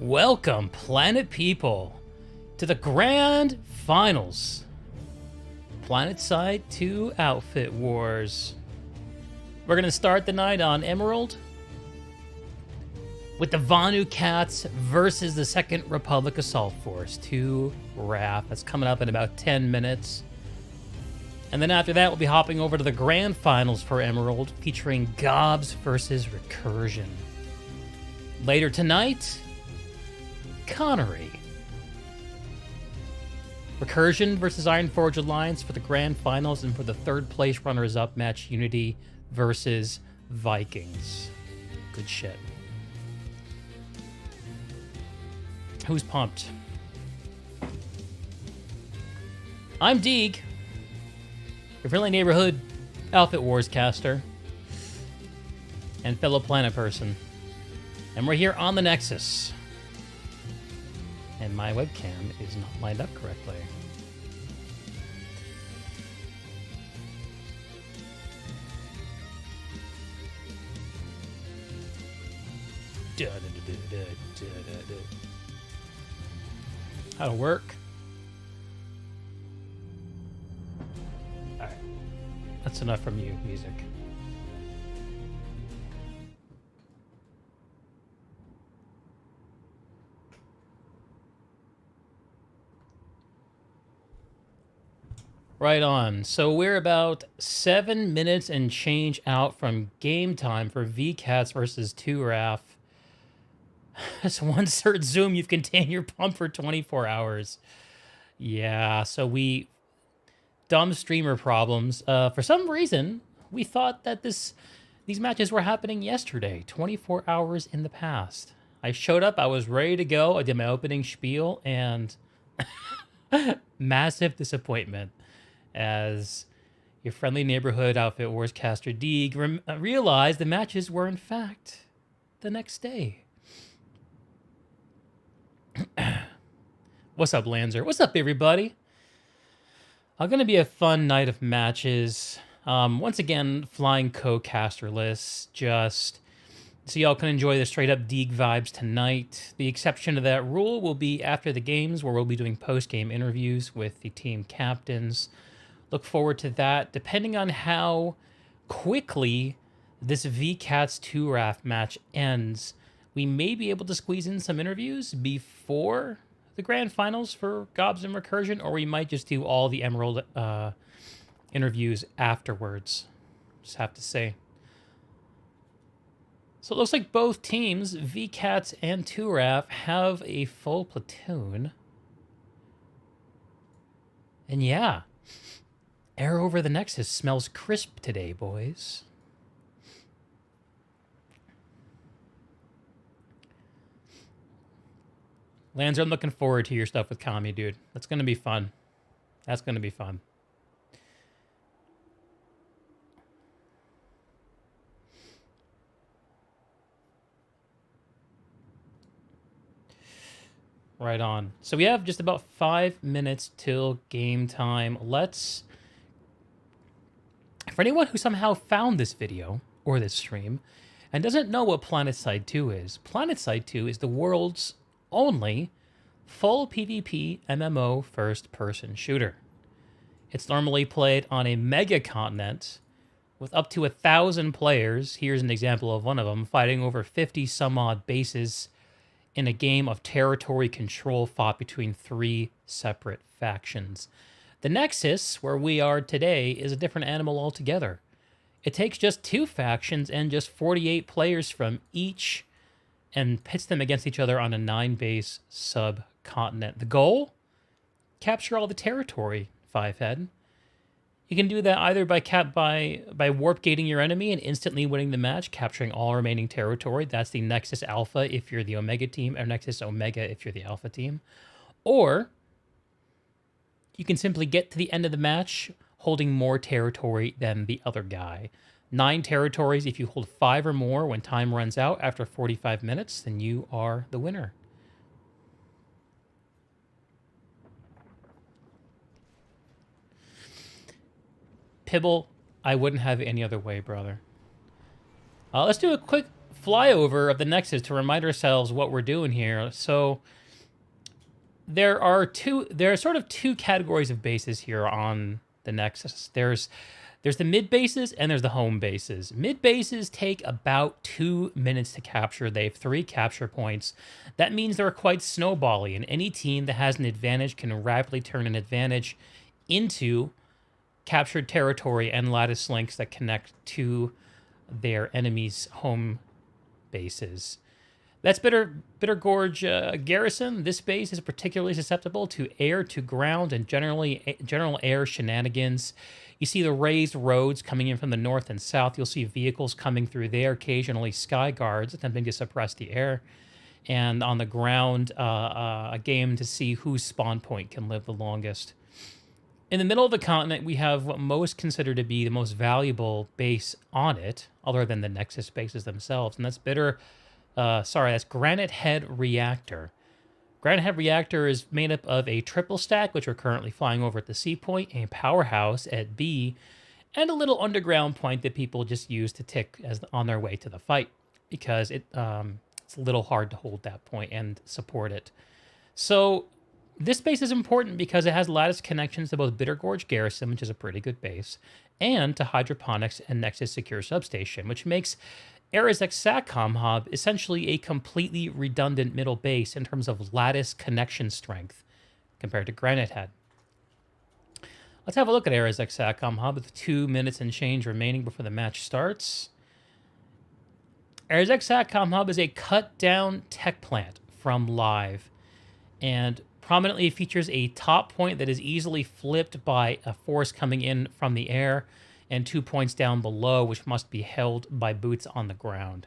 Welcome, planet people, to the grand finals. PlanetSide 2 Outfit Wars. We're going to start the night on Emerald with the Vanu Cats versus the Second Republic Assault Force 2 RAF. That's coming up in about 10 minutes. And then after that, we'll be hopping over to the grand finals for Emerald, featuring GOBS versus Recursion. Later tonight, Connery. Recursion versus IronForge Alliance for the grand finals, and for the third place runners-up match, Unity versus Vikings. Good shit. Who's pumped? I'm Deeg, your friendly neighborhood Outfit Wars caster and fellow planet person. And we're here on the Nexus. And my webcam is not lined up correctly. How'd it work? Alright. That's enough from you, music. Right on. So we're about 7 minutes and change out from game time for VCats versus 2RAF. That's one cert zoom. You've contained your pump for 24 hours. Yeah, so we... Dumb streamer problems. For some reason, we thought that these matches were happening yesterday, 24 hours in the past. I showed up, I was ready to go, I did my opening spiel, and... massive disappointment. As your friendly neighborhood Outfit Wars caster Deeg realized the matches were in fact the next day. What's up, Lanzer? What's up, everybody? Going to be a fun night of matches. Once again, flying co-caster lists, just so y'all can enjoy the straight-up Deeg vibes tonight. The exception to that rule will be after the games, where we'll be doing post-game interviews with the team captains. Look forward to that. Depending on how quickly this VCats 2RAF match ends, we may be able to squeeze in some interviews before the grand finals for GOBS and Recursion, or we might just do all the Emerald interviews afterwards. Just have to say. So it looks like both teams, VCats and 2RAF, have a full platoon. And yeah, air over the Nexus smells crisp today, boys. Lanzer, I'm looking forward to your stuff with Kami, dude. That's going to be fun. That's going to be fun. Right on. So we have just about 5 minutes till game time. Let's... For anyone who somehow found this video, or this stream, and doesn't know what PlanetSide 2 is, PlanetSide 2 is the world's only full PvP MMO first-person shooter. It's normally played on a mega continent with up to 1,000 players. Here's an example of one of them, fighting over 50 some odd bases in a game of territory control fought between 3 separate factions. The Nexus, where we are today, is a different animal altogether. It takes just 2 factions and just 48 players from each and pits them against each other on a 9-base subcontinent. The goal? Capture all the territory, 5-head. You can do that either by warp gating your enemy and instantly winning the match, capturing all remaining territory. That's the Nexus Alpha if you're the Omega team, or Nexus Omega if you're the Alpha team. Or you can simply get to the end of the match holding more territory than the other guy. 9 territories. If you hold 5 or more when time runs out after 45 minutes, then you are the winner. Pibble, I wouldn't have it any other way, brother. Let's do a quick flyover of the Nexus to remind ourselves what we're doing here. So there are sort of two categories of bases here on the Nexus. There's the mid bases and there's the home bases. Mid bases take about 2 minutes to capture. They have 3 capture points. That means they're quite snowbally, and any team that has an advantage can rapidly turn an advantage into captured territory and lattice links that connect to their enemy's home bases. That's Bitter Gorge Garrison. This base is particularly susceptible to air-to-ground and general air shenanigans. You see the raised roads coming in from the north and south. You'll see vehicles coming through there, occasionally sky guards attempting to suppress the air. And on the ground, a game to see whose spawn point can live the longest. In the middle of the continent, we have what most consider to be the most valuable base on it, other than the Nexus bases themselves, and that's that's Granite Head Reactor. Granite Head Reactor is made up of a triple stack, which we're currently flying over at the C point, a powerhouse at B, and a little underground point that people just use to tick as on their way to the fight, because it's a little hard to hold that point and support it. So this base is important because it has lattice connections to both Bitter Gorge Garrison, which is a pretty good base, and to Hydroponics and Nexus Secure Substation, which makes Arizek Satcom Hub essentially a completely redundant middle base in terms of lattice connection strength compared to Granite Head. Let's have a look at Arizek Satcom Hub with 2 minutes and change remaining before the match starts. Arizek Satcom Hub is a cut-down tech plant from Live, and prominently features a top point that is easily flipped by a force coming in from the air, and 2 points down below, which must be held by boots on the ground.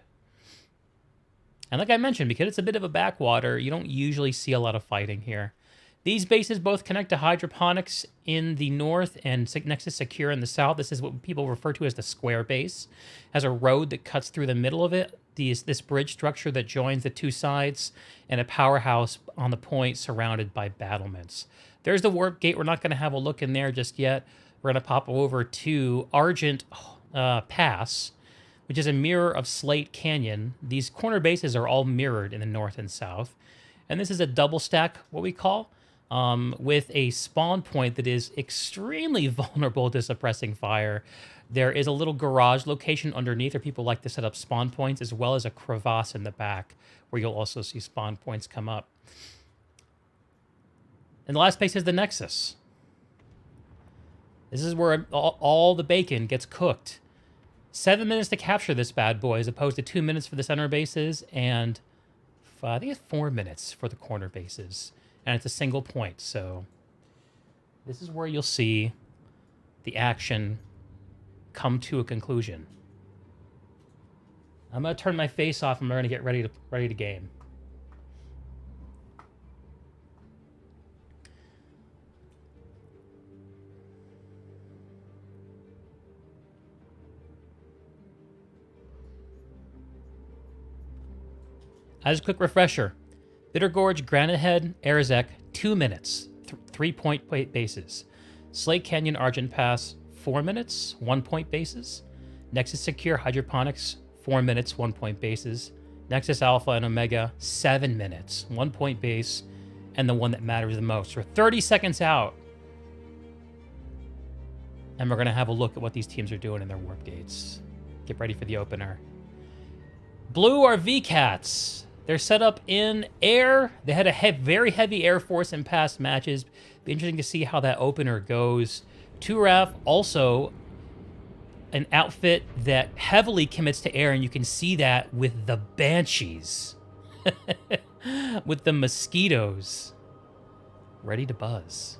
And like I mentioned, because it's a bit of a backwater, you don't usually see a lot of fighting here. These bases both connect to Hydroponics in the north and Nexus Secure in the south. This is what people refer to as the square base. It has a road that cuts through the middle of it, this bridge structure that joins the two sides, and a powerhouse on the point surrounded by battlements. There's the warp gate. We're not going to have a look in there just yet. We're going to pop over to Argent Pass, which is a mirror of Slate Canyon. These corner bases are all mirrored in the north and south. And this is a double stack, what we call, with a spawn point that is extremely vulnerable to suppressing fire. There is a little garage location underneath where people like to set up spawn points, as well as a crevasse in the back where you'll also see spawn points come up. And the last base is the Nexus. This is where all the bacon gets cooked. 7 minutes to capture this bad boy, as opposed to 2 minutes for the center bases, and I think it's 4 minutes for the corner bases. And it's a single point, so this is where you'll see the action come to a conclusion. I'm going to turn my face off and we're going to get ready to game. As a quick refresher, Bitter Gorge, Granite Head, Arizek, 2 minutes, 3 point bases. Slate Canyon, Argent Pass, 4 minutes, 1 point bases. Nexus Secure, Hydroponics, 4 minutes, 1 point bases. Nexus Alpha and Omega, 7 minutes, 1 point base, and the one that matters the most. We're 30 seconds out, and we're going to have a look at what these teams are doing in their warp gates. Get ready for the opener. Blue are VCats. They're set up in air. They had a very heavy air force in past matches. Be interesting to see how that opener goes. Turaf, also an outfit that heavily commits to air, and you can see that with the Banshees. With the mosquitoes. Ready to buzz.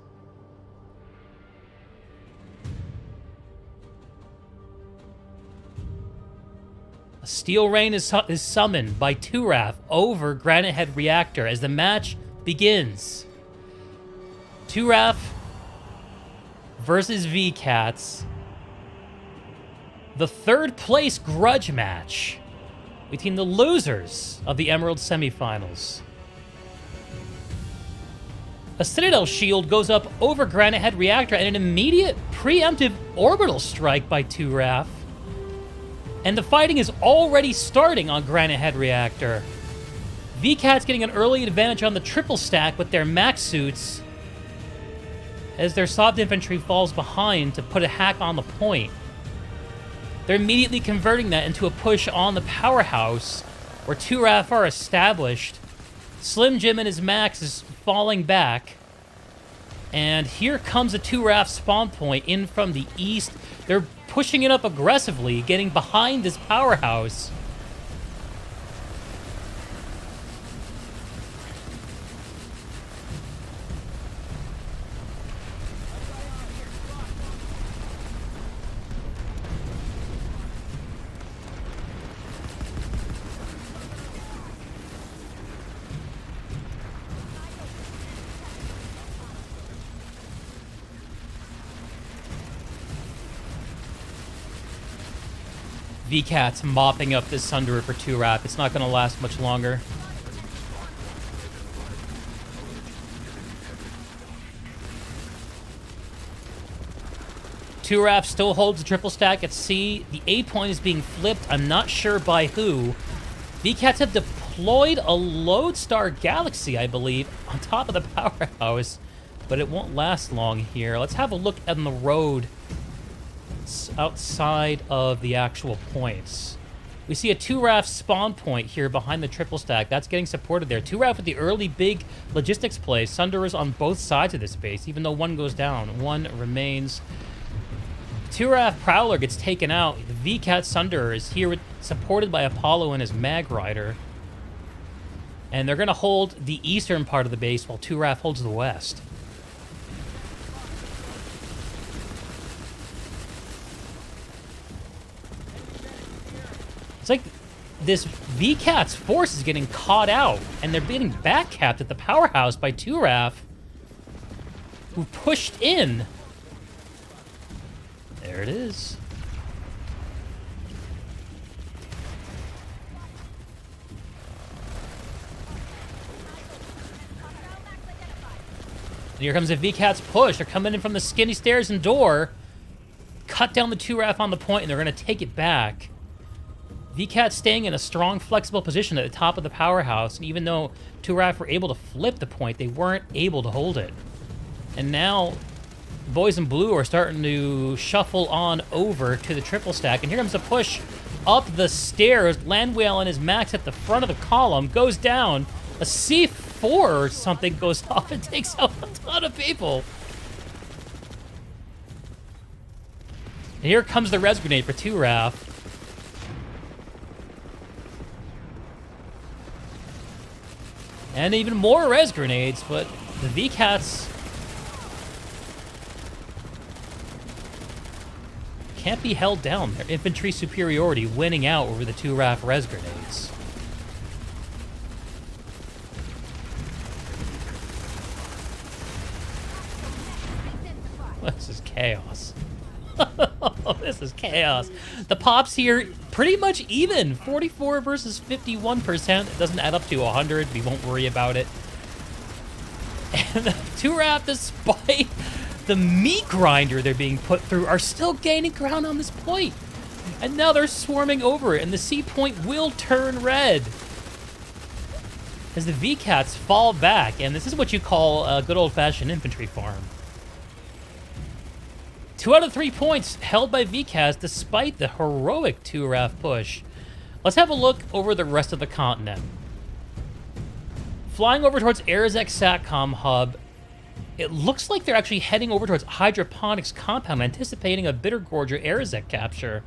A Steel Rain is summoned by Turaf over Granite Head Reactor as the match begins. Turaf versus VCats. The third place grudge match between the losers of the Emerald semifinals. A Citadel shield goes up over Granite Head Reactor and an immediate preemptive orbital strike by Turaf. And the fighting is already starting on Granite Head Reactor. VKAT's getting an early advantage on the triple stack with their max suits as their soft infantry falls behind to put a hack on the point. They're immediately converting that into a push on the powerhouse where 2 RAF are established. Slim Jim and his max is falling back. And here comes a 2 RAF spawn point in from the east. They're pushing it up aggressively, getting behind this powerhouse. VKAT's mopping up this Sunderer for 2 RAF. It's not going to last much longer. Two RAF still holds the triple stack at C. The A point is being flipped. I'm not sure by who. VKATs have deployed a Lodestar Galaxy, I believe, on top of the powerhouse, but it won't last long here. Let's have a look on the road outside of the actual points. We see a 2 RAF spawn point here behind the triple stack. That's getting supported there. 2 RAF with the early big logistics play. Sunderers on both sides of this base, even though one goes down. One remains. 2 RAF Prowler gets taken out. The VKAT Sunderer is here supported by Apollo and his Mag Rider. And they're going to hold the eastern part of the base while 2 RAF holds the west. It's like this VKAT's force is getting caught out, and they're being backcapped at the powerhouse by 2 RAF, who pushed in. There it is. And here comes the VKAT's push. They're coming in from the skinny stairs and door. Cut down the 2 RAF on the point, and they're going to take it back. VKAT staying in a strong, flexible position at the top of the powerhouse, and even though 2 RAF were able to flip the point, they weren't able to hold it. And now, boys in blue are starting to shuffle on over to the triple stack, and here comes a push up the stairs. Landwhale and his max at the front of the column goes down. A C4 or something goes off and takes out a ton of people. And here comes the res grenade for 2 RAF. And even more res grenades, but the VKATs can't be held down. Their infantry superiority winning out over the 2 RAF res grenades. This is chaos. This is chaos. The pops here pretty much even. 44 versus 51%. It doesn't add up to 100. We won't worry about it. And the 2 RAF, despite the meat grinder they're being put through, are still gaining ground on this point. And now they're swarming over it, and the C point will turn red as the VKATs fall back. And this is what you call a good old-fashioned infantry farm. 2 out of 3 points held by VKATs despite the heroic 2 RAF push. Let's have a look over the rest of the continent. Flying over towards Arizek Satcom Hub, it looks like they're actually heading over towards Hydroponics Compound, anticipating a Bittergorger Arizek capture.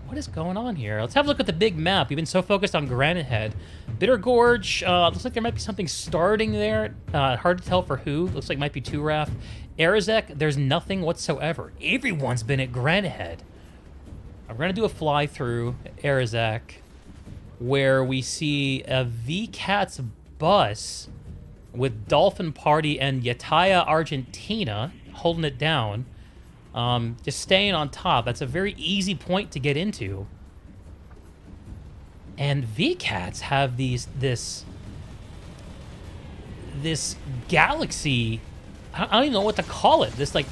What is going on here? Let's have a look at the big map. We've been so focused on Granite Head. Bittergorge, looks like there might be something starting there. Hard to tell for who. Looks like it might be 2 RAF. Arizek, there's nothing whatsoever. Everyone's been at Granite Head. I'm going to do a fly through Arizek where we see a VKAT's bus with Dolphin Party and Yataya Argentina holding it down. Just staying on top. That's a very easy point to get into. And VKATs have this galaxy. I don't even know what to call it. This, like...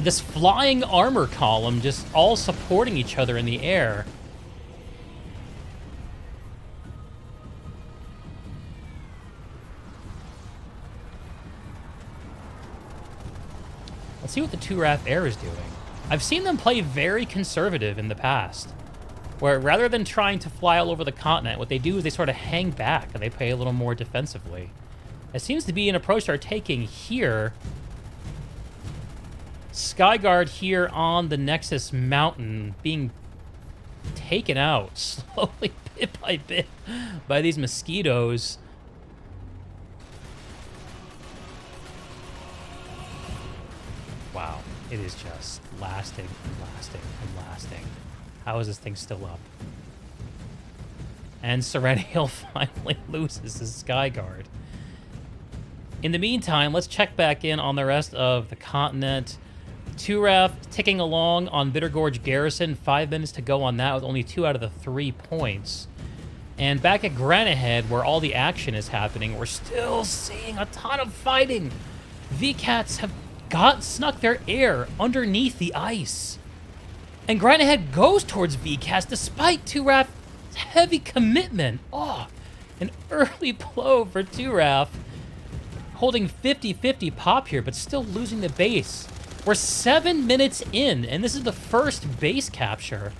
this flying armor column just all supporting each other in the air. Let's see what the 2RAF Air is doing. I've seen them play very conservative in the past, where rather than trying to fly all over the continent, what they do is they sort of hang back and they play a little more defensively. It seems to be an approach they're taking here. Skyguard here on the Nexus Mountain being taken out slowly, bit by bit, by these mosquitoes. Wow, it is just lasting and lasting and lasting. How is this thing still up? And Serennial finally loses his Skyguard. In the meantime, let's check back in on the rest of the continent. 2RAF ticking along on Bittergorge Garrison. 5 minutes to go on that with only 2 out of the 3 points. And back at Granite Head, where all the action is happening, we're still seeing a ton of fighting. VCATs have snuck their air underneath the ice. And Granite Head goes towards VCATs despite 2RAF's heavy commitment. Oh, an early blow for 2RAF. Holding 50-50 pop here, but still losing the base. We're 7 minutes in, and this is the first base capture.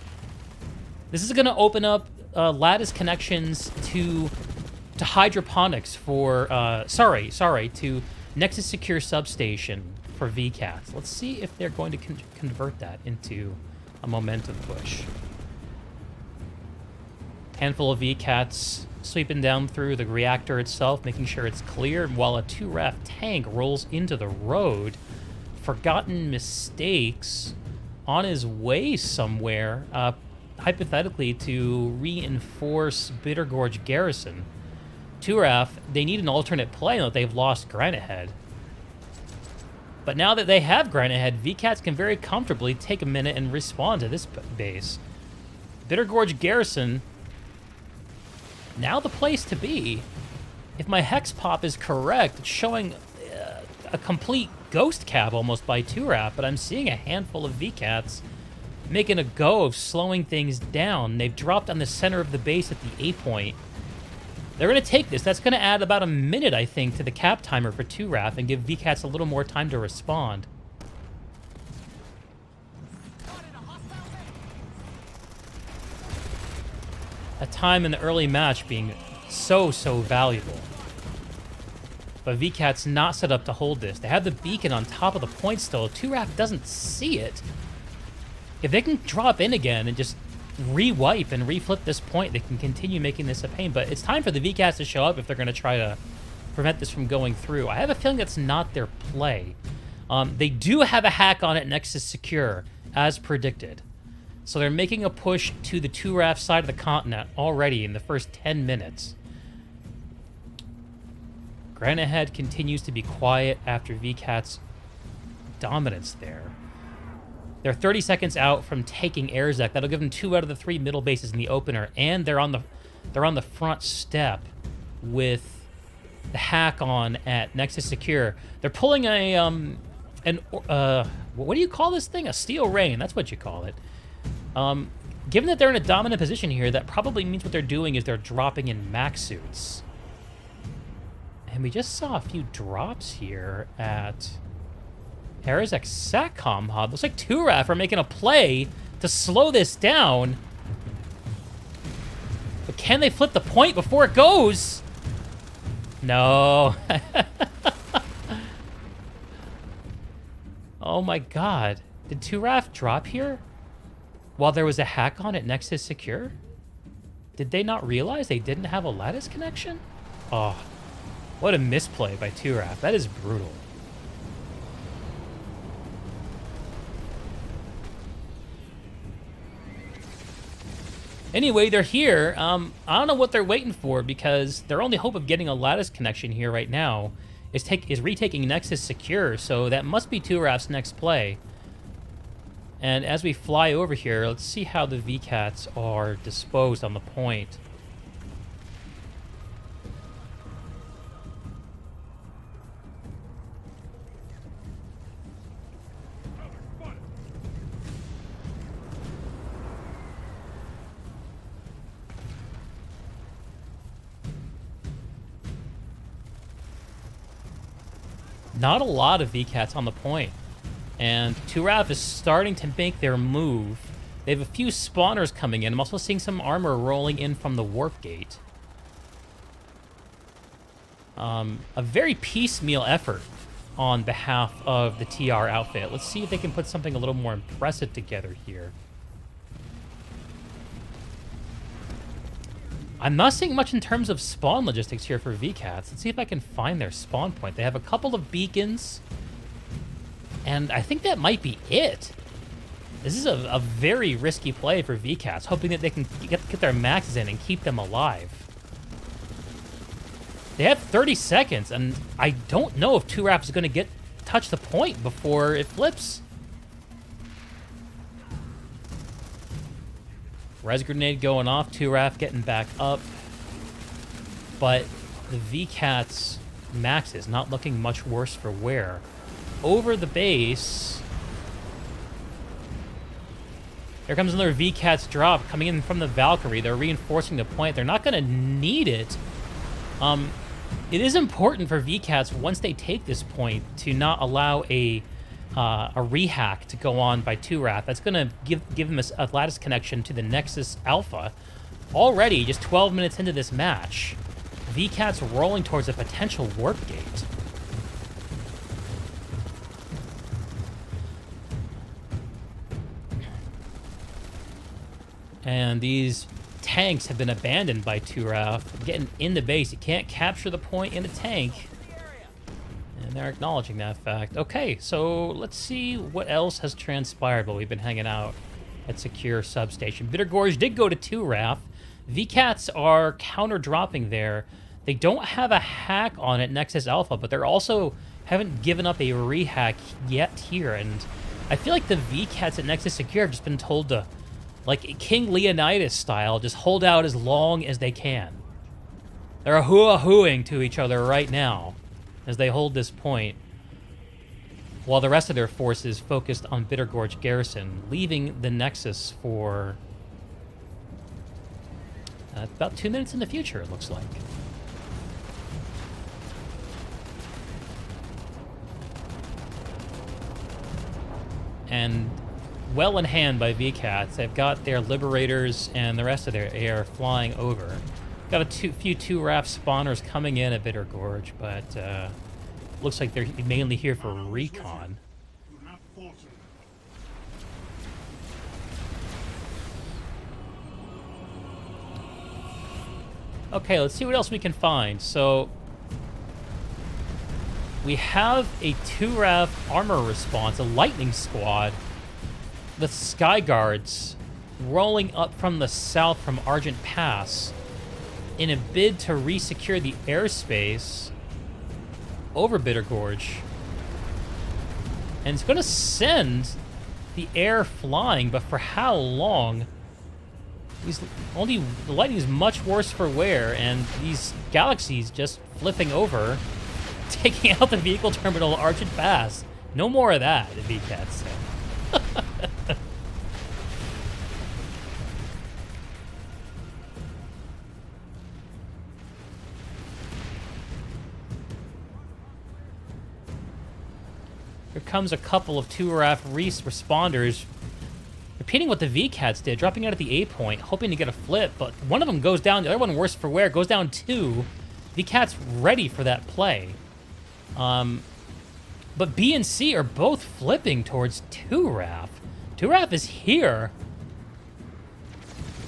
This is going to open up lattice connections to hydroponics for, to Nexus Secure Substation for VCATs. Let's see if they're going to convert that into a momentum push. Handful of VCATs sweeping down through the reactor itself, making sure it's clear, while a 2RAF tank rolls into the road. Forgotten Mistakes on his way somewhere, hypothetically to reinforce Bittergorge Garrison. 2RAF, they need an alternate play now that they've lost Granite Head. But now that they have Granite Head, VCATs can very comfortably take a minute and respond to this base. Bittergorge Garrison, now the place to be. If my hex pop is correct, it's showing a complete ghost cab almost by 2RAF, but I'm seeing a handful of VCATs making a go of slowing things down. They've dropped on the center of the base at the A point. They're going to take this. That's going to add about a minute, I think, to the cap timer for 2RAF and give VCATs a little more time to respond. A time in the early match being so valuable. But VCAT's not set up to hold this. They have the beacon on top of the point still. 2RAF doesn't see it. If they can drop in again and just re-wipe and reflip this point, they can continue making this a pain. But it's time for the VCATs to show up if they're going to try to prevent this from going through. I have a feeling that's not their play. They do have a hack on it, Nexus Secure, as predicted. So they're making a push to the 2RAF side of the continent already in the first 10 minutes. Granite Head continues to be quiet after VCAT's dominance there. They're 30 seconds out from taking Airzek. That'll give them 2 out of the 3 middle bases in the opener, and they're on the front step with the hack on at Nexus Secure. They're pulling a what do you call this thing? A Steel Rain. That's what you call it. Given that they're in a dominant position here, that probably means what they're doing is they're dropping in mech suits. And we just saw a few drops here at Airzek Satcom Hub. Looks like 2RAF are making a play to slow this down. But can they flip the point before it goes? No. Oh my god. Did 2RAF drop here while there was a hack on at Nexus Secure? Did they not realize they didn't have a lattice connection? Oh, what a misplay by 2RAF. That is brutal. Anyway, they're here. I don't know what they're waiting for, because their only hope of getting a lattice connection here right now is retaking Nexus Secure, so that must be 2RAF's next play. And as we fly over here, let's see how the VCATs are disposed on the point. Not a lot of VCATs on the point. And 2RAF is starting to make their move. They have a few spawners coming in. I'm also seeing some armor rolling in from the warp gate. A very piecemeal effort on behalf of the TR outfit. Let's see if they can put something a little more impressive together here. I'm not seeing much in terms of spawn logistics here for VCATs. Let's see if I can find their spawn point. They have a couple of beacons, and I think that might be it. This is a very risky play for VCATs, hoping that they can get their maxes in and keep them alive. They have 30 seconds, and I don't know if 2RAF is going to touch the point before it flips. Res grenade going off, 2RAF getting back up. But the VCAT's max is not looking much worse for wear. Over the base. Here comes another VCAT's drop coming in from the Valkyrie. They're reinforcing the point. They're not going to need it. It is important for VCATs, once they take this point, to not allow a rehack to go on by 2RAF. That's going to give them a lattice connection to the Nexus Alpha. Already, just 12 minutes into this match, VCAT's rolling towards a potential warp gate. And these tanks have been abandoned by 2RAF. Getting in the base, you can't capture the point in a tank. And they're acknowledging that fact. Okay, so let's see what else has transpired while we've been hanging out at Secure Substation. Bitter Gorge did go to 2RAF. VCATs are counter-dropping there. They don't have a hack on it, Nexus Alpha, but they're also haven't given up a rehack yet here. And I feel like the VCATs at Nexus Secure have just been told to, like King Leonidas style, just hold out as long as they can. They're hoo-hooing to each other right now as they hold this point, while the rest of their forces focused on Bitter Gorge Garrison, leaving the Nexus for about 2 minutes in the future, it looks like. And well in hand by VCATs. They've got their Liberators and the rest of their air flying over. Got a few 2RAF spawners coming in at Bitter Gorge, but looks like they're mainly here for recon. Okay, let's see what else we can find. So we have a 2RAF armor response, a lightning squad, the Sky Guards rolling up from the south from Argent Pass in a bid to re-secure the airspace over Bitter Gorge. And it's going to send the air flying, but for how long? The lightning is much worse for wear, and these galaxies just flipping over, taking out the vehicle terminal Argent Pass. No more of that, the VCATs say. Here comes a couple of 2RAF responders, repeating what the VCATs did, dropping out at the A point, hoping to get a flip, but one of them goes down, the other one, worse for wear, goes down 2. VCATs ready for that play. But B and C are both flipping towards 2RAF. 2RAF is here.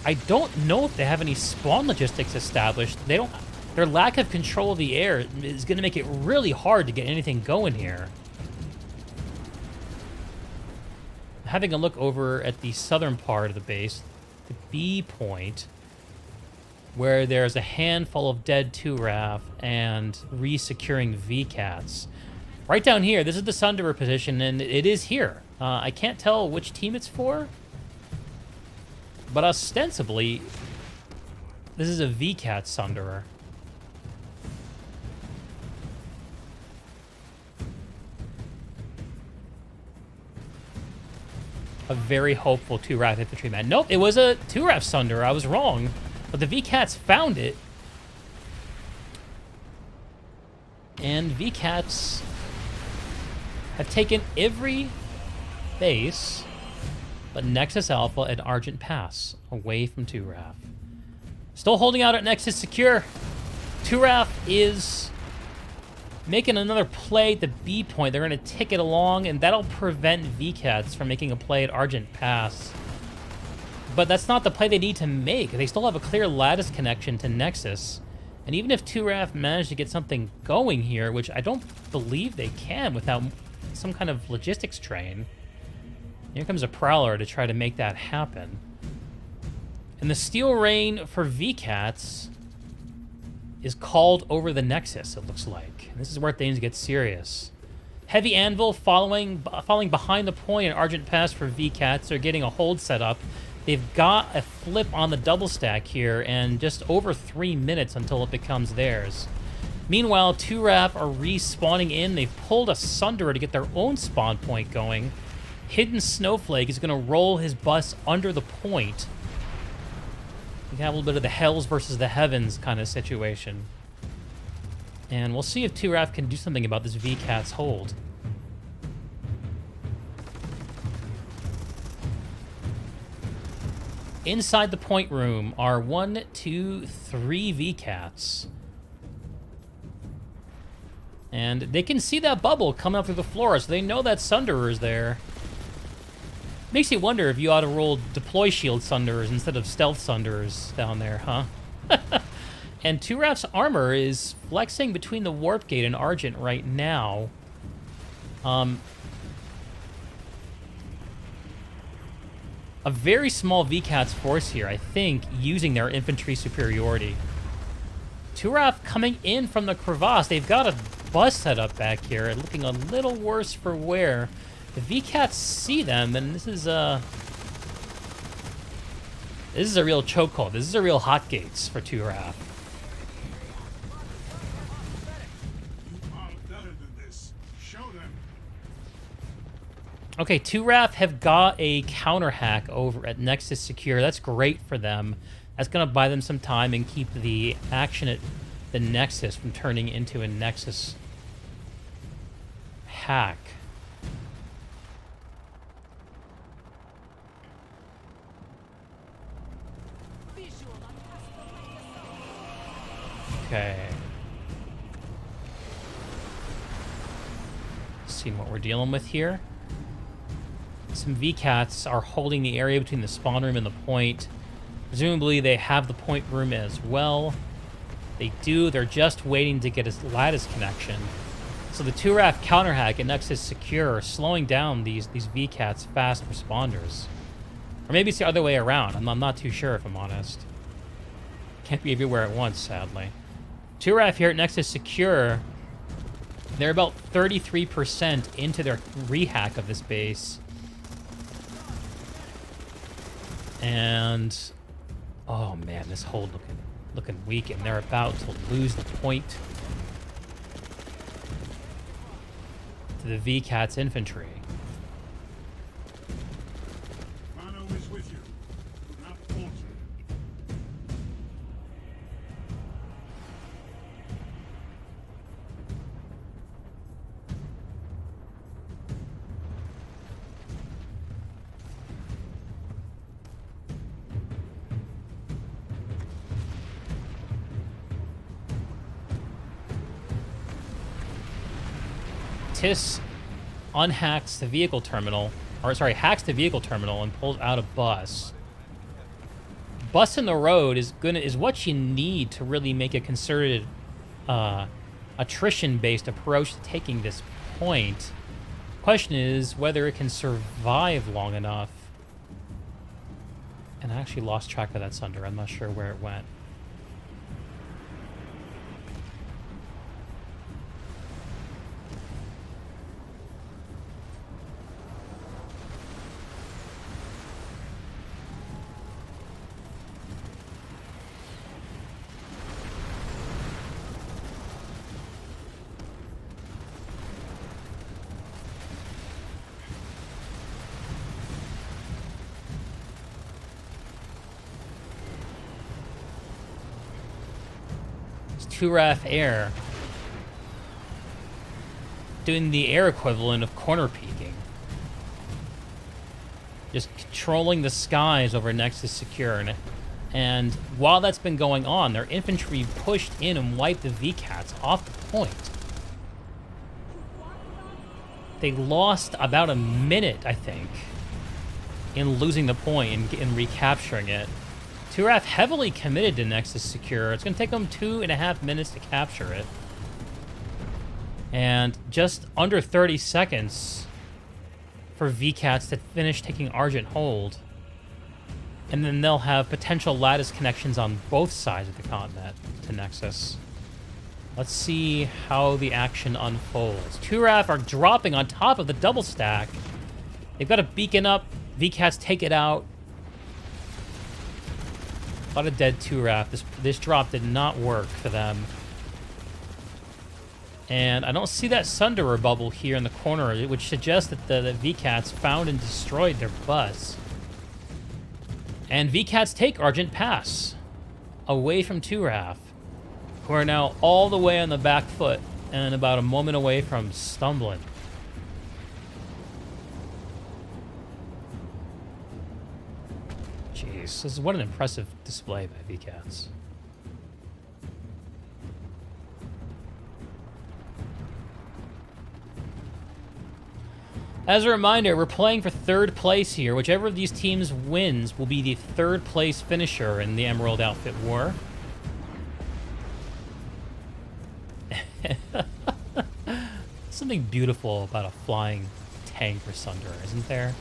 I don't know if they have any spawn logistics established. Their lack of control of the air is going to make it really hard to get anything going here. Having a look over at the southern part of the base, the B point, where there's a handful of dead 2RAF and re-securing VCATs. Right down here, this is the Sunderer position, and it is here. I can't tell which team it's for, but ostensibly, this is a VCAT Sunderer. A very hopeful 2RAF infantryman. Nope, it was a 2RAF Sunderer. I was wrong. But the VCATs found it. And VCATs have taken every base but Nexus Alpha and Argent Pass away from 2RAF. Still holding out at Nexus Secure. 2RAF is making another play at the B point. They're going to tick it along, and that'll prevent VKATZ from making a play at Argent Pass. But that's not the play they need to make. They still have a clear lattice connection to Nexus. And even if 2RAF managed to get something going here, which I don't believe they can without some kind of logistics train, here comes a Prowler to try to make that happen. And the Steel Rain for VKATZ is called over the Nexus, it looks like. And this is where things get serious. Heavy Anvil falling behind the point and Argent Pass for VKATZ. They're getting a hold set up. They've got a flip on the double stack here, and just over 3 minutes until it becomes theirs. Meanwhile, 2RAF are respawning in. They've pulled a Sunderer to get their own spawn point going. Hidden Snowflake is going to roll his bus under the point. You can have a little bit of the hells versus the heavens kind of situation. And we'll see if 2RAF can do something about this VKATZ hold. Inside the point room are 1, 2, 3 VKATZ. And they can see that bubble coming up through the floor, so they know that Sunderer is there. Makes you wonder if you ought to roll deploy shield Sunderers instead of stealth Sunderers down there, huh? And 2RAF's armor is flexing between the Warp Gate and Argent right now. A very small VKATZ force here, I think, using their infantry superiority. 2RAF coming in from the crevasse. They've got a bus set up back here, looking a little worse for wear. The VKATZ see them, and this is a real chokehold. This is a real hotgates for 2RAF. Okay, 2RAF have got a counter hack over at Nexus Secure. That's great for them. That's going to buy them some time and keep the action at the Nexus from turning into a Nexus hack. Okay. Seeing what we're dealing with here. Some VKATZ are holding the area between the spawn room and the point. Presumably they have the point room as well. They do. They're just waiting to get a lattice connection. So the 2RAF counter hack and Nexus Secure are slowing down these VKATZ fast responders. Or maybe it's the other way around. I'm not too sure, if I'm honest. Can't be everywhere at once, sadly. 2RAF here at Nexus Secure, they're about 33% into their rehack of this base. And oh man, this hold looking weak, and they're about to lose the point to the VKATZ infantry. Mano is with you. Do not falter. TIS unhacks the vehicle terminal, or sorry, hacks the vehicle terminal and pulls out a bus. Bus in the road is what you need to really make a concerted attrition-based approach to taking this point. Question is whether it can survive long enough. And I actually lost track of that Sunder. I'm not sure where it went. It's 2RAF Air. doing the air equivalent of corner peeking. Just controlling the skies over Nexus Secure. And while that's been going on, their infantry pushed in and wiped the VCATs off the point. They lost about a minute, I think, in losing the point and recapturing it. Turaf heavily committed to Nexus Secure. It's going to take them 2.5 minutes to capture it. And just under 30 seconds for VCATs to finish taking Argent Hold. And then they'll have potential lattice connections on both sides of the continent to Nexus. Let's see how the action unfolds. Turaf are dropping on top of the double stack. They've got a beacon up. VCATs take it out. A lot of dead Turaf. This drop did not work for them. And I don't see that Sunderer bubble here in the corner, which suggests that the VCATs found and destroyed their bus. And VCATs take Argent Pass away from Turaf, who are now all the way on the back foot and about a moment away from stumbling. Jeez, what an impressive display by VCATs. As a reminder, we're playing for third place here. Whichever of these teams wins will be the third place finisher in the Emerald Outfit War. Something beautiful about a flying tank or Sunderer, isn't there?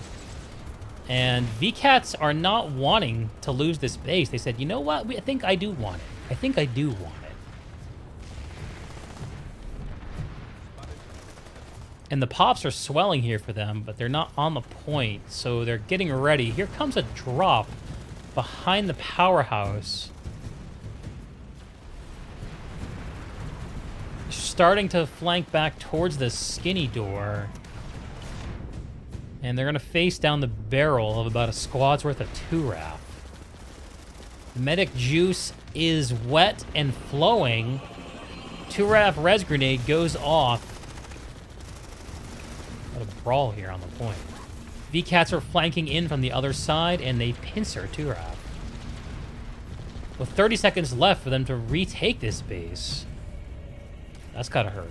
And VCATs are not wanting to lose this base. They said, you know what? I think I do want it. I think I do want it. And the pops are swelling here for them, but they're not on the point, so they're getting ready. Here comes a drop behind the powerhouse. Starting to flank back towards the skinny door. And they're going to face down the barrel of about a squad's worth of Turaf. Medic juice is wet and flowing. Turaf res grenade goes off. What a brawl here on the point. VCATs are flanking in from the other side, and they pincer Turaf. With 30 seconds left for them to retake this base. That's gotta hurt.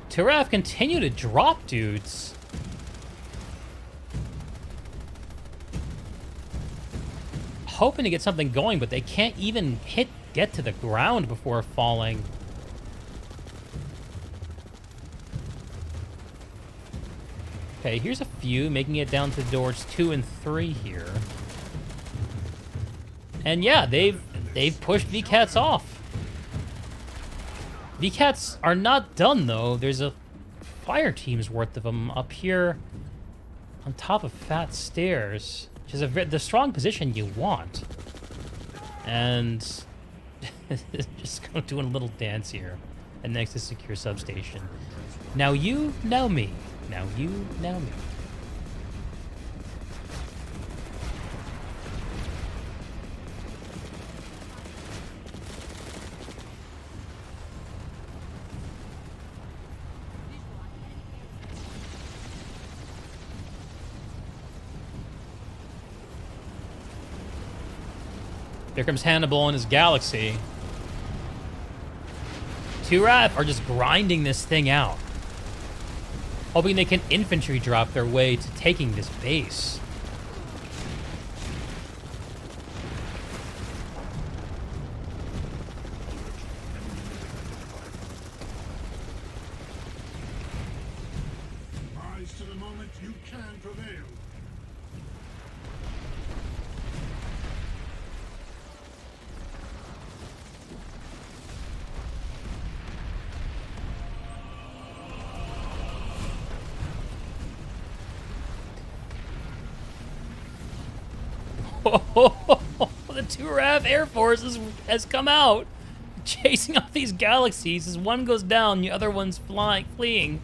Turaf continue to drop dudes. Hoping to get something going, but they can't even get to the ground before falling. Okay, here's a few making it down to doors 2 and 3 here. And yeah, they've pushed VCATs off. VCATs are not done, though. There's a fire team's worth of them up here on top of fat stairs, which is the strong position you want. And just kind of doing a little dance here at Nexus Secure Substation. Now you, now me. Now you, now me. Here comes Hannibal and his galaxy. Turaf are just grinding this thing out, hoping they can infantry drop their way to taking this base. Rise to the moment you can prevail. The 2RAF Air Force has come out, chasing off these galaxies. As one goes down, the other one's fleeing.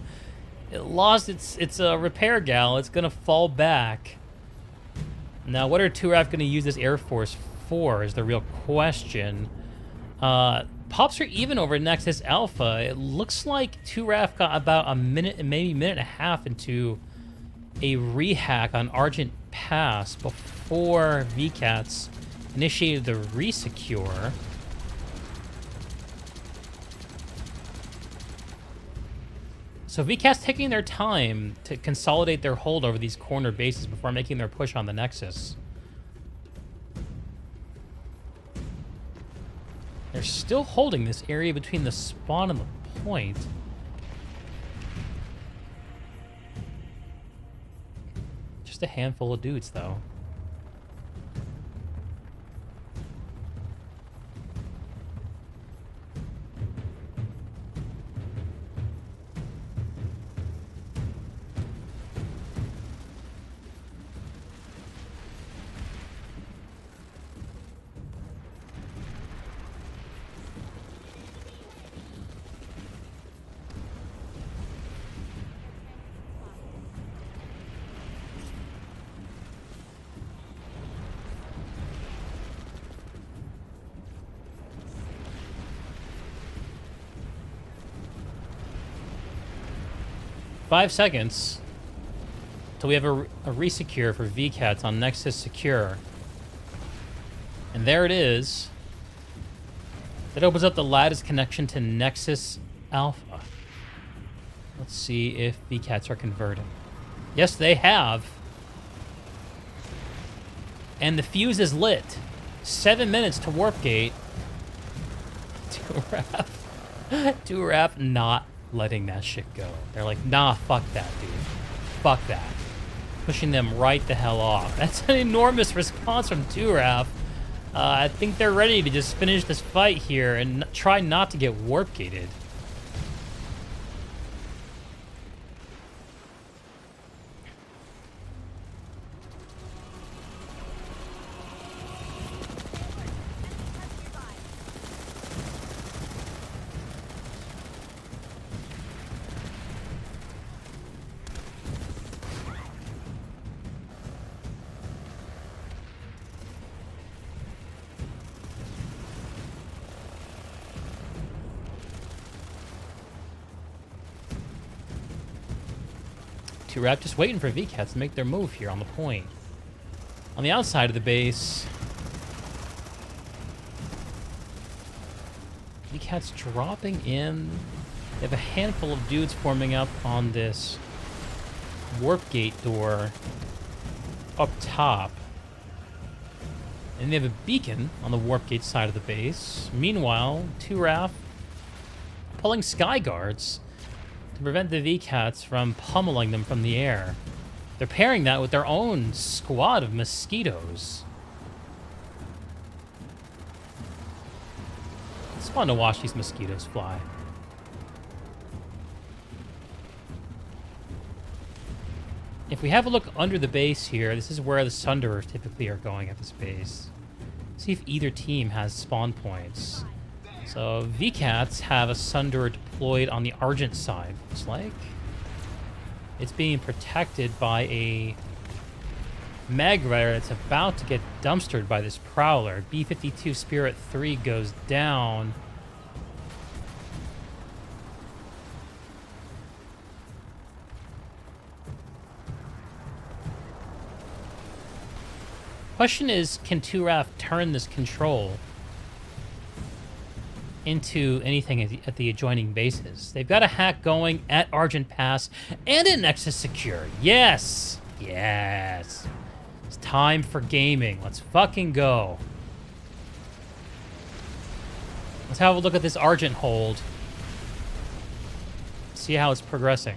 It lost its repair gal. It's gonna fall back. Now, what are 2RAF gonna use this Air Force for? Is the real question. Pops are even over Nexus Alpha. It looks like 2RAF got about a minute, maybe minute and a half into a rehack on Argent Pass before VKATZ initiated the resecure. So VKATZ taking their time to consolidate their hold over these corner bases before making their push on the Nexus. They're still holding this area between the spawn and the point. Just a handful of dudes, though. Five seconds till we have a resecure for VKATZ on Nexus Secure. And there it is. That opens up the lattice connection to Nexus Alpha. Let's see if VKATZ are converting. Yes, they have. And the fuse is lit. 7 minutes to warp gate. 2RAF not letting that shit go. They're like, nah, fuck that, dude. Fuck that. Pushing them right the hell off. That's an enormous response from 2RAF. I think they're ready to just finish this fight here and try not to get warp gated. Two-RAF just waiting for VKATZ to make their move here on the point. On the outside of the base, VKATZ dropping in. They have a handful of dudes forming up on this warp gate door up top. And they have a beacon on the warp gate side of the base. Meanwhile, 2RAF pulling sky guards to prevent the VKATZ from pummeling them from the air. They're pairing that with their own squad of mosquitoes. It's fun to watch these mosquitoes fly. If we have a look under the base here, this is where the Sunderers typically are going at this base. See if either team has spawn points. So VKATZ have a Sunderer deployed on the Argent side, looks like. It's being protected by a Mag Rider that's about to get dumpstered by this Prowler. B-52 Spirit 3 goes down. Question is, can 2RAF turn this control into anything at the adjoining bases? They've got a hack going at Argent Pass and at Nexus Secure. Yes! Yes! It's time for gaming. Let's fucking go. Let's have a look at this Argent hold. See how it's progressing.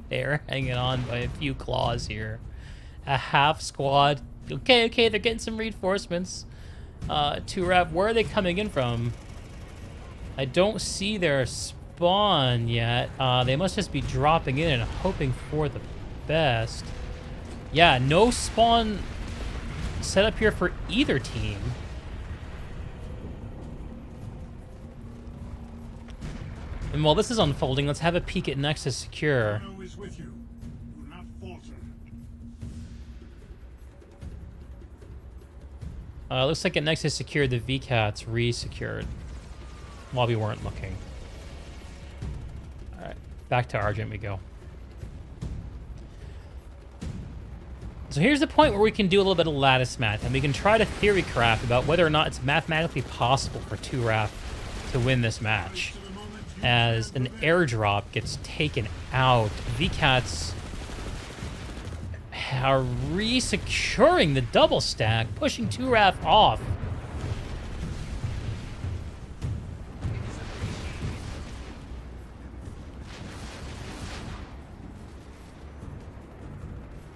They're hanging on by a few claws here. A half squad. Okay, they're getting some reinforcements. 2RAF, where are they coming in from? I don't see their spawn yet. They must just be dropping in and hoping for the best. Yeah, no spawn set up here for either team. And while this is unfolding, let's have a peek at Nexus Secure. Rhino is with you. Do not falter. Looks like at Nexus Secure, the VCAT's re-secured while we weren't looking. All right, back to Argent we go. So here's the point where we can do a little bit of lattice math, and we can try to theory craft about whether or not it's mathematically possible for 2RAF to win this match. As an airdrop gets taken out, VCATs are re-securing the double stack, pushing 2RAF off.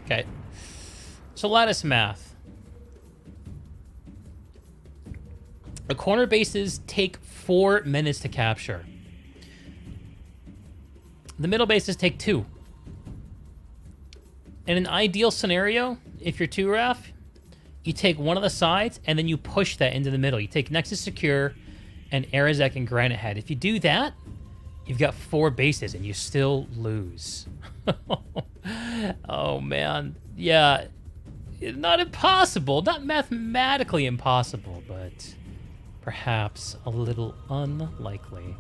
Okay. So lattice math. The corner bases take 4 minutes to capture. The middle bases take 2. In an ideal scenario, if you're 2RAF, you take one of the sides and then you push that into the middle. You take Nexus Secure and Arizek and Granite Head. If you do that, you've got 4 bases and you still lose. Oh man, yeah, not impossible, not mathematically impossible, but perhaps a little unlikely.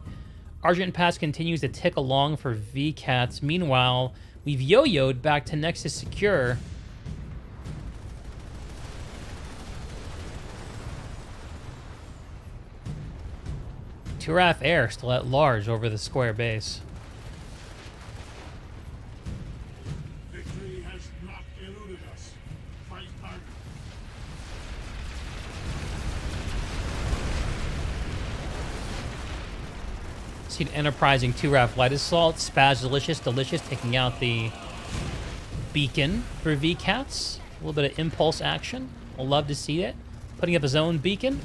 Argent Pass continues to tick along for VCATs. Meanwhile, we've yo-yoed back to Nexus Secure. Turaf Air still at large over the square base. Victory has not eluded us. Fight hard. See an enterprising 2RAF light assault. Spaz Delicious taking out the beacon for VCATs. A little bit of impulse action. We'll love to see it. Putting up his own beacon.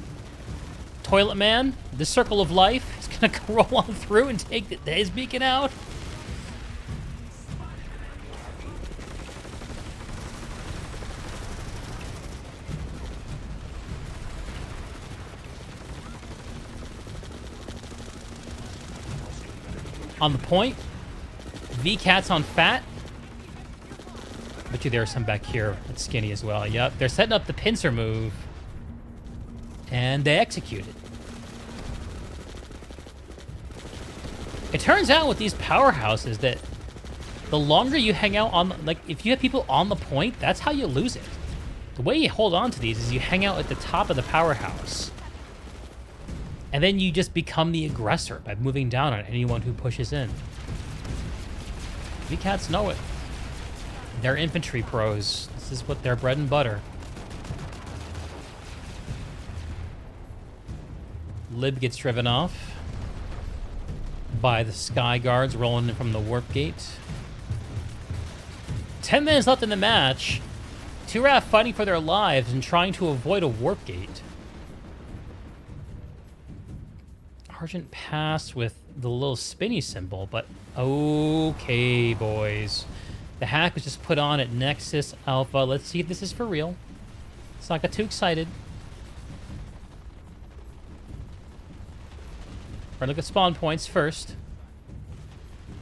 Toilet Man, the circle of life, is gonna roll on through and take his beacon out. On the point, VCAT's on fat. Bet you there are some back here that's skinny as well. Yep, they're setting up the pincer move. And they execute it. It turns out with these powerhouses that the longer you hang out on, like, if you have people on the point, that's how you lose it. The way you hold on to these is you hang out at the top of the powerhouse. And then you just become the aggressor by moving down on anyone who pushes in. VCATs know it. They're infantry pros. This is what their bread and butter. Lib gets driven off by the Sky Guards rolling in from the warp gate. 10 minutes left in the match. 2RAF fighting for their lives and trying to avoid a warp gate. Argent passed with the little spinny symbol, but okay, boys. The hack was just put on at Nexus Alpha. Let's see if this is for real. Let's not get too excited. We're gonna look at spawn points first.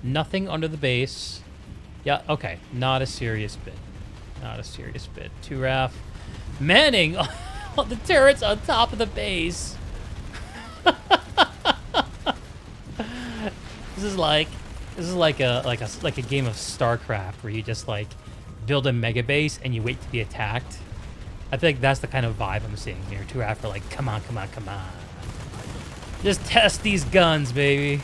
Nothing under the base. Yeah, okay. Not a serious bit. Not a serious bit. 2RAF manning the turrets on top of the base. This is like a game of StarCraft where you just like build a mega base and you wait to be attacked. I feel like that's the kind of vibe I'm seeing here. 2RAF are like, come on, come on, come on. Just test these guns, baby.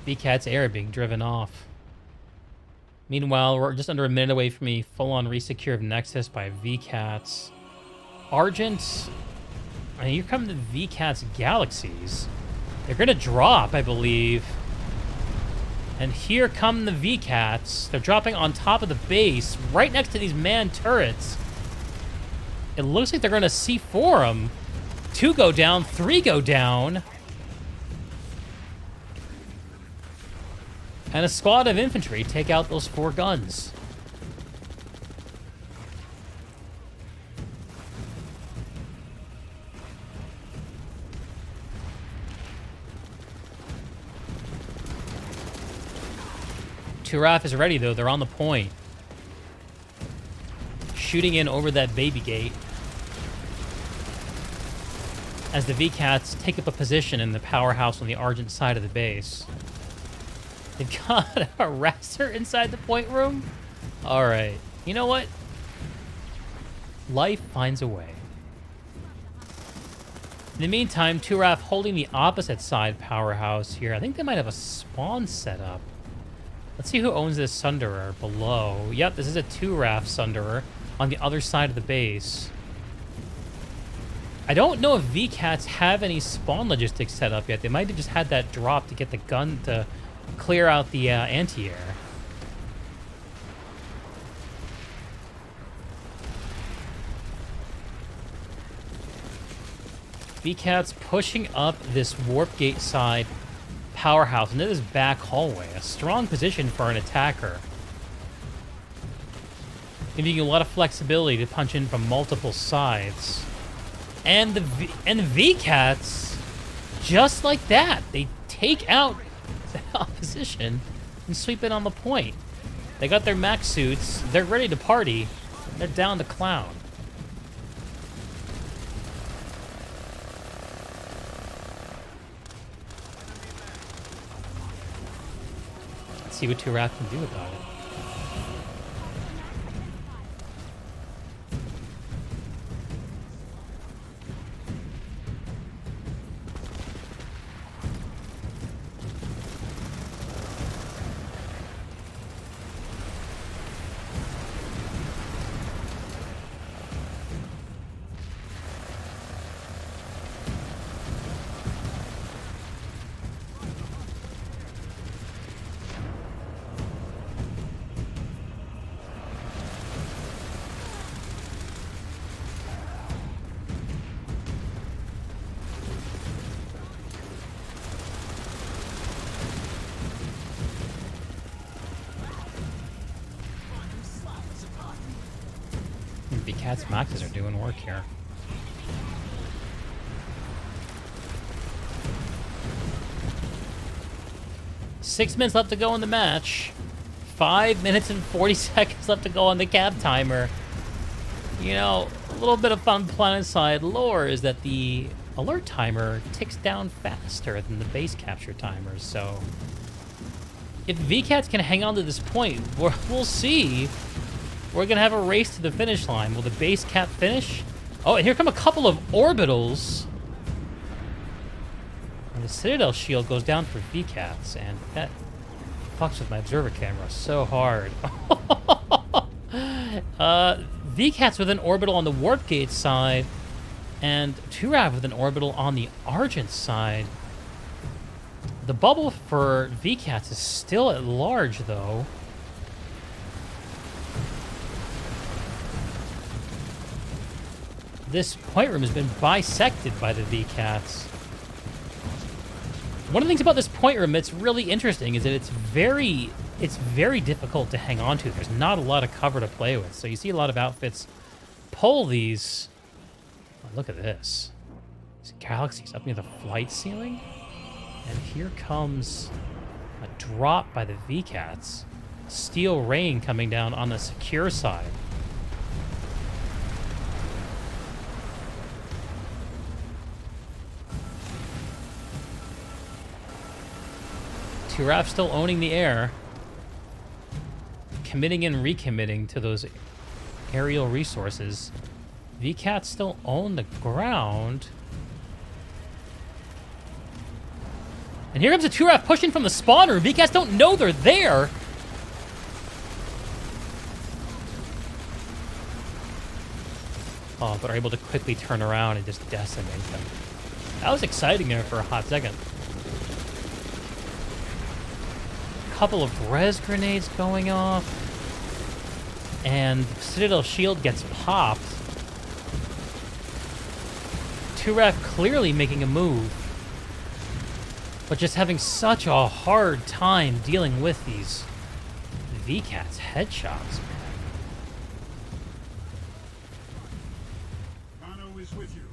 VCAT's air being driven off. Meanwhile, we're just under a minute away from a full-on resecure of Nexus by VCATs. Argent... And here come the VCAT's Galaxies. They're gonna drop, I believe. And here come the VCats. They're dropping on top of the base, right next to these manned turrets. It looks like they're gonna C4 them. 2 go down, 3 go down. And a squad of infantry take out those 4 guns. Turaf is ready, though. They're on the point. Shooting in over that baby gate. As the VCats take up a position in the powerhouse on the Argent side of the base. They've got a harasser inside the point room? Alright. You know what? Life finds a way. In the meantime, Turaf holding the opposite side powerhouse here. I think they might have a spawn set up. Let's see who owns this Sunderer below. Yep, this is a Turaf Sunderer on the other side of the base. I don't know if VCats have any spawn logistics set up yet. They might have just had that drop to get the gun to clear out the anti-air. VCats pushing up this warp gate side powerhouse into this back hallway. A strong position for an attacker. Giving you a lot of flexibility to punch in from multiple sides. And the VCats, just like that, they take out the opposition and sweep it on the point. They got their mech suits. They're ready to party. They're down to clown. Let's see what Turaf can do about it. VCats Maxes are doing work here. Six minutes left to go in the match. 5 minutes and 40 seconds left to go on the cap timer. You know, a little bit of fun planet-side lore is that the alert timer ticks down faster than the base capture timer, so if VCats can hang on to this point, we'll see. We're going to have a race to the finish line. Will the base cap finish? Oh, and here come a couple of orbitals. And the Citadel shield goes down for VCats, and that fucks with my observer camera so hard. VCats with an orbital on the warp gate side, and Turaf with an orbital on the Argent side. The bubble for VCats is still at large, though. This point room has been bisected by the VCats. One of the things about this point room that's really interesting is that it's very difficult to hang on to. There's not a lot of cover to play with. So you see a lot of outfits pull these. Oh, look at this. These galaxies up near the flight ceiling. And here comes a drop by the VCats. Steel rain coming down on the secure side. Turaf still owning the air. Committing and recommitting to those aerial resources. VCats still own the ground. And here comes a Turaf pushing from the spawner. VCats don't know they're there. Oh, but are able to quickly turn around and just decimate them. That was exciting there for a hot second. couple of res grenades going off. And Citadel shield gets popped. Turaf clearly making a move. But just having such a hard time dealing with these VKAT's headshots, man. Kano is with you.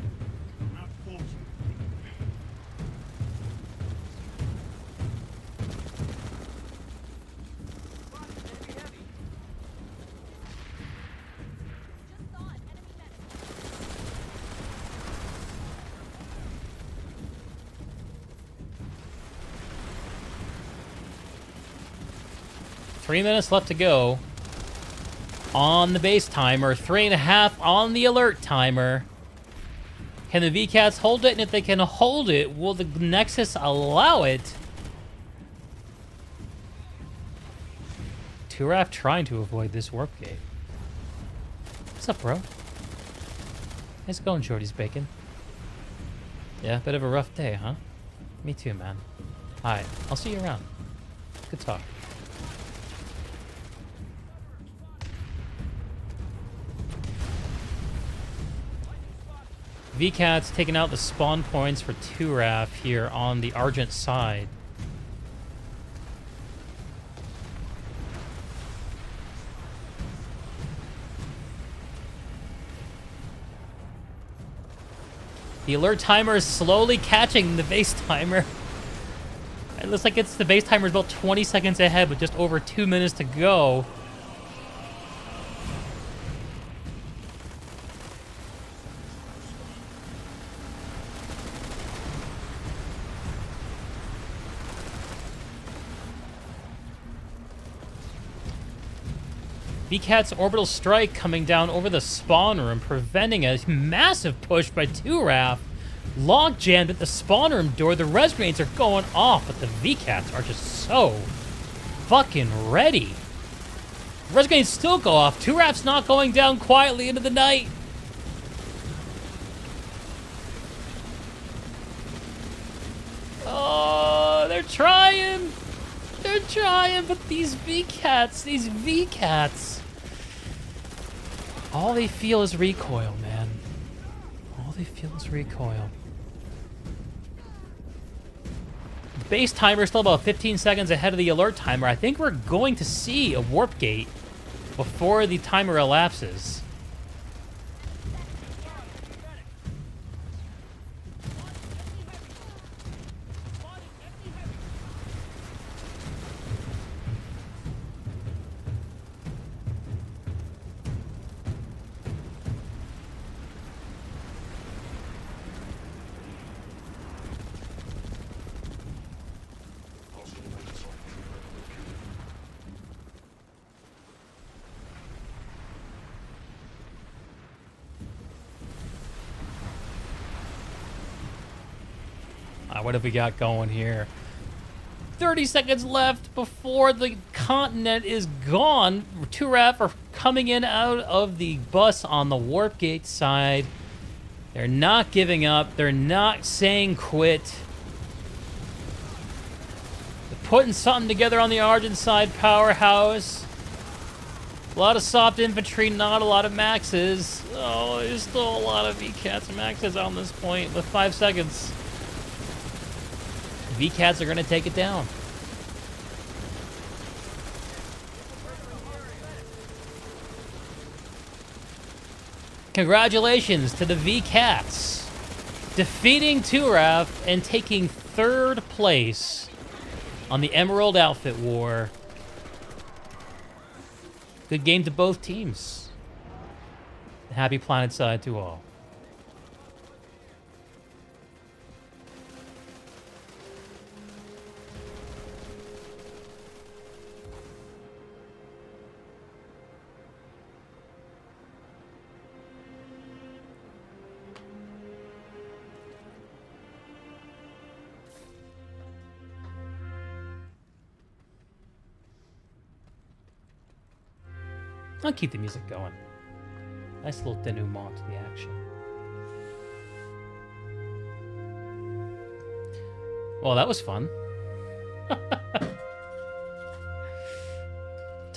Do not falter. Three minutes left to go on the base timer. 3.5 on the alert timer. Can the VKATs hold it? And if they can hold it, will the Nexus allow it? Turaf trying to avoid this warp gate. What's up, bro? How's it going, Shorty's Bacon? Yeah, bit of a rough day, huh? Me too, man. Alright, I'll see you around. Good talk. VKAT's taking out the spawn points for Turaf here on the Argent side. The alert timer is slowly catching the base timer. It looks like it's the base timer is about 20 seconds ahead with just over 2 minutes to go. VKAT's orbital strike coming down over the spawn room, preventing a massive push by Turaf. Log jammed at the spawn room door. The res grenades are going off, but the VKATs are just so fucking ready. Res grenades still go off. Turaf's not going down quietly into the night. Oh, they're trying. They're trying, but these VKATs. All they feel is recoil, man. All they feel is recoil. Base timer is still about 15 seconds ahead of the alert timer. I think we're going to see a warp gate before the timer elapses. What have we got going here? 30 seconds left before the continent is gone. Turaf are coming in out of the bus on the warp gate side. They're not giving up. They're not saying quit. They're putting something together on the Argent side powerhouse. A lot of soft infantry, not a lot of maxes. Oh, there's still a lot of VKATs and maxes on this point with 5 seconds. VKATs are going to take it down. Congratulations to the VKATs, defeating Turaf and taking 3rd place on the Emerald Outfit War. Good game to both teams. Happy planet side to all. I'll keep the music going. Nice little denouement to the action. Well, that was fun.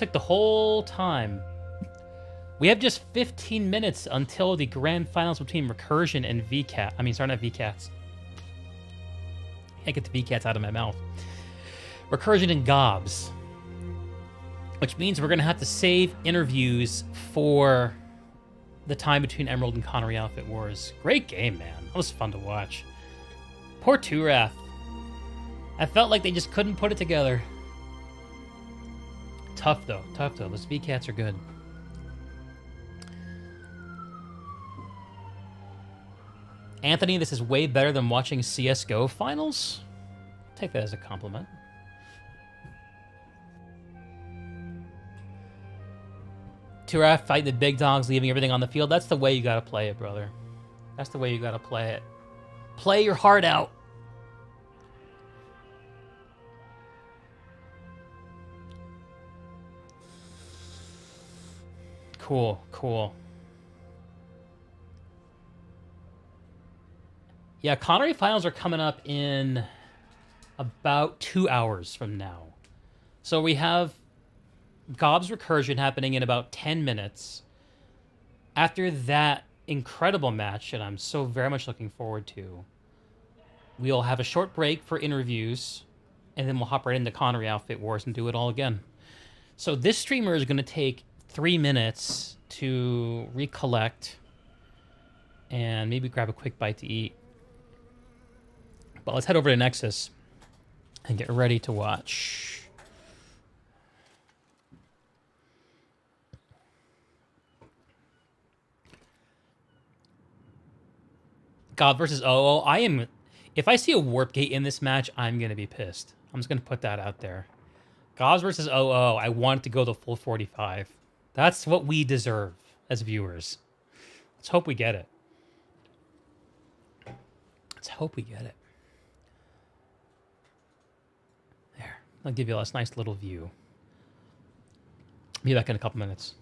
took the whole time. We have just 15 minutes until the grand finals between Recursion and VCat. I mean, sorry, not VCats. Can't get the VCats out of my mouth. Recursion and GOBS. Which means we're going to have to save interviews for the time between Emerald and Connery Outfit Wars. Great game, man. That was fun to watch. Poor Turath. I felt like they just couldn't put it together. Tough, though. Tough, though. Those VCats are good. Anthony, this is way better than watching CSGO finals. Take that as a compliment. Turaf, fight the big dogs, leaving everything on the field. That's the way you gotta play it, brother. That's the way you gotta play it. Play your heart out. Cool, cool. Yeah, Connery finals are coming up in about 2 hours from now. So we have GOBS Recursion happening in about 10 minutes. After that incredible match that I'm so very much looking forward to, we'll have a short break for interviews, and then we'll hop right into Connery Outfit Wars and do it all again. So this streamer is going to take 3 minutes to recollect and maybe grab a quick bite to eat. But let's head over to Nexus and get ready to watch. God versus OO. I am... If I see a warp gate in this match, I'm going to be pissed. I'm just going to put that out there. GOBS versus OO. I want it to go the full 45. That's what we deserve as viewers. Let's hope we get it. Let's hope we get it. There. I'll give you a nice little view. Be back in a couple minutes.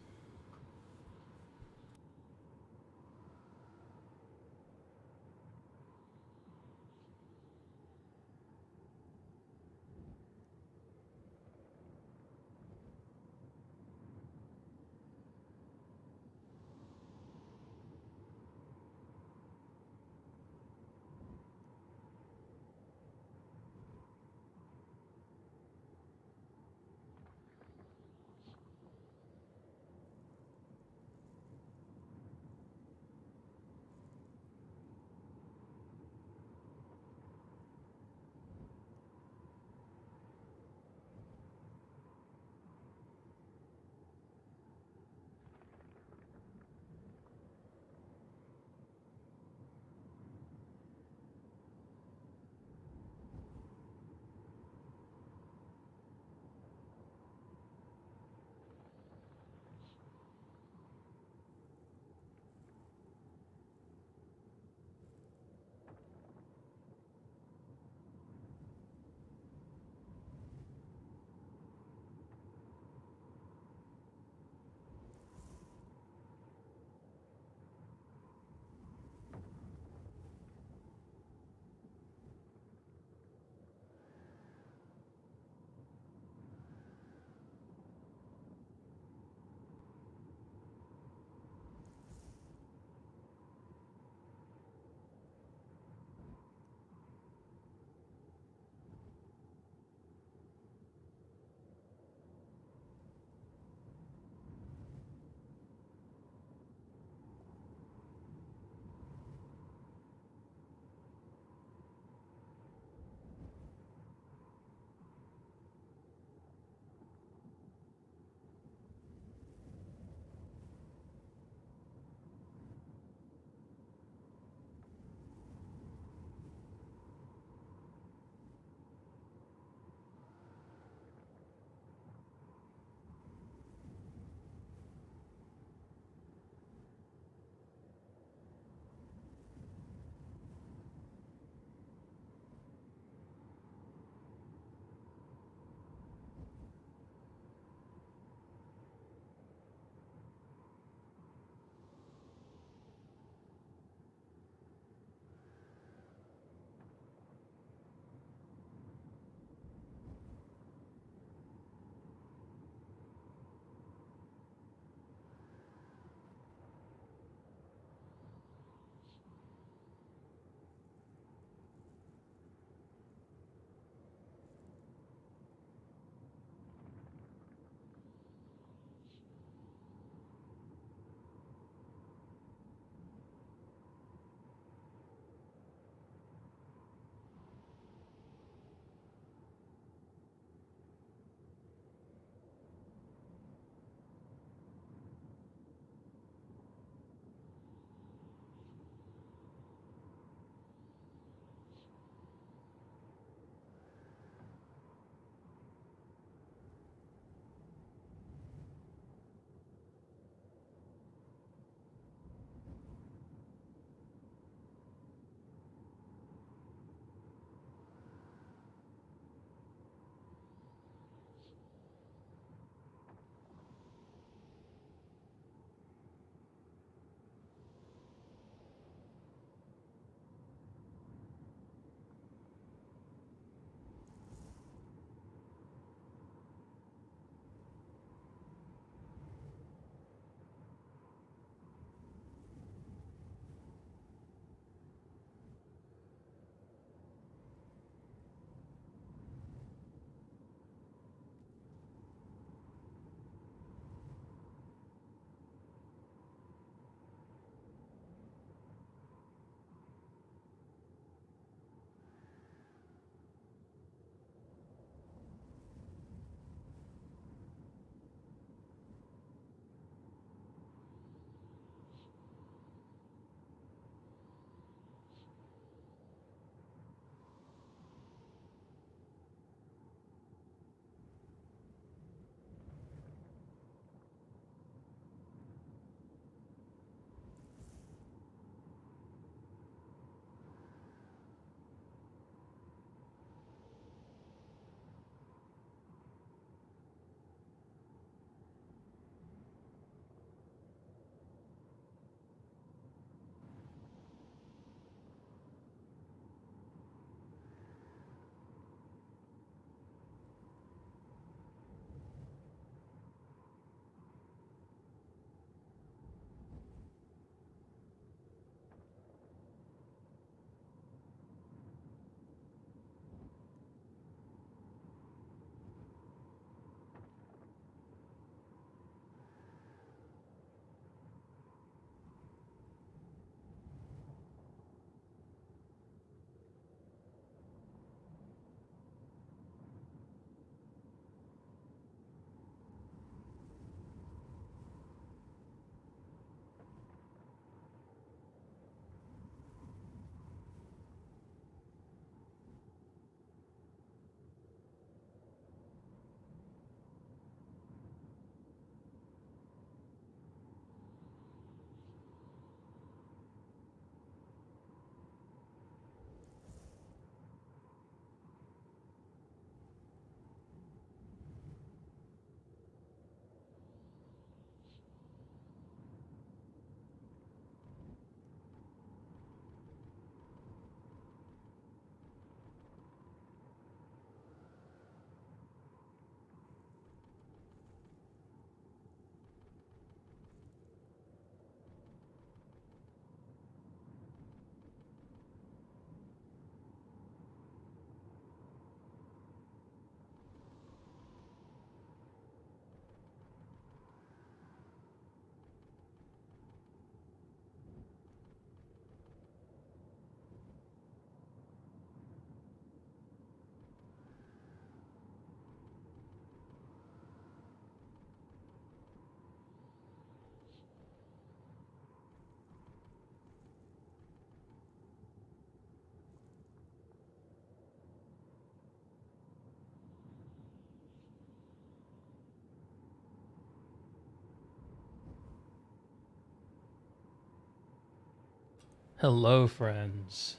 Hello, friends.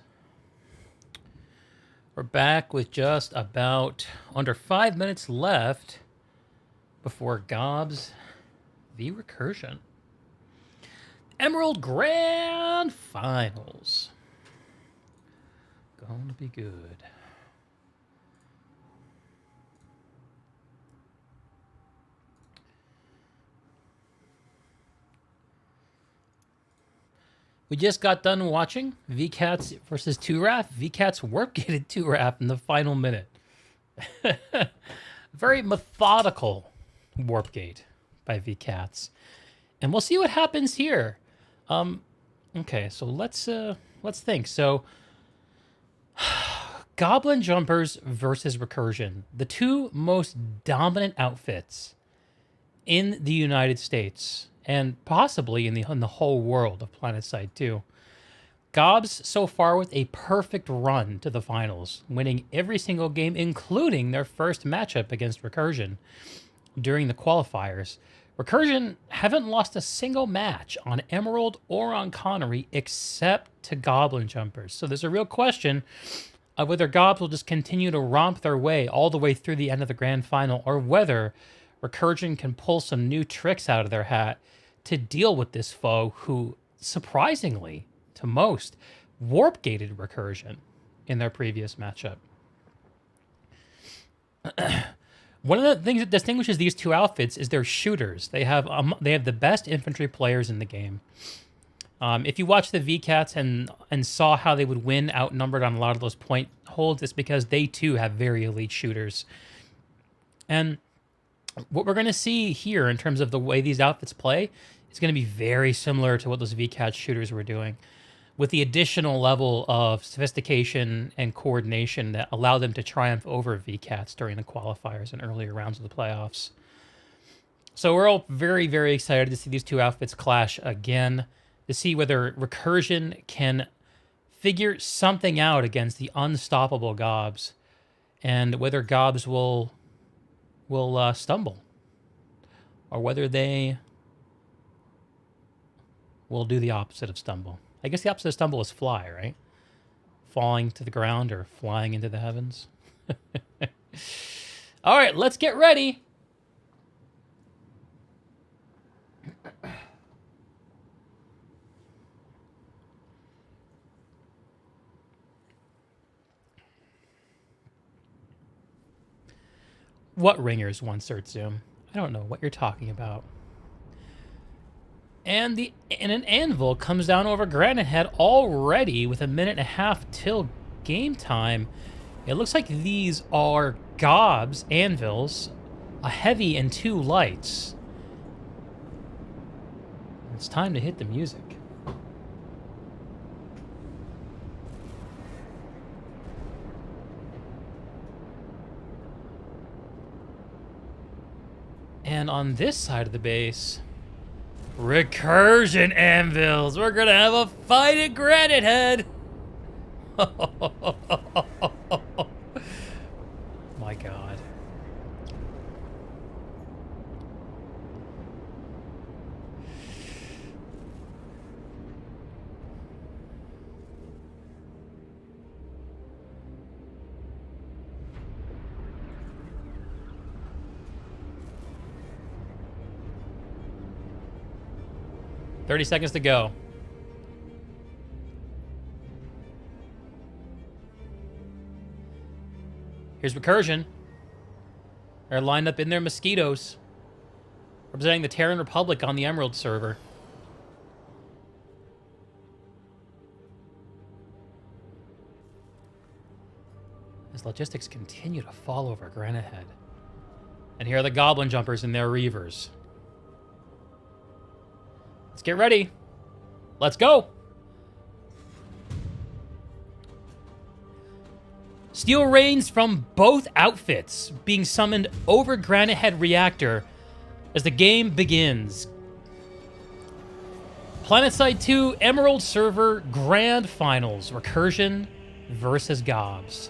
We're back with just about under 5 minutes left before GOBS v Recursion. Emerald Grand Finals. Going to be good. We just got done watching VKATZ versus 2RAF. VKATZ warp-gated 2RAF in the final minute. Very methodical warp-gate by VKATZ. And we'll see what happens here. Okay, so let's think. So, Goblin Jumpers versus Recursion. The two most dominant outfits in the United States. And possibly in the whole world of PlanetSide 2. GOBS so far with a perfect run to the finals, winning every single game, including their first matchup against Recursion during the qualifiers. Recursion haven't lost a single match on Emerald or on Connery except to Goblin Jumpers. So there's a real question of whether GOBS will just continue to romp their way all the way through the end of the grand final, or whether Recursion can pull some new tricks out of their hat to deal with this foe who, surprisingly to most, warp-gated Recursion in their previous matchup. One of the things that distinguishes these two outfits is their shooters. They have the best infantry players in the game. If you watch the VKATZ and saw how they would win outnumbered on a lot of those point holds, it's because they too have very elite shooters. And what we're going to see here in terms of the way these outfits play is going to be very similar to what those VKATZ shooters were doing, with the additional level of sophistication and coordination that allowed them to triumph over VKATZ during the qualifiers and earlier rounds of the playoffs. So we're all very, very excited to see these two outfits clash again, to see whether Recursion can figure something out against the unstoppable GOBS, and whether GOBS will stumble, or whether they will do the opposite of stumble. I guess the opposite of stumble is fly, right? Falling to the ground or flying into the heavens. All right, let's get ready. What ringers, one cert zoom? I don't know what you're talking about. And an anvil comes down over Granite Head already with 1.5 minutes till game time. It looks like these are GOBS anvils, a heavy and 2 lights. It's time to hit the music. And on this side of the base, Recursion anvils. We're gonna have a fight at Granite Head. My God. $30 seconds to go. Here's Recursion. They're lined up in their mosquitoes, representing the Terran Republic on the Emerald server. As logistics continue to fall over Granite Head. And here are the Goblin Jumpers in their Reavers. Let's get ready. Let's go. Steel rains from both outfits being summoned over Granite Head Reactor as the game begins. PlanetSide 2 Emerald Server Grand Finals. Recursion versus GOBS.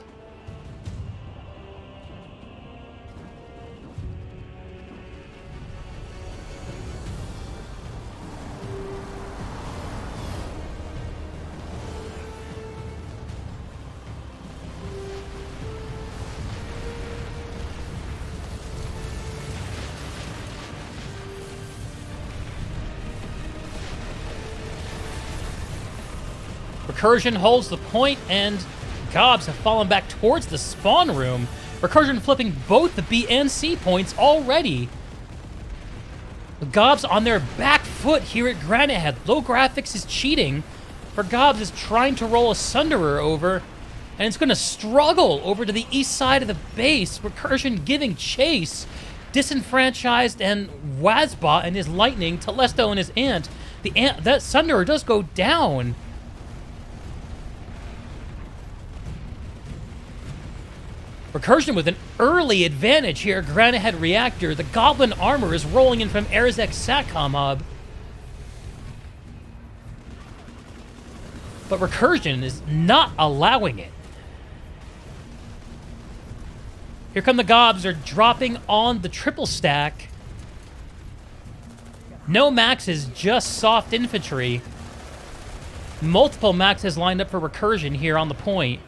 Recursion holds the point, and GOBS have fallen back towards the spawn room. Recursion flipping both the B and C points already. The GOBS on their back foot here at Granite Head. Low graphics is cheating, for GOBS is trying to roll a Sunderer over, and it's going to struggle over to the east side of the base. Recursion giving chase. Disenfranchised and Wazbot and his Lightning, Telesto and his Ant. That Sunderer does go down. Recursion with an early advantage here. Granite Head Reactor. The Goblin Armor is rolling in from Arizek's Satcom Hub. But Recursion is not allowing it. Here come the GOBS. They're dropping on the triple stack. No maxes, just soft infantry. Multiple maxes lined up for Recursion here on the point.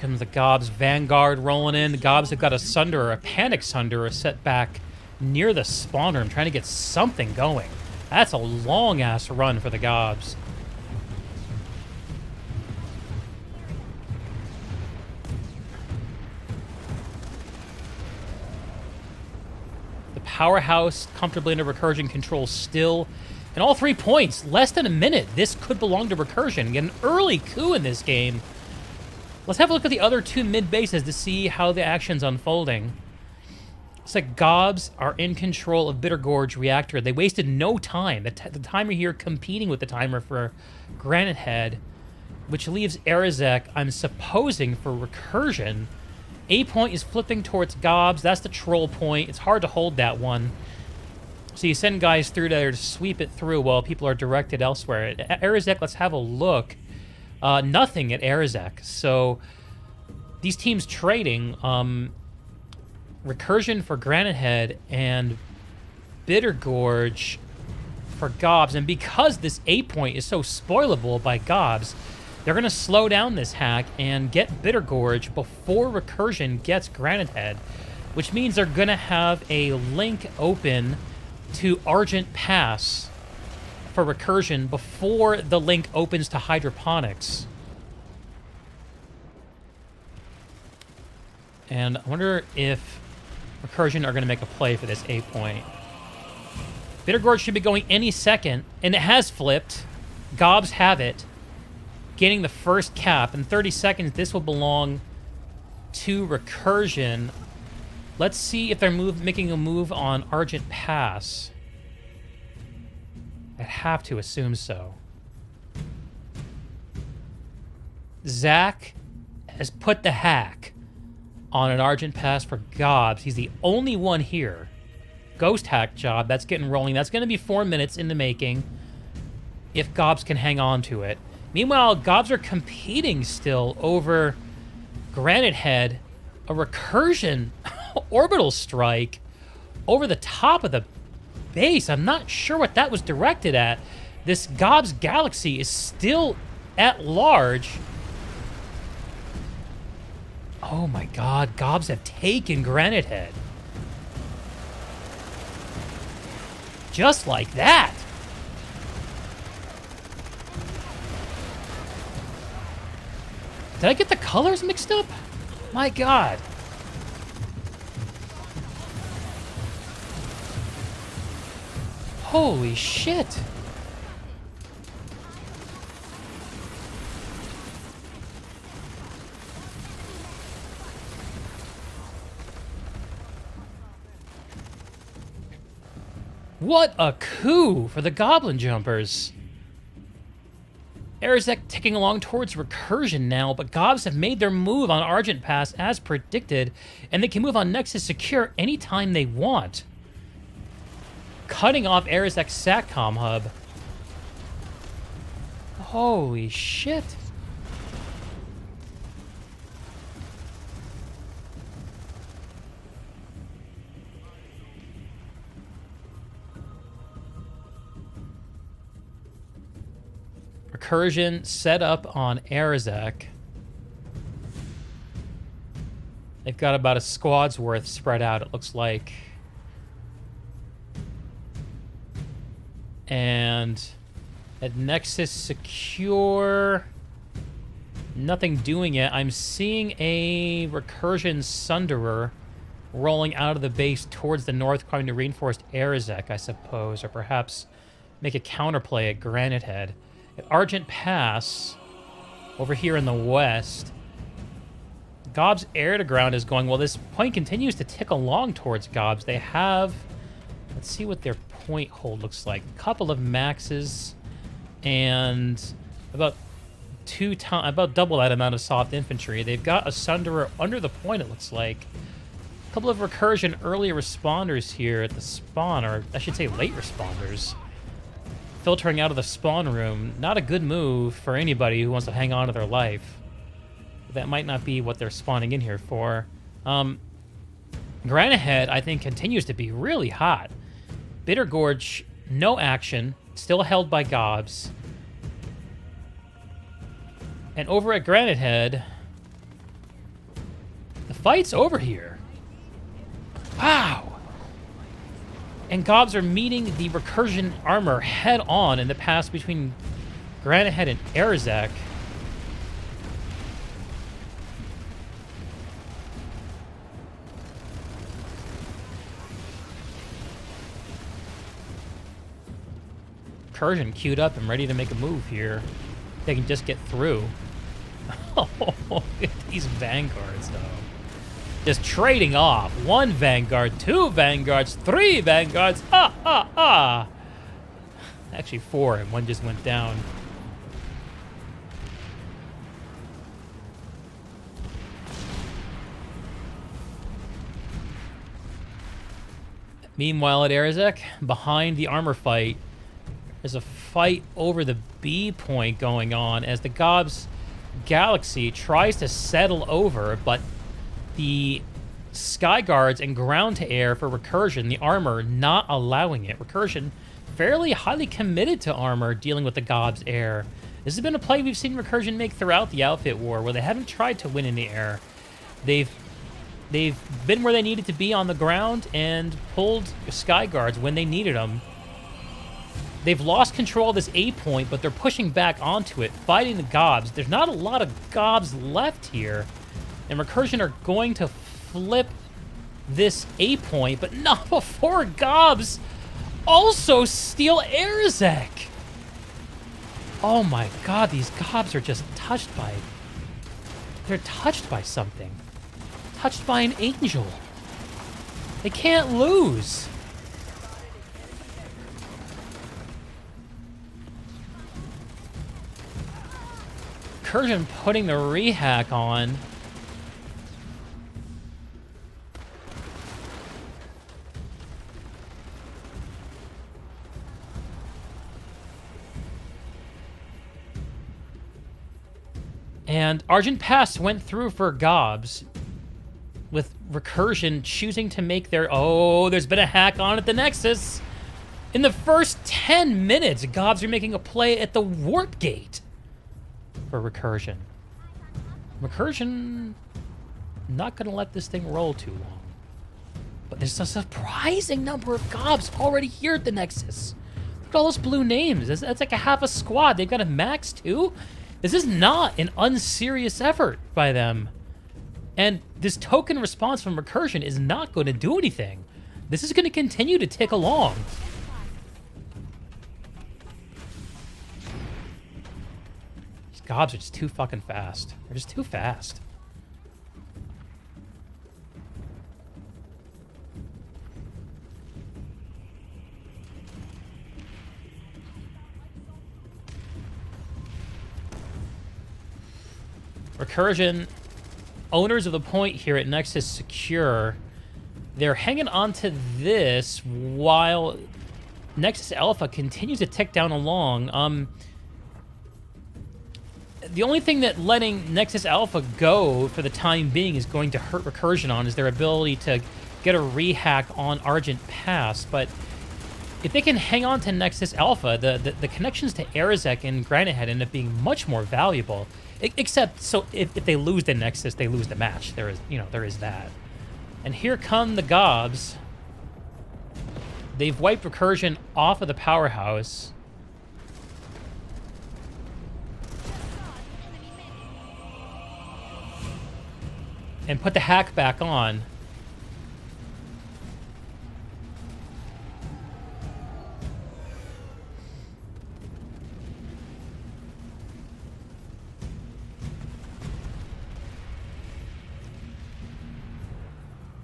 Comes the GOBS Vanguard rolling in. The GOBS have got a Sunderer, a Panic Sunderer set back near the spawn room, trying to get something going. That's a long-ass run for the GOBS. The Powerhouse comfortably under Recursion control still. And all 3 points, less than a minute. This could belong to Recursion. Get an early coup in this game. Let's have a look at the other 2 mid-bases to see how the action's unfolding. Looks like GOBS are in control of Bitter Gorge Reactor. They wasted no time. The timer here competing with the timer for Granite Head, which leaves Arizek, I'm supposing, for Recursion. A point is flipping towards GOBS. That's the troll point. It's hard to hold that one. So you send guys through there to sweep it through while people are directed elsewhere. At Arizek, let's have a look. Nothing at Arizek. So these teams trading, Recursion for Granite Head and Bitter Gorge for GOBS. And because this A point is so spoilable by GOBS, they're going to slow down this hack and get Bitter Gorge before Recursion gets Granite Head, which means they're going to have a link open to Argent Pass for Recursion before the link opens to Hydroponics. And I wonder if Recursion are going to make a play for this A point. Bitter Gorge should be going any second, and it has flipped. GOBS have it, getting the first cap. In 30 seconds, this will belong to Recursion. Let's see if they're making a move on Argent Pass. I have to assume so. Zach has put the hack on an Argent Pass for GOBS. He's the only one here. Ghost hack job. That's getting rolling. That's going to be 4 minutes in the making if GOBS can hang on to it. Meanwhile, GOBS are competing still over Granite Head. A Recursion orbital strike over the top of the base. I'm not sure what that was directed at. This GOBS Galaxy is still at large. Oh my god, GOBS have taken Granite Head. Just like that. Did I get the colors mixed up? My god. Holy shit. What a coup for the Goblin Jumpers. Arizek ticking along towards Recursion now, but GOBS have made their move on Argent Pass as predicted, and they can move on Nexus Secure anytime they want. Cutting off Arizek's Satcom Hub. Holy shit. Recursion set up on Arizek. They've got about a squad's worth spread out, it looks like. And at Nexus secure, nothing doing it. I'm seeing a Recursion Sunderer rolling out of the base towards the north, trying to reinforce Arizek, I suppose, or perhaps make a counterplay at Granite Head. At Argent Pass, over here in the west, GOBS air-to-ground is going, well, this point continues to tick along towards GOBS. They have, let's see what their point hold looks like. A couple of maxes and about double that amount of soft infantry. They've got a Sunderer under the point, it looks like. A couple of Recursion early responders here at the spawn, or I should say late responders, filtering out of the spawn room. Not a good move for anybody who wants to hang on to their life. That might not be what they're spawning in here for. Granite Head, I think, continues to be really hot. Bitter Gorge, no action, still held by GOBS. And over at Granite Head, the fight's over here. Wow! And GOBS are meeting the Recursion armor head on in the pass between Granite Head and Arizek. Recursion queued up and ready to make a move here. They can just get through. Oh, these Vanguards, though. Just trading off. 1 Vanguard, 2 Vanguards, 3 Vanguards. Actually 4, and 1 just went down. Meanwhile, at Arizek, behind the armor fight, there's a fight over the B point going on as the GOBS Galaxy tries to settle over, but the Sky Guards and ground to air for Recursion, the armor, not allowing it. Recursion fairly highly committed to armor dealing with the GOBS air. This has been a play we've seen Recursion make throughout the Outfit War, where they haven't tried to win in the air. They've been where they needed to be on the ground and pulled Sky Guards when they needed them. They've lost control of this A point, but they're pushing back onto it, fighting the GOBS. There's not a lot of GOBS left here. And Recursion are going to flip this A point, but not before GOBS also steal Arizek. Oh my god, these GOBS are just touched by... They're touched by something. Touched by an angel. They can't lose. Recursion putting the rehack on. And Argent Pass went through for GOBS, with Recursion choosing to make their... Oh, there's been a hack on at the Nexus. In the first 10 minutes, GOBS are making a play at the Warp Gate for Recursion. Recursion not going to let this thing roll too long. But there's a surprising number of GOBS already here at the Nexus. Look at all those blue names. That's like a half a squad. They've got a max too. This is not an unserious effort by them. And this token response from Recursion is not going to do anything. This is going to continue to tick along. These GOBS are just too fucking fast. They're just too fast. Recursion, owners of the point here at Nexus Secure, they're hanging on to this while Nexus Alpha continues to tick down along. The only thing that letting Nexus Alpha go for the time being is going to hurt Recursion on is their ability to get a rehack on Argent Pass, but if they can hang on to Nexus Alpha, the connections to Arazek and Granite Head end up being much more valuable. Except, so if they lose the Nexus, they lose the match. There is, there is that. And here come the GOBS. They've wiped Recursion off of the powerhouse. And put the hack back on.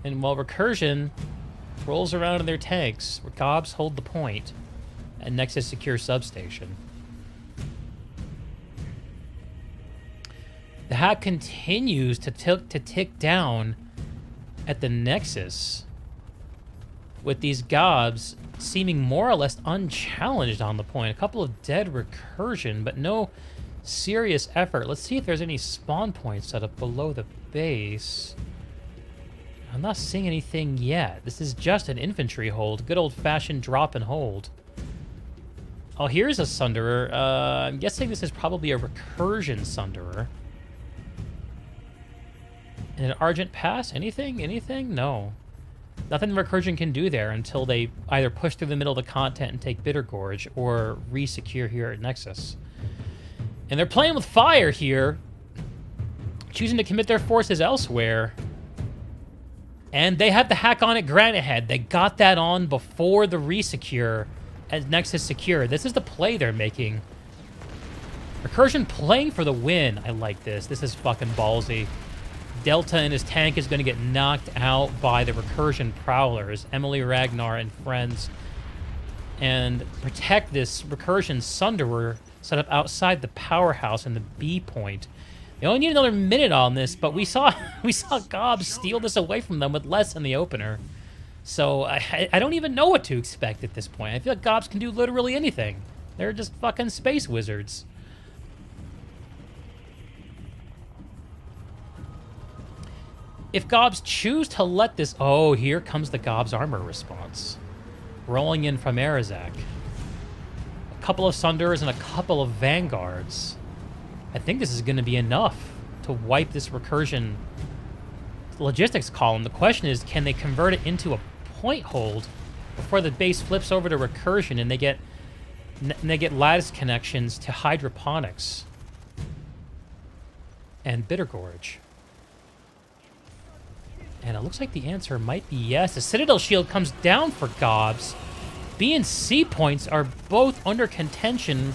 And while Recursion rolls around in their tanks, GOBS hold the point at Nexus Secure Substation. The hack continues to tick down at the Nexus, with these GOBS seeming more or less unchallenged on the point. A couple of dead Recursion, but no serious effort. Let's see if there's any spawn points set up below the base. I'm not seeing anything yet. This is just an infantry hold. Good old-fashioned drop and hold. Oh, here's a Sunderer. I'm guessing this is probably a Recursion Sunderer. And an Argent Pass? Anything? Anything? No. Nothing Recursion can do there until they either push through the middle of the content and take Bitter Gorge or re-secure here at Nexus. And they're playing with fire here, choosing to commit their forces elsewhere. And they have the hack on at Granite Head. They got that on before the resecure at Nexus Secure. This is the play they're making. Recursion playing for the win. I like this. This is fucking ballsy. Delta and his tank is going to get knocked out by the Recursion Prowlers, Emily Ragnar and friends, and protect this Recursion Sunderer set up outside the powerhouse in the B point. They only need another minute on this, but we saw GOBS steal this away from them with less in the opener. So I don't even know what to expect at this point. I feel like GOBS can do literally anything. They're just fucking space wizards. If GOBS choose to let this... Oh, here comes the GOBS armor response. Rolling in from Arazek. A couple of Sunderers and a couple of Vanguards. I think this is going to be enough to wipe this Recursion logistics column. The question is, can they convert it into a point hold before the base flips over to Recursion and they get lattice connections to hydroponics and Bitter Gorge? And it looks like the answer might be yes. The Citadel shield comes down for GOBS. B and C points are both under contention.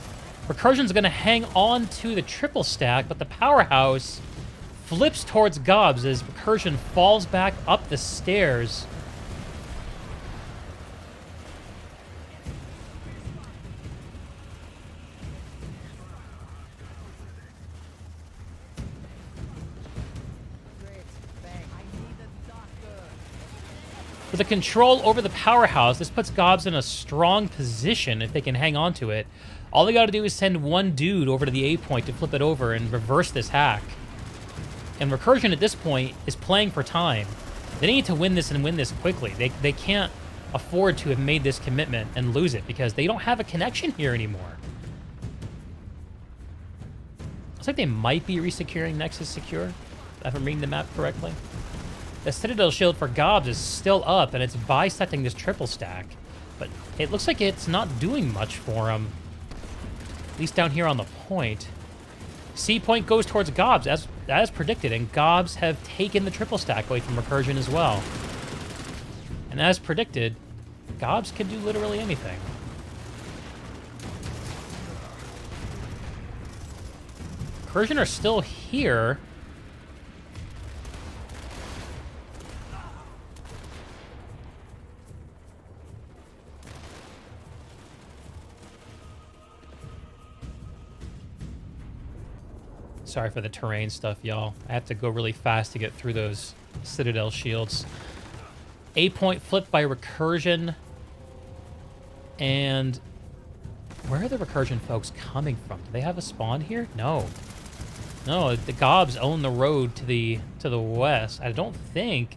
Recursion's going to hang on to the triple stack, but the powerhouse flips towards GOBS as Recursion falls back up the stairs. With the control over the powerhouse, this puts GOBS in a strong position if they can hang on to it. All they got to do is send one dude over to the A point to flip it over and reverse this hack. And Recursion at this point is playing for time. They need to win this and win this quickly. They can't afford to have made this commitment and lose it because they don't have a connection here anymore. Looks like they might be resecuring Nexus Secure, if I'm reading the map correctly. The Citadel shield for GOBS is still up, and it's bisecting this triple stack. But it looks like it's not doing much for them. At least down here on the point. C point goes towards GOBS, as predicted, and GOBS have taken the triple stack away from Recursion as well. And as predicted, GOBS can do literally anything. Recursion are still here. Sorry for the terrain stuff, y'all. I have to go really fast to get through those Citadel shields. A point flipped by Recursion. And where are the Recursion folks coming from? Do they have a spawn here? No. No, the GOBS own the road to the west. I don't think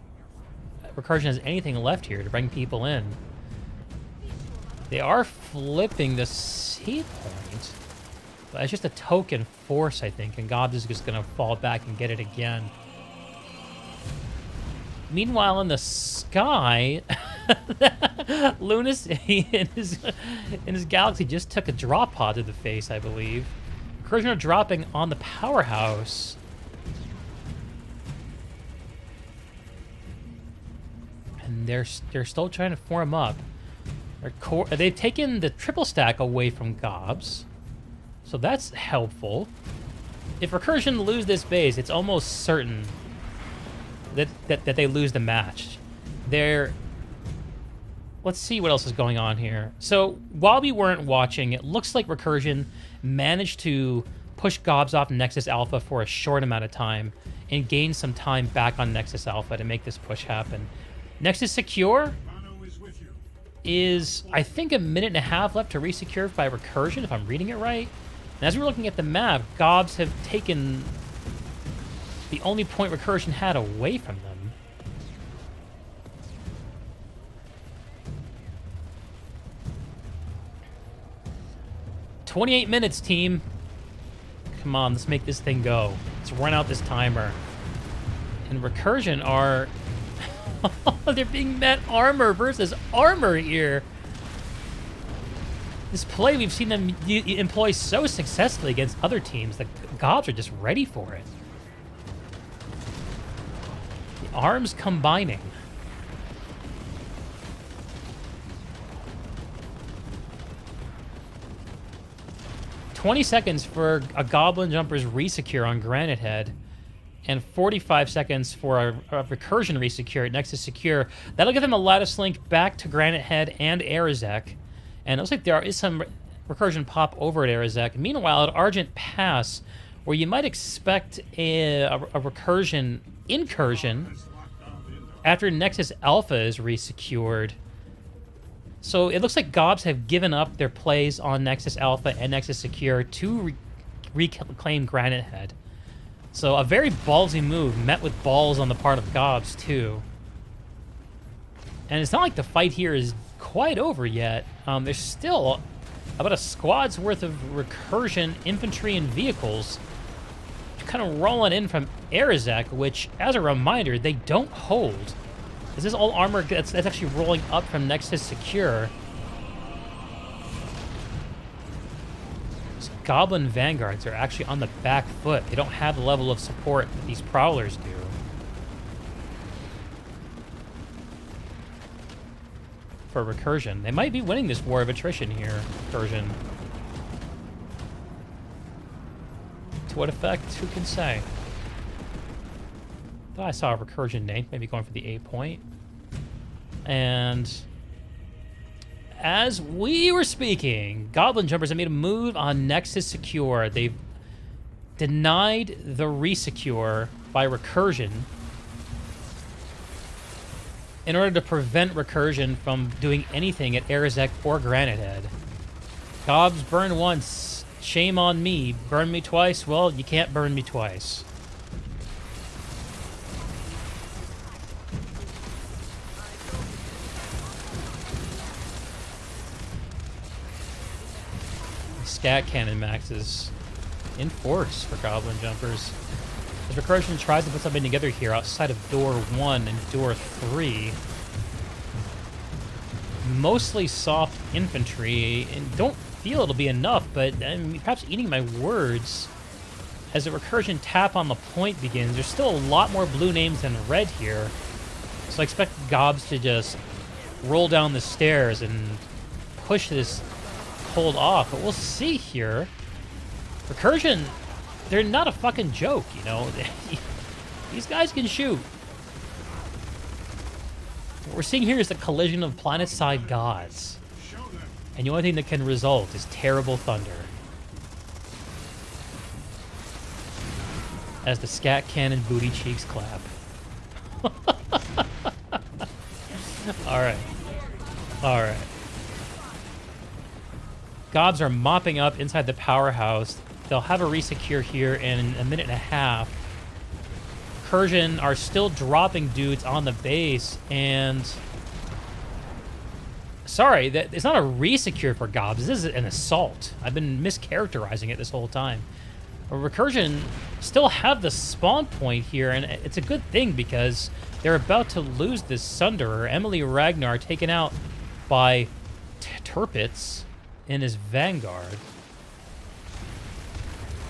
Recursion has anything left here to bring people in. They are flipping the C point. But it's just a token force, I think, and GOBS is just going to fall back and get it again. Meanwhile, in the sky, Lunas in his galaxy just took a drop pod to the face, I believe. Recursion are dropping on the powerhouse. And they're still trying to form up. They've taken the triple stack away from GOBS, so that's helpful. If Recursion lose this base, it's almost certain that they lose the match. Let's see what else is going on here. So while we weren't watching, it looks like Recursion managed to push GOBS off Nexus Alpha for a short amount of time and gain some time back on Nexus Alpha to make this push happen. Nexus Secure is, I think, a minute and a half left to resecure by Recursion, if I'm reading it right. And as we're looking at the map, GOBS have taken the only point Recursion had away from them. "28 minutes, team. Come on, let's make this thing go. Let's run out this timer." And Recursion are... they're being met armor versus armor here. This play we've seen them employ so successfully against other teams that GOBS are just ready for it. The arms combining. "20 seconds for a Goblin Jumper's resecure on Granite Head, and 45 seconds for a Recursion resecure at Nexus Secure. That'll give them a lattice link back to Granite Head and Arizek. And it looks like there is some Recursion pop over at Arizek. Meanwhile, at Argent Pass, where you might expect a Recursion incursion after Nexus Alpha is resecured. So it looks like GOBS have given up their plays on Nexus Alpha and Nexus Secure to reclaim Granite Head. So a very ballsy move, met with balls on the part of GOBS too. And it's not like the fight here is quite over yet. There's still about a squad's worth of Recursion infantry and vehicles kind of rolling in from Arizek, which, as a reminder, they don't hold. This is all armor that's actually rolling up from Nexus Secure. These Goblin Vanguards are actually on the back foot. They don't have the level of support that these Prowlers do. For Recursion. They might be winning this war of attrition here, Recursion. To what effect? Who can say? Thought I saw a Recursion name, maybe going for the A point. And as we were speaking, Goblin Jumpers have made a move on Nexus Secure. They've denied the resecure by Recursion in order to prevent Recursion from doing anything at Arizek or Granite Head. GOBS burn once, shame on me. Burn me twice, well, you can't burn me twice. Scat Cannon maxes in force for Goblin Jumpers. As Recursion tries to put something together here outside of door 1 and door 3. Mostly soft infantry, and don't feel it'll be enough, but I'm perhaps eating my words. As the Recursion tap on the point begins, there's still a lot more blue names than red here. So I expect GOBS to just roll down the stairs and push this hold off, but we'll see here. Recursion, they're not a fucking joke, you know. These guys can shoot. What we're seeing here is the collision of planet-side gods. And the only thing that can result is terrible thunder. As the scat cannon booty cheeks clap. Alright. Alright. GOBS are mopping up inside the powerhouse. They'll have a resecure here in a minute and a half. Recursion are still dropping dudes on the base, and Sorry, that it's not a resecure for GOBS. This is an assault. I've been mischaracterizing it this whole time. Recursion still have the spawn point here, and it's a good thing because they're about to lose this Sunderer. Emily Ragnar taken out by Turpitz in his Vanguard.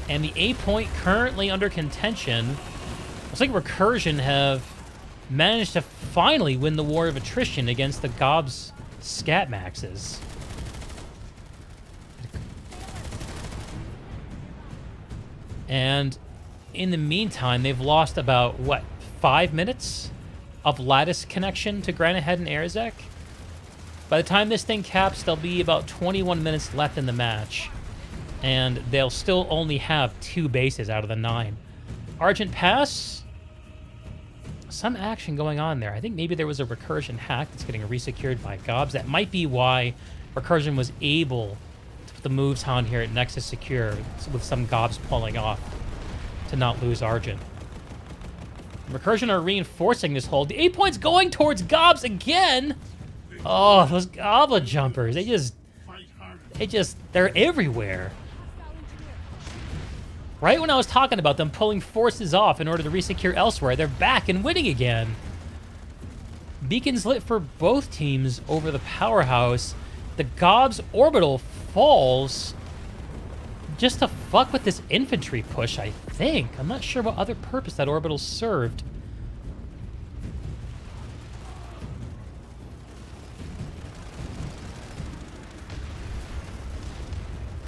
And the A point currently under contention. Looks like Recursion have managed to finally win the war of attrition against the GOBS Scat Maxes. And in the meantime, they've lost about, what, 5 minutes of lattice connection to Granite Head and Arzek? By the time this thing caps, there'll be about 21 minutes left in the match. And they'll still only have 2 bases out of the 9. Argent Pass, some action going on there. I think maybe there was a Recursion hack that's getting resecured by GOBS. That might be why Recursion was able to put the moves on here at Nexus Secure, with some GOBS pulling off to not lose Argent. Recursion are reinforcing this hold. The 8 points going towards GOBS again. Oh, those Goblet Jumpers. They're everywhere. Right when I was talking about them pulling forces off in order to resecure elsewhere, they're back and winning again. Beacons lit for both teams over the powerhouse. The GOBS orbital falls just to fuck with this infantry push, I think. I'm not sure what other purpose that orbital served.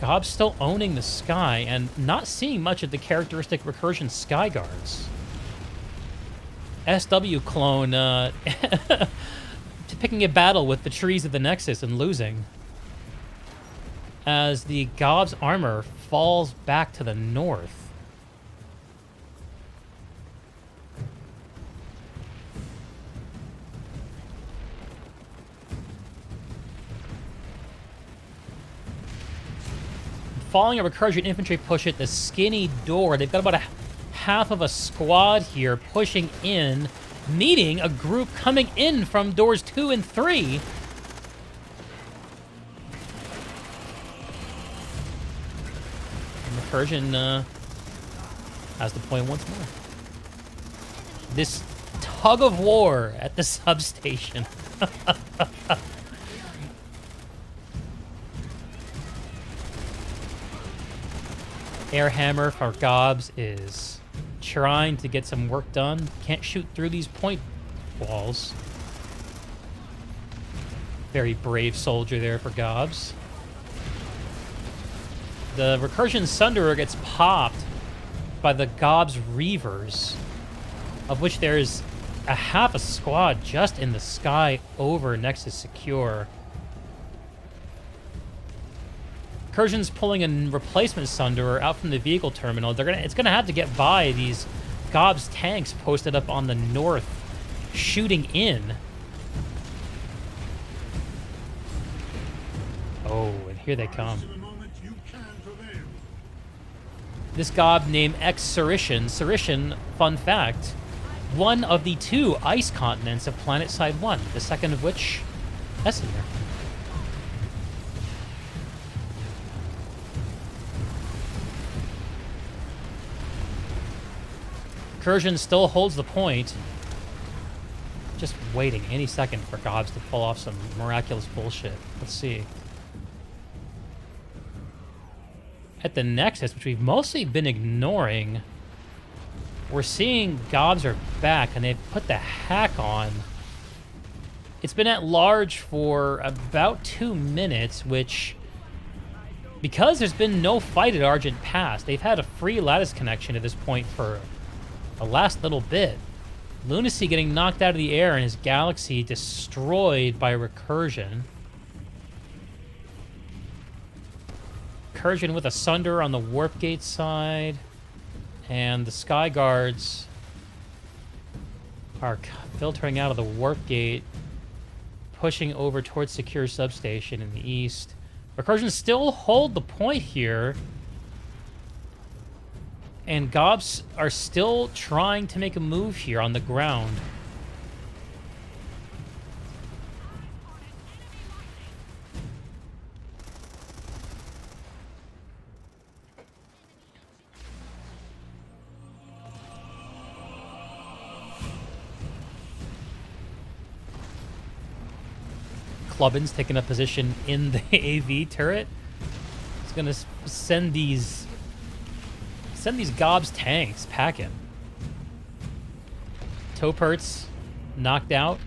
GOBS still owning the sky and not seeing much of the characteristic Recursion Sky Guards. SW clone picking a battle with the trees of the Nexus and losing. As the GOBS armor falls back to the north. Following a Recursion infantry push at the skinny door, they've got about a half of a squad here pushing in, meeting a group coming in from doors 2 and 3. And Recursion has the point once more. This tug of war at the substation. Airhammer for GOBS is trying to get some work done. Can't shoot through these point walls. Very brave soldier there for GOBS. The Recursion Sunderer gets popped by the GOBS Reavers, of which there's a half a squad just in the sky over Nexus Secure. Recursion's pulling a replacement Sunderer out from the vehicle terminal. It's gonna have to get by these GOBS tanks posted up on the north, shooting in. Oh, and here they come. This GOB named X-Cerishan. Cerishan, fun fact, one of the 2 ice continents of PlanetSide 1, the second of which, Essenir. Recursion still holds the point. Just waiting any second for GOBS to pull off some miraculous bullshit. Let's see. At the Nexus, which we've mostly been ignoring, we're seeing GOBS are back and they've put the hack on. It's been at large for about 2 minutes, which, because there's been no fight at Argent Pass, they've had a free lattice connection at this point for the last little bit. Lunacy getting knocked out of the air and his galaxy destroyed by Recursion. Recursion with a Sunder on the warp gate side. And the Sky Guards are filtering out of the warp gate, pushing over towards Secure Substation in the east. Recursion still hold the point here. And GOBS are still trying to make a move here on the ground. Clubbin's taking a position in the AV turret. He's gonna send these GOBS tanks packing. Topert's knocked out.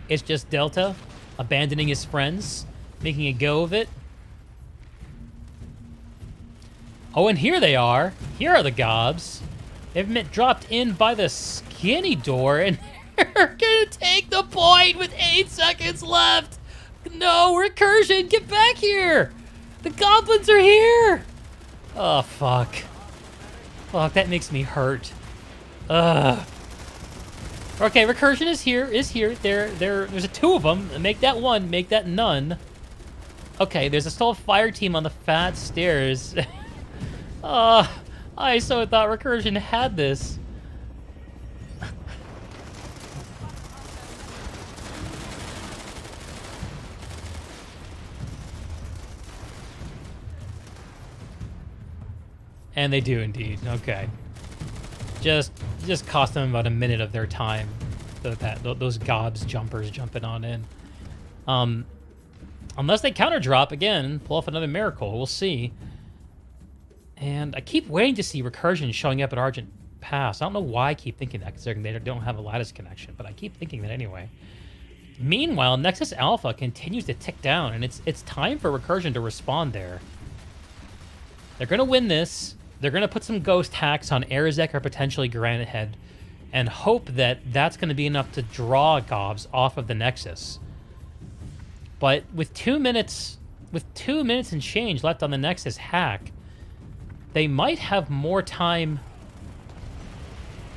ItsJustDelta abandoning his friends, making a go of it. Oh, and here they are. Here are the GOBS. They've been dropped in by the skinny door, and they're gonna take the point with 8 seconds left. No, Recursion, get back here. The goblins are here. Oh, fuck. Fuck, that makes me hurt. Ugh. Okay, Recursion is here. There's a 2 of them. Make that 1, make that none. Okay, there's still a fire team on the fat stairs. I so thought Recursion had this. And they do indeed. Okay. Just cost them about a minute of their time. Those GOBS jumpers jumping on in. Unless they counter drop again, pull off another miracle. We'll see. And I keep waiting to see Recursion showing up at Argent Pass. I don't know why I keep thinking that, considering they don't have a lattice connection, but I keep thinking that anyway. Meanwhile, Nexus Alpha continues to tick down, and it's time for Recursion to respond there. They're going to win this. They're going to put some ghost hacks on Arizek or potentially Granite Head, and hope that that's going to be enough to draw GOBS off of the Nexus. But with 2 minutes and change left on the Nexus hack, they might have more time.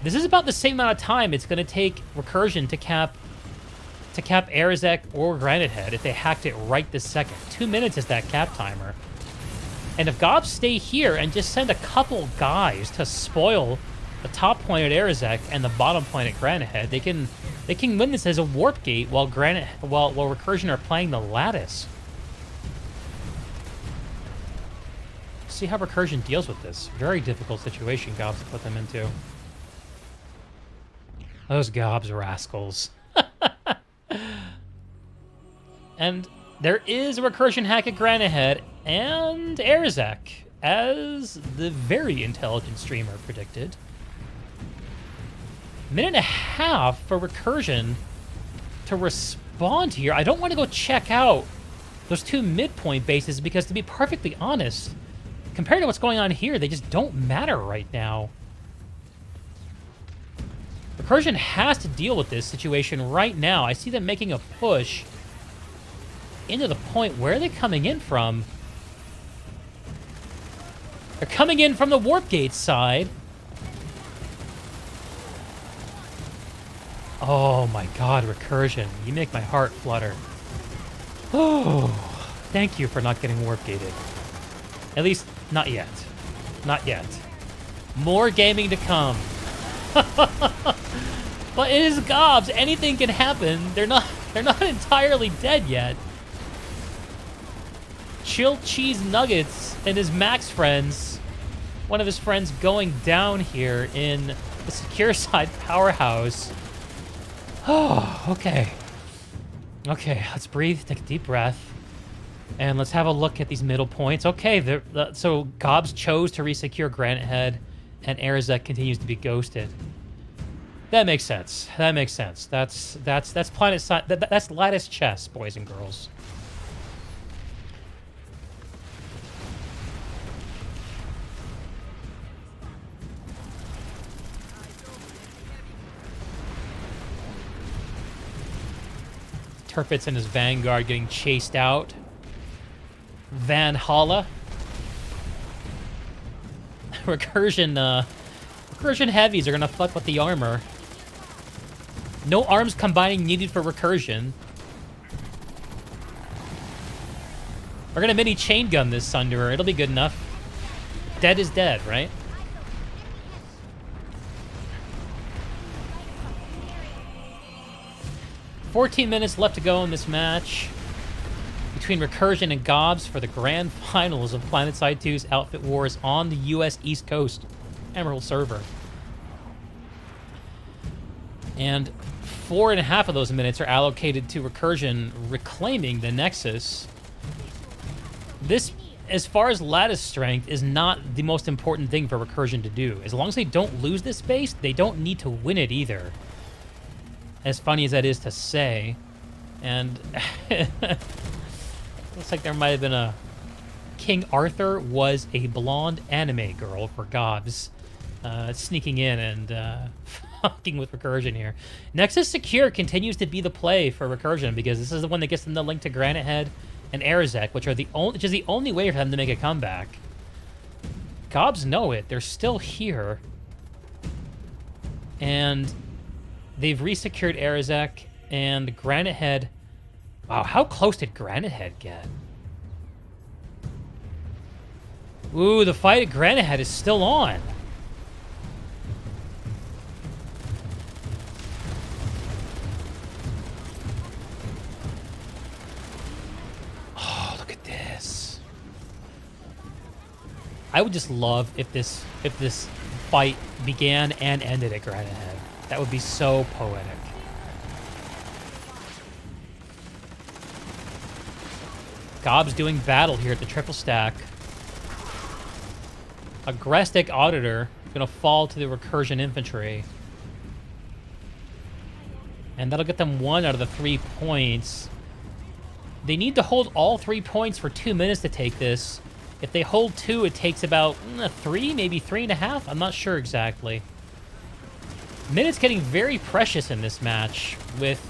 This is about the same amount of time it's going to take Recursion to cap Arizek or Granite Head if they hacked it right this second. 2 minutes is that cap timer. And if GOBS stay here and just send a couple guys to spoil the top point at Arizek and the bottom point at Granite Head, they can win this as a warp gate while Recursion are playing the lattice. See how Recursion deals with this. Very difficult situation GOBS to put them into. Those GOBS rascals. And there is a Recursion hack at Granite Head and Arizek, as the very intelligent streamer predicted. Minute and a half for Recursion to respond here. I don't want to go check out those 2 midpoint bases because, to be perfectly honest, compared to what's going on here, they just don't matter right now. Recursion has to deal with this situation right now. I see them making a push into the point. Where are they coming in from? They're coming in from the warp gate side. Oh my god, Recursion. You make my heart flutter. Oh, thank you for not getting warp gated. At least, not yet. Not yet. More gaming to come. But it is GOBS. Anything can happen. They're not entirely dead yet. Chill Cheese Nuggets and his Max friends. One of his friends going down here in the secure side powerhouse. Oh, okay. Okay, let's breathe, take a deep breath. And let's have a look at these middle points. Okay, so GOBS chose to resecure Granite Head, and Arizek continues to be ghosted. That makes sense. That makes sense. That's planet side. That's lattice chess, boys and girls. Turpitz and his Vanguard getting chased out. Van Holla. Recursion heavies are gonna fuck with the armor. No arms combining needed for Recursion. We're gonna mini chain gun this Sunderer. It'll be good enough. Dead is dead, right? $14 minutes left to go in this match between Recursion and GOBS for the grand finals of PlanetSide 2's Outfit Wars on the US East Coast Emerald server. And 4.5 of those minutes are allocated to Recursion reclaiming the Nexus. This, as far as lattice strength, is not the most important thing for Recursion to do. As long as they don't lose this base, they don't need to win it either. As funny as that is to say. And looks like there might have been a... King Arthur was a blonde anime girl for GOBS. Sneaking in and fucking with Recursion here. Nexus Secure continues to be the play for Recursion because this is the one that gets them the link to Granite Head and Arizek, which is the only way for them to make a comeback. GOBS know it. They're still here. And they've resecured Arizek and Granite Head. Wow, how close did Granite Head get? Ooh, the fight at Granite Head is still on. Oh, look at this. I would just love if this fight began and ended at Granite Head. That would be so poetic. GOBS doing battle here at the triple stack. Aggressive Auditor gonna fall to the Recursion infantry. And that'll get them 1 out of the 3 points. They need to hold all 3 points for 2 minutes to take this. If they hold 2, it takes about 3, maybe 3.5. I'm not sure exactly. Minutes getting very precious in this match with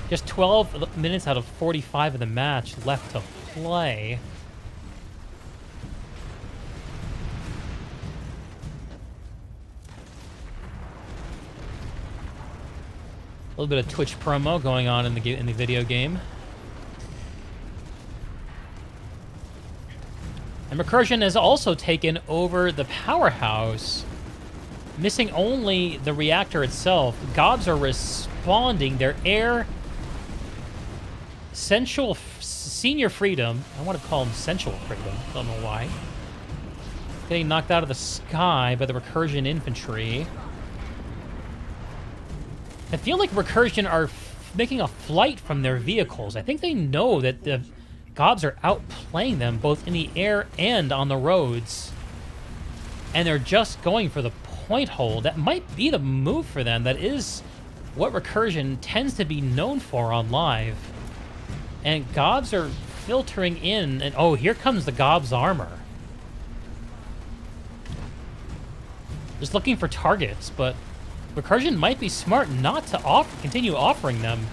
just 12 minutes out of 45 of the match left to play. A little bit of Twitch promo going on in the video game. And Recursion has also taken over the powerhouse, missing only the reactor itself. GOBS are responding. Their air sensual senior freedom. I want to call him sensual freedom. Don't know why. Getting knocked out of the sky by the Recursion infantry. I feel like Recursion are making a flight from their vehicles. I think they know that the GOBS are outplaying them both in the air and on the roads. And they're just going for the point hold. That might be the move for them. That is what Recursion tends to be known for on live. And GOBS are filtering in. And oh, here comes the GOBS armor. Just looking for targets, but Recursion might be smart not to continue offering them.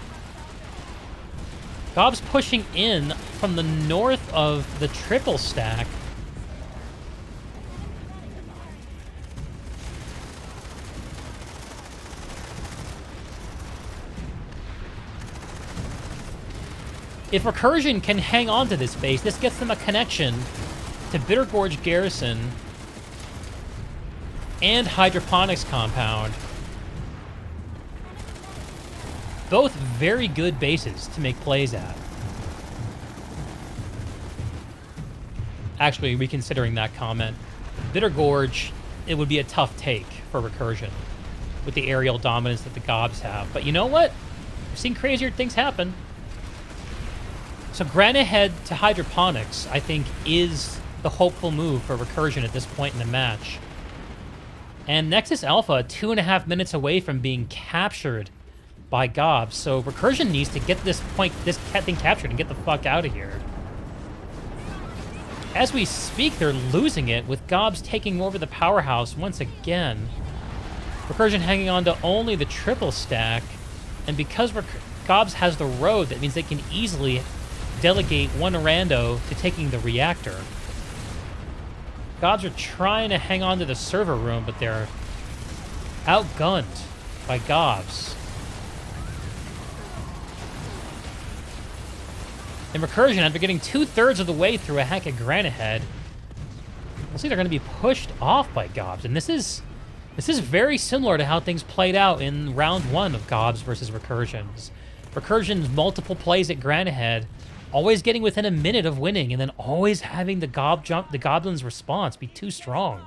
GOBS pushing in from the north of the triple stack. If Recursion can hang on to this base, this gets them a connection to Bitter Gorge Garrison and Hydroponics Compound. Both very good bases to make plays at. Actually, reconsidering that comment, Bitter Gorge, it would be a tough take for Recursion with the aerial dominance that the GOBS have. But you know what? We've seen crazier things happen. So Granite Head to Hydroponics, I think, is the hopeful move for Recursion at this point in the match. And Nexus Alpha, 2.5 minutes away from being captured by GOBS, so Recursion needs to get this thing captured and get the fuck out of here. As we speak, they're losing it, with GOBS taking over the powerhouse once again. Recursion hanging on to only the triple stack, and because GOBS has the road, that means they can easily delegate one rando to taking the reactor. GOBS are trying to hang on to the server room, but they're outgunned by GOBS. And Recursion, after getting 2/3 of the way through a hack at Granite Head, looks like they're going to be pushed off by GOBS. And this is very similar to how things played out in round 1 of GOBS versus Recursion's. Recursion's multiple plays at Granite Head, always getting within a minute of winning, and then always having the Goblin's response be too strong.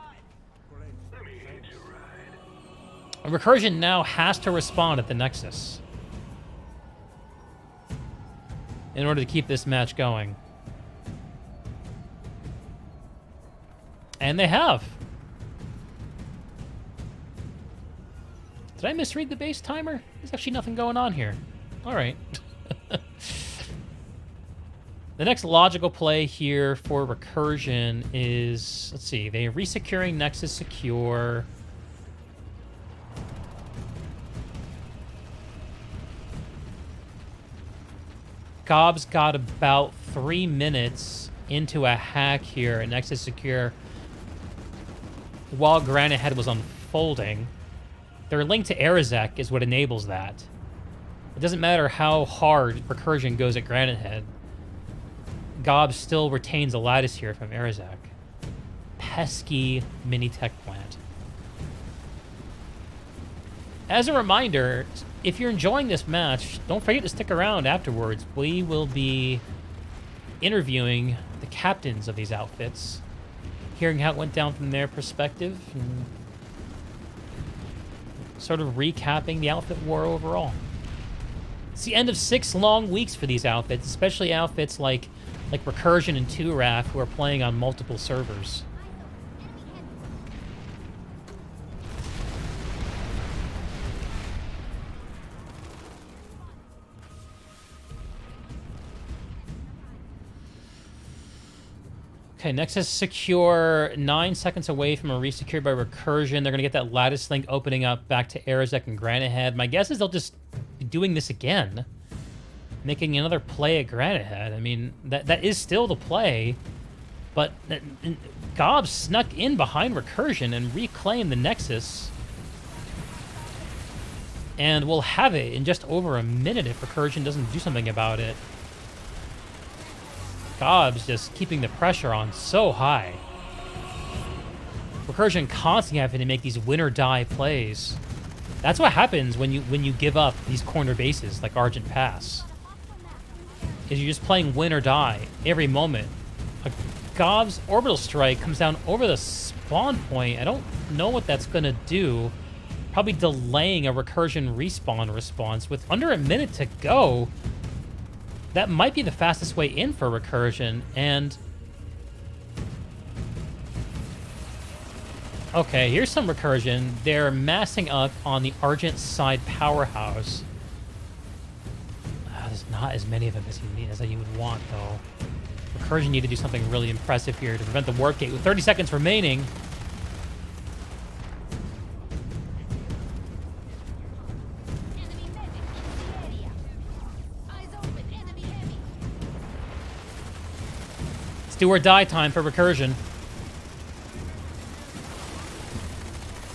And Recursion now has to respond at the Nexus. in order to keep this match going. And they have. Did I misread the base timer? There's actually nothing going on here. All right. The next logical play here for recursion is, let's see, they're resecuring Nexus secure. GOBS got about 3 minutes into a hack here at Nexus secure while Granite Head was unfolding. Their link to Arizek is what enables that. It doesn't matter how hard recursion goes at Granite Head. GOBS still retains a lattice here from Arizek. Pesky mini tech plant. As a reminder, if you're enjoying this match, don't forget to stick around afterwards. We will be interviewing the captains of these outfits, hearing how it went down from their perspective, and sort of recapping the outfit war overall. It's the end of 6 long weeks for these outfits, especially outfits like Recursion and 2RAF, who are playing on multiple servers. Okay, Nexus secure, 9 seconds away from a resecure by Recursion. They're going to get that lattice link opening up back to Arizek and Granite Head. My guess is they'll just be doing this again, making another play at Granite Head. I mean, that is still the play, but GOBS snuck in behind Recursion and reclaimed the Nexus. And we'll have it in just over a minute if Recursion doesn't do something about it. GOBS just keeping the pressure on so high. Recursion constantly having to make these win or die plays. That's what happens when you give up these corner bases like Argent Pass. Is you're just playing win or die every moment. A GOBS orbital strike comes down over the spawn point. I don't know what that's gonna do. Probably delaying a Recursion respawn response. With under a minute to go, that might be the fastest way in for Recursion. And okay, here's some Recursion. They're massing up on the Argent side powerhouse. There's not as many of them as you would want, though. Recursion need to do something really impressive here to prevent the warp gate with 30 seconds remaining. It's do or die time for Recursion.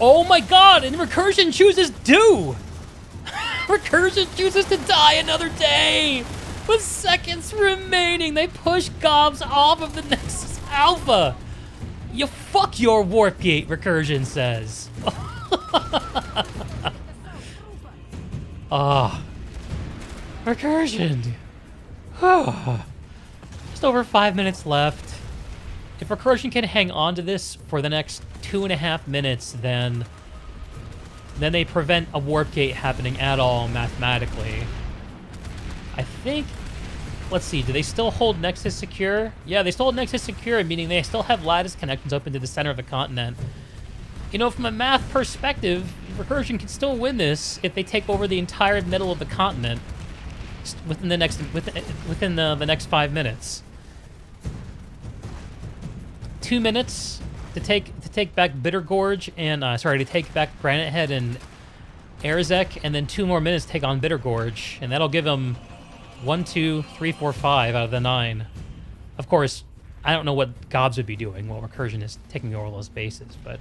Oh my god, and Recursion chooses do! Recursion chooses to die another day! With seconds remaining, they push GOBS off of the Nexus Alpha! You fuck your warp gate, Recursion says. Ah. Recursion. Just over 5 minutes left. If Recursion can hang on to this for the next 2.5 minutes, then they prevent a warp gate happening at all mathematically. I think, let's see, do they still hold Nexus secure? Yeah, they still hold Nexus secure, meaning they still have lattice connections open to the center of the continent. You know, from a math perspective, Recursion can still win this if they take over the entire middle of the continent within the next within the next 5 minutes. 2 minutes to take back Bitter Gorge and to take back Granite Head and Arizek, and then 2 more minutes to take on Bitter Gorge, and that'll give them 1, 2, 3, 4, 5 out of the 9. Of course, I don't know what GOBS would be doing while Recursion is taking over those bases, but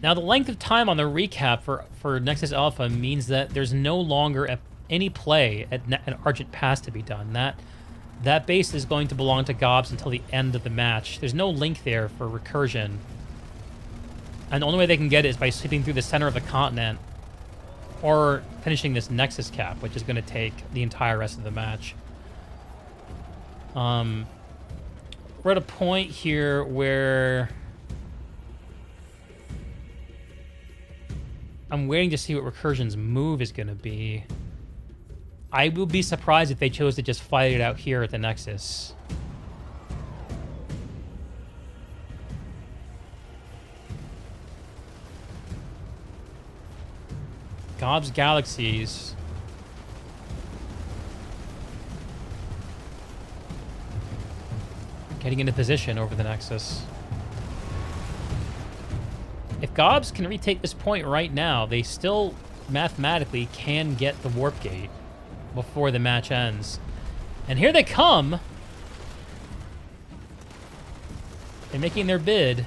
now, the length of time on the recap for Nexus Alpha means that there's no longer any play at Argent Pass to be done. That base is going to belong to GOBS until the end of the match. There's no link there for Recursion. And the only way they can get it is by sweeping through the center of the continent or finishing this Nexus cap, which is going to take the entire rest of the match. We're at a point here where I'm waiting to see what Recursion's move is going to be. I will be surprised if they chose to just fight it out here at the Nexus. GOBS Galaxies. Getting into position over the Nexus. If GOBS can retake this point right now, they still mathematically can get the warp gate before the match ends. And here they come. They're making their bid.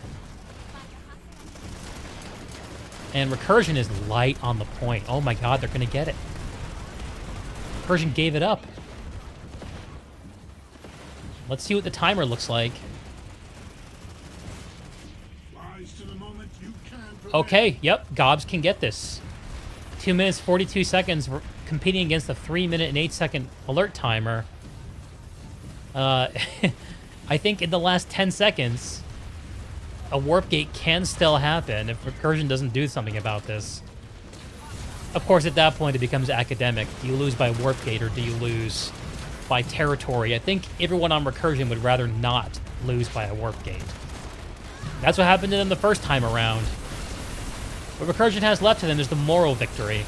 And Recursion is light on the point. Oh my god, they're going to get it. Recursion gave it up. Let's see what the timer looks like. Okay, yep, GOBS can get this. 2 minutes, 42 seconds. We're competing against a 3 minute and 8 second alert timer. I think in the last 10 seconds, a warp gate can still happen if Recursion doesn't do something about this. Of course, at that point, it becomes academic. Do you lose by warp gate or do you lose by territory? I think everyone on Recursion would rather not lose by a warp gate. That's what happened to them the first time around. What Recursion has left to them is the moral victory.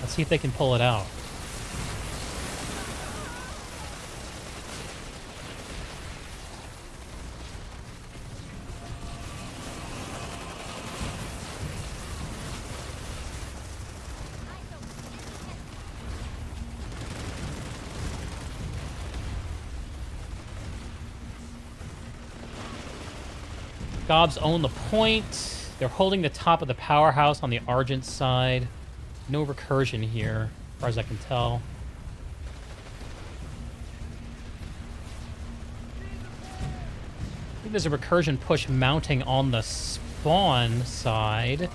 Let's see if they can pull it out. GOBS own the point. They're holding the top of the powerhouse on the Argent side. No Recursion here, as far as I can tell. I think there's a Recursion push mounting on the spawn side.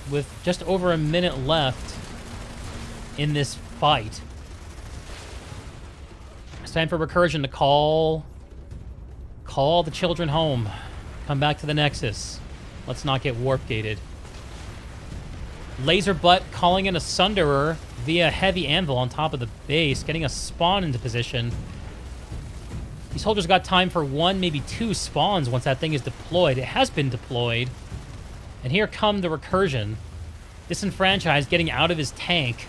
With just over a minute left in this fight. It's time for Recursion to call the children home. Come back to the Nexus. Let's not get warp gated. Laserbutt calling in a Sunderer via heavy anvil on top of the base, getting a spawn into position. These soldiers got time for 1, maybe 2 spawns once that thing is deployed. It has been deployed. And here come the Recursion. Disenfranchised, getting out of his tank.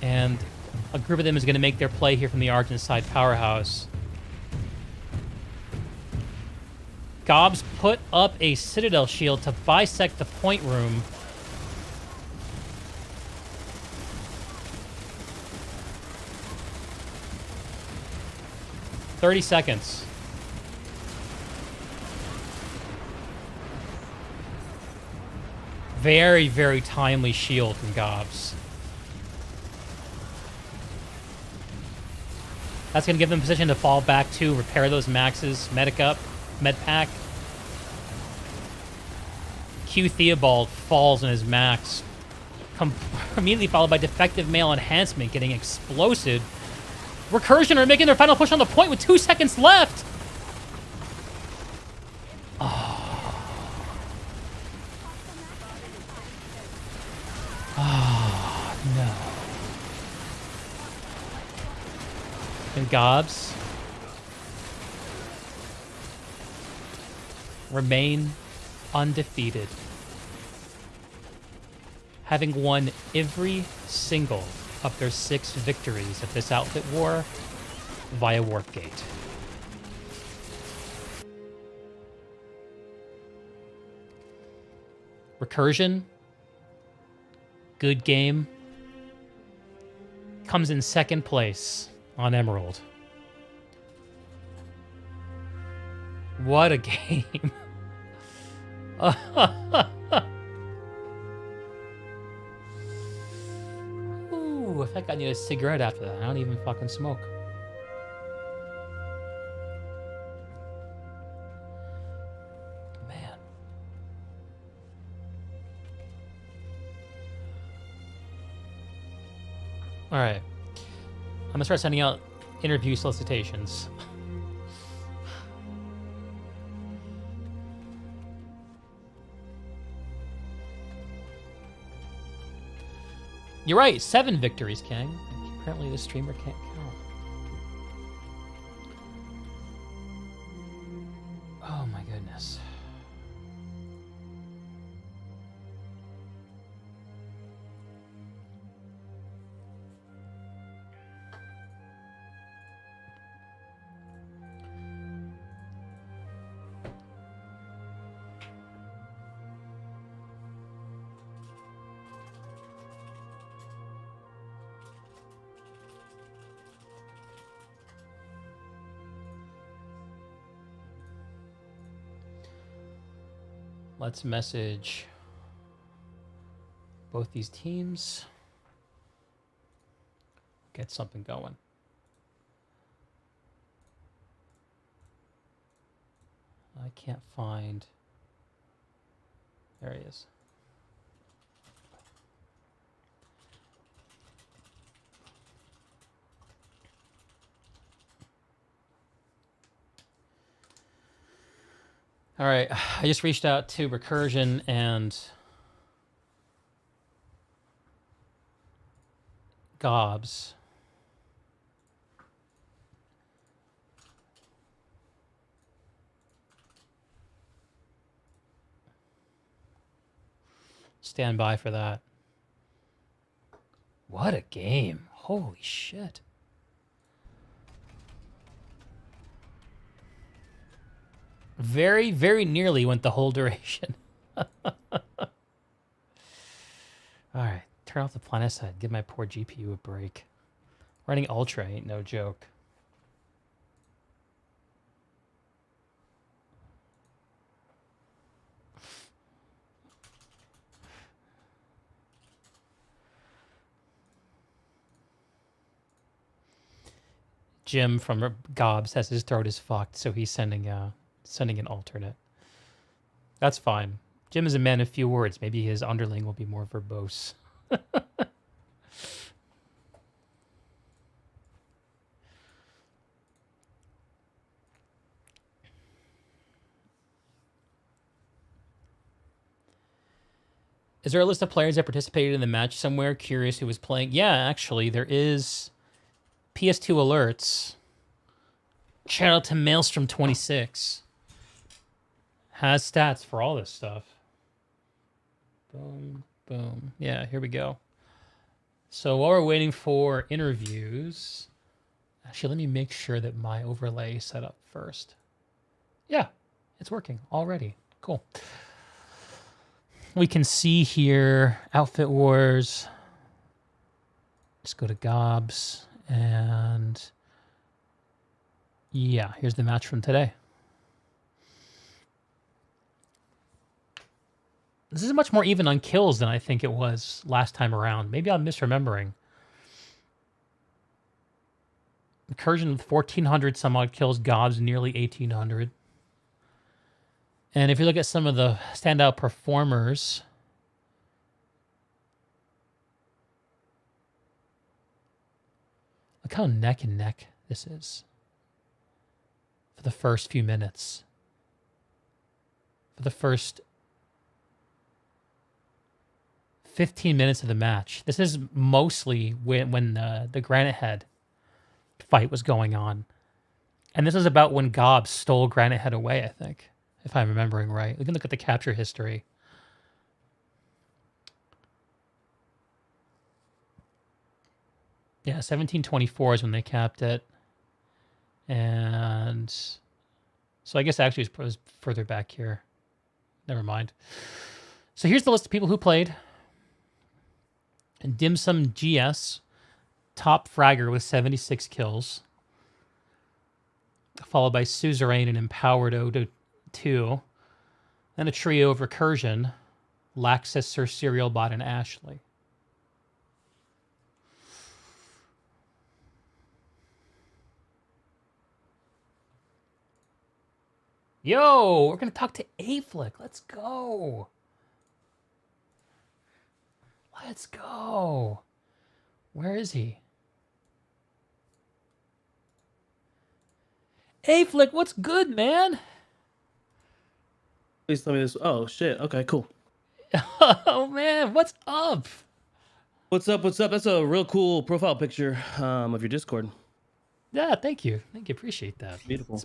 And a group of them is going to make their play here from the Argent side powerhouse. GOBS put up a Citadel shield to bisect the point room. "30 seconds. Very, very timely shield from GOBS. That's going to give them position to fall back to, repair those maxes, medic up, med pack. Q Theobald falls in his max. Immediately followed by defective male enhancement getting explosive. Recursion are making their final push on the point with 2 seconds left. No. And GOBS remain undefeated, having won every single of their 6 victories at this outfit war via Warpgate. Recursion, good game, comes in 2nd place on Emerald. What a game. Ooh, I think I need a cigarette after that. I don't even fucking smoke. Man. All right. I'm gonna start sending out interview solicitations. You're right, 7 victories, King. Apparently the streamer can't count. Oh my goodness. Let's message both these teams. Get something going. I can't find. There he is. All right, I just reached out to Recursion and GOBS. Stand by for that. What a game. Holy shit. Very, very nearly went the whole duration. All right, turn off the planet side. Give my poor GPU a break. Running Ultra ain't no joke. Jim from GOBS says his throat is fucked, so he's sending an alternate. That's fine. Jim is a man of few words. Maybe his underling will be more verbose. Is there a list of players that participated in the match somewhere? Curious who was playing. Yeah, actually, there is PS2 alerts. Shout out to Maelstrom26. Has stats for all this stuff. Boom, boom. Yeah, here we go. So while we're waiting for interviews, actually, let me make sure that my overlay is set up first. Yeah, it's working already. Cool. We can see here, Outfit Wars. Just go to GOBS, and yeah, here's the match from today. This is much more even on kills than I think it was last time around. Maybe I'm misremembering. Recursion with 1,400 some odd kills, GOBS nearly 1,800. And if you look at some of the standout performers, look how neck and neck this is for the first few minutes. For the first 15 minutes of the match. This is mostly when the Granite Head fight was going on. And this is about when GOBS stole Granite Head away, I think, if I'm remembering right. We can look at the capture history. Yeah, 1724 is when they capped it. And so I guess actually it was further back here. Never mind. So here's the list of people who played. And Dim Sum GS, top fragger with 76 kills. Followed by Suzerain and Empowered O2. Then a trio of Recursion, Laxus, Sir Serial Bot, and Ashley. Yo, we're going to talk to Aeflic. Let's go. Let's go. Where is he? Aeflic, what's good, man? Please tell me this. Oh shit. Okay, cool. Oh man, what's up? What's up? What's up? That's a real cool profile picture of your Discord. Yeah, thank you. Appreciate that. Beautiful.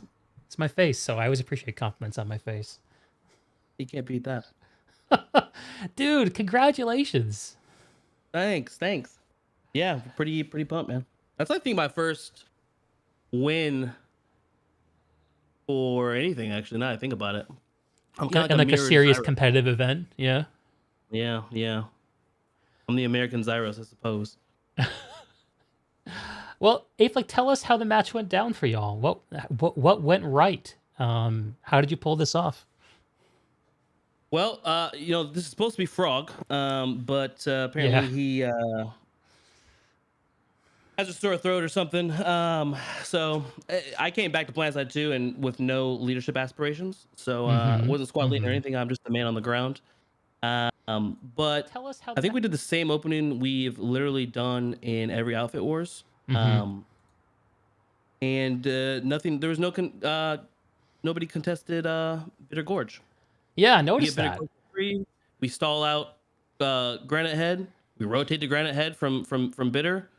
It's my face, so I always appreciate compliments on my face. You can't beat that. Dude, congratulations. Thanks. Yeah, pretty pumped, man. That's I think my first win for anything. Actually, now I think about it, I'm kind And of like a serious competitive event, yeah. Yeah. I'm the American Zyros, I suppose. Well, Aeflic, tell us how the match went down for y'all. What went right? How did you pull this off? Well, this is supposed to be Frog, but apparently he has a sore throat or something. So I came back to Planet Side 2 and with no leadership aspirations. So wasn't squad leading or anything. I'm just the man on the ground. But Tell us how I think we did the same opening we've literally done in every Outfit Wars. And nothing. There was nobody contested Bitter Gorge. Yeah, I noticed that. We stall out Granite Head. We rotate to Granite Head from Bitter,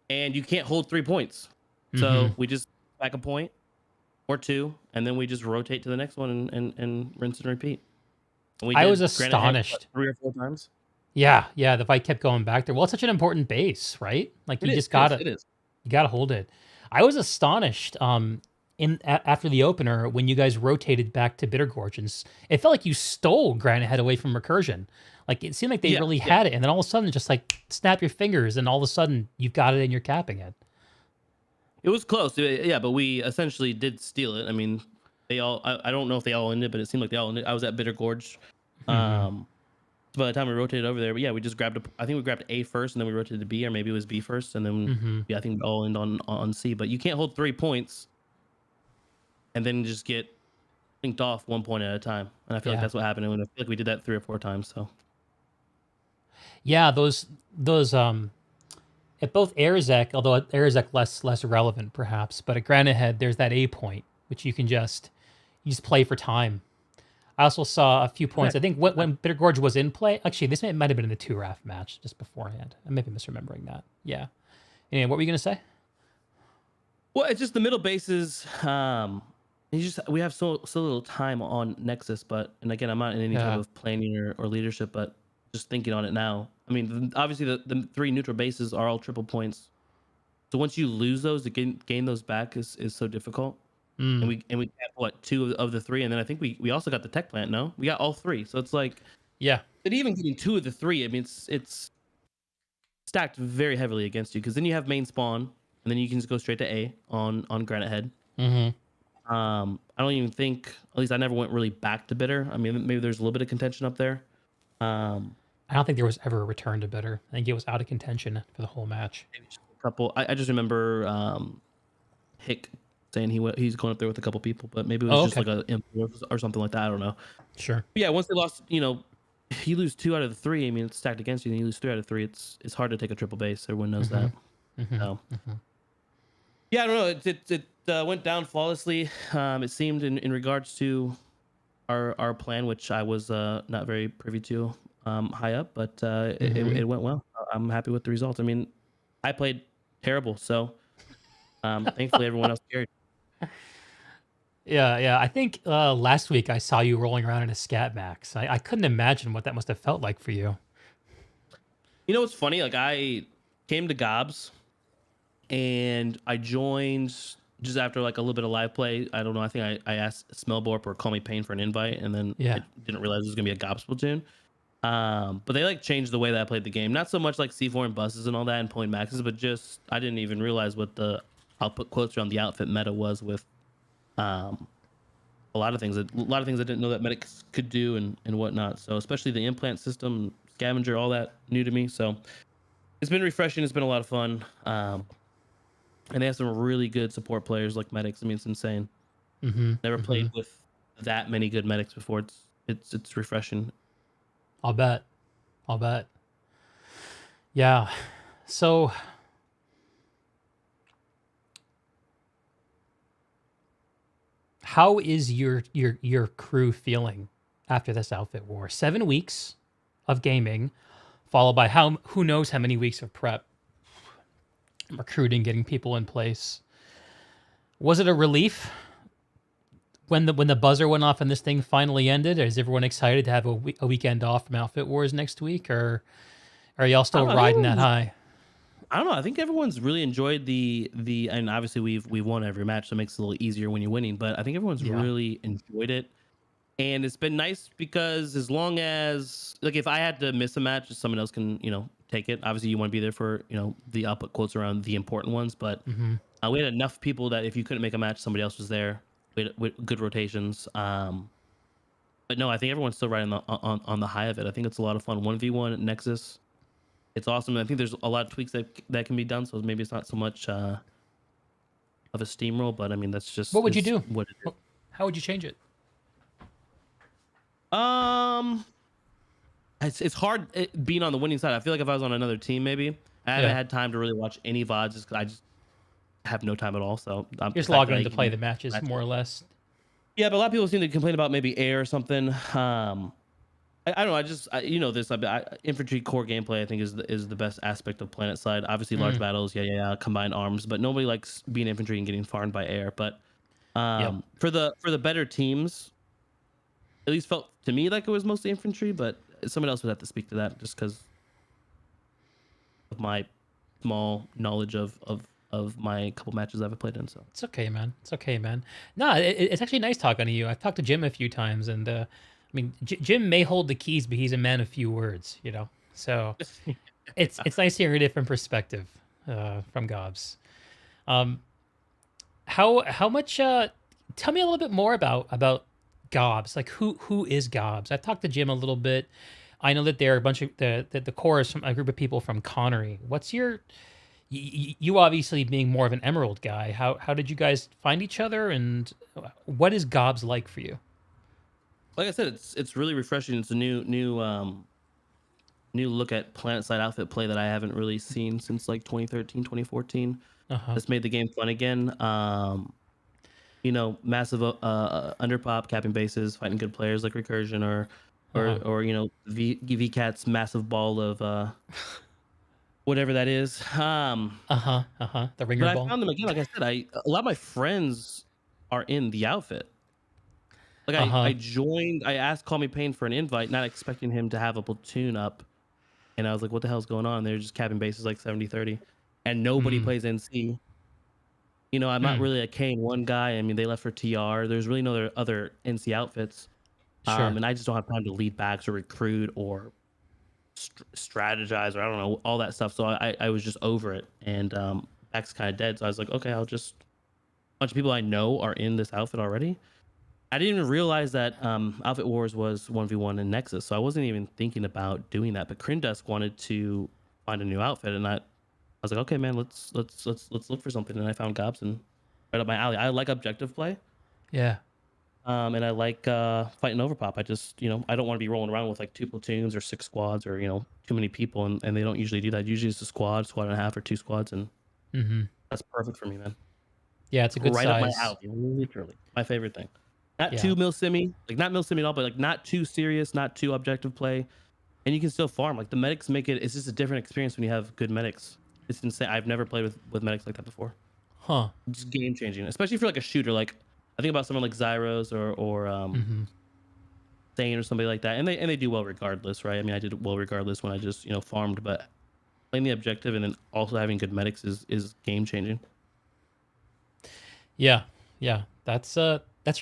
and you can't hold 3 points. So we just back a point or two, and then we just rotate to the next one and rinse and repeat. And I was astonished. Head, 3 or 4 times. Yeah, the fight kept going back there. Well, it's such an important base, right? Like you gotta hold it. I was astonished. After the opener, when you guys rotated back to Bitter Gorge, and it felt like you stole Granite Head away from Recursion. Like it seemed like they really had it, and then all of a sudden, just like snap your fingers, and all of a sudden you've got it and you're capping it. It was close, yeah, but we essentially did steal it. I mean, they all. I don't know if they all ended, but it seemed like they all ended. I was at Bitter Gorge. By the time we rotated over there, but yeah, we just grabbed I think we grabbed A first, and then we rotated to B, or maybe it was B first, and then I think we all end on C. But you can't hold 3 points and then just get linked off 1 point at a time. And I feel like that's what happened. And I feel like we did that 3 or 4 times. So yeah, those at both Airzek, although at Airzek less relevant perhaps, but at Granite Head there's that A point which you just play for time. I also saw a few points. I think when Bitter Gorge was in play, actually this might have been in the 2RAF match just beforehand. I may be misremembering that. Yeah. Anyway, what were you gonna say? Well, it's just the middle bases. We have so little time on Nexus, and again, I'm not in any type of planning or leadership, but just thinking on it now. I mean, obviously the 3 neutral bases are all triple points. So once you lose those, to gain those back is so difficult. And we kept 2 of the 3, and then I think we also got the tech plant. No, we got all 3. So it's like, but even getting 2 of the 3, I mean, it's stacked very heavily against you, because then you have main spawn, and then you can just go straight to A on Granite Head. I don't even think, at least I never went really back to Bitter. I mean, maybe there's a little bit of contention up there. I don't think there was ever a return to Bitter. I think it was out of contention for the whole match. Maybe just a couple. I just remember Hick saying he's going up there with a couple people, but maybe it was just like a influence or something like that. I don't know. Sure. But yeah, once they lost, you lose 2 out of the 3. I mean, it's stacked against you, and you lose 3 out of 3. It's hard to take a triple base. Everyone knows that. So. Yeah, I don't know. It went down flawlessly. It seemed in regards to our plan, which I was not very privy to high up, but it went well. I'm happy with the results. I mean, I played terrible, so thankfully everyone else cared. Yeah. I think last week I saw you rolling around in a Scat Max. I couldn't imagine what that must have felt like for you. You know what's funny? Like, I came to GOBS and I joined just after like a little bit of live play. I don't know. I think I asked Smellborp or Call Me Pain for an invite, and then I didn't realize it was gonna be a GOBS platoon. But they like changed the way that I played the game. Not so much like C4 and buses and all that and pulling maxes, but just I didn't even realize what I'll put quotes around the outfit meta was with a lot of things I didn't know that medics could do and whatnot. So especially the implant system, scavenger, all that new to me. So it's been refreshing. It's been a lot of fun. And they have some really good support players like medics. I mean, it's insane. Never played with that many good medics before. It's refreshing. I'll bet. Yeah. So how is your crew feeling after this outfit war? 7 weeks of gaming, followed by who knows how many weeks of prep, recruiting, getting people in place. Was it a relief when the buzzer went off and this thing finally ended? Is everyone excited to have a weekend off from Outfit Wars next week, or are y'all still riding that high? I don't know. I think everyone's really enjoyed the and obviously we've won every match, so it makes it a little easier when you're winning. But I think everyone's really enjoyed it, and it's been nice because as long as like if I had to miss a match, someone else can take it. Obviously, you want to be there for the output quotes around the important ones, but we had enough people that if you couldn't make a match, somebody else was there with good rotations. But no, I think everyone's still riding on the high of it. I think it's a lot of fun. 1v1 Nexus. It's awesome. I think there's a lot of tweaks that can be done, so maybe it's not so much of a steamroll, but I mean that's just what would you do? What it is. How would you change it? It's hard being on the winning side. I feel like if I was on another team, maybe I haven't had time to really watch any VODs just because I just have no time at all. So I'm just logging in to play the matches more or less. Yeah, but a lot of people seem to complain about maybe air or something. I don't know. This infantry core gameplay I think is the best aspect of Planet Side. Obviously, large battles, combined arms, but nobody likes being infantry and getting farmed by air. But for the better teams, at least felt to me like it was mostly infantry. But someone else would have to speak to that just because of my small knowledge of my couple matches I've played in. So it's okay, man. It's okay, man. No, it's actually nice talking to you. I've talked to Jim a few times, and I mean, Jim may hold the keys, but he's a man of few words, So it's nice hearing a different perspective from GOBS. How much? Tell me a little bit more about GOBS. Like who is GOBS? I've talked to Jim a little bit. I know that there are a bunch of the core is from a group of people from Connery. What's your you obviously being more of an Emerald guy? How did you guys find each other, and what is GOBS like for you? Like I said, it's really refreshing. It's a new look at Planet Side outfit play that I haven't really seen since like 2013, 2014. It's made the game fun again. Massive underpop, capping bases, fighting good players like Recursion or VKTZ's massive ball of whatever that is. The ringer but ball. I found them again. Like I said, a lot of my friends are in the outfit. Like I joined, I asked Call Me Pain for an invite, not expecting him to have a platoon up. And I was like, what the hell's going on? They're just capping bases like 70-30. And nobody plays NC. I'm not really a K1 guy. I mean, they left for TR. There's really no other NC outfits. Sure. And I just don't have time to lead backs or recruit or strategize or I don't know, all that stuff. So I was just over it. And back's kind of dead. So I was like, okay, a bunch of people I know are in this outfit already. I didn't even realize that Outfit Wars was 1v1 in Nexus, so I wasn't even thinking about doing that. But Crindesk wanted to find a new outfit, and I was like, okay, man, let's look for something. And I found GOBS and right up my alley. I like objective play. Yeah. And I like fighting overpop. I just I don't want to be rolling around with like 2 platoons or 6 squads or too many people, and they don't usually do that. Usually it's a squad and a half, or 2 squads, and that's perfect for me, man. Yeah, it's a good right size. Up my alley, literally my favorite thing. Not too mil simi, like not mil simi at all, but like not too serious, not too objective play, and you can still farm. Like the medics make it. It's just a different experience when you have good medics. It's insane. I've never played with medics like that before. Just game changing, especially for like a shooter. Like I think about someone like Zyros or Sayl or somebody like that, and they do well regardless, right? I mean, I did well regardless when I just farmed, but playing the objective and then also having good medics is game changing. Yeah, that's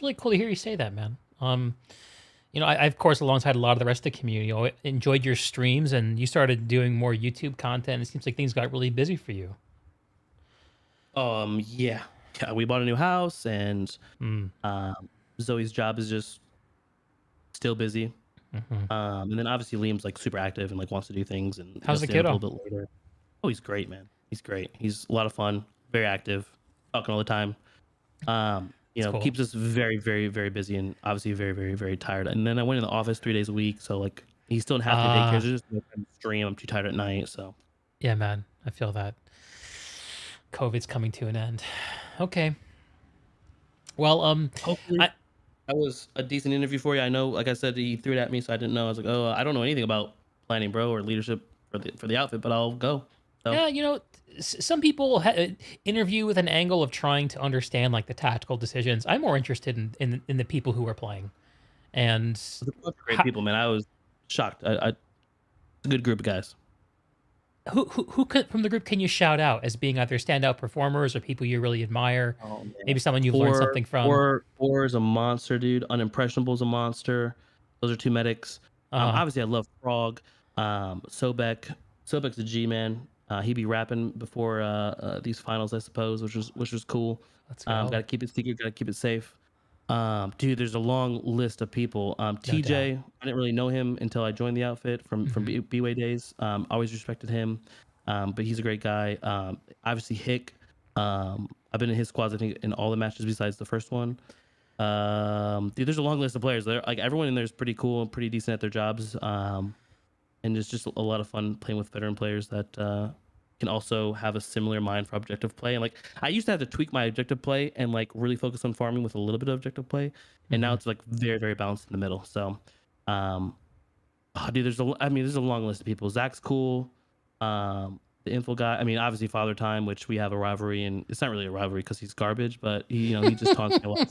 really cool to hear you say that, man. I of course, alongside a lot of the rest of the community, I enjoyed your streams, and you started doing more YouTube content. It seems like things got really busy for you. Yeah, we bought a new house, and Zoe's job is just still busy. And then obviously Liam's like super active and like wants to do things. And how's the kiddo? A little bit later. Oh, he's great, man. He's great. He's a lot of fun, very active, talking all the time. Cool. Keeps us very, very, very busy, and obviously very, very, very tired. And then I went in the office 3 days a week, so like he's still in half the daycare. There's just no time to stream. I'm too tired at night, so. Yeah, man, I feel that. COVID's coming to an end. Okay. Well, Hopefully, I that was a decent interview for you. I know, like I said, he threw it at me, so I didn't know. I was like, oh, I don't know anything about planning, bro, or leadership for the outfit, but I'll go. So yeah, some people interview with an angle of trying to understand like the tactical decisions. I'm more interested in the people who are playing, and it's a bunch of great how, people, man. I was shocked. It's a good group of guys. who could from the group can you shout out as being either standout performers or people you really admire? Oh Maybe man, someone you've learned something from. four is a monster, dude. Unimpressionable is a monster. Those are two medics. Uh, Obviously, I love Frog. Sobek's a G man. He be rapping before these finals, I suppose, which was cool. let's go. Got to keep it secret. Got to keep it safe. Dude, there's a long list of people. No TJ, doubt. I didn't really know him until I joined the outfit from B-Way days. Always respected him, but he's a great guy. Obviously Hick. I've been in his squads, I think, in all the matches besides the first one. Dude, there's a long list of players. There, like everyone in there is pretty cool and pretty decent at their jobs. And it's just a lot of fun playing with veteran players that can also have a similar mind for objective play. And like I used to have to tweak my objective play and like really focus on farming with a little bit of objective play, and now it's like very very balanced in the middle. So, dude, there's a long list of people. Zach's cool. The info guy. I mean, obviously Father Time, which we have a rivalry, and it's not really a rivalry because he's garbage, but he just taunts me a lot.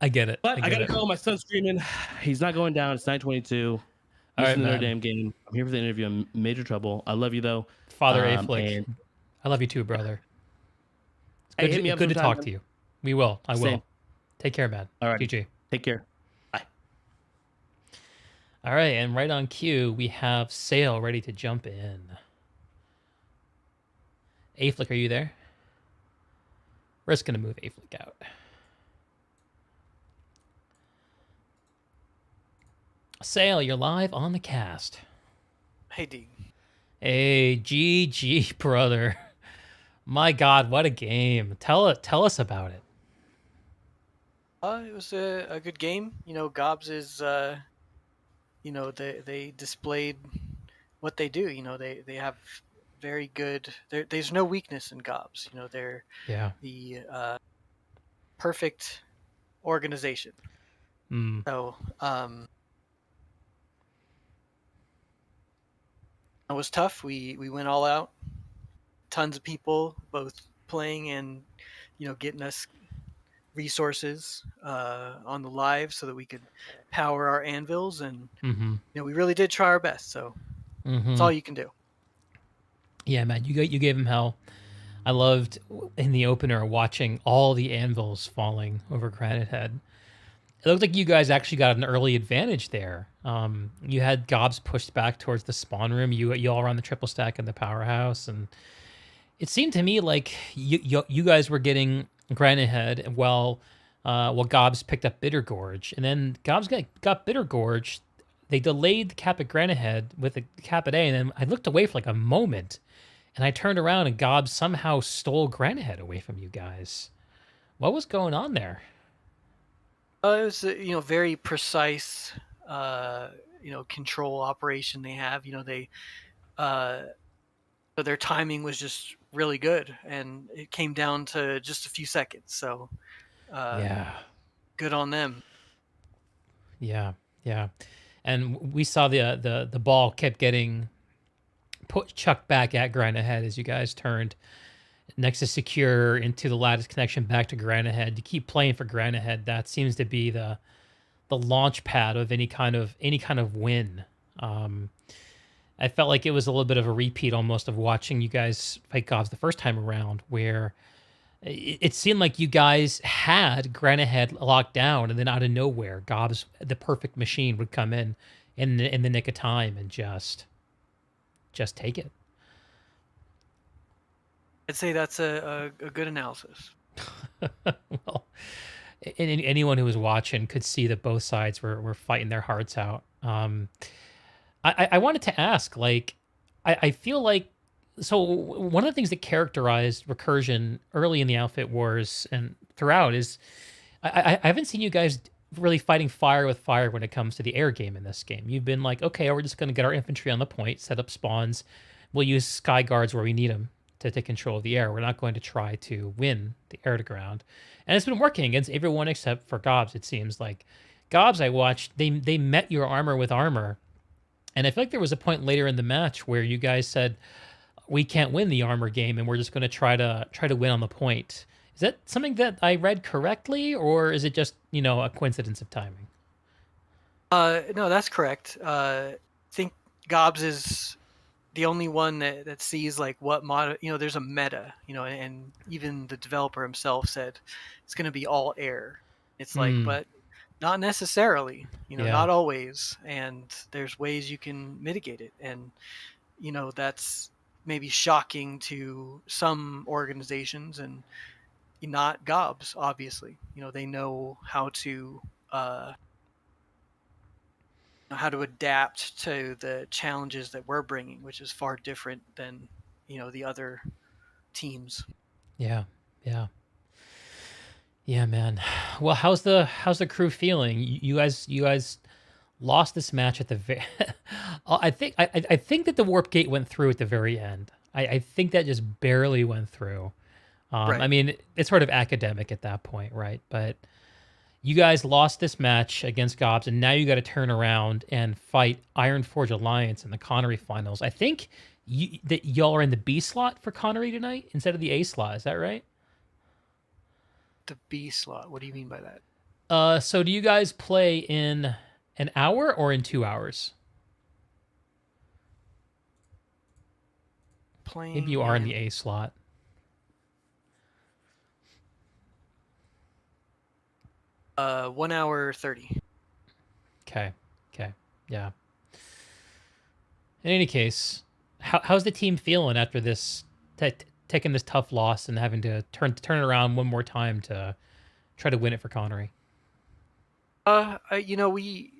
I get it. But I gotta go. My son's screaming. He's not going down. It's 9:22. All right, Listen to their man. damn game. I'm here for the interview. I'm in major trouble. I love you though. Father Aeflic. And I love you too, brother. hey, It's hit me up good to sometime, talk to you. We will. I will. Same. Take care, man. All right. GG. Take care. Bye. All right, and right on cue, we have Sayl ready to jump in. Aeflic, are you there? We're just gonna move Aeflic out. Sayl, you're live on the cast. Hey, D. Hey, GG, brother. My God, what a game. Tell us about it. It was a good game. GOBS is, they displayed what they do. They have very good. There's no weakness in GOBS. They're Yeah. the perfect organization. So, it was tough. We went all out. Tons of people, both playing and getting us resources on the live so that we could power our anvils, and we really did try our best. So that's all you can do. Yeah, man, you gave him hell. I loved in the opener watching all the anvils falling over Granite Head. It looked like you guys actually got an early advantage there. You had GOBS pushed back towards the spawn room. You all were on the triple stack in the powerhouse, and it seemed to me like you guys were getting Granite Head while GOBS picked up Bitter Gorge, and then GOBS got Bitter Gorge. They delayed the cap at Granite Head with the cap at A, and then I looked away for like a moment, and I turned around and GOBS somehow stole Granite Head away from you guys. What was going on there? It was very precise control operation they have. They so their timing was just really good, and it came down to just a few seconds. So Yeah. good on them. Yeah. And we saw the ball kept getting chucked back at Granite Head as you guys turned next to secure into the lattice connection back to Granite Head. To keep playing for Granite Head, that seems to be the launch pad of any kind of win. I felt like it was a little bit of a repeat almost of watching you guys fight GOBS the first time around, where it seemed like you guys had Granite Head locked down, and then out of nowhere, GOBS, the perfect machine, would come in the nick of time and just take it. I'd say that's a good analysis. Well, anyone who was watching could see that both sides were fighting their hearts out. I wanted to ask, like, I feel like, so one of the things that characterized Recursion early in the Outfit Wars and throughout is I haven't seen you guys really fighting fire with fire when it comes to the air game in this game. You've been like, okay, we're just going to get our infantry on the point, set up spawns. We'll use sky guards where we need them. to take control of the air. We're not going to try to win the air to ground. And it's been working against everyone except for GOBS, it seems like. GOBS, I watched, they met your armor with armor. And I feel like there was a point later in the match where you guys said, we can't win the armor game and we're just going to try to win on the point. Is that something that I read correctly, or is it just, a coincidence of timing? No, that's correct. I think GOBS is the only one that sees like what mod, there's a meta, and even the developer himself said it's going to be all air. It's like, but not necessarily, not always. And there's ways you can mitigate it. And, that's maybe shocking to some organizations and not GOBS, obviously. They know how to adapt to the challenges that we're bringing, which is far different than the other teams. Yeah, man. Well, how's the crew feeling? You guys lost this match at the very. I think that the warp gate went through at the very end. I think that just barely went through. Right. I mean, it's sort of academic at that point, right? But you guys lost this match against GOBS, and now you got to turn around and fight IronForge Alliance in the Connery finals. I think that y'all are in the B slot for Connery tonight instead of the A slot. Is that right? The B slot. What do you mean by that? So do you guys play in an hour or in 2 hours? Maybe you are in the A slot. 1 hour 30. Okay. Yeah. In any case, how's the team feeling after this, taking this tough loss and having to turn it around one more time to try to win it for Connery? It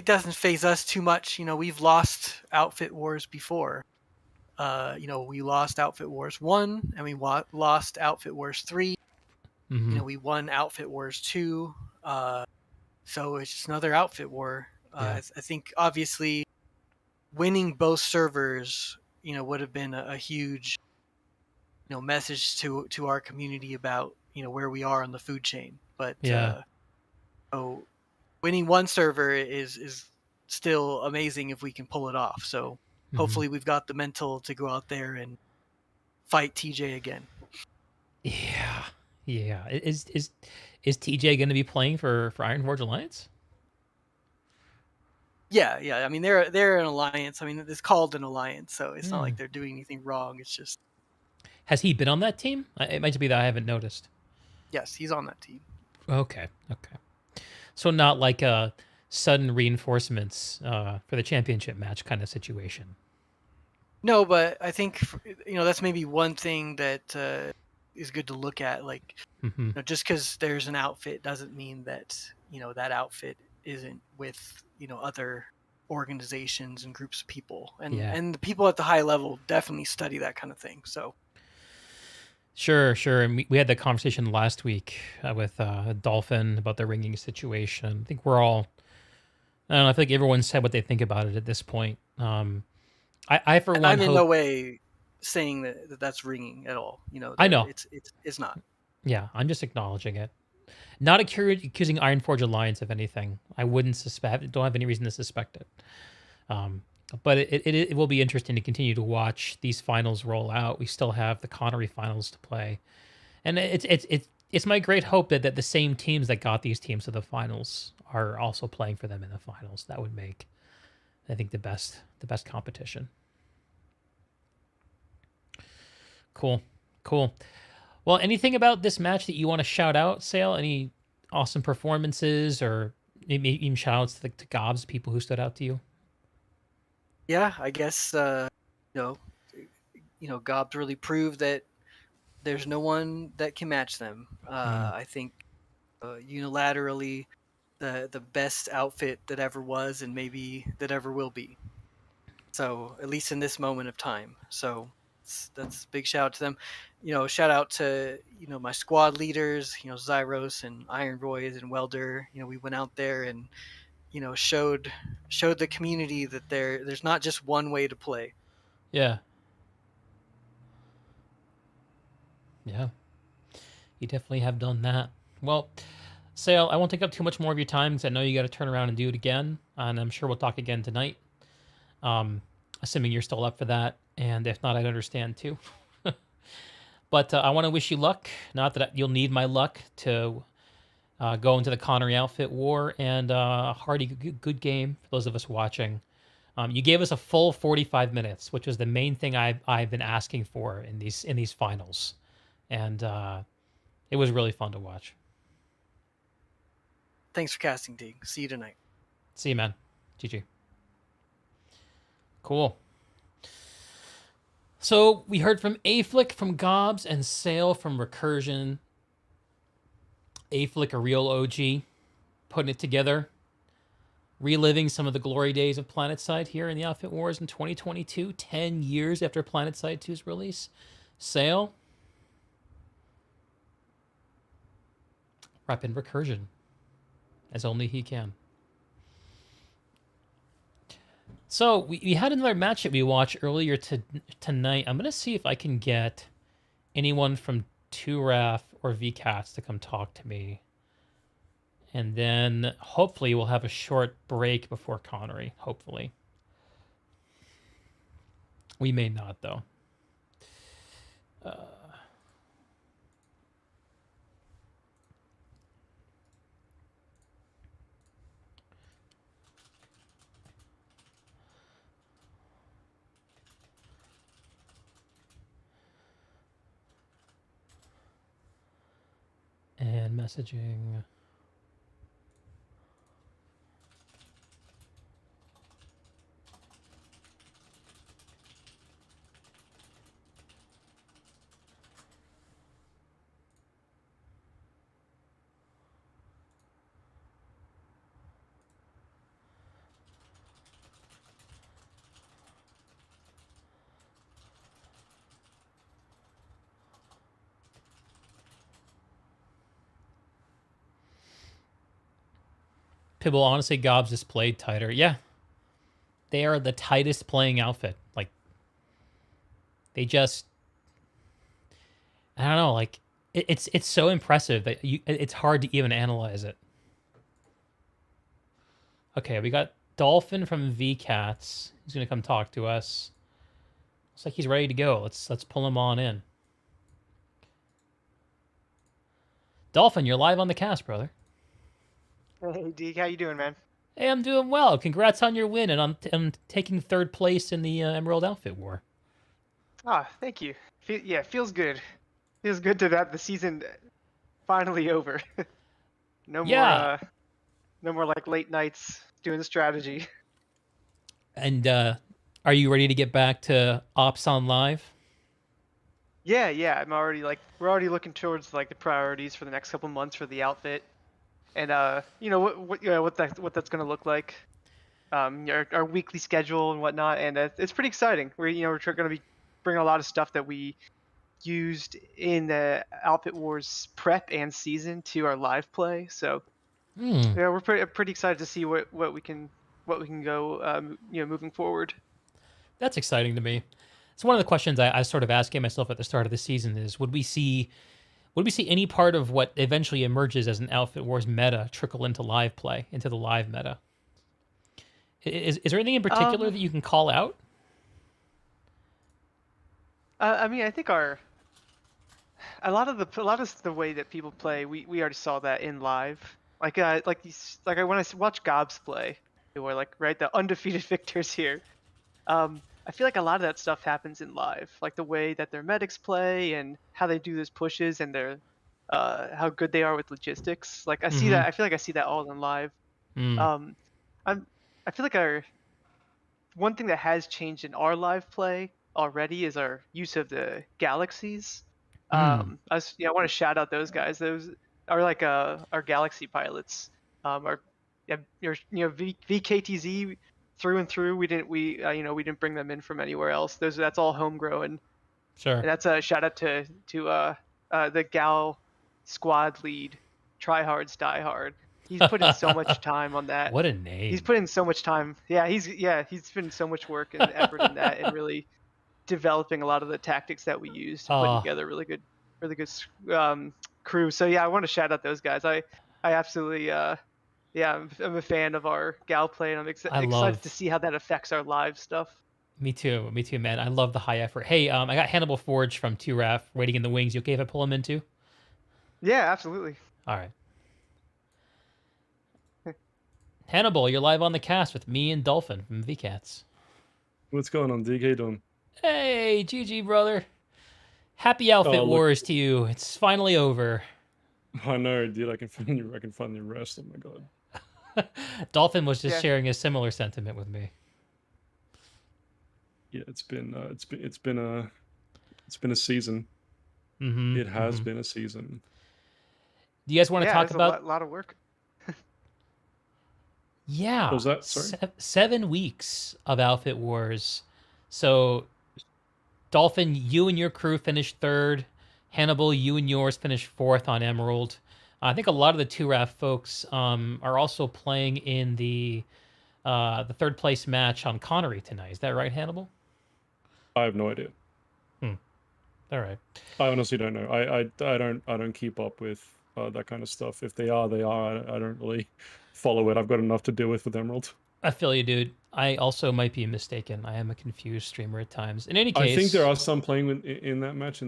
doesn't faze us too much. We've lost Outfit Wars before. We lost Outfit Wars 1 and we lost Outfit Wars 3. Mm-hmm. We won Outfit Wars 2. So it's just another Outfit War. I think obviously winning both servers, would have been a huge, message to our community about, where we are on the food chain. But winning one server is still amazing if we can pull it off. So hopefully we've got the mental to go out there and fight TJ again. Yeah. Is TJ going to be playing for IronForge Alliance? Yeah. I mean, they're an alliance. I mean, it's called an alliance, so it's not like they're doing anything wrong. It's just. Has he been on that team? It might be that I haven't noticed. Yes, he's on that team. Okay. So not like a sudden reinforcements for the championship match kind of situation. No, but I think that's maybe one thing that is good to look at. Like, just because there's an outfit doesn't mean that that outfit isn't with other organizations and groups of people, and the people at the high level definitely study that kind of thing. So. Sure. And we had that conversation last week with Dolphin about the ringing situation. I think we're all, I don't know, I feel like everyone said what they think about it at this point. I for one, I'm in no way saying that that's ringing at all. I know. It's not. Yeah, I'm just acknowledging it. Not accusing IronForge Alliance of anything. I wouldn't suspect, don't have any reason to suspect it. But it will be interesting to continue to watch these finals roll out. We still have the Connery finals to play, and it's my great hope that the same teams that got these teams to the finals are also playing for them in the finals. That would make, I think, the best competition. Cool. Well, anything about this match that you want to shout out, Sayl? Any awesome performances, or maybe even shout outs to GOBS, people who stood out to you? Yeah, I guess GOBS really proved that there's no one that can match them. I think unilaterally the best outfit that ever was and maybe that ever will be. So at least in this moment of time. So that's a big shout out to them. Shout out to my squad leaders, Zyros and Iron Roids and Welder. We went out there and showed the community that there's not just one way to play. Yeah. Yeah, you definitely have done that. Well, Sayl, I won't take up too much more of your time because I know you got to turn around and do it again, and I'm sure we'll talk again tonight. Assuming you're still up for that, and if not, I'd understand too. But I want to wish you luck. Not that you'll need my luck to go into the Connery outfit war, and a hearty good game for those of us watching. You gave us a full 45 minutes, which was the main thing I've been asking for in these finals, and it was really fun to watch. Thanks for casting, D. See you tonight. See you, man. GG. Cool. So we heard from Aeflic from GOBS and Sayl from Recursion. Aeflic, a real OG, putting it together, reliving some of the glory days of PlanetSide here in the Outfit Wars in 2022, 10 years after PlanetSide 2's release. Sayl, repping Recursion, as only he can. So we had another match that we watched earlier tonight. I'm going to see if I can get anyone from Turaf or VKTZ to come talk to me. And then hopefully we'll have a short break before Connery. Hopefully. We may not, though. And messaging. Pibble, honestly, GOBS just played tighter. Yeah. They are the tightest playing outfit. Like, they just... I don't know, like, it's so impressive that it's hard to even analyze it. Okay, we got Dolphin from VKTZ. He's going to come talk to us. Looks like he's ready to go. Let's pull him on in. Dolphin, you're live on the cast, brother. Hey, Deke, how you doing, man? Hey, I'm doing well. Congrats on your win, and I'm taking third place in the Emerald Outfit War. Ah, thank you. Yeah, feels good. Feels good to that the season finally over. No more like late nights doing strategy. And are you ready to get back to Ops on Live? Yeah. We're already looking towards like the priorities for the next couple months for the outfit, and what that's gonna look like, our weekly schedule and whatnot, and it's pretty exciting. We're gonna be bringing a lot of stuff that we used in the Outfit Wars prep and season to our live play. So yeah, we're pretty excited to see what we can go moving forward. That's exciting to me. It's one of the questions I sort of asking myself at the start of the season is, would we see any part of what eventually emerges as an Outfit Wars meta trickle into live play, into the live meta? Is there anything in particular that you can call out? I mean, I think a lot of the way that people play, we already saw that in live. Like when I watch GOBS play, who are like the undefeated victors here. I feel like a lot of that stuff happens in live, like the way that their medics play and how they do those pushes and their how good they are with logistics. Like I see that. I feel like I see that all in live. I feel like one thing that has changed in our live play already is our use of the galaxies. I want to shout out those guys. Those are like our galaxy pilots. VKTZ through and through. We didn't bring them in from anywhere else. That's all homegrown. Sure. And that's a shout out to the Gal squad lead, Try Hards Die Hard. He's put in so much time on that. What a name. He's put in so much time. Yeah, he's put in so much work and effort in that, and really developing a lot of the tactics that we use to put together really good crew. So yeah, I want to shout out those guys. I absolutely I'm a fan of our gal play, and I'm I excited love. to see how that affects our live stuff. Me too, man. I love the high effort. Hey, I got HannibalForge from 2RAF waiting in the wings. You okay if I pull him in too? Yeah, absolutely. All right. Hannibal, you're live on the cast with me and Dolphin from VKTZ. What's going on, DK doing? Hey, GG, brother. Happy Outfit look. Wars to you. It's finally over. I know, dude. I can finally rest. Oh my god. Dolphin was just Yeah. sharing a similar sentiment with me. Yeah, it's been a season. Mm-hmm. It has been a season. Do you guys want to talk it's about? a lot of work. Yeah. What was that? Sorry? 7 weeks of Outfit Wars. So, Dolphin, you and your crew finished 3rd. Hannibal, you and yours finished 4th on Emerald. I think a lot of the 2RAF folks are also playing in the 3rd place match on Connery tonight. Is that right, Hannibal? I have no idea. All right. I honestly don't know. I don't keep up with that kind of stuff. If they are, they are. I don't really follow it. I've got enough to deal with Emerald. I feel you, dude. I also might be mistaken. I am a confused streamer at times. In any case, I think there are some playing in that match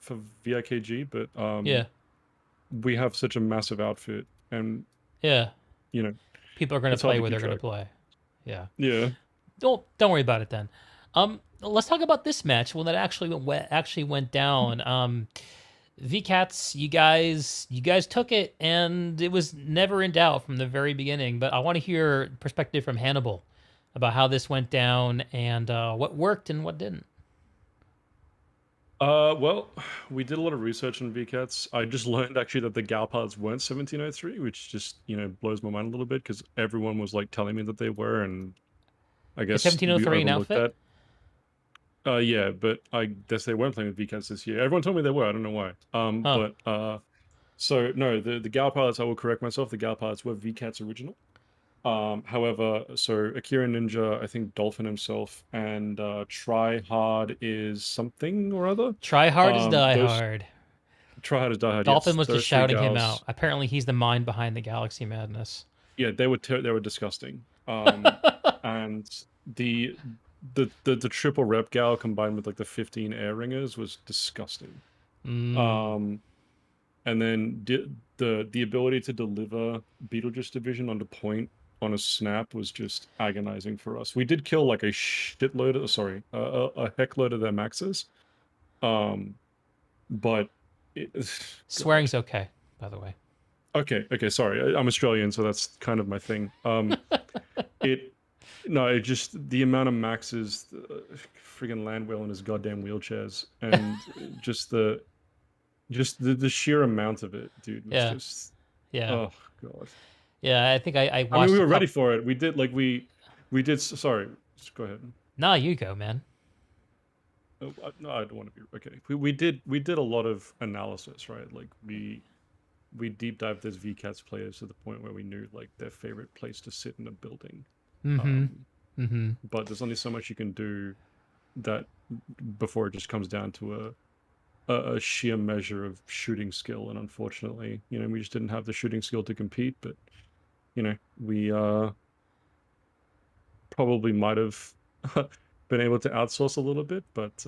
for VKG, but yeah, we have such a massive outfit, and yeah, you know, people are going to it's hard play to where keep they're going to track. play. Yeah. Yeah. Don't worry about it then. Let's talk about this match when that actually went down. VKTZ, you guys took it, and it was never in doubt from the very beginning. But I want to hear perspective from Hannibal about how this went down and what worked and what didn't. Well, we did a lot of research on VKTZ. I just learned actually that the gal parts weren't 1703, which just, blows my mind a little bit because everyone was like telling me that they were, and I guess 1703 an overlooked outfit? that. Yeah, but I guess they weren't playing with VKTZ this year. Everyone told me they were. I don't know why. So no, the gal pilots, I will correct myself. The gal pilots were VKTZ original. However, so Akira Ninja, I think Dolphin himself, and Try Hard is something or other. Try Hard is Die Hard. Try Hard is Die Hard. Dolphin yes, was those just three shouting him gals. out. Apparently, he's the mind behind the Galaxy Madness. Yeah, they were disgusting. And the triple rep gal combined with like the 15 air ringers was disgusting. And then the ability to deliver Beetlejuice Division onto point on a snap was just agonizing for us. We did kill like a shitload of, a heckload of their maxes. But Swearing's okay, by the way. Okay, sorry. I'm Australian, so that's kind of my thing. It just the amount of maxes, friggin' Landwell in his goddamn wheelchairs, and just the sheer amount of it, dude, was just oh god. Yeah, I think I watched. I mean, we were ready for it. We did we did. Sorry, just go ahead. Nah, you go, man. No, I don't want to be okay. We did a lot of analysis, right? Like we deep dived those VKTZ players to the point where we knew like their favorite place to sit in a building. But there's only so much you can do that before it just comes down to a sheer measure of shooting skill, and unfortunately, we just didn't have the shooting skill to compete. But we probably might have been able to outsource a little bit, but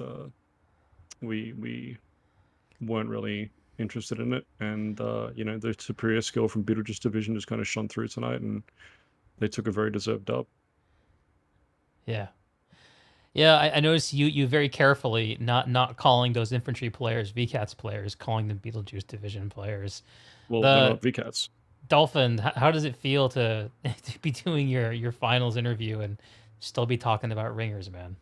we weren't really interested in it, and the superior skill from Beetlejuice Division just kind of shone through tonight, and they took a very deserved dub. Yeah, I noticed you very carefully not calling those infantry players VKTZ players, calling them Beetlejuice Division players. Well, they're not VKTZ. Dolphin, how does it feel to be doing your finals interview and still be talking about ringers, man?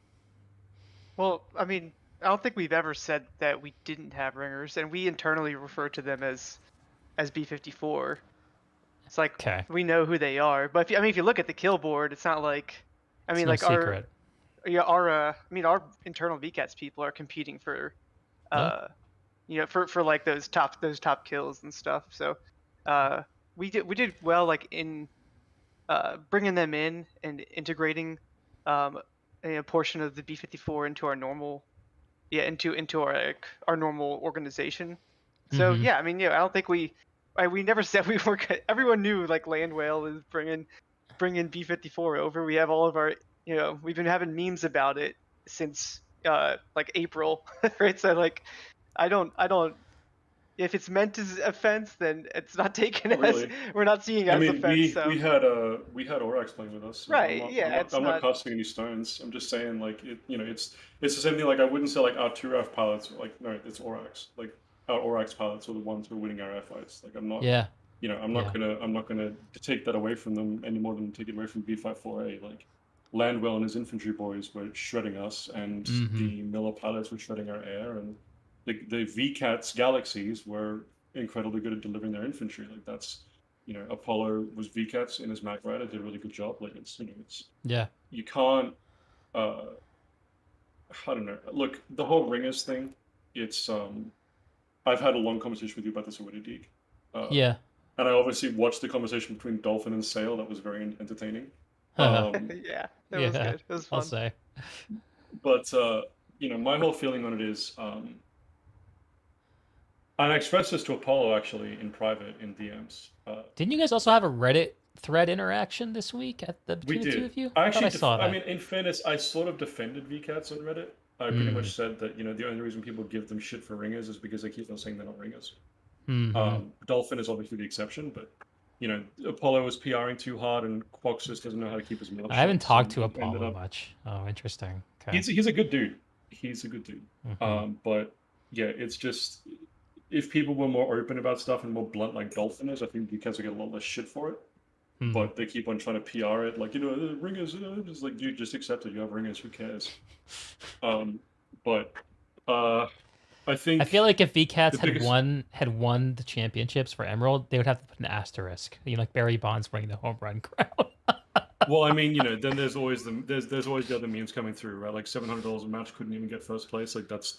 Well, I mean, I don't think we've ever said that we didn't have ringers, and we internally refer to them as B-54. It's like we know who they are, but if you look at the kill board, it's not like, I mean, it's no like secret. our internal VKTZ people are competing for, for like those top kills and stuff. So, we did well like in bringing them in and integrating a portion of the B-54 into our normal into our like, our normal organization. So Mhm. yeah, I mean, yeah, I don't think we never said we were. Everyone knew like Land Whale is bringing B-54 over. We have all of our, we've been having memes about it since like April, right? So like, I don't. If it's meant as offense, then it's not taken Not as really. we're not seeing it I as mean, offense. So we had Orax playing with us. So right, yeah, it's I'm not not. casting any stones. I'm just saying like it's the same thing. Like I wouldn't say like our 2RAF pilots. Like no, it's Orax. Like our Orax pilots are the ones who are winning our airfights. Like I'm not. Yeah. I'm not gonna take that away from them any more than take it away from B54A. Like Landwell and his infantry boys were shredding us, and the Miller pilots were shredding our air, and the VCAT's galaxies were incredibly good at delivering their infantry. Like that's, Apollo was VCAT's in his Mac Rider, did a really good job. Like it's, Yeah. you can't, I don't know. Look, the whole Ringers thing, it's, I've had a long conversation with you about this already, Deke. Yeah. And I obviously watched the conversation between Dolphin and Sayl. That was very entertaining. Yeah, it was Yeah. good. It was I'll fun. say. But, my whole feeling on it is, and I expressed this to Apollo actually in private in DMs. Didn't you guys also have a Reddit thread interaction this week between We the two did. of you? I I thought actually, I saw that. I mean, in fairness, I sort of defended VCATs on Reddit. I pretty much said that the only reason people give them shit for ringers is because they keep on saying they're not ringers. Dolphin is obviously the exception, but Apollo was PRing too hard, and Quox just doesn't know how to keep his mouth shut. I haven't talked to and ended Apollo up- much. Oh, interesting. Okay. He's a good dude. He's a good dude. But yeah, it's just if people were more open about stuff and more blunt like Dolphin is, I think VCATs would get a lot less shit for it. But they keep on trying to PR it, like the ringers. Just like, dude, just accept it. You have ringers. Who cares? But I think I feel like if VCATs the had biggest- won the championships for Emerald, they would have to put an asterisk. Like Barry Bonds winning the home run crown. Well, I mean, then there's always there's always the other memes coming through, right? Like $700 a match couldn't even get first place. Like that's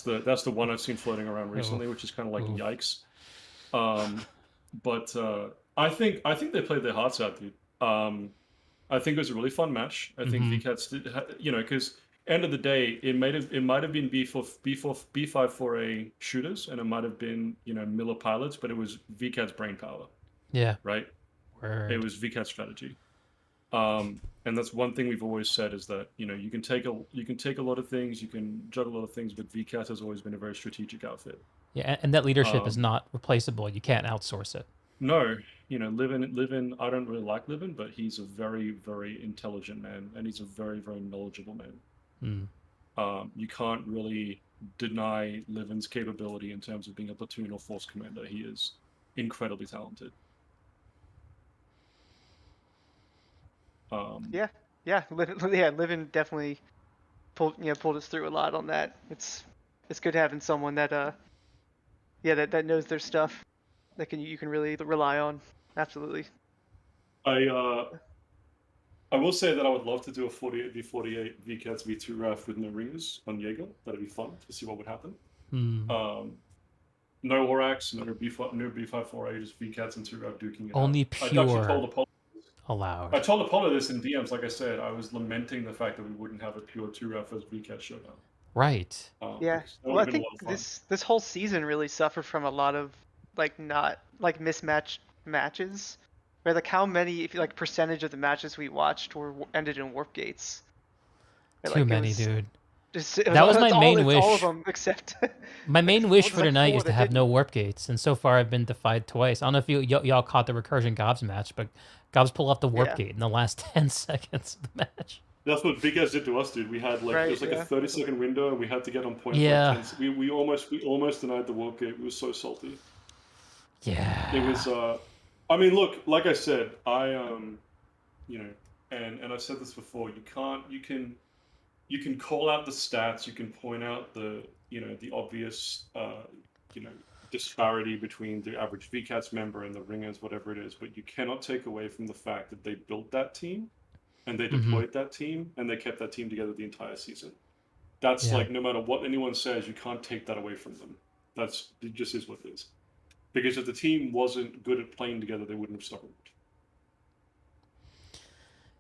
the one I've seen floating around recently, which is kind of like yikes. But I think they played their hearts out, dude. I think it was a really fun match. I think VCATs did, because end of the day, it might have been B54A shooters, and it might have been Miller pilots, but it was VCAT's brain power. Yeah. Right. Word. It was VCAT's strategy. And that's one thing we've always said is that you can take a lot of things, you can juggle a lot of things, but VCAT has always been a very strategic outfit. Yeah, and that leadership is not replaceable. You can't outsource it. No, Livin. I don't really like Livin, but he's a very, very intelligent man, and he's a very, very knowledgeable man. You can't really deny Livin's capability in terms of being a platoon or force commander. He is incredibly talented. Livin definitely pulled us through a lot on that. It's good having someone that that knows their stuff, that you can really rely on. Absolutely. I will say that I would love to do a 48v48 VCATs v2 RAF with no ringers on Jaeger. That'd be fun to see what would happen. No Orax, no B54A, just VCATs and 2 RAF duking it Only out. pure allowed. I told Apollo this in DMs. Like I said, I was lamenting the fact that we wouldn't have a pure 2 RAF as VCAT showdown. Right. Well, I think this whole season really suffered from a lot of mismatched matches. Right, like how many, percentage of the matches we watched ended in warp gates. Right, Too many, dude. That was my main wish. All of them except. My main wish for tonight is four to have no warp gates, and so far I've been defied twice. I don't know if y'all caught the recursion GOBS match, but GOBS pulled off the warp gate in the last 10 seconds of the match. That's what Big Ass did to us, dude. We had it was a 30-second window, and we had to get on point. Yeah. For 10. We almost denied the warp gate. We were so salty. Yeah. It was. I mean, look, like I said, and I've said this before. You can call out the stats. You can point out the obvious disparity between the average VCATS member and the ringers, whatever it is. But you cannot take away from the fact that they built that team, and they deployed that team, and they kept that team together the entire season. That's no matter what anyone says, you can't take that away from them. It just is what it is. Because if the team wasn't good at playing together, they wouldn't have started.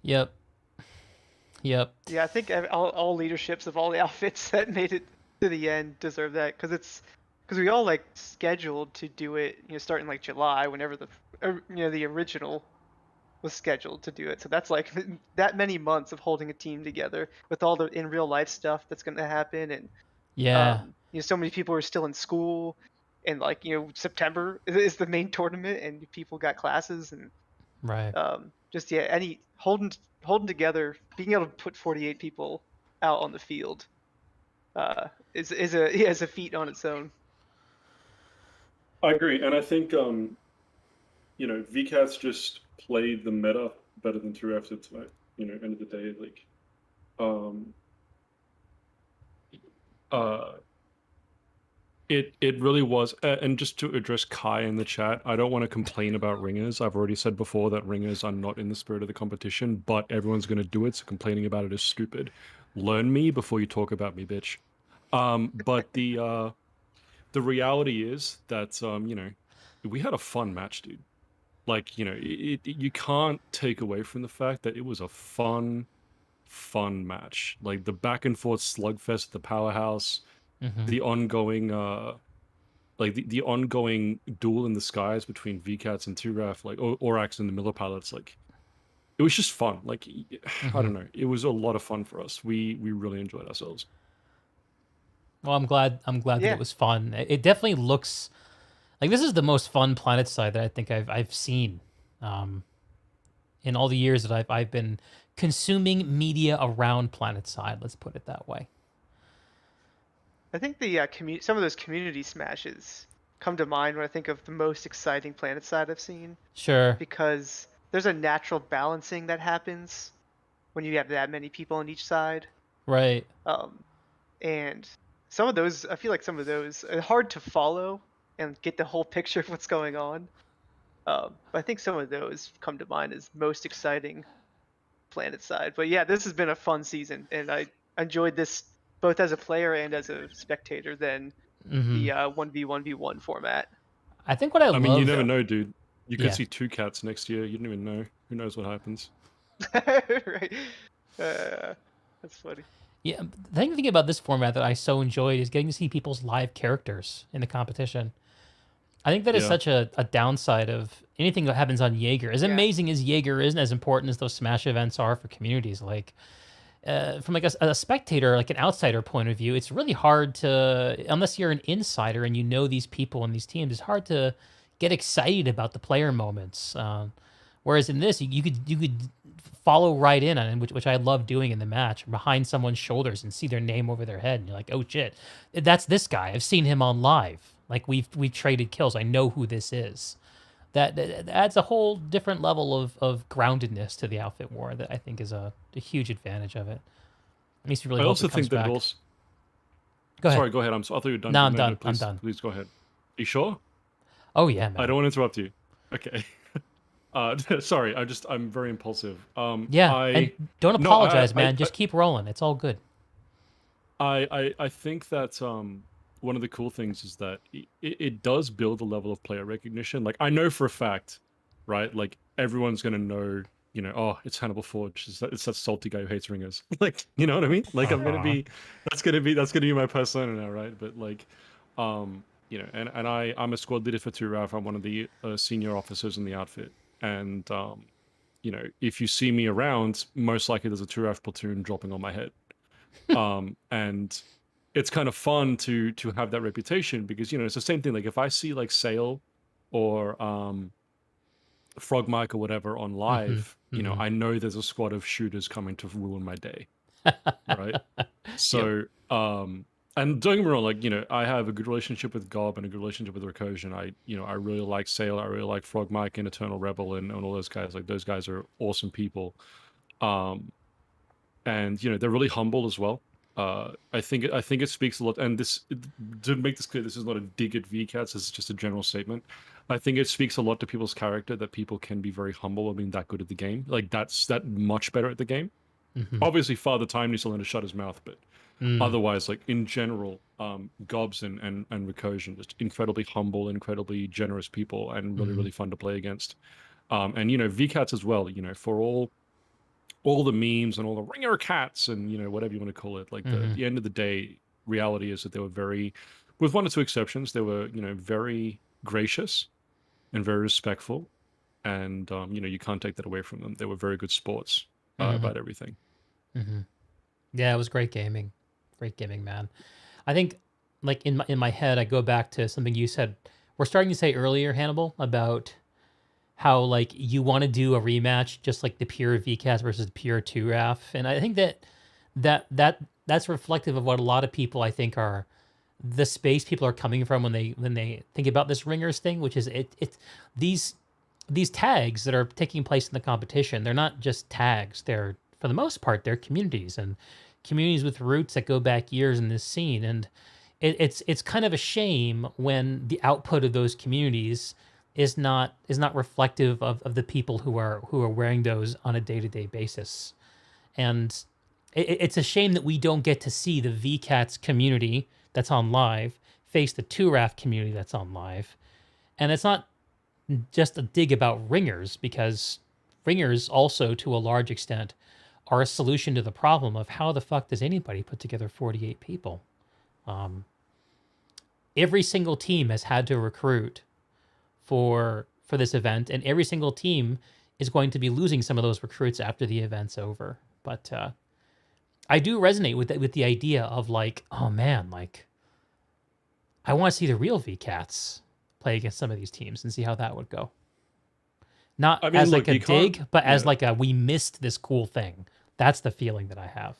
Yep. Yeah, I think all leaderships of all the outfits that made it to the end deserve that because we all like scheduled to do it, starting like July, whenever the original was scheduled to do it. So that's like that many months of holding a team together with all the in real life stuff that's going to happen, and Yeah, so many people are still in school, and like September is the main tournament, and people got classes, and right. just any holding together, being able to put 48 people out on the field is a feat on its own. I agree, and I think VCats just played the meta better than 2F did tonight. End of the day, like it really was. And just to address Kai in the chat, I don't want to complain about ringers. I've already said before that ringers are not in the spirit of the competition, but everyone's going to do it, so complaining about it is stupid. Learn me before you talk about me, bitch. But the reality is that we had a fun match, dude. Like, you can't take away from the fact that it was a fun match. Like the back and forth slugfest at the powerhouse, the ongoing the ongoing duel in the skies between VCats and 2RAF, like Orax and the Miller pilots, like it was just fun. Like I don't know, it was a lot of fun for us. We really enjoyed ourselves. Well, I'm glad that it was fun. It definitely looks like this is the most fun PlanetSide that I think I've seen in all the years that I've been consuming media around PlanetSide. Let's put it that way. I think the some of those community smashes come to mind when I think of the most exciting PlanetSide I've seen. Sure. Because there's a natural balancing that happens when you have that many people on each side. Right. And some of those, I feel like some of those are hard to follow and get the whole picture of what's going on. But I think some of those come to mind as most exciting PlanetSide. But yeah, this has been a fun season, and I enjoyed this both as a player and as a spectator than the 1v1v1 format. I think what I love... mean, you never know, dude. You could see 2 cats next year. You don't even know. Who knows what happens? Right. That's funny. Yeah, the thing about this format that I so enjoyed is getting to see people's live characters in the competition. I think that is such a downside of anything that happens on Jaeger. As amazing as Jaeger is, and as important as those Smash events are for communities, like from like a spectator, like an outsider point of view, it's really hard to, unless you're an insider and you know these people and these teams, it's hard to get excited about the player moments. Whereas in this, you could follow right in on it, which I love doing in the match, behind someone's shoulders and see their name over their head, and you're like, oh shit, that's this guy. I've seen him on live. Like we've traded kills. I know who this is. That adds a whole different level of groundedness to the outfit war that I think is a huge advantage of it. It makes me really. I hope also it comes think that back. it also. Go ahead. Sorry, go ahead. I thought you were done. No, I'm done. Please, I'm done. Please go ahead. Are you sure? Oh yeah, man. I don't want to interrupt you. Okay. Sorry, I'm very impulsive. Yeah, and don't apologize, man. Just keep rolling. It's all good. I think that one of the cool things is that it does build a level of player recognition. Like I know for a fact, right? Like everyone's gonna know, oh, it's HannibalForge. It's that salty guy who hates ringers. Like, you know what I mean? Like I'm gonna be, that's gonna be my persona now, right? But like, and I'm a squad leader for 2RAF. I'm one of the senior officers in the outfit, and if you see me around, most likely there's a 2RAF platoon dropping on my head. And it's kind of fun to have that reputation because it's the same thing. Like if I see like Sayl or Frog Mike or whatever on live, I know there's a squad of shooters coming to ruin my day, right? So and don't get me wrong, like I have a good relationship with Gob and a good relationship with Recursion. I really like Sayl, I really like Frog Mike and Eternal Rebel and all those guys. Like those guys are awesome people, and they're really humble as well. I think it speaks a lot, and this, to make this clear, this is not a dig at VCats, this is just a general statement. I think it speaks a lot to people's character that people can be very humble and being that good at the game. Like that's that much better at the game. Obviously Father Time needs to learn to shut his mouth, but otherwise, like in general, GOBS and Recursion, just incredibly humble, incredibly generous people, and really, really fun to play against. And VCats as well, for all the memes and all the ringer cats and whatever you want to call it, like at the end of the day, reality is that they were very, with one or two exceptions, they were, you know, very gracious and very respectful. And, you know, you can't take that away from them. They were very good sports about everything. Yeah, it was great gaming. Great gaming, man. I think, like, in my head, I go back to something you said. We're starting to say earlier, Hannibal, about how, like, you want to do a rematch, just like the pure VCAS versus the pure 2RAF. And I think that's reflective of what a lot of people, I think, are the space people are coming from when they think about this ringers thing, which is it's these tags that are taking place in the competition. They're not just tags. They're, for the most part, they're communities, and communities with roots that go back years in this scene. And it's kind of a shame when the output of those communities is not reflective of the people who are wearing those on a day-to-day basis. And it's a shame that we don't get to see the VCATS community that's on live face the 2RAF community that's on live. And it's not just a dig about ringers, because ringers also, to a large extent, are a solution to the problem of how the fuck does anybody put together 48 people? Every single team has had to recruit for this event, and every single team is going to be losing some of those recruits after the event's over. But I do resonate with the idea of, like, oh man, like, I want to see the real VCATs play against some of these teams and see how that would go. Not I mean, as, look, like, a you can't- dig, but as yeah. like a, we missed this cool thing. That's the feeling that I have.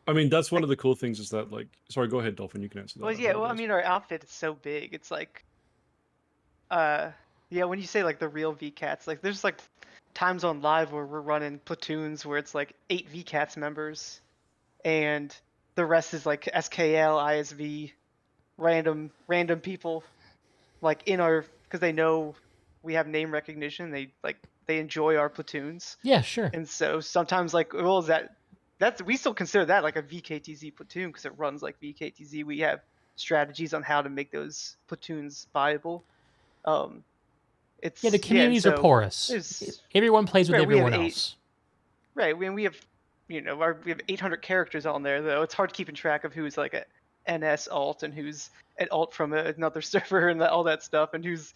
I mean, that's one of the cool things is that, like, sorry, go ahead, Dolphin. You can answer that. Well, yeah. Well, I mean, our outfit is so big. It's like, yeah. When you say like the real VCATs, like there's like times on live where we're running platoons where it's like 8 VCATs members, and the rest is like SKL, ISV, random people, like in our, because they know we have name recognition. They enjoy our platoons. Yeah, sure. And so sometimes, like, well, that's we still consider that like a VKTZ platoon because it runs like VKTZ. We have strategies on how to make those platoons viable. It's Yeah, the communities are porous. Everyone plays with everyone else. Right. We have, we have 800 characters on there, though. It's hard keeping track of who's like a NS alt and who's an alt from another server and all that stuff, and who's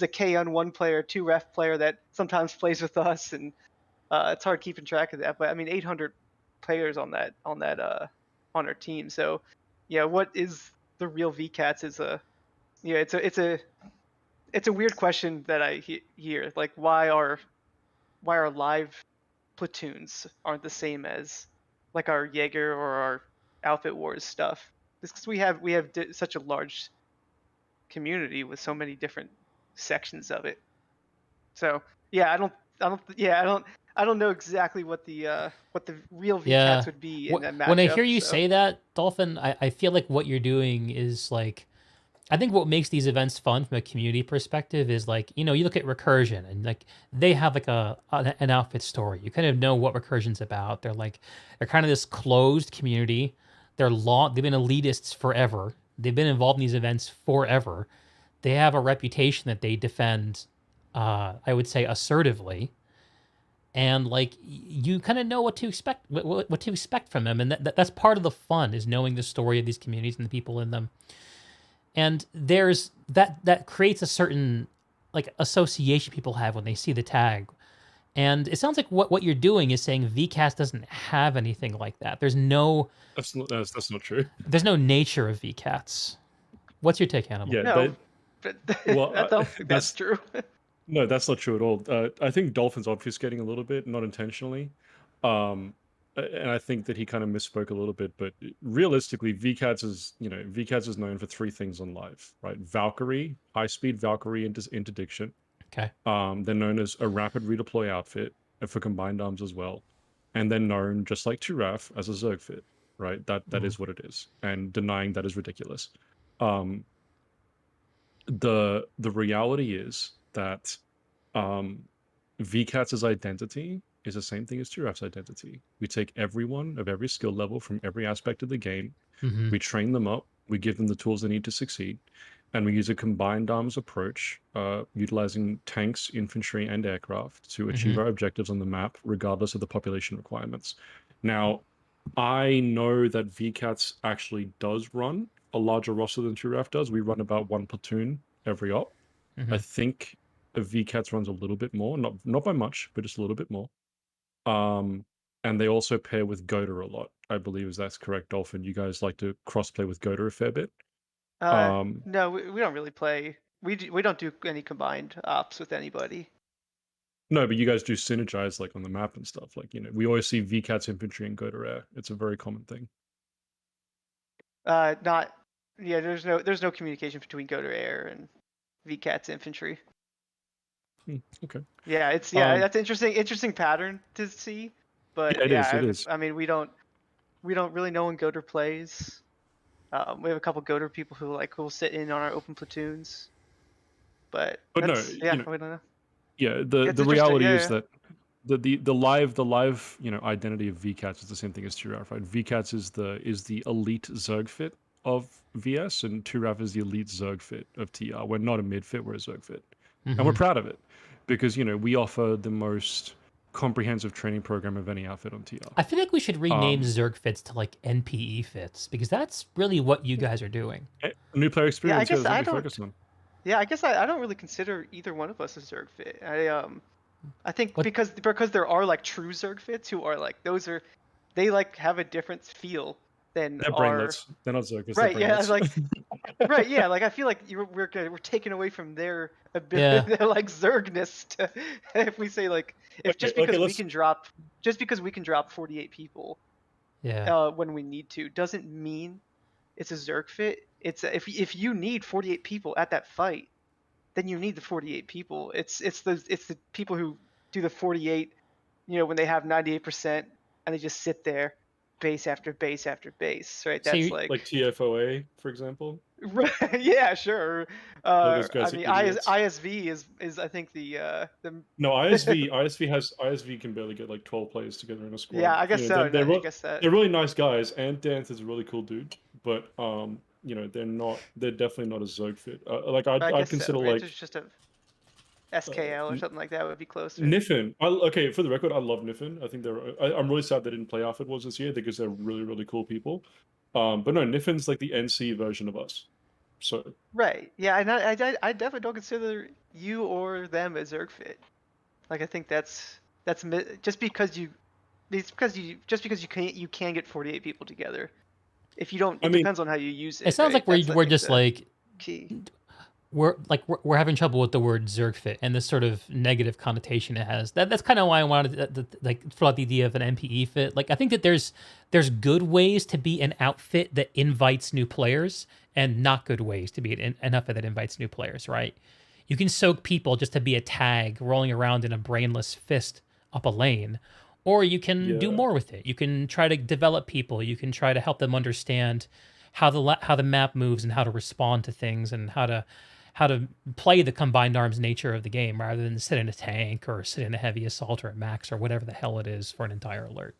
a K-1 player, 2REF player that sometimes plays with us, and it's hard keeping track of that. But I mean, 800 players on our team. So yeah, what is the real VCATs is it's a weird question that I hear. Like, why our live platoons aren't the same as like our Jaeger or our Outfit Wars stuff? It's because we have such a large community with so many different sections of it. So yeah, I don't know exactly what the real VCATs would be in that matchup. When I hear you say that, Dolphin, I feel like what you're doing is like, I think what makes these events fun from a community perspective is like, you look at Recursion and like they have like an outfit story. You kind of know what Recursion's about. They're kind of this closed community. They've been elitists forever. They've been involved in these events forever. They have a reputation that they defend, I would say, assertively. And like, you kind of know what to expect, what to expect from them. And that's part of the fun, is knowing the story of these communities and the people in them. And there's that creates a certain like association people have when they see the tag. And it sounds like what you're doing is saying VCAS doesn't have anything like that. There's no... That's not true. There's no nature of VCATs. What's your take, Hannibal? Yeah, no, well, I don't think that's true. No, that's not true at all. I think Dolphin's obfuscating a little bit, not intentionally. And I think that he kind of misspoke a little bit, but realistically, VCATS is known for 3 things on live, right? Valkyrie, high-speed Valkyrie interdiction. Okay. They're known as a rapid redeploy outfit for combined arms as well. And they're known, just like 2RAF, as a Zerg fit, right? That is what it is. And denying that is ridiculous. The reality is that VCATS' identity is the same thing as 2RAF's identity. We take everyone of every skill level from every aspect of the game, we train them up, we give them the tools they need to succeed, and we use a combined arms approach, utilizing tanks, infantry, and aircraft to achieve our objectives on the map, regardless of the population requirements. Now, I know that VCATS actually does run a larger roster than TrueRAF does. We run about 1 platoon every op. I think a VCATS runs a little bit more, not by much, but just a little bit more. And they also pair with Goda a lot, I believe, is that's correct, Dolphin. You guys like to crossplay with Goda a fair bit. No, we don't really play. We don't do any combined ops with anybody. No, but you guys do synergize like on the map and stuff. Like, we always see VCATS infantry and Goda air. It's a very common thing. Not. Yeah, there's no communication between Goda Air and VCAT's infantry. Okay. Yeah, that's interesting pattern to see. But yeah, it is. I mean, we don't really know when Goda plays. We have a couple Goda people who will sit in on our open platoons. But no, we don't know. Yeah, the reality is that the live identity of VCATS is the same thing as TrueRAF, right? VCATS is the elite Zerg fit of VS, and TrueRAF is the elite Zerg fit of TR. We're not a mid fit, we're a Zerg fit, and we're proud of it because we offer the most comprehensive training program of any outfit on TR. I feel like we should rename Zerg fits to like NPE fits because that's really what you guys are doing. New player experience. Yeah, I guess I focus on. Yeah, I guess I don't really consider either one of us a Zerg fit. I think because there are like true Zerg fits who are like they have a different feel than they're brainlets. They're not Zerg. Right? Yeah, right. Yeah, like I feel like we're taking away from their ability, their like Zergness. If we say just because we can drop 48 people, when we need to, doesn't mean it's a Zerg fit. It's if you need 48 people at that fight, then you need the 48 people. It's the people who do the 48, when they have 98% and they just sit there, base after base after base, right? That's So like TFOA, for example. Right? Yeah, sure. I mean, ISV is I think the no ISV can barely get like 12 players together in a squad. Yeah, I guess so. They're really nice guys, and Dance is a really cool dude, but they're definitely not a Zerg fit. I consider like just a SKL or something like that would be closer. Niffin. Okay, for the record, I love Niffin. I think I'm really sad they didn't play Alpha Wars this year because they're really, really cool people. But no, Niffin's like the NC version of us. So right, yeah, and I definitely don't consider you or them a Zerg fit. Like I think that's just because you can get 48 people together. If you don't, it depends on how you use it. It sounds like we're just like key. We're having trouble with the word Zerg fit and this sort of negative connotation it has. That's kind of why I wanted to throw out the idea of an MPE fit. Like I think that there's good ways to be an outfit that invites new players and not good ways to be an outfit that invites new players, right? You can soak people just to be a tag rolling around in a brainless fist up a lane, or you can do more with it. You can try to develop people. You can try to help them understand how the map moves and how to respond to things and how to play the combined arms nature of the game rather than sit in a tank or sit in a heavy assault or a max or whatever the hell it is for an entire alert.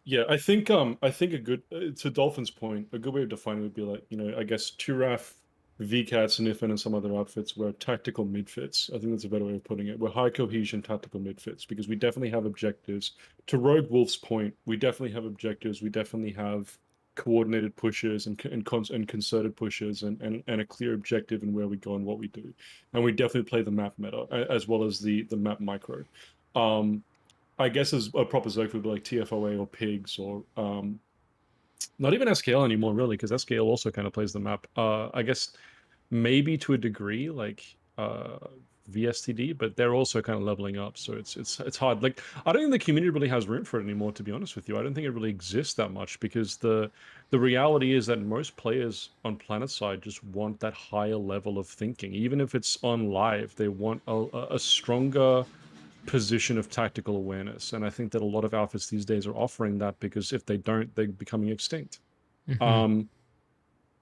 Yeah, I think a good to Dolphin's point, a good way of defining it would be like, I guess TrueRAF, VCATS, Niffin, and some other outfits were tactical midfits. I think that's a better way of putting it. We're high cohesion tactical midfits because we definitely have objectives. To Rogue Wolf's point, we definitely have objectives. We definitely have coordinated pushes and concerted pushes and a clear objective in where we go and what we do. And we definitely play the map meta as well as the map micro. I guess as a proper Zerg would be like TFOA or Pigs or not even SKL anymore really, because SKL also kind of plays the map. I guess maybe to a degree like VSTD, but they're also kind of leveling up, so it's hard. Like I don't think the community really has room for it anymore, to be honest with you. I don't think it really exists that much because the reality is that most players on PlanetSide just want that higher level of thinking. Even if it's on live, they want a stronger position of tactical awareness, and I think that a lot of outfits these days are offering that because if they don't, they're becoming extinct.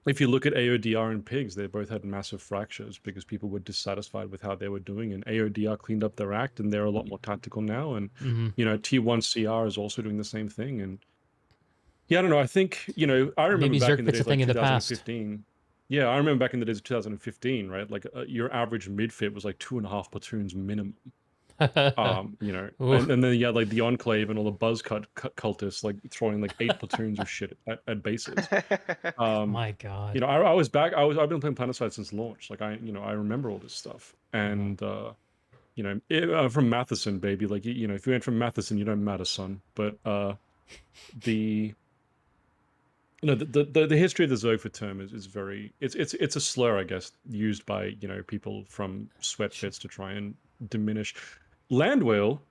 If you look at AODR and Pigs, they both had massive fractures because people were dissatisfied with how they were doing, and AODR cleaned up their act, and they're a lot more tactical now. And T1CR is also doing the same thing. And yeah, I don't know. I think I remember back in the days like 2015. Yeah, I remember back in the days of 2015, right? Like your average midfit was like 2.5 platoons minimum. You know, Oof. and then you had like the Enclave and all the buzz cut cultists like throwing like 8 platoons of shit at bases. My God. You know, I was back. I've been playing Planetside since launch. Like I remember all this stuff, and you know, from Matheson, baby. Like you know, if you ain't from Matheson, you don't matter, son. But the you know the history of the Zergford term is very it's a slur, I guess, used by people from sweat pits to try and diminish. Land whale,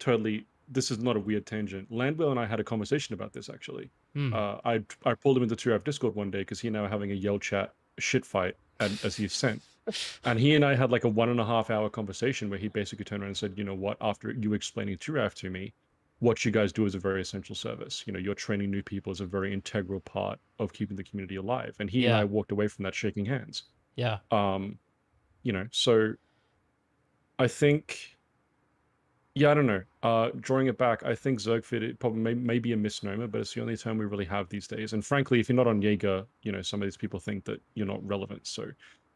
totally. This is not a weird tangent. Landwell and I had a conversation about this actually. I pulled him into 2Raf Discord one day because he and I were having a yell chat shit fight as he sent. And he and I had like a 1.5 hour conversation where he basically turned around and said, you know what, after you explaining 2Raf to me, what you guys do is a very essential service. You know, you're training new people is a very integral part of keeping the community alive. And he and I walked away from that shaking hands. Yeah. You know, so I think, yeah, I don't know. Drawing it back, I think Zergford, it probably may be a misnomer, but it's the only term we really have these days. And frankly, if you're not on Jaeger, you know, some of these people think that you're not relevant. So,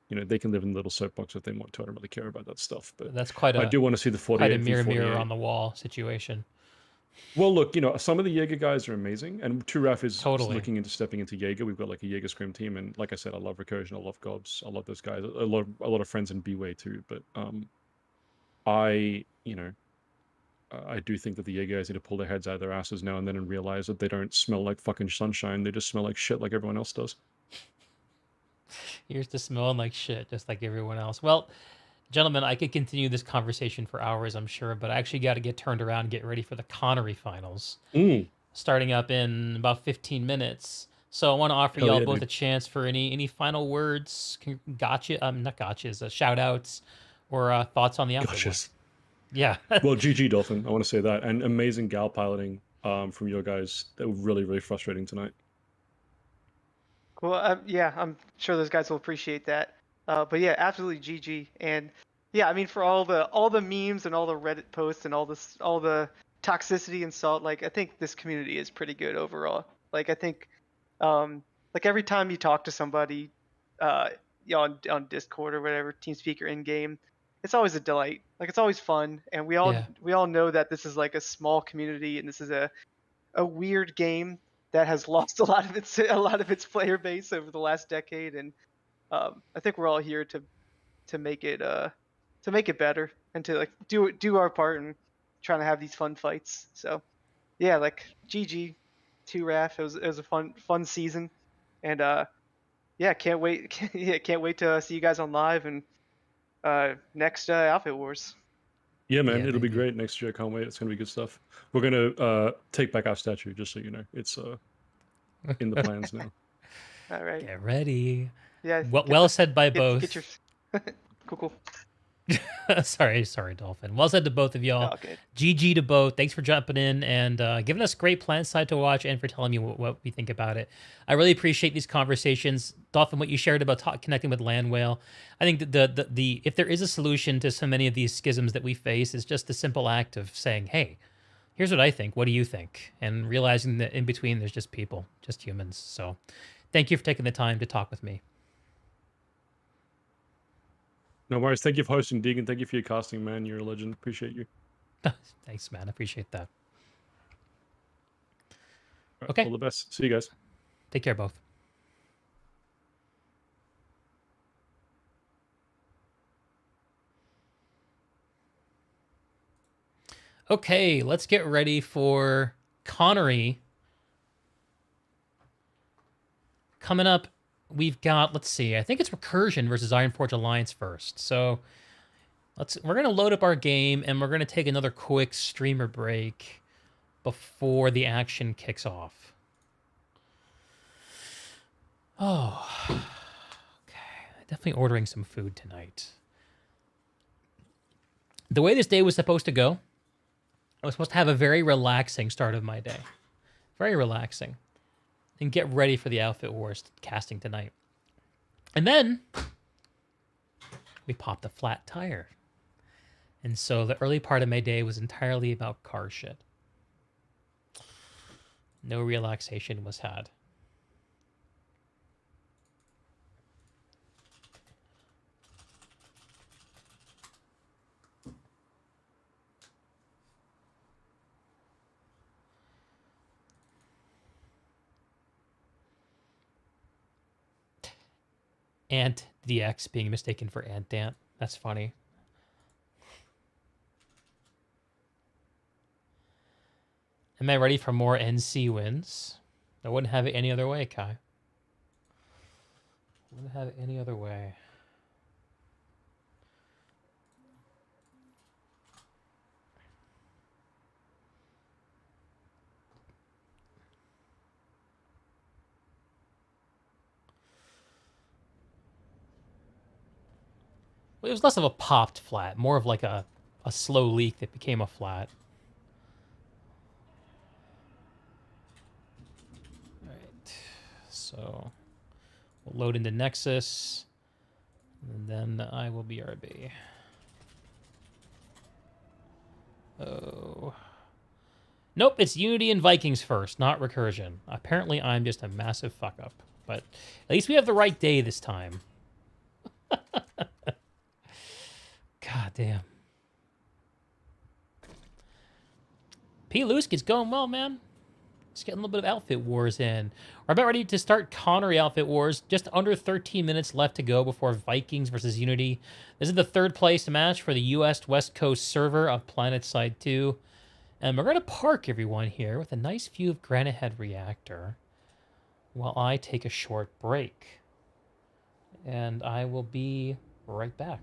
you know, they can live in a little soapbox if they want to. I don't really care about that stuff. But That's quite I do want to see the 48 quite a mirror V48. on the wall situation. Well, look, you know, some of the Jaeger guys are amazing, and 2Raf is Totally. looking into stepping into Jaeger. We've got like a Jaeger Scrim team, and like I said, I love Recursion, I love GOBS, I love those guys. A lot of friends in B-Way too. But I do think that the Jaeger guys need to pull their heads out of their asses now and then and realize that they don't smell like fucking sunshine. They just smell like shit like everyone else does. Here's to smelling like shit, just like everyone else. Well, gentlemen, I could continue this conversation for hours, I'm sure, but I actually got to get turned around and get ready for the Connery finals, starting up in about 15 minutes. So I want to offer Hell y'all yeah, both dude. a chance for any final words, not gotchas, shout outs, or thoughts on the outfit. Gotchas. Yeah. Well, GG Dolphin, I want to say that, and amazing gal piloting from your guys. That were really, really frustrating tonight. Well, yeah, I'm sure those guys will appreciate that. But yeah, absolutely GG. And yeah, I mean, for all the memes and all the Reddit posts and all the toxicity and salt, like I think this community is pretty good overall. Like I think, like every time you talk to somebody, on Discord or whatever, TeamSpeak or in game, it's always a delight. Like it's always fun, and we all know that this is like a small community, and this is a weird game that has lost a lot of its player base over the last decade, and I think we're all here to make it better and to like do our part in trying to have these fun fights. So yeah, like GG 2Raf. It was a fun season, and yeah, can't wait to see you guys on live and next Outfit Wars. Yeah, man, Yeah, it'll be baby. great next year. I can't wait. It's gonna be good stuff. We're gonna take back our statue, just so you know. It's in the plans now. All right. Get ready. Yeah. Well said by both. Get your cool. sorry, Dolphin. Well said to both of y'all. Oh, okay. GG to both. Thanks for jumping in and giving us great Planetside to watch and for telling me what we think about it. I really appreciate these conversations. Dolphin, what you shared about connecting with Land Whale. I think the if there is a solution to so many of these schisms that we face, is just the simple act of saying, hey, here's what I think. What do you think? And realizing that in between there's just people, just humans. So thank you for taking the time to talk with me. No worries. Thank you for hosting, Deegan. Thank you for your casting, man. You're a legend. Appreciate you. Thanks, man. I appreciate that. Right, Okay. all the best. See you guys. Take care, both. Okay, let's get ready for Connery. Coming up, we've got, let's see, I think it's Recursion versus IronForge Alliance first. So we're going to load up our game and we're going to take another quick streamer break before the action kicks off. Oh, okay. Definitely ordering some food tonight. The way this day was supposed to go, I was supposed to have a very relaxing start of my day. Very relaxing. And get ready for the Outfit Wars casting tonight. And then we popped a flat tire. And so the early part of my day was entirely about car shit. No relaxation was had. Ant DX being mistaken for Ant Dant. That's funny. Am I ready for more NC wins? I wouldn't have it any other way, Kai. Wouldn't have it any other way. Well, it was less of a popped flat, more of like a slow leak that became a flat. All right, so we'll load into Nexus, and then I will BRB. Oh. Nope, it's Unity and Vikings first, not Recursion. Apparently, I'm just a massive fuck up, but at least we have the right day this time. God damn. P. Lusk's going well, man. Just getting a little bit of Outfit Wars in. We're about ready to start Connery Outfit Wars. Just under 13 minutes left to go before Vikings versus Unity. This is the third place match for the US West Coast server of PlanetSide 2. And we're going to park everyone here with a nice view of Granite Head Reactor while I take a short break. And I will be right back.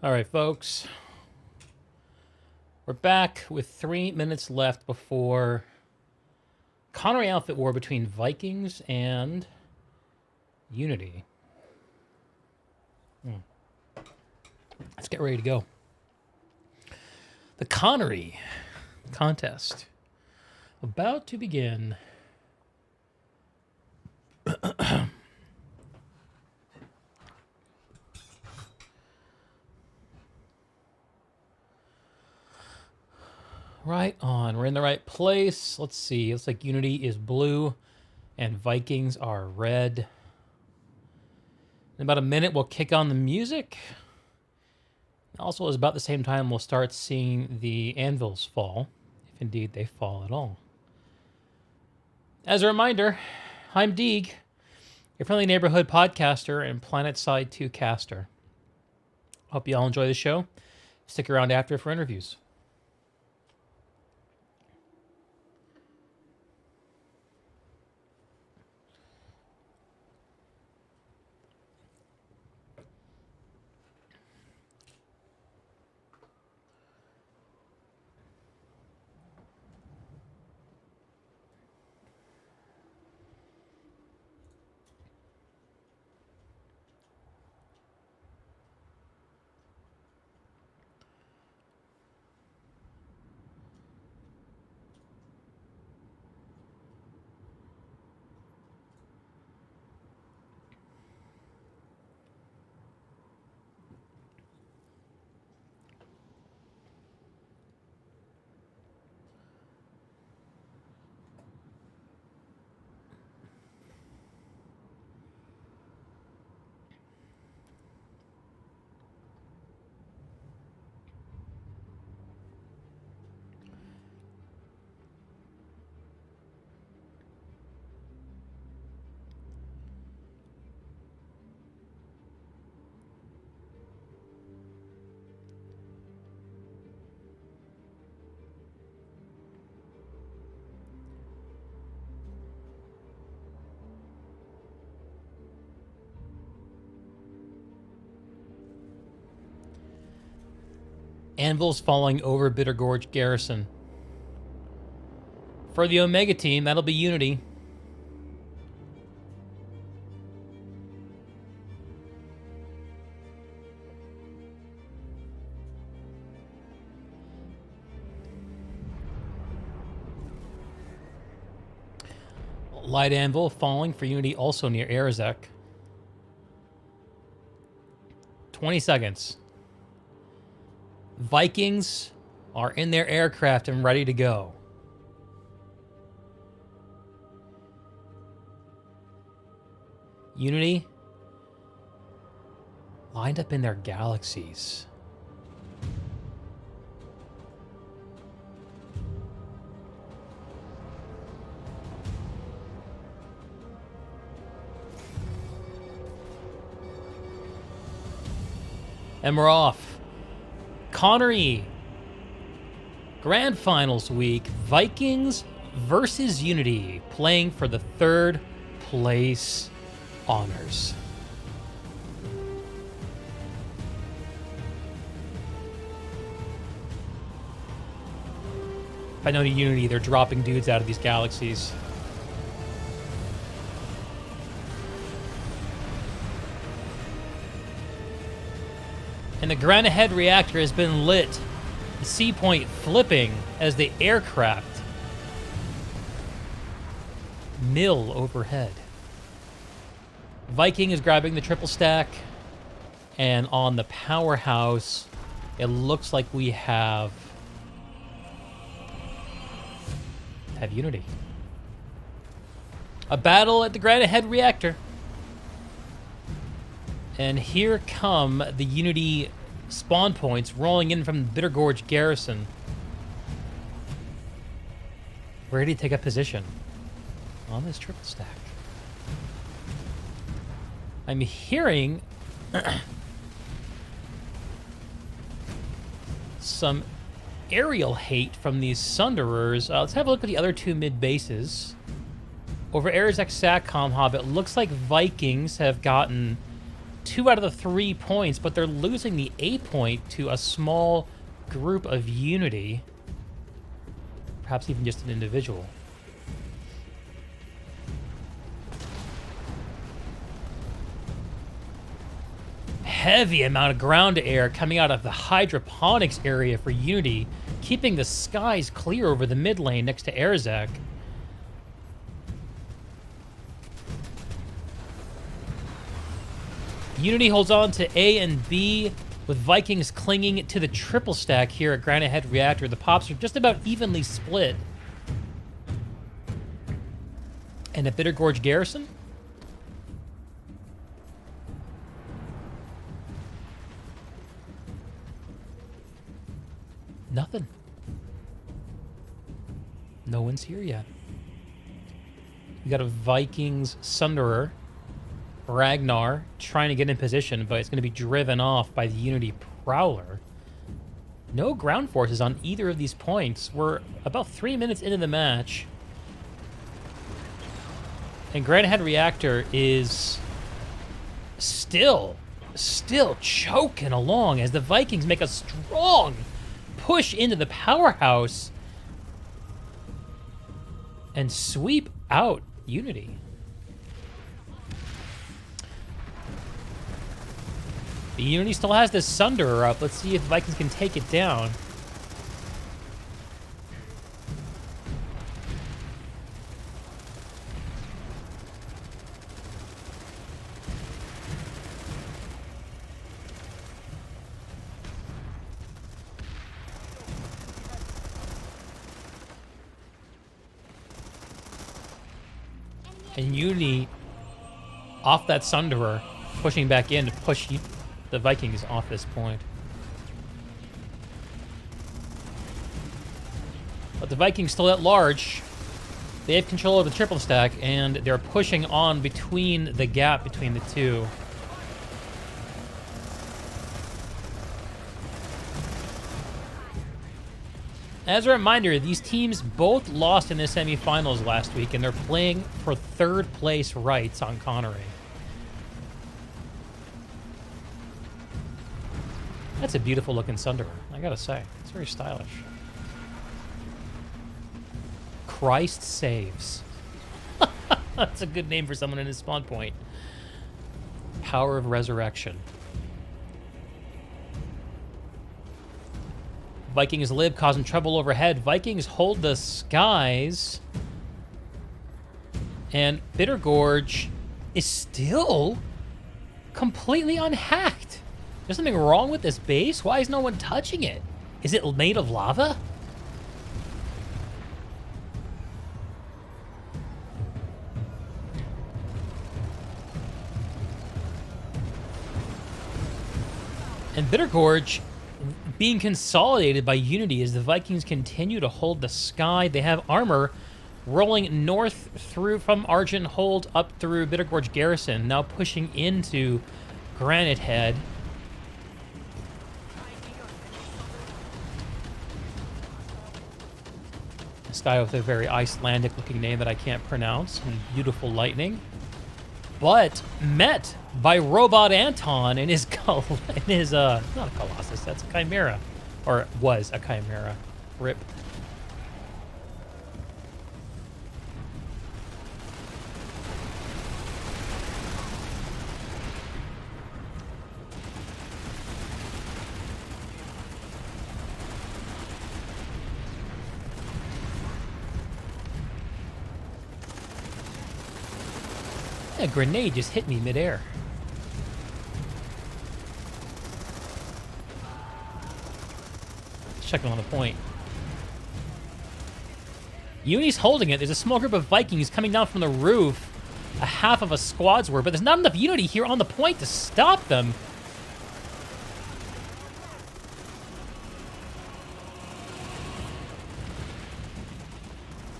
All right, folks. We're back with 3 minutes left before Connery outfit war between Vikings and Unity. Let's get ready to go. The Connery contest about to begin. Right on. We're in the right place. Let's see. Looks like Unity is blue and Vikings are red. In about a minute, we'll kick on the music. Also, it's about the same time we'll start seeing the anvils fall, if indeed they fall at all. As a reminder, I'm Deeg, your friendly neighborhood podcaster and PlanetSide 2 caster. Hope you all enjoy the show. Stick around after for interviews. Anvils falling over Bitter Gorge Garrison. For the Omega team, that'll be Unity. Light Anvil falling for Unity, also near Arzek. 20 seconds. Vikings are in their aircraft and ready to go. Unity lined up in their galaxies. And we're off. Connery, Grand Finals week, Vikings versus Unity, playing for the 3rd place honors. If I know Unity, they're dropping dudes out of these galaxies. And the Granite Head reactor has been lit. The sea point flipping as the aircraft mill overhead. Viking is grabbing the triple stack. And on the powerhouse, it looks like we have Unity. A battle at the Granite Head reactor. And here come the Unity spawn points rolling in from the Bitter Gorge Garrison. Ready to take a position on this triple stack. I'm hearing some aerial hate from these Sunderers. Let's have a look at the other 2 mid bases. Over Arzek Satcom Hub, it looks like Vikings have gotten 2 out of the 3 points, but they're losing the A point to a small group of Unity. Perhaps even just an individual. Heavy amount of ground to air coming out of the hydroponics area for Unity, keeping the skies clear over the mid lane next to Airzek. Unity holds on to A and B, with Vikings clinging to the triple stack here at Granite Head Reactor. The pops are just about evenly split. And at Bitter Gorge Garrison, nothing. No one's here yet. We got a Vikings Sunderer, Ragnar, trying to get in position, but it's going to be driven off by the Unity Prowler. No ground forces on either of these points. We're about 3 minutes into the match. And Granite Head Reactor is still choking along as the Vikings make a strong push into the powerhouse and sweep out Unity. The Unity still has this Sunderer up. Let's see if the Vikings can take it down. And Unity off that Sunderer, pushing back in to push the Vikings off this point. But the Vikings still at large. They have control of the triple stack, and they're pushing on between the gap between the two. As a reminder, these teams both lost in the semifinals last week, and they're playing for third place rights on Connery. That's a beautiful looking Sunderer, I gotta say. It's very stylish. Christ saves. That's a good name for someone in his spawn point. Power of Resurrection. Vikings live, causing trouble overhead. Vikings hold the skies. And Bitter Gorge is still completely unhacked. There's something wrong with this base? Why is no one touching it? Is it made of lava? And Bitter Gorge being consolidated by Unity as the Vikings continue to hold the sky. They have armor rolling north through from Argent Hold up through Bitter Gorge Garrison, now pushing into Granite Head. This guy with a very Icelandic looking name that I can't pronounce, and beautiful lightning. But met by Robot Anton in his not a Colossus, that's a Chimera. Or was a Chimera. RIP. A grenade just hit me midair. Checking on the point. Unity's holding it. There's a small group of Vikings coming down from the roof. A half of a squad's worth, but there's not enough Unity here on the point to stop them.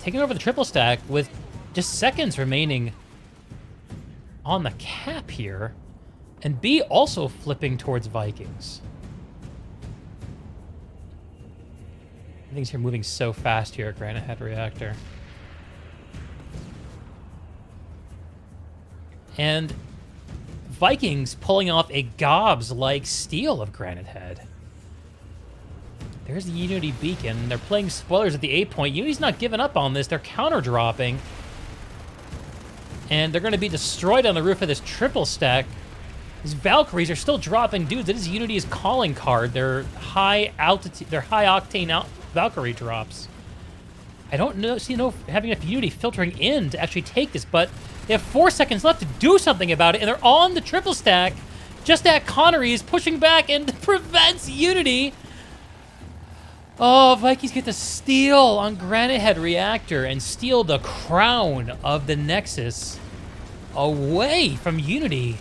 Taking over the triple stack with just seconds remaining on the cap here, and B also flipping towards Vikings. Things here moving so fast here at Granite Head Reactor. And Vikings pulling off a GOBS-like steal of Granite Head. There's the Unity beacon. They're playing spoilers at the 8 point. Unity's not giving up on this. They're counter-dropping. And they're going to be destroyed on the roof of this triple stack. These Valkyries are still dropping dudes. It is Unity's calling card. They're high altitude, they're high octane Valkyrie drops. I don't know, having enough Unity filtering in to actually take this, but they have 4 seconds left to do something about it, and they're on the triple stack. Just that Connery is pushing back and prevents Unity. Oh, Vikings get the steal on Granite Head Reactor and steal the crown of the Nexus away from Unity.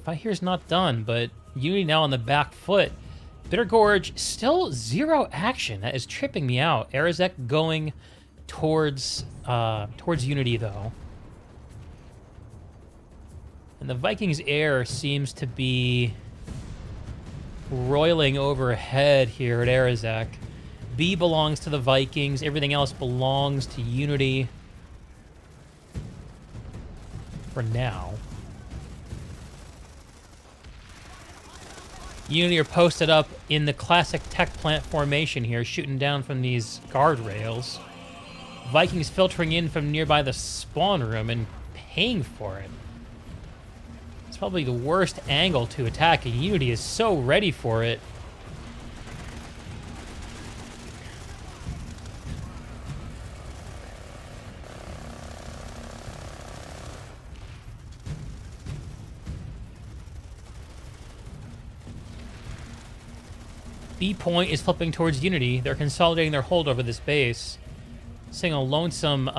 Fight here's not done, but Unity now on the back foot. Bitter Gorge still 0 action. That is tripping me out. Arizek going towards Unity though. And the Vikings air seems to be roiling overhead here at Arizek. B belongs to the Vikings. Everything else belongs to Unity for now. Unity are posted up in the classic tech plant formation here, shooting down from these guardrails. Vikings filtering in from nearby the spawn room and paying for it. It's probably the worst angle to attack, and Unity is so ready for it. B point is flipping towards Unity. They're consolidating their hold over this base. Seeing a lonesome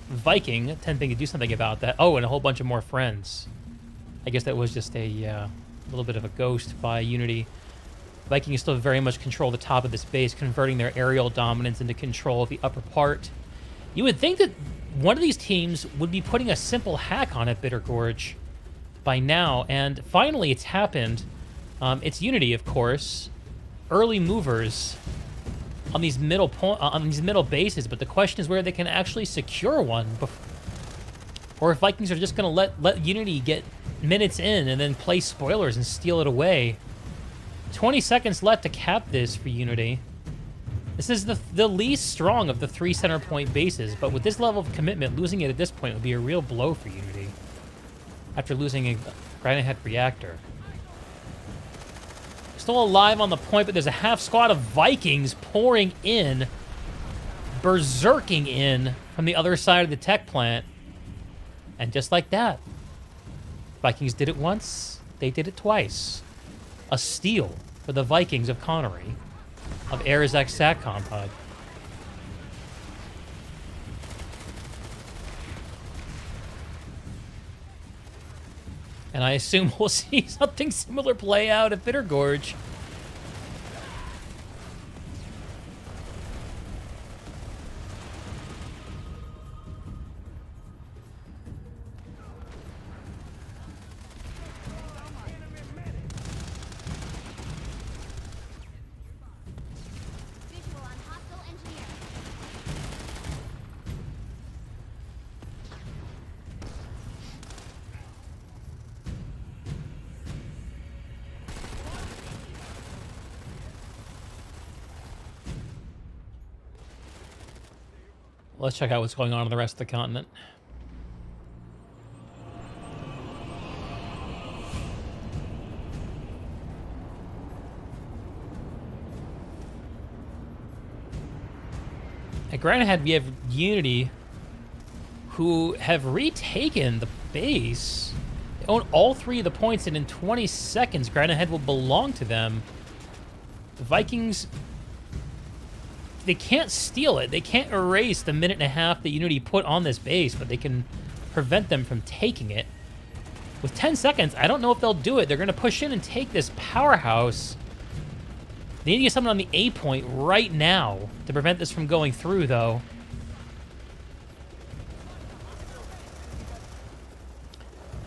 Viking attempting to do something about that. Oh, and a whole bunch of more friends. I guess that was just a little bit of a ghost by Unity. Vikings still very much control the top of this base, converting their aerial dominance into control of the upper part. You would think that one of these teams would be putting a simple hack on it, Bitter Gorge, by now, and finally it's happened. It's Unity, of course. Early movers on these middle bases, but the question is whether they can actually secure one, or if Vikings are just going to let Unity get minutes in and then play spoilers and steal it away. 20 seconds left to cap this for Unity. This is the least strong of the 3 center point bases, but with this level of commitment, losing it at this point would be a real blow for Unity after losing a Granite Head Reactor. Still alive on the point, but there's a half squad of Vikings pouring in, berserking in from the other side of the tech plant. And just like that, Vikings did it once, they did it twice. A steal for the Vikings of Connery, of Arizek Satcom Hub. And I assume we'll see something similar play out at Bitter Gorge. Let's check out what's going on in the rest of the continent. At Granite Head, we have Unity, who have retaken the base. They own all 3 of the points, and in 20 seconds, Granite Head will belong to them. The Vikings, they can't steal it. They can't erase the minute and a half that Unity put on this base, but they can prevent them from taking it. With 10 seconds, I don't know if they'll do it. They're going to push in and take this powerhouse. They need to get someone on the A point right now to prevent this from going through, though.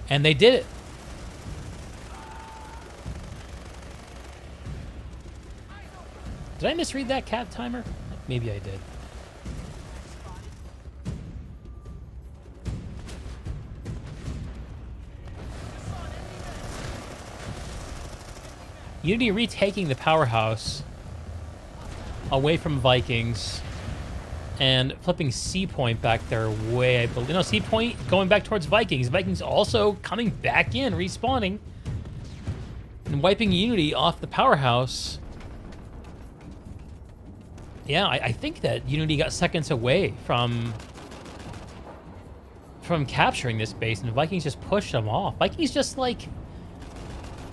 And they did it. Did I misread that cap timer? Maybe I did. Unity retaking the powerhouse away from Vikings and flipping C point back their way, I believe. No, C point going back towards Vikings. Vikings also coming back in, respawning, and wiping Unity off the powerhouse. Yeah, I think that Unity got seconds away from capturing this base, and Vikings just pushed them off. Vikings just, like,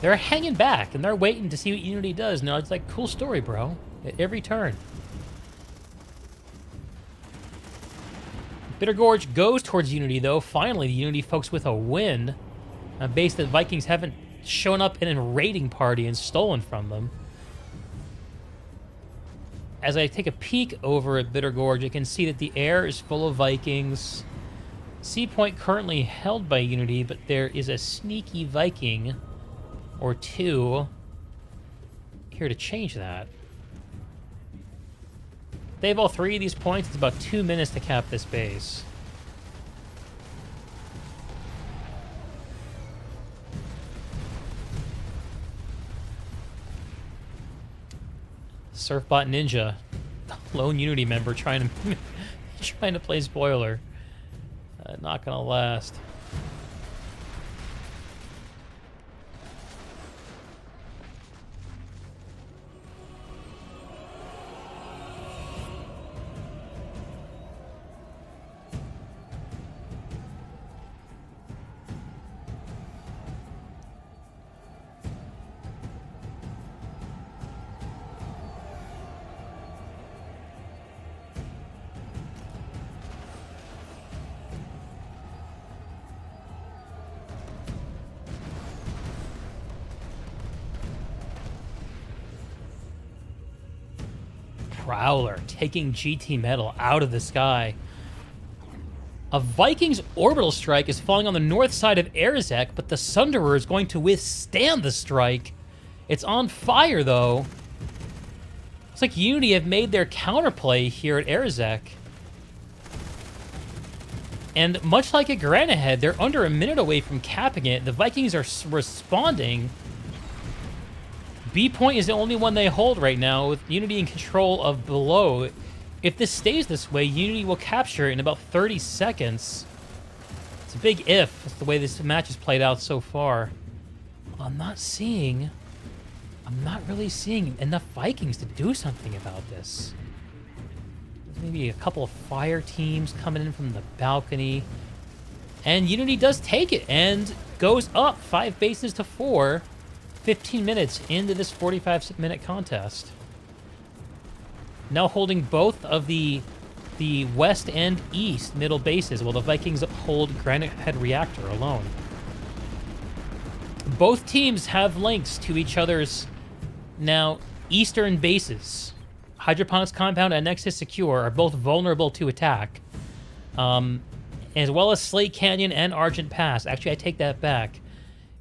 they're hanging back, and they're waiting to see what Unity does. No, it's like, cool story, bro. At every turn. Bitter Gorge goes towards Unity, though. Finally, the Unity folks with a win. A base that Vikings haven't shown up in a raiding party and stolen from them. As I take a peek over at Bitter Gorge, I can see that the air is full of Vikings. C point currently held by Unity, but there is a sneaky Viking or two here to change that. They have all three of these points. It's about 2 minutes to cap this base. Surfbot Ninja, lone Unity member, trying to play spoiler. Not gonna last. Prowler taking GT metal out of the sky. A Vikings orbital strike is falling on the north side of Erzek, but the Sunderer is going to withstand the strike. It's on fire, though. Looks like Unity have made their counterplay here at Erzek. And much like at Granite Head, they're under a minute away from capping it. The Vikings are responding. B point is the only one they hold right now, with Unity in control of below. If this stays this way, Unity will capture it in about 30 seconds. It's a big if. That's the way this match has played out so far. I'm not really seeing enough Vikings to do something about this. There's maybe a couple of fire teams coming in from the balcony. And Unity does take it and goes up 5 bases to 4. 15 minutes into this 45-minute contest. Now holding both of the west and east middle bases, while the Vikings hold Granite Head Reactor alone. Both teams have links to each other's now eastern bases. Hydroponics Compound and Nexus Secure are both vulnerable to attack, as well as Slate Canyon and Argent Pass. Actually, I take that back.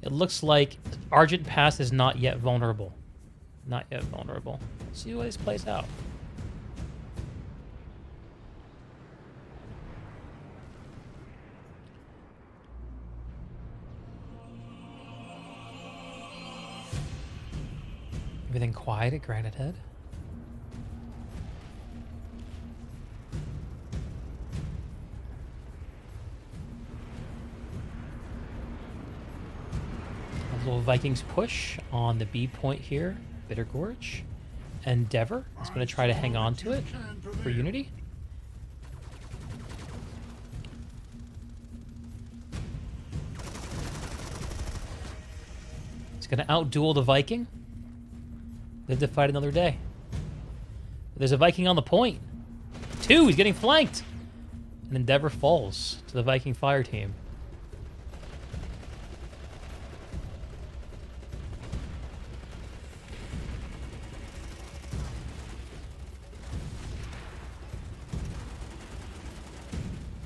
It looks like Argent Pass is not yet vulnerable. Not yet vulnerable. Let's see how this plays out. Everything quiet at Granite Head? Little Vikings push on the B point here. Bitter Gorge. Endeavor is going to try to hang on to it for Unity. He's going to outduel the Viking. Live to fight another day. There's a Viking on the point. 2, he's getting flanked. And Endeavor falls to the Viking fire team.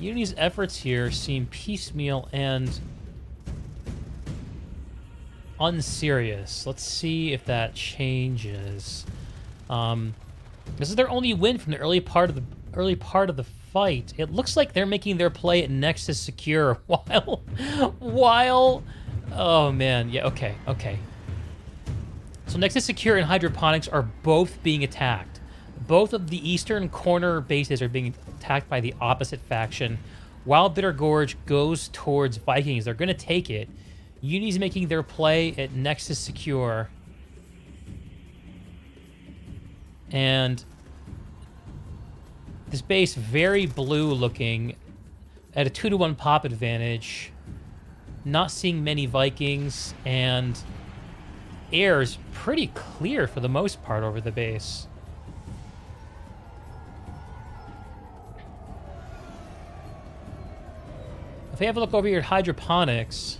Unity's efforts here seem piecemeal and unserious. Let's see if that changes. This is their only win from the early part of the fight. It looks like they're making their play at Nexus Secure while oh man, yeah, okay. So Nexus Secure and Hydroponics are both being attacked. Both of the eastern corner bases are being attacked by the opposite faction. While Bitter Gorge goes towards Vikings, they're going to take it. Unity's making their play at Nexus Secure. And this base, very blue looking, at a 2-to-1 pop advantage. Not seeing many Vikings, and air is pretty clear for the most part over the base. If we have a look over here at Hydroponics,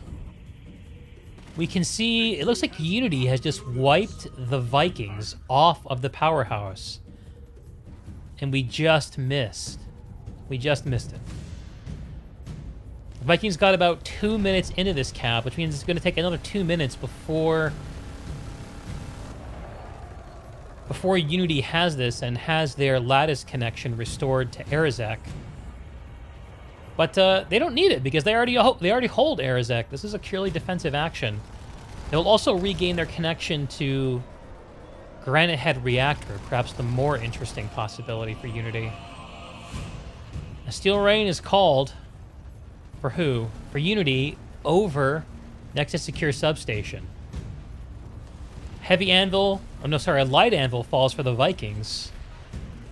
we can see it looks like Unity has just wiped the Vikings off of the powerhouse. And we just missed. We just missed it. The Vikings got about 2 minutes into this cap, which means it's going to take another 2 minutes before Unity has this and has their lattice connection restored to Arazek. But they don't need it because they already hold Arazek. This is a purely defensive action. They'll also regain their connection to Granite Head Reactor, perhaps the more interesting possibility for Unity. A Steel Rain is called for who? For Unity over Nexus Secure Substation. Heavy Anvil, oh no, sorry, a Light Anvil falls for the Vikings.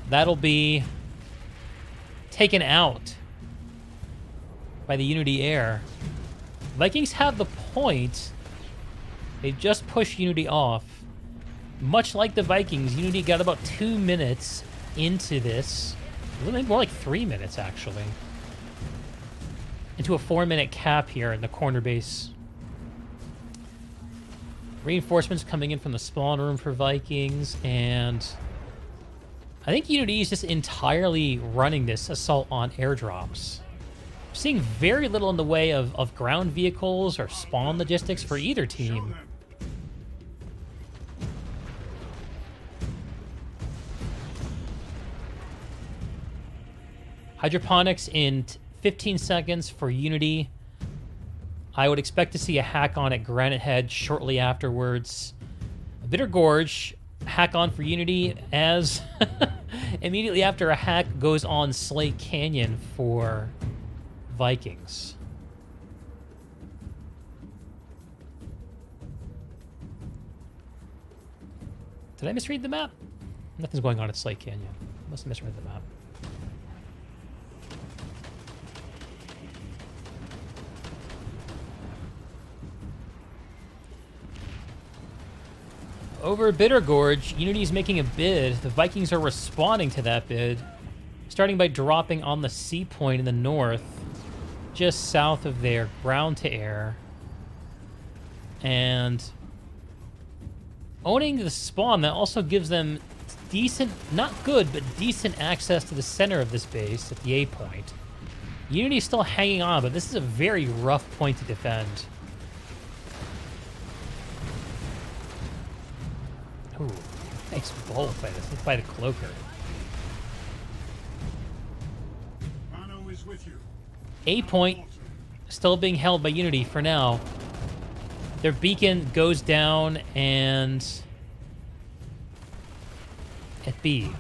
That'll be taken out by the Unity Air. Vikings have the point. They just pushed Unity off. Much like the Vikings, Unity got about 2 minutes into this. A little bit more like 3 minutes, actually. Into a 4-minute cap here in the corner base. Reinforcements coming in from the spawn room for Vikings, and I think Unity is just entirely running this assault on airdrops. Seeing very little in the way of ground vehicles or spawn logistics for either team. Hydroponics in 15 seconds for Unity. I would expect to see a hack on at Granite Head shortly afterwards. Bitter Gorge, hack on for Unity as immediately after a hack goes on Slate Canyon for Vikings. Did I misread the map? Nothing's going on at Slate Canyon. Must have misread the map. Over Bitter Gorge, Unity's making a bid. The Vikings are responding to that bid, starting by dropping on the sea point in the north, just south of their ground to air, and owning the spawn that also gives them decent, not good, but decent access to the center of this base at the A point. Unity's still hanging on, but this is a very rough point to defend. Ooh, nice bolt by the cloaker. A point still being held by Unity for now. Their beacon goes down and at B.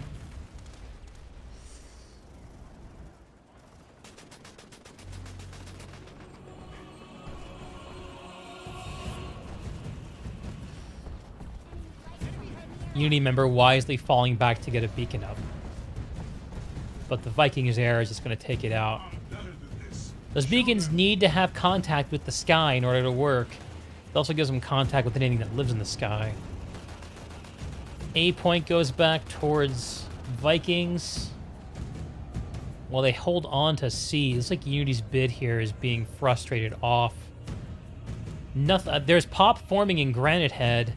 Unity member wisely falling back to get a beacon up. But the Vikings air is just going to take it out. Those beacons need to have contact with the sky in order to work. It also gives them contact with anything that lives in the sky. A point goes back towards Vikings. While they hold on to C. It's like Unity's bid here is being frustrated off. Nothing. There's pop forming in Granite Head,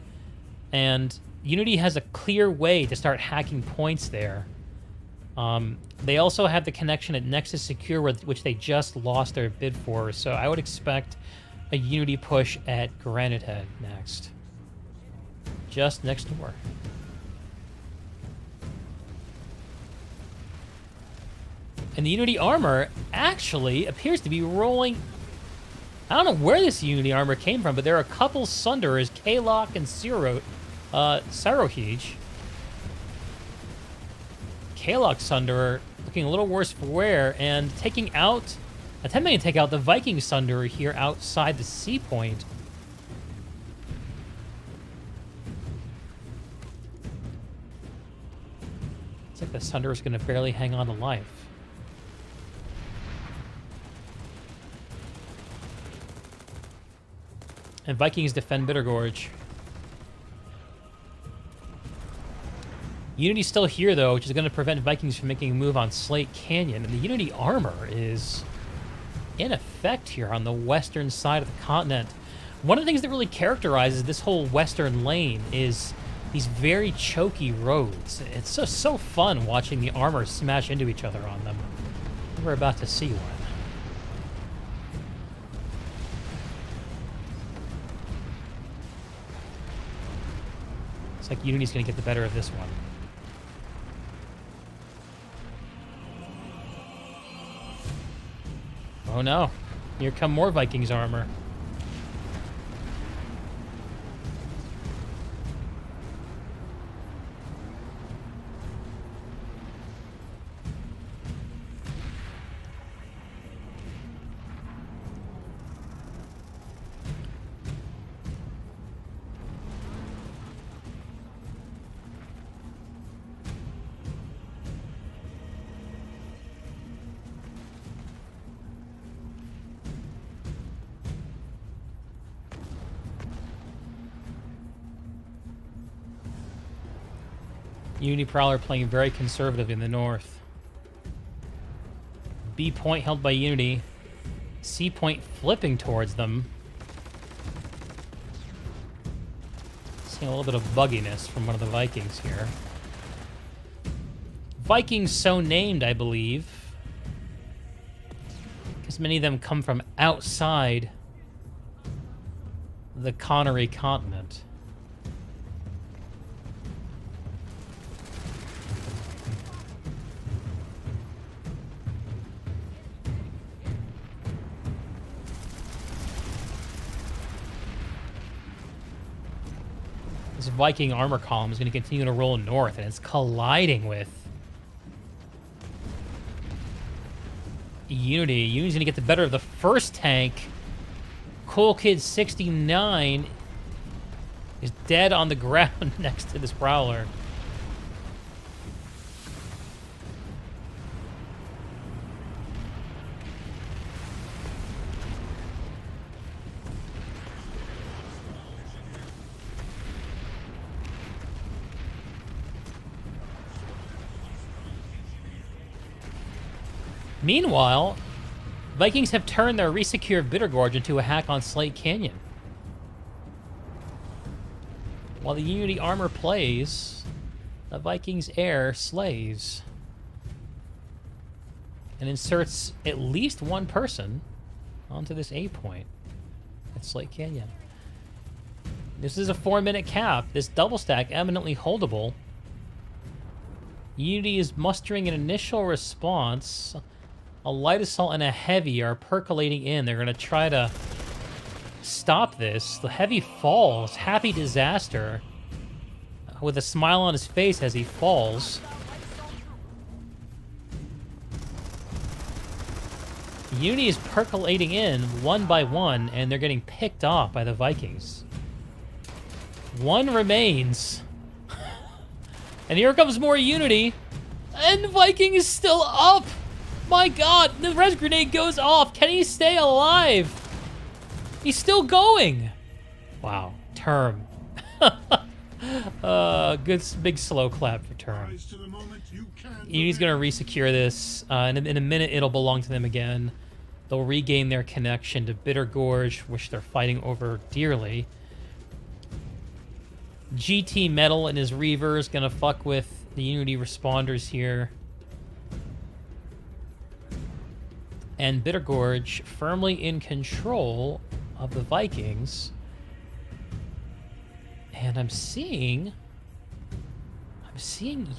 and Unity has a clear way to start hacking points there. They also have the connection at Nexus Secure, which they just lost their bid for, so I would expect a Unity push at Granite Head next. Just next door. And the Unity armor actually appears to be rolling. I don't know where this Unity armor came from, but there are a couple Sunderers, KaaLock and Sarohij. KaaLock Sunderer looking a little worse for wear and taking out, attempting to take out the Viking Sunderer here outside the sea point. It's like the Sunderer's going to barely hang on to life. And Vikings defend Bittergorge. Unity's still here, though, which is going to prevent Vikings from making a move on Slate Canyon. And the Unity armor is in effect here on the western side of the continent. One of the things that really characterizes this whole western lane is these very choky roads. It's just so fun watching the armor smash into each other on them. We're about to see one. It's like Unity's going to get the better of this one. Oh no, here come more Vikings armor. Unity Prowler playing very conservative in the north. B point held by Unity. C point flipping towards them. Seeing a little bit of bugginess from one of the Vikings here. Vikings so named, I believe, because many of them come from outside the Connery continent. This Viking armor column is going to continue to roll north, and it's colliding with Unity. Unity's going to get the better of the first tank. Cool Kid 69 is dead on the ground next to this Prowler. Meanwhile, Vikings have turned their resecure Bittergorge into a hack on Slate Canyon. While the Unity armor plays, the Vikings air slays. And inserts at least one person onto this A point at Slate Canyon. This is a 4-minute cap. This double stack eminently holdable. Unity is mustering an initial response. A light assault and a heavy are percolating in. They're going to try to stop this. The heavy falls. Happy Disaster with a smile on his face as he falls. Unity is percolating in one by one, and they're getting picked off by the Vikings. One remains. And here comes more Unity. And the Viking is still up. My god, the res grenade goes off. Can he stay alive? He's still going. Wow, Term. Good big slow clap for Term. Unity's gonna resecure this. In a minute, it'll belong to them again. They'll regain their connection to Bittergorge, which they're fighting over dearly. GT Metal and his Reaver is gonna fuck with the Unity responders here. and Bitter Gorge firmly in control of the Vikings. And I'm seeing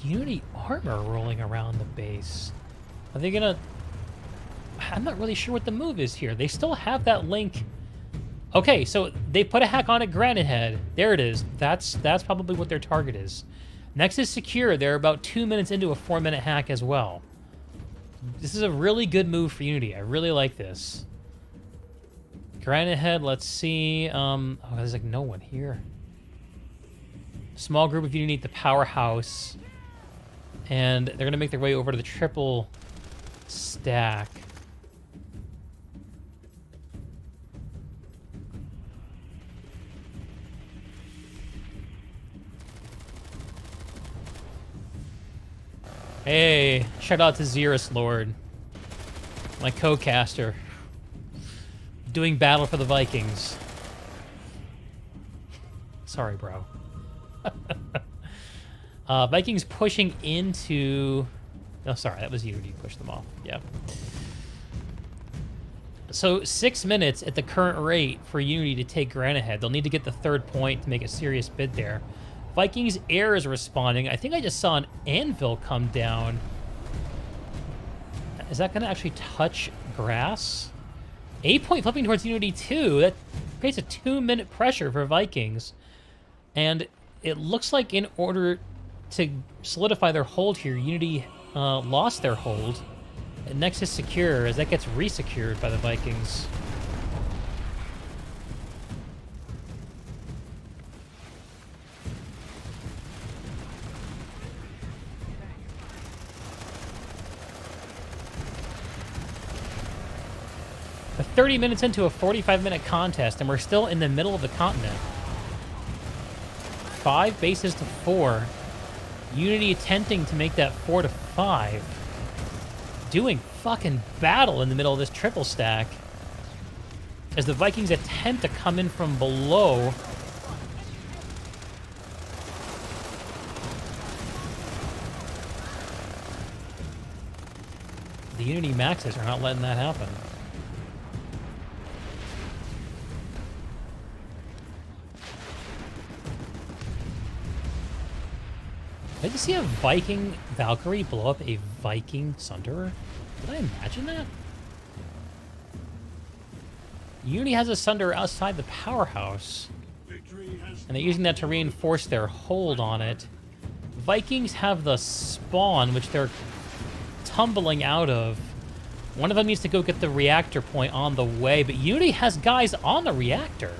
Unity armor rolling around the base. Are they gonna... I'm not really sure what the move is here. They still have that link. Okay, so they put a hack on at Granite Head. There it is. That's probably what their target is. Next is Secure. They're about 2 minutes into a 4-minute hack as well. This is a really good move for Unity. I really like this. Granite Head, let's see. Oh, there's like no one here. Small group of Unity at the powerhouse. And they're going to make their way over to the triple stack. Hey, shout out to Xerus Lord, my co-caster, doing battle for the Vikings. Sorry, bro. Vikings pushing into... Oh, sorry, that was Unity who pushed them off. Yeah. So 6 minutes at the current rate for Unity to take Granite Head. They'll need to get the 3rd point to make a serious bid there. Vikings air is responding. I think I just saw an anvil come down. Is that going to actually touch grass? 8 point flipping towards Unity 2. That creates a 2-minute pressure for Vikings. And it looks like in order to solidify their hold here, Unity lost their hold. And next is Secure, as that gets resecured by the Vikings. We're 30 minutes into a 45-minute contest, and we're still in the middle of the continent. 5 bases to 4. Unity attempting to make that 4 to 5. Doing fucking battle in the middle of this triple stack. As the Vikings attempt to come in from below. The Unity Maxes are not letting that happen. Did you see a Viking Valkyrie blow up a Viking Sunderer? Did I imagine that? Unity has a Sunderer outside the powerhouse, and they're using that to reinforce their hold on it. Vikings have the spawn, which they're tumbling out of. One of them needs to go get the reactor point on the way, but Unity has guys on the reactor.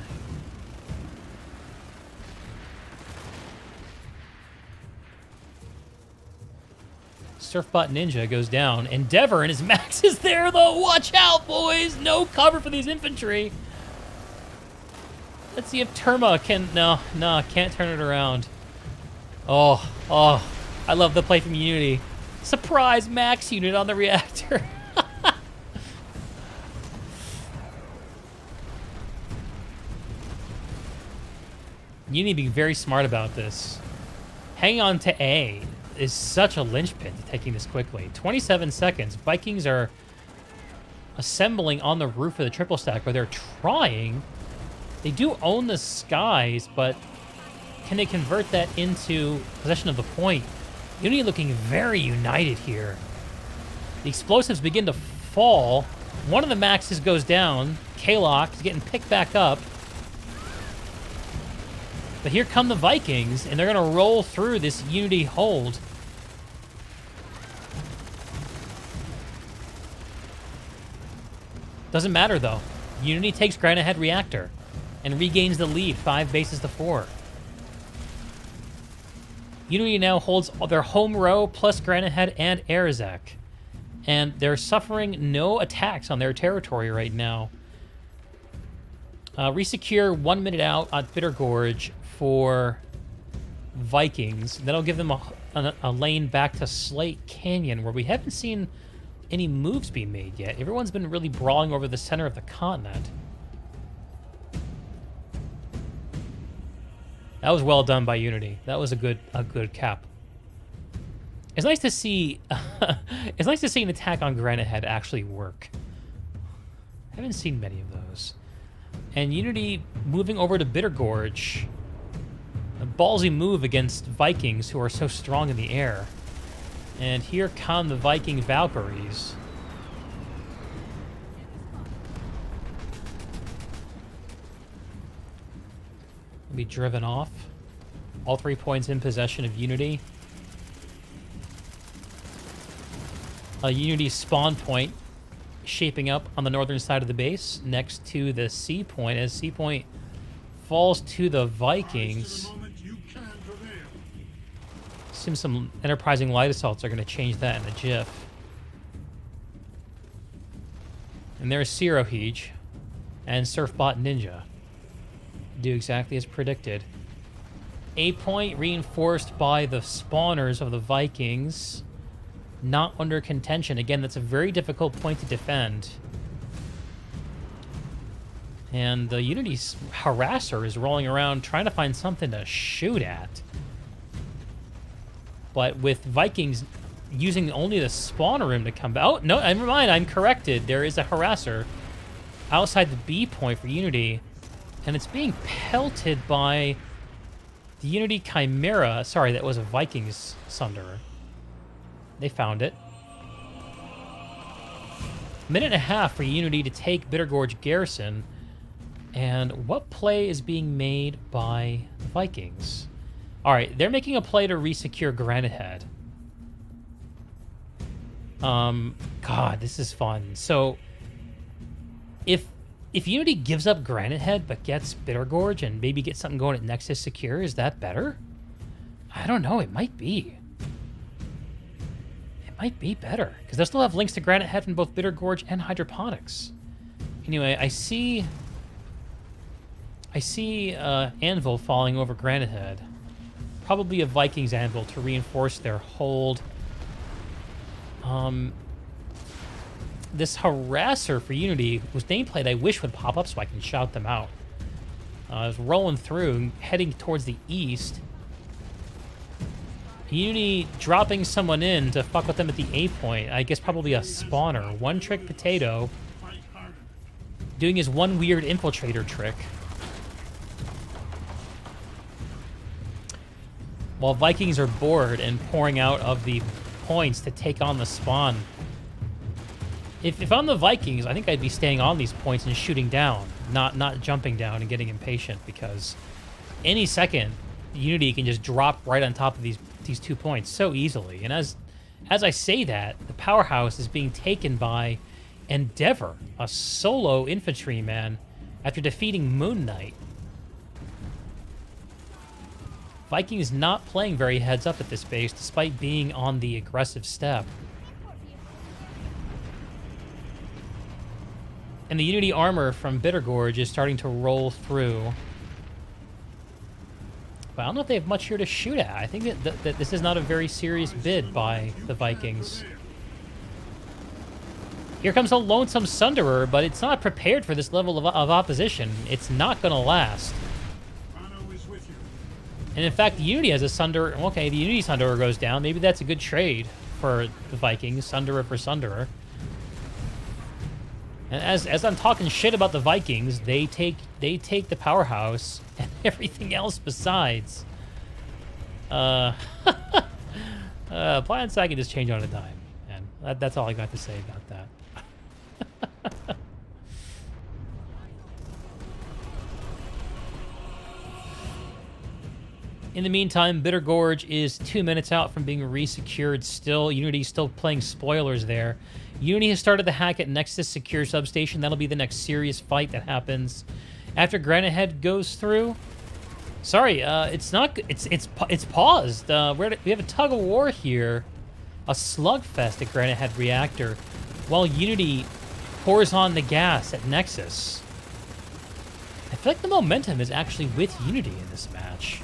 Surfbot Ninja goes down. Endeavor and his max is there, though. Watch out, boys. No cover for these infantry. Let's see if Terma can... No, can't turn it around. Oh, I love the play from Unity. Surprise max unit on the reactor. Unity being very smart about this. Hang on to A is such a linchpin to taking this quickly. 27 seconds. Vikings are assembling on the roof of the triple stack where they're trying. They do own the skies, but can they convert that into possession of the point? Unity looking very united here. The explosives begin to fall. One of the maxes goes down. KaaLock is getting picked back up. But here come the Vikings, and they're going to roll through this Unity hold. Doesn't matter, though. Unity takes Granite Head Reactor and regains the lead, 5 bases to 4. Unity now holds their home row plus Granite Head and Arzak. And they're suffering no attacks on their territory right now. Resecure 1 minute out on Bitter Gorge for Vikings. That'll give them a lane back to Slate Canyon, where we haven't seen any moves being made yet. Everyone's been really brawling over the center of the continent. That was well done by Unity. That was a good cap. It's nice to see it's nice to see an attack on Granite Head actually work. Haven't seen many of those. And Unity moving over to Bitter Gorge. A ballsy move against Vikings who are so strong in the air. And here come the Viking Valkyries. Be driven off. All 3 points in possession of Unity. A Unity spawn point shaping up on the northern side of the base next to the C point as C point falls to the Vikings. Seems some enterprising light assaults are going to change that in a jiff. And there's Sirohij and Surfbot Ninja. Do exactly as predicted. A point reinforced by the spawners of the Vikings. Not under contention. Again, that's a very difficult point to defend. And the Unity's harasser is rolling around trying to find something to shoot at. But with Vikings using only the spawner room to come back. Oh, no, never mind. I'm corrected. There is a harasser outside the B point for Unity. And it's being pelted by the Unity Chimera. Sorry, that was a Vikings Sunderer. They found it. Minute and a half for Unity to take Bitter Gorge Garrison. And what play is being made by the Vikings? All right, they're making a play to resecure Granite Head. God, this is fun. So, if Unity gives up Granite Head but gets Bitter Gorge and maybe gets something going at Nexus Secure, is that better? I don't know. It might be. It might be better because they'll still have links to Granite Head from both Bitter Gorge and Hydroponics. Anyway, I see Anvil falling over Granite Head. Probably a Vikings Anvil to reinforce their hold. This harasser for Unity was nameplate I wish would pop up so I can shout them out. I was rolling through, heading towards the east. Unity dropping someone in to fuck with them at the A point. I guess probably a spawner. One trick potato. Doing his one weird infiltrator trick. While Vikings are bored and pouring out of the points to take on the spawn. If I'm the Vikings, I think I'd be staying on these points and shooting down, not jumping down and getting impatient, because any second, Unity can just drop right on top of these 2 points so easily. And as I say that, the powerhouse is being taken by Endeavor, a solo infantryman, after defeating Moon Knight. Vikings not playing very heads up at this base, despite being on the aggressive step. And the Unity armor from Bitter Gorge is starting to roll through. But I don't know if they have much here to shoot at. I think that this is not a very serious bid by the Vikings. Here comes a lonesome Sunderer, but it's not prepared for this level of opposition. It's not going to last. And in fact, Unity has a Sunderer. Okay, the Unity Sunderer goes down. Maybe that's a good trade for the Vikings. Sunderer for Sunderer. And as I'm talking shit about the Vikings, they take the powerhouse and everything else besides. Plans I can just change on a dime, and that's all I got to say about that. In the meantime, Bitter Gorge is 2 minutes out from being resecured still. Unity's still playing spoilers there. Unity has started the hack at Nexus Secure Substation. That'll be the next serious fight that happens after Granite Head goes through. Sorry, it's paused. We have a tug of war here, a slugfest at Granite Head Reactor, while Unity pours on the gas at Nexus. I feel like the momentum is actually with Unity in this match.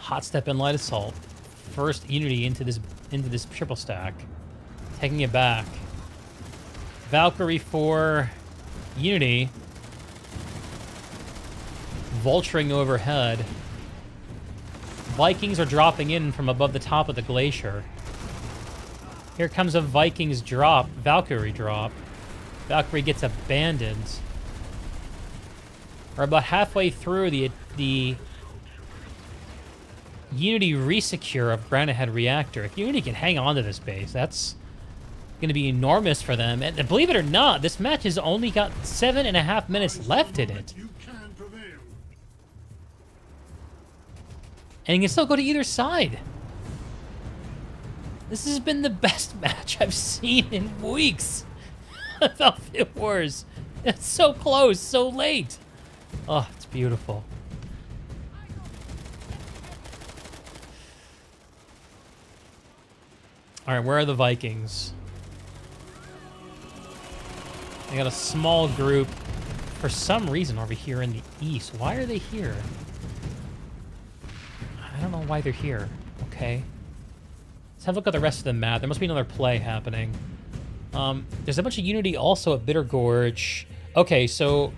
Hot step and light assault. First Unity into this triple stack. Taking it back. Valkyrie for Unity. Vulturing overhead. Vikings are dropping in from above the top of the glacier. Here comes a Vikings drop. Valkyrie drop. Valkyrie gets abandoned. We're about halfway through the Unity resecure of Granite Head Reactor. If Unity can hang on to this base, that's going to be enormous for them. And believe it or not, this match has only got 7.5 minutes left in it. You can prevail. And you can still go to either side. This has been the best match I've seen in weeks. Battlefield Wars. It's so close, so late. Oh, it's beautiful. All right, where are the Vikings? I got a small group for some reason over here in the east. Why are they here? I don't know why they're here. Okay. Let's have a look at the rest of the map. There must be another play happening. There's a bunch of Unity also at Bitter Gorge. Okay, so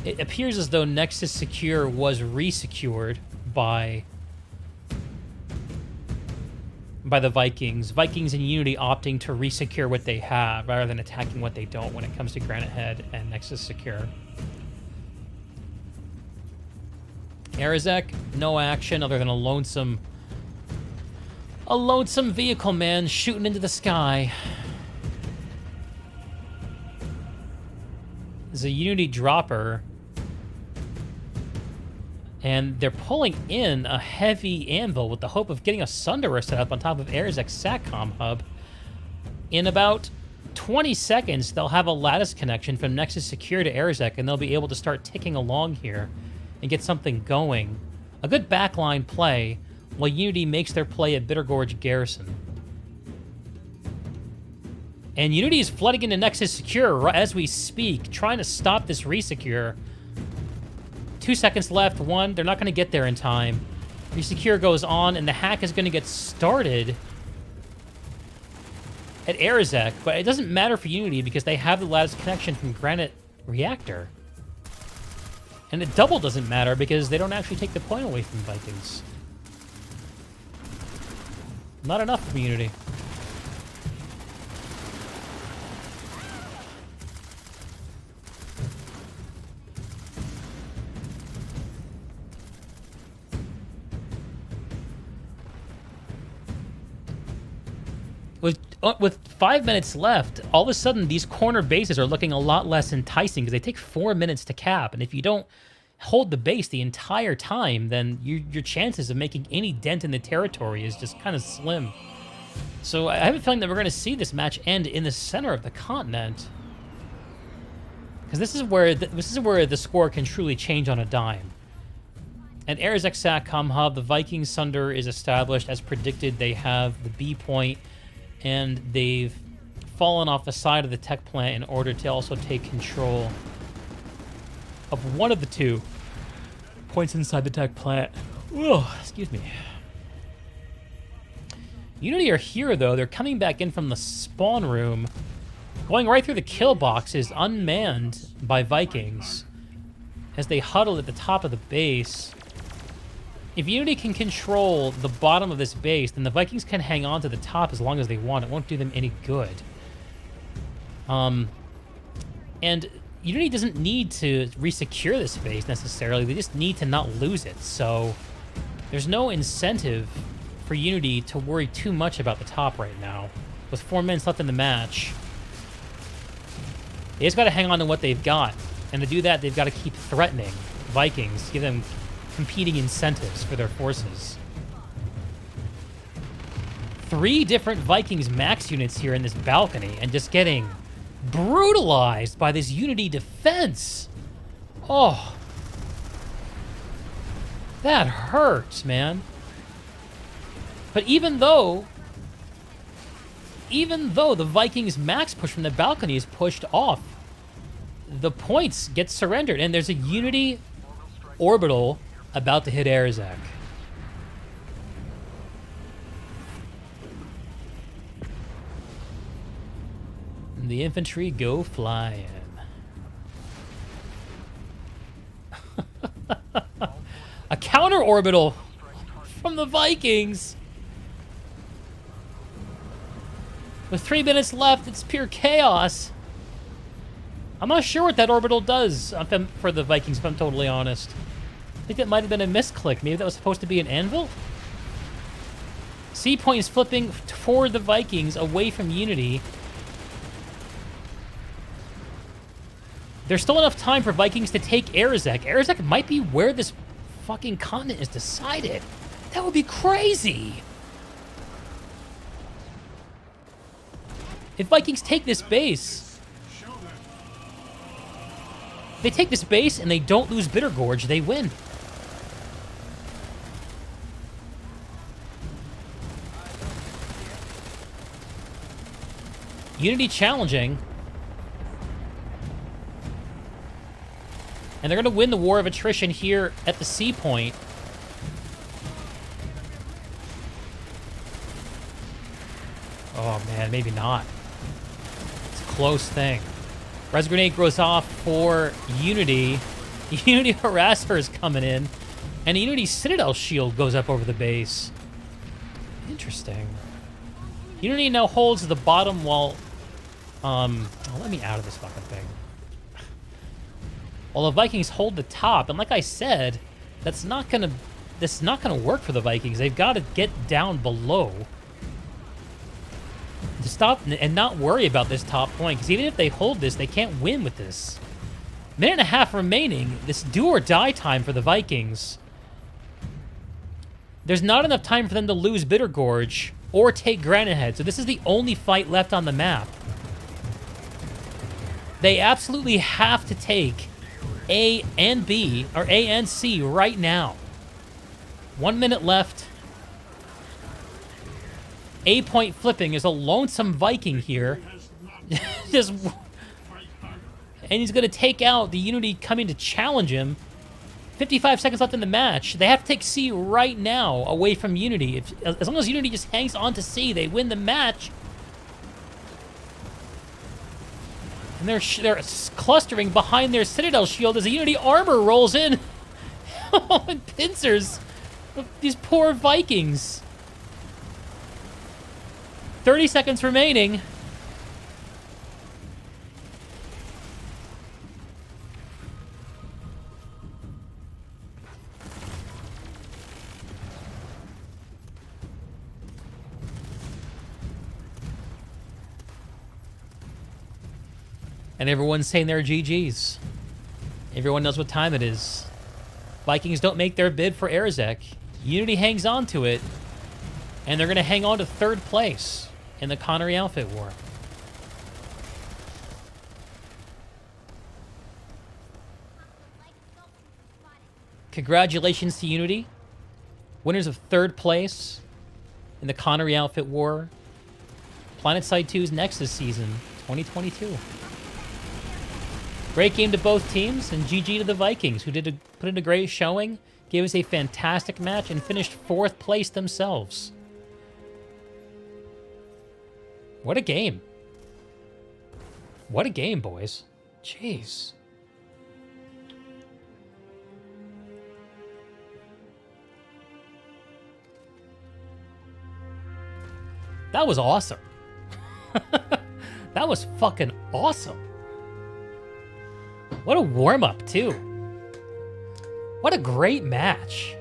it appears as though Nexus Secure was resecured by the Vikings. Vikings and Unity opting to resecure what they have rather than attacking what they don't when it comes to Granite Head and Nexus Secure. Arizek, no action other than a lonesome vehicle man shooting into the sky. There's a Unity dropper. And they're pulling in a heavy anvil with the hope of getting a Sunderer set up on top of Arizek's SATCOM hub. In about 20 seconds, they'll have a lattice connection from Nexus Secure to Arizek, and they'll be able to start ticking along here and get something going. A good backline play while Unity makes their play at Bitter Gorge Garrison. And Unity is flooding into Nexus Secure as we speak, trying to stop this resecure. 2 seconds left. One, they're not going to get there in time. Resecure goes on, and the hack is going to get started at Arizek, but it doesn't matter for Unity because they have the lattice connection from Granite Reactor. And it double doesn't matter because they don't actually take the point away from Vikings. Not enough for Unity. With 5 minutes left, all of a sudden these corner bases are looking a lot less enticing because they take 4 minutes to cap. And if you don't hold the base the entire time, then your chances of making any dent in the territory is just kind of slim. So I have a feeling that we're going to see this match end in the center of the continent, because this is where the score can truly change on a dime. At Arizek SATCOM hub, the Viking Sunder is established as predicted. They have the B point, and they've fallen off the side of the tech plant in order to also take control of one of the 2 points inside the tech plant. Whoa, excuse me. Unity are here, though. They're coming back in from the spawn room. Going right through the kill boxes, unmanned by Vikings, as they huddle at the top of the base. If Unity can control the bottom of this base, then the Vikings can hang on to the top as long as they want. It won't do them any good. And Unity doesn't need to resecure this base necessarily. They just need to not lose it. So there's no incentive for Unity to worry too much about the top right now. With 4 minutes left in the match, they just got to hang on to what they've got. And to do that, they've got to keep threatening Vikings, give them competing incentives for their forces. 3 different Vikings max units here in this balcony, and just getting brutalized by this Unity defense. Oh, that hurts, man. But even though the Vikings max push from the balcony is pushed off, the points get surrendered, and there's a Unity orbital about to hit Arizek. And the infantry go flying. A counter orbital from the Vikings. With 3 minutes left, it's pure chaos. I'm not sure what that orbital does for the Vikings, if I'm totally honest. I think that might have been a misclick. Maybe that was supposed to be an anvil? C point is flipping toward the Vikings, away from Unity. There's still enough time for Vikings to take Arizek. Arizek might be where this fucking continent is decided. That would be crazy. If Vikings take this base, if they take this base and they don't lose Bitter Gorge, they win. Unity challenging. And they're going to win the war of attrition here at the C point. Oh, man, maybe not. It's a close thing. Res Grenade goes off for Unity. Unity Harasser is coming in. And Unity Citadel Shield goes up over the base. Interesting. Unity now holds the bottom while... Oh, let me out of this fucking thing. While the Vikings hold the top, and like I said, this is not gonna work for the Vikings. They've got to get down below to stop and not worry about this top point. Because even if they hold this, they can't win with this. Minute and a half remaining. This do or die time for the Vikings. There's not enough time for them to lose Bitter Gorge or take Granite Head. So this is the only fight left on the map. They absolutely have to take A and B, or A and C right now. 1 minute left. A point flipping is a lonesome Viking here. Just, and he's going to take out the Unity coming to challenge him. 55 seconds left in the match. They have to take C right now away from Unity. As long as Unity just hangs on to C, they win the match. And they're clustering behind their Citadel Shield as the Unity armor rolls in. And pincers these poor Vikings. 30 seconds remaining. And everyone's saying their GGs. Everyone knows what time it is. Vikings don't make their bid for Arizek. Unity hangs on to it. And they're going to hang on to 3rd place in the Connery Outfit War. Congratulations to Unity. Winners of 3rd place in the Connery Outfit War. PlanetSide 2's next this season, 2022. Great game to both teams, and GG to the Vikings, who put in a great showing, gave us a fantastic match, and finished 4th place themselves. What a game. What a game, boys. Jeez. That was awesome. That was fucking awesome. What a warm-up, too. What a great match.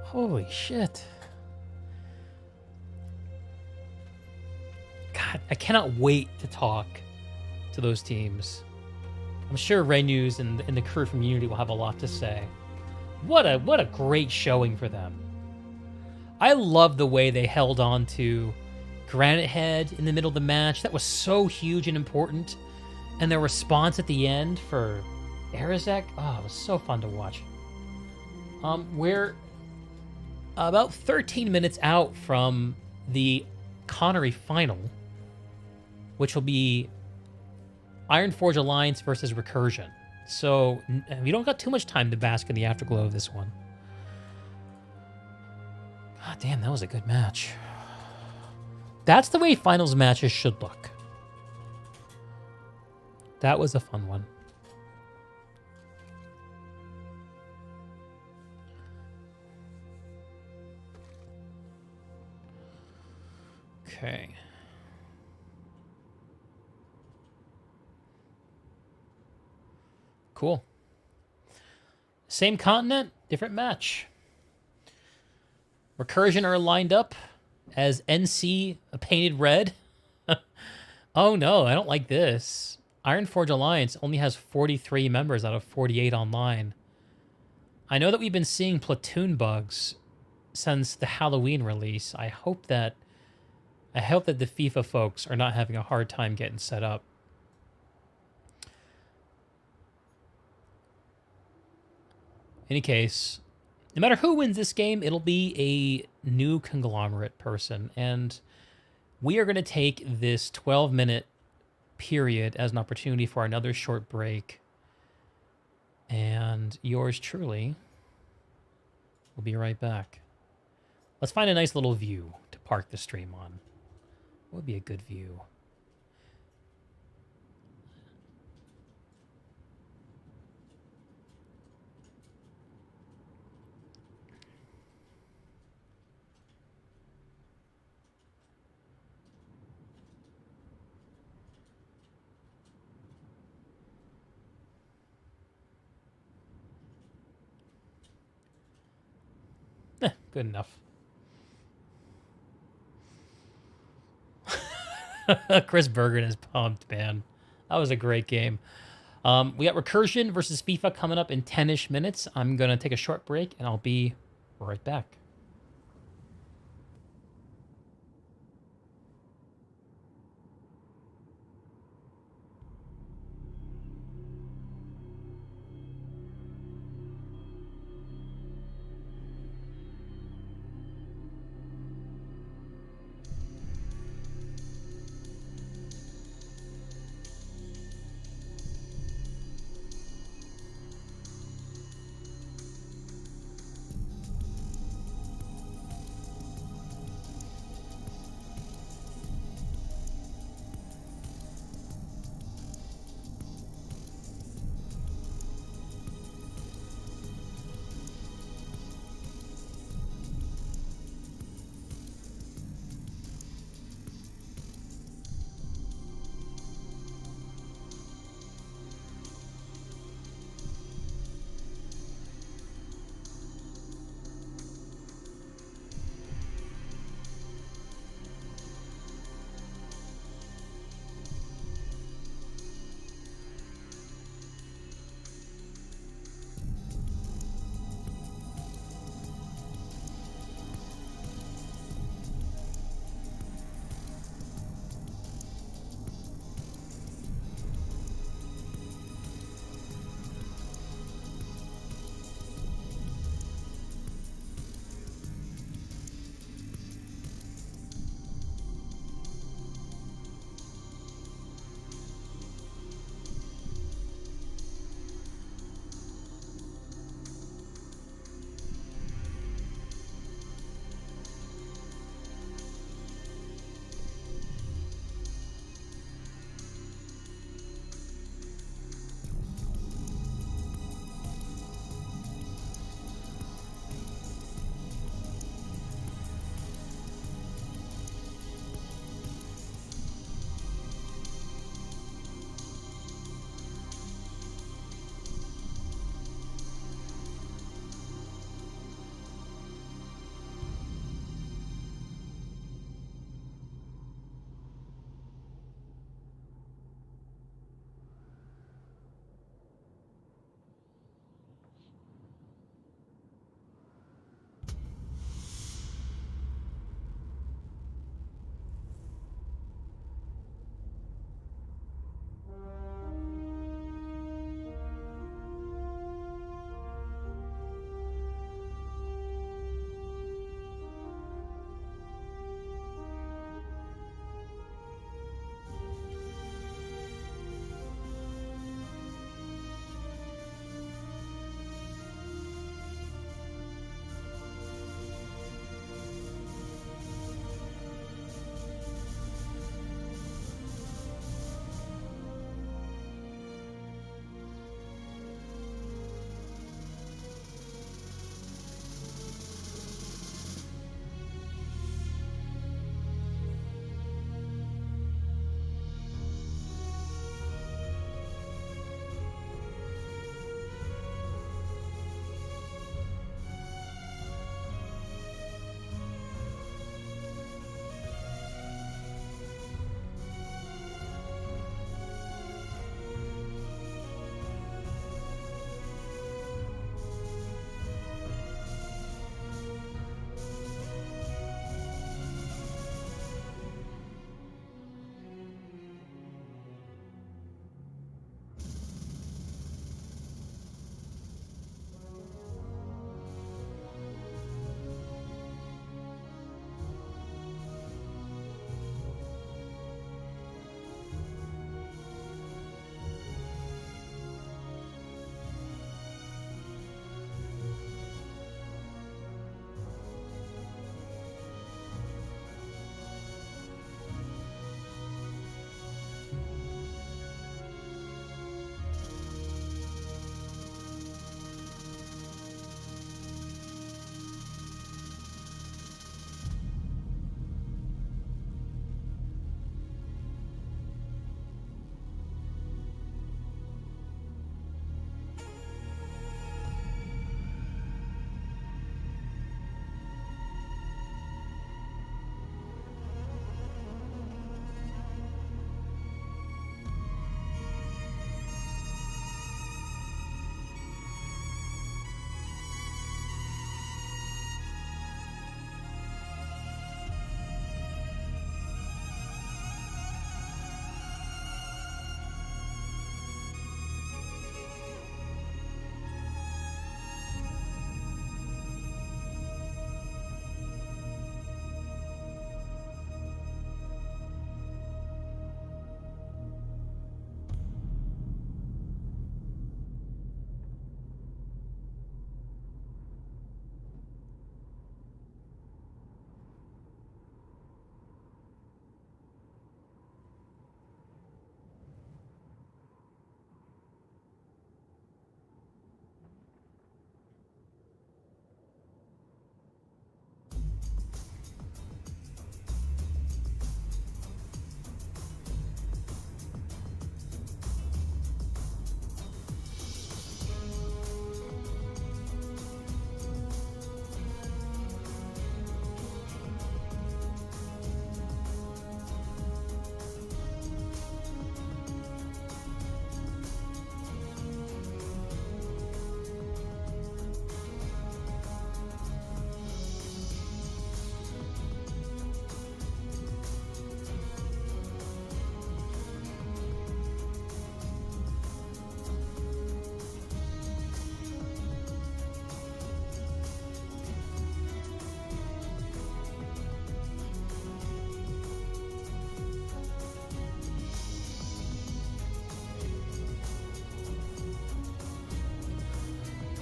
Holy shit. God, I cannot wait to talk to those teams. I'm sure Renuse and the crew from Unity will have a lot to say. What a great showing for them. I love the way they held on to Granite Head in the middle of the match. That was so huge and important. And their response at the end for Arizek, oh, it was so fun to watch. We're about 13 minutes out from the Connery final, which will be Ironforge Alliance versus Recursion. So we don't got too much time to bask in the afterglow of this one. God, Damn, that was a good match. That's the way finals matches should look. That was a fun one. Okay. Cool. Same continent, different match. Recursion are lined up as NC painted red. Oh no, I don't like this. Ironforge Alliance only has 43 members out of 48 online. I know that we've been seeing platoon bugs since the Halloween release. I hope that the FIFA folks are not having a hard time getting set up. Any case, no matter who wins this game, it'll be a new conglomerate person. And we are going to take this 12-minute period as an opportunity for another short break. And yours truly will be right back. Let's find a nice little view to park the stream on. What would be a good view? Good enough. Chris Bergen is pumped, man. That was a great game. We got Recursion versus FIFA coming up in 10-ish minutes. I'm going to take a short break, and I'll be right back.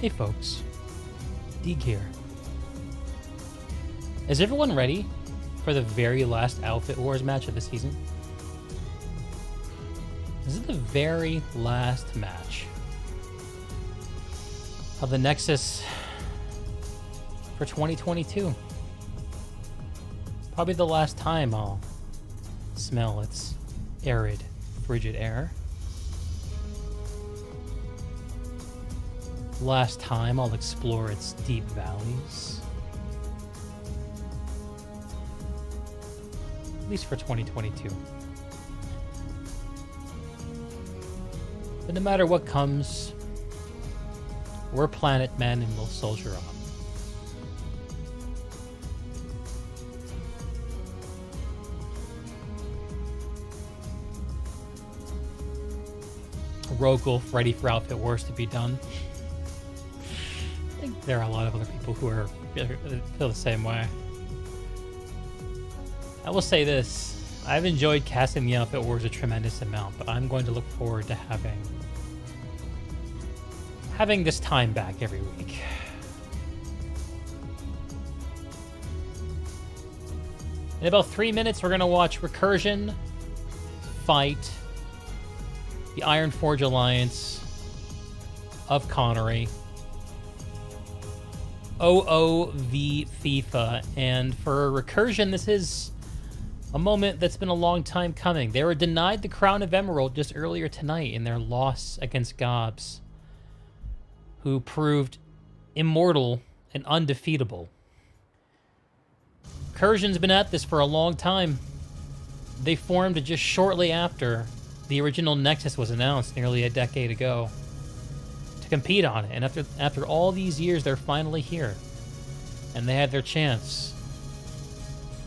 Hey folks, Deeg here. Is everyone ready for the very last Outfit Wars match of the season? This is the very last match of the Nexus for 2022. Probably the last time I'll smell its arid, frigid air. Last time I'll explore its deep valleys. At least for 2022. But no matter what comes, we're planet men and we'll soldier on. Rogue Wolf ready for Outfit Wars to be done. I think there are a lot of other people who are feel the same way. I will say this, I've enjoyed casting the Outfit Wars a tremendous amount, but I'm going to look forward to having this time back every week. In about 3 minutes, we're going to watch Recursion fight the IronForge Alliance of Connery, OOV FIFA, and for Recursion, this is a moment that's been a long time coming. They were denied the Crown of Emerald just earlier tonight in their loss against GOBS, who proved immortal and undefeatable. Recursion's been at this for a long time. They formed just shortly after the original Nexus was announced nearly a decade ago to compete on it. And after all these years, they're finally here. And they had their chance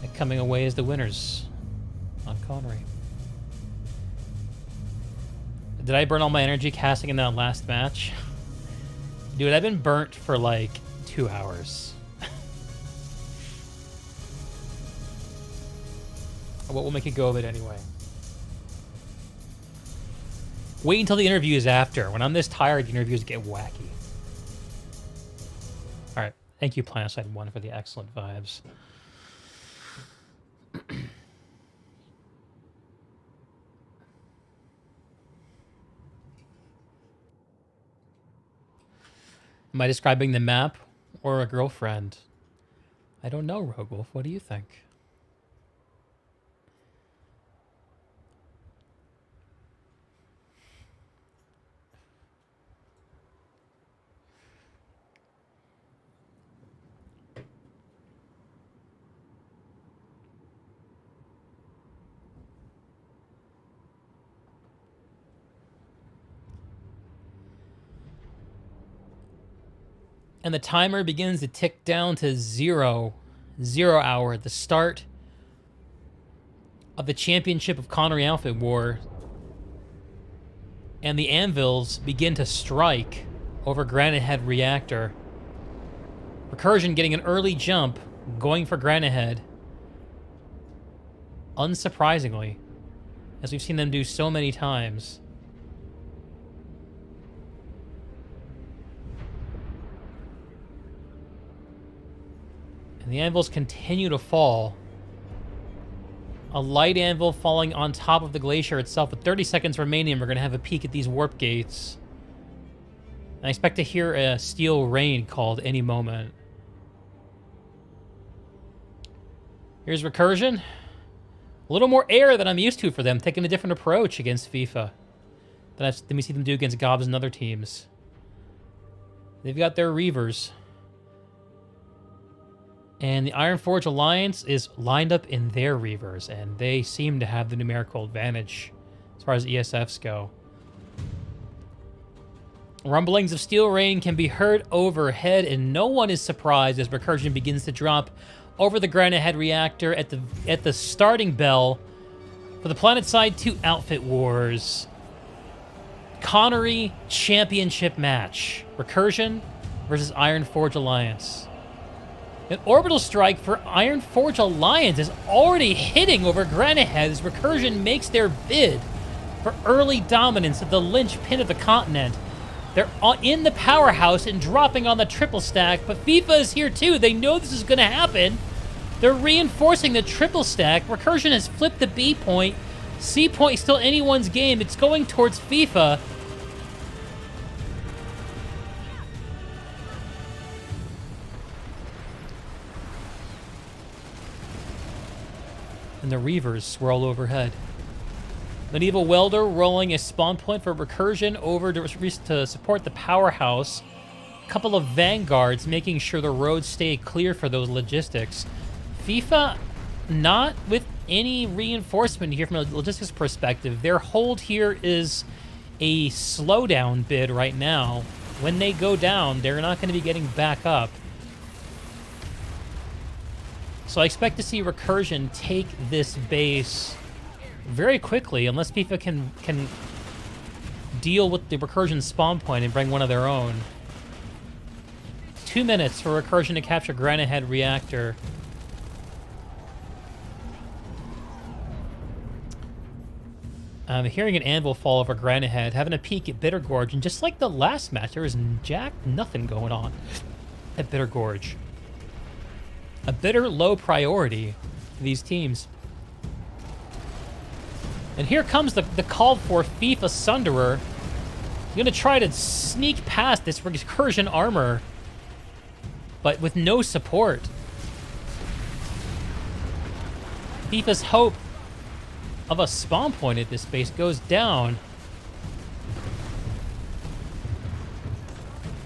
at coming away as the winners on Connery. Did I burn all my energy casting in that last match? Dude, I've been burnt for like 2 hours. What will make a go of it anyway? Wait until the interview is after. When I'm this tired, the interviews get wacky. Alright, thank you PlanetSide1 for the excellent vibes. Am I describing the map or a girlfriend? I don't know, Rogue Wolf. What do you think? And the timer begins to tick down to 0 hour at the start of the Championship of Connery Outfit War. And the anvils begin to strike over Granite Head Reactor. Recursion getting an early jump, going for Granite Head. Unsurprisingly, as we've seen them do so many times. And the anvils continue to fall. A light anvil falling on top of the glacier itself. With 30 seconds remaining, we're going to have a peek at these warp gates. And I expect to hear a steel rain called any moment. Here's Recursion. A little more air than I'm used to for them, taking a different approach against FIFA than we see them do against GOBS and other teams. They've got their Reavers. And the IronForge Alliance is lined up in their Reavers, and they seem to have the numerical advantage as far as ESFs go. Rumblings of steel rain can be heard overhead, and no one is surprised as Recursion begins to drop over the Granite Head Reactor at the starting bell for the PlanetSide 2 Outfit Wars Connery Championship match. Recursion versus IronForge Alliance. An orbital strike for IronForge Alliance is already hitting over Granite Head as Recursion makes their bid for early dominance of the linchpin of the continent. They're in the powerhouse and dropping on the triple stack, but FIFA is here too. They know this is going to happen. They're reinforcing the triple stack. Recursion has flipped the B point. C point is still anyone's game. It's going towards FIFA. And the Reavers swirl overhead. Medieval Welder rolling a spawn point for Recursion over to support the powerhouse. A couple of Vanguards making sure the roads stay clear for those logistics. FIFA not with any reinforcement here from a logistics perspective. Their hold here is a slowdown bid right now. When they go down, they're not going to be getting back up. So I expect to see Recursion take this base very quickly, unless FIFA can deal with the Recursion spawn point and bring one of their own. 2 minutes for Recursion to capture Granite Head Reactor. Hearing an anvil fall over Granite Head, having a peek at Bitter Gorge, and just like the last match, there is nothing going on at Bitter Gorge. A bitter low priority for these teams. And here comes the called for FIFA Sunderer. He's going to try to sneak past this Recursion armor, but with no support. FIFA's hope of a spawn point at this base goes down.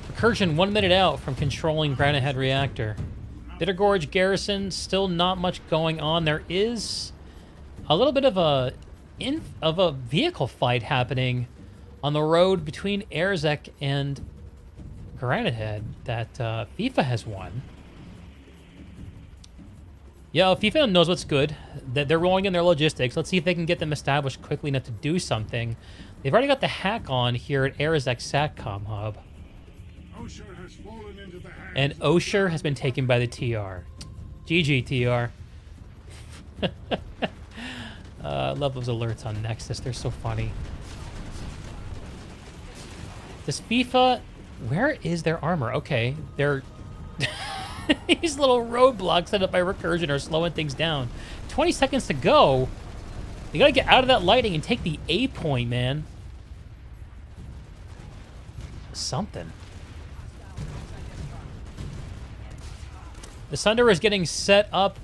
Recursion 1 minute out from controlling Granite Head Reactor. Bitter Gorge Garrison, still not much going on. There is a little bit of a vehicle fight happening on the road between Erzek and Granite Head that FIFA has won. Yeah, FIFA knows what's good. That they're rolling in their logistics. Let's see if they can get them established quickly enough to do something. They've already got the hack on here at Erzek Satcom Hub. Osher has fallen into the hands And Osher has been taken by the TR. GG, TR. I love those alerts on Nexus. They're so funny. Does FIFA... Where is their armor? Okay, they're... These little roadblocks set up by Recursion are slowing things down. 20 seconds to go. You gotta get out of that lighting and take the A point, man. Something. The Sunderer is getting set up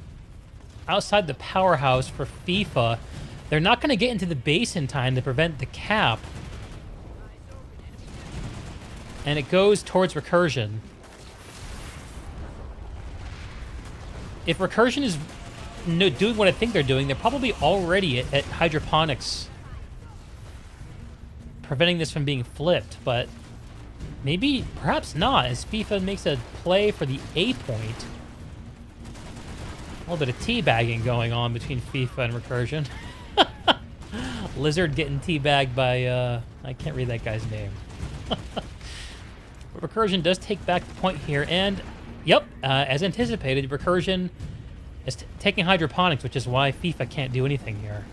outside the powerhouse for FIFA. They're not going to get into the base in time to prevent the cap. And it goes towards Recursion. If Recursion is doing what I think they're doing, they're probably already at hydroponics, preventing this from being flipped, but maybe, perhaps not, as FIFA makes a play for the A point. A little bit of teabagging going on between FIFA and Recursion. Lizard getting teabagged by, I can't read that guy's name. But Recursion does take back the point here, and, yep, as anticipated, Recursion is taking hydroponics, which is why FIFA can't do anything here.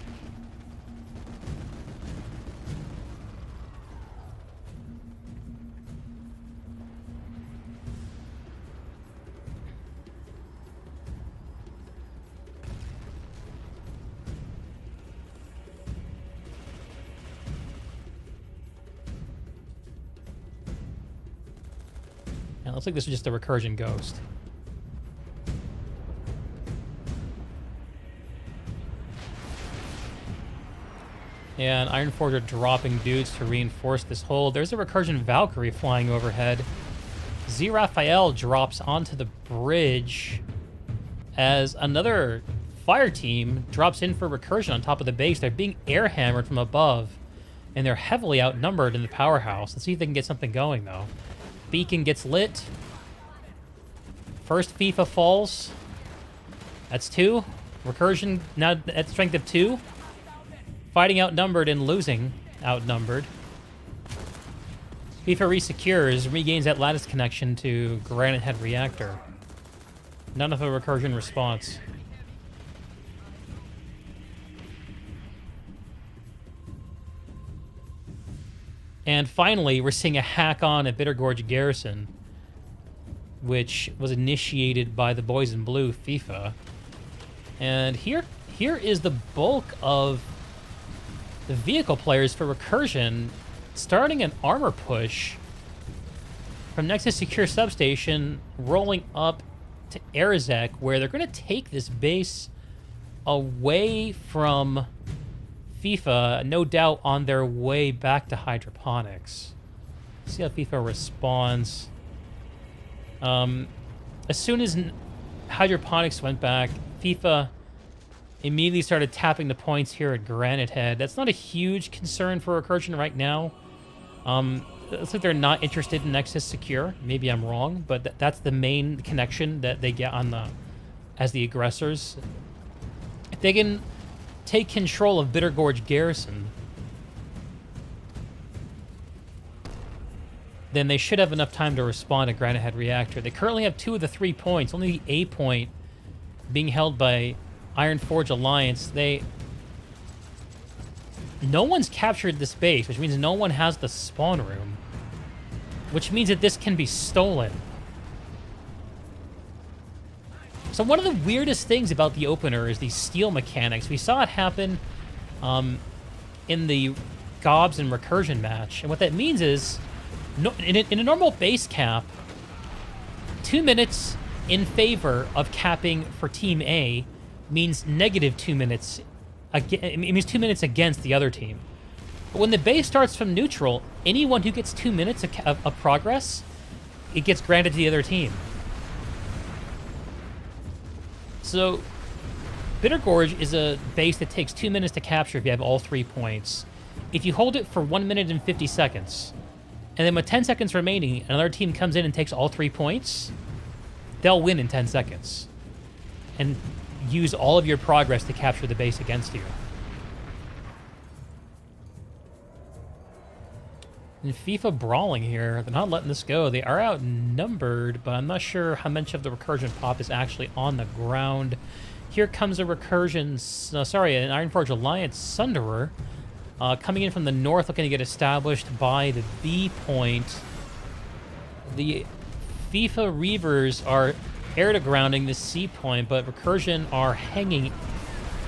It looks like this is just a Recursion ghost. Yeah, and Ironforge are dropping dudes to reinforce this hold. There's a Recursion Valkyrie flying overhead. Z Raphael drops onto the bridge as another fire team drops in for Recursion on top of the base. They're being air hammered from above, and they're heavily outnumbered in the powerhouse. Let's see if they can get something going, though. Beacon gets lit. First FIFA falls. That's 2. Recursion now at strength of 2. Fighting outnumbered and losing outnumbered. FIFA resecures, regains that lattice connection to Granite Head Reactor. None of a Recursion response. And finally, we're seeing a hack on at Bitter Gorge Garrison, which was initiated by the boys in blue, FIFA. And here is the bulk of the vehicle players for Recursion, starting an armor push from Nexus Secure Substation, rolling up to Arizek, where they're going to take this base away from FIFA, no doubt on their way back to hydroponics. See how FIFA responds. As soon as hydroponics went back, FIFA immediately started tapping the points here at Granite Head. That's not a huge concern for Recursion right now. It looks like they're not interested in Nexus Secure. Maybe I'm wrong, but that's the main connection that they get on as the aggressors. If they can take control of Bitter Gorge Garrison, then they should have enough time to respond to Granite Head Reactor. They currently have 2 of the 3 points, only the A point being held by IronForge Alliance. No one's captured this base, which means no one has the spawn room, which means that this can be stolen. So one of the weirdest things about the opener is these steal mechanics. We saw it happen in the GOBS and Recursion match, and what that means is, in a normal base cap, 2 minutes in favor of capping for Team A means negative 2 minutes. It means 2 minutes against the other team. But when the base starts from neutral, anyone who gets 2 minutes of progress, it gets granted to the other team. So, Bitter Gorge is a base that takes 2 minutes to capture if you have all 3 points. If you hold it for 1 minute and 50 seconds, and then with 10 seconds remaining, another team comes in and takes all 3 points, they'll win in 10 seconds. And use all of your progress to capture the base against you. And FIFA brawling here. They're not letting this go. They are outnumbered, but I'm not sure how much of the Recursion pop is actually on the ground. Here comes a Recursion, an IronForge Alliance Sunderer, coming in from the north, looking to get established by the B point. The FIFA Reavers are air to grounding the C point, but Recursion are hanging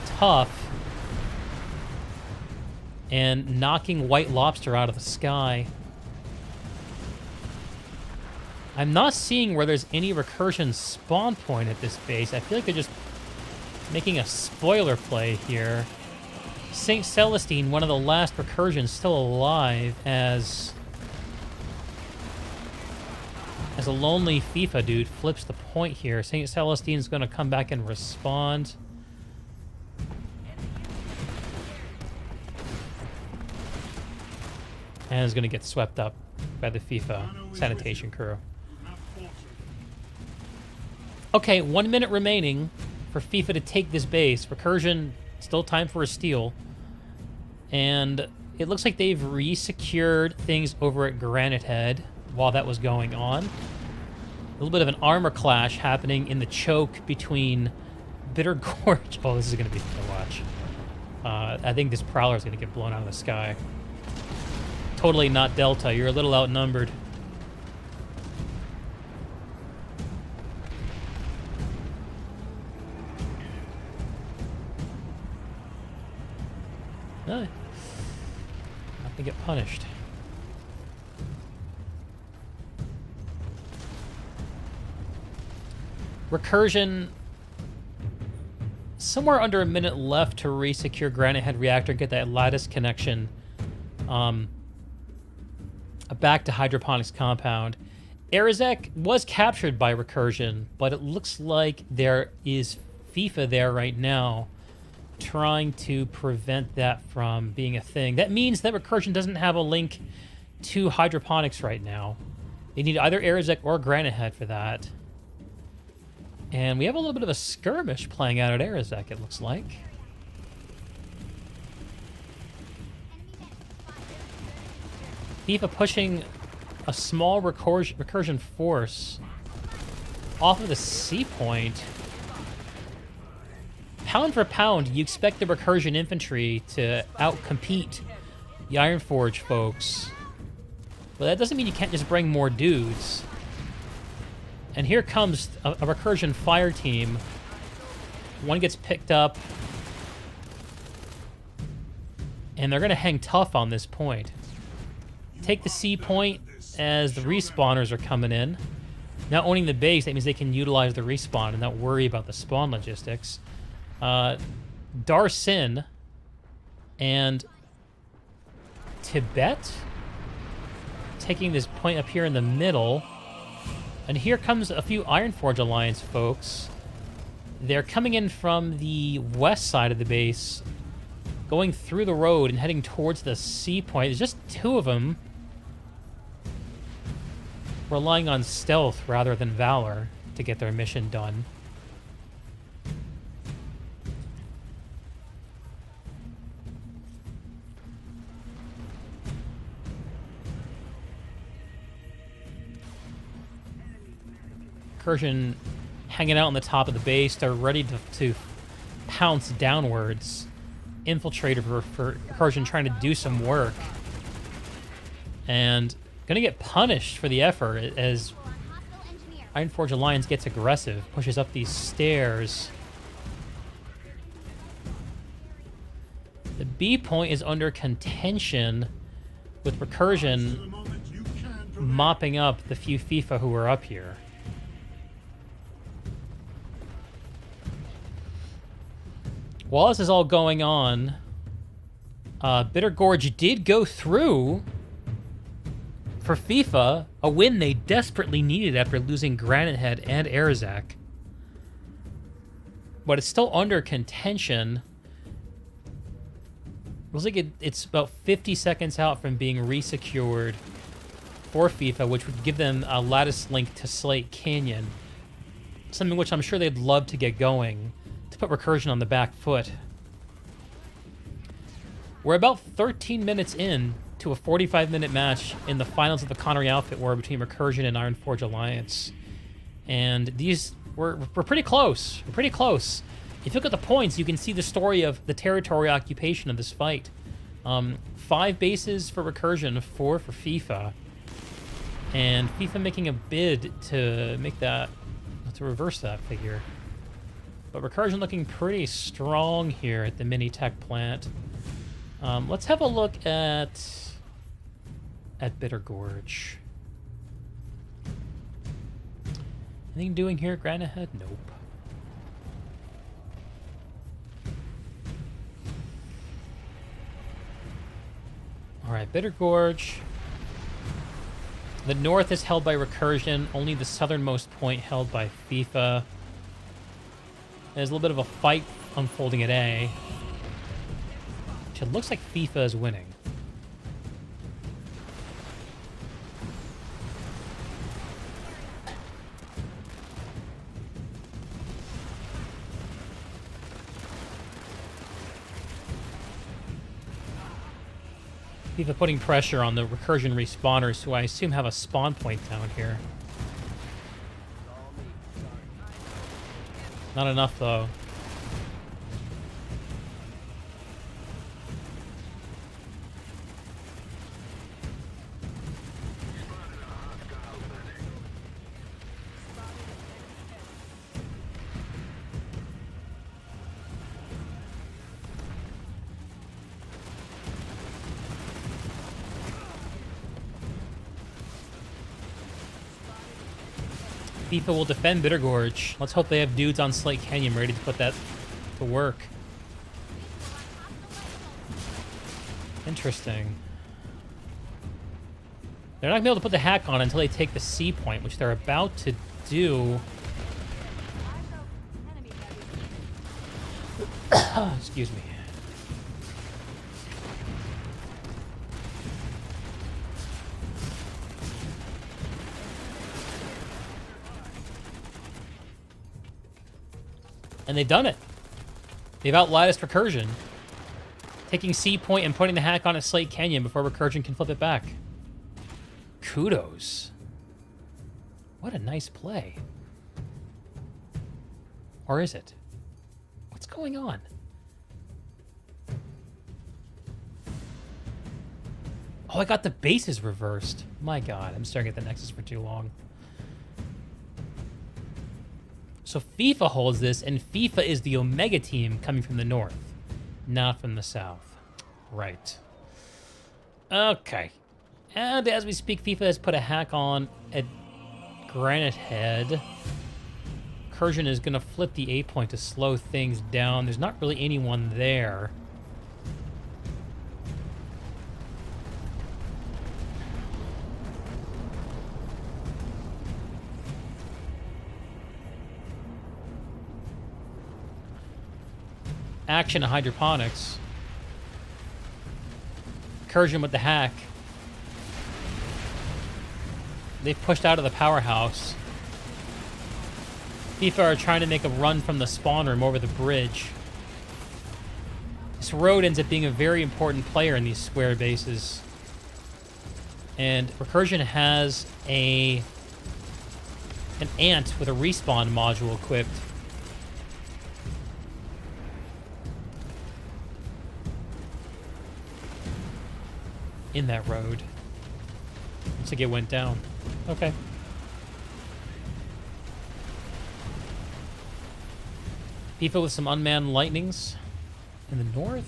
tough and knocking White Lobster out of the sky. I'm not seeing where there's any Recursion spawn point at this base. I feel like they're just making a spoiler play here. St. Celestine, one of the last Recursions still alive, as a lonely FIFA dude flips the point here. St. Celestine's going to come back and respond. And is going to get swept up by the FIFA sanitation crew. Okay, 1 minute remaining for FIFA to take this base. Recursion, still time for a steal. And it looks like they've re-secured things over at Granite Head while that was going on. A little bit of an armor clash happening in the choke between Bitter Gorge. Oh, this is going to be fun to watch. I think this Prowler is going to get blown out of the sky. Totally not Delta. You're a little outnumbered. No. Not to get punished. Recursion, somewhere under a minute left to re-secure Granite Head Reactor, get that lattice connection back to Hydroponics Compound. Arizek was captured by Recursion, but it looks like there is FIFA there right now trying to prevent that from being a thing. That means that Recursion doesn't have a link to Hydroponics right now. They need either Arizek or Granite Head for that. And we have a little bit of a skirmish playing out at Arizek, it looks like. FIFA pushing a small recursion force off of the C point. Pound for pound, you expect the Recursion infantry to outcompete the IronForge folks But that doesn't mean you can't just bring more dudes. And here comes a recursion fire team. One gets picked up. And they're going to hang tough on this point. Take the C point as the respawners are coming in. Now owning the base, that means they can utilize the respawn and not worry about the spawn logistics. Darsin and Tibet taking this point up here in the middle. And here comes a few Ironforge Alliance folks. They're coming in from the west side of the base, going through the road and heading towards the C point. There's just two of them, relying on stealth rather than valor to get their mission done. Recursion hanging out on the top of the base. They're ready to pounce downwards. Infiltrator for Recursion trying to do some work. And gonna get punished for the effort as Ironforge Alliance gets aggressive, pushes up these stairs. The B point is under contention with Recursion mopping up the few FIFA who are up here. While this is all going on, Bitter Gorge did go through for FIFA, a win they desperately needed after losing Granite Head and Arzak. But it's still under contention. Looks like it's about 50 seconds out from being resecured for FIFA, which would give them a lattice link to Slate Canyon. Something which I'm sure they'd love to get going, to put Recursion on the back foot. We're about 13 minutes in to a 45-minute match in the finals of the Connery Outfit War between Recursion and Ironforge Alliance. And we're pretty close. We're pretty close. If you look at the points, you can see the story of the territory occupation of this fight. 5 bases for Recursion, 4 for FIFA. And FIFA making a bid to make that, to reverse that figure. But Recursion looking pretty strong here at the mini tech plant. Let's have a look at Bitter Gorge. Anything doing here at Granite Head? Nope. Alright, Bitter Gorge. The north is held by Recursion, only the southernmost point held by FIFA. There's a little bit of a fight unfolding at A. Which it looks like FIFA is winning. FIFA putting pressure on the Recursion respawners, who I assume have a spawn point down here. Not enough, though. FIFA will defend Bitter Gorge. Let's hope they have dudes on Slate Canyon ready to put that to work. Interesting. They're not going to be able to put the hack on until they take the C point, which they're about to do. Excuse me. And they've done it. They've outlatticed Recursion, taking C point and putting the hack on at Slate Canyon before Recursion can flip it back. Kudos. What a nice play. Or is it? What's going on? Oh, I got the bases reversed. My God, I'm staring at the Nexus for too long. So FIFA holds this, and FIFA is the Omega team coming from the north, not from the south. Right. Okay. And as we speak, FIFA has put a hack on at Granite Head. Recursion is going to flip the A point to slow things down. There's not really anyone there. Action hydroponics. Recursion with the hack. They've pushed out of the powerhouse. FIFA are trying to make a run from the spawn room over the bridge. This road ends up being a very important player in these square bases. And Recursion has an ant with a respawn module equipped. In that road. Looks like it went down. Okay. FIFA with some unmanned lightnings in the north.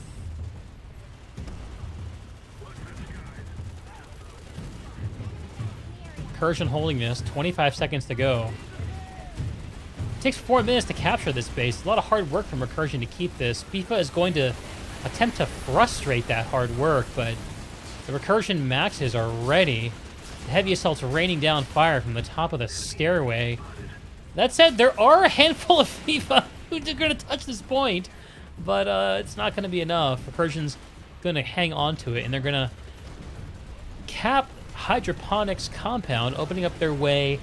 Recursion holding this. 25 seconds to go. It takes 4 minutes to capture this base. A lot of hard work from Recursion to keep this. FIFA is going to attempt to frustrate that hard work, but the Recursion maxes are ready. The heavy assault's raining down fire from the top of the stairway. That said, there are a handful of FIFA who are going to touch this point, but it's not going to be enough. Recursion's going to hang on to it, and they're going to cap Hydroponics compound, opening up their way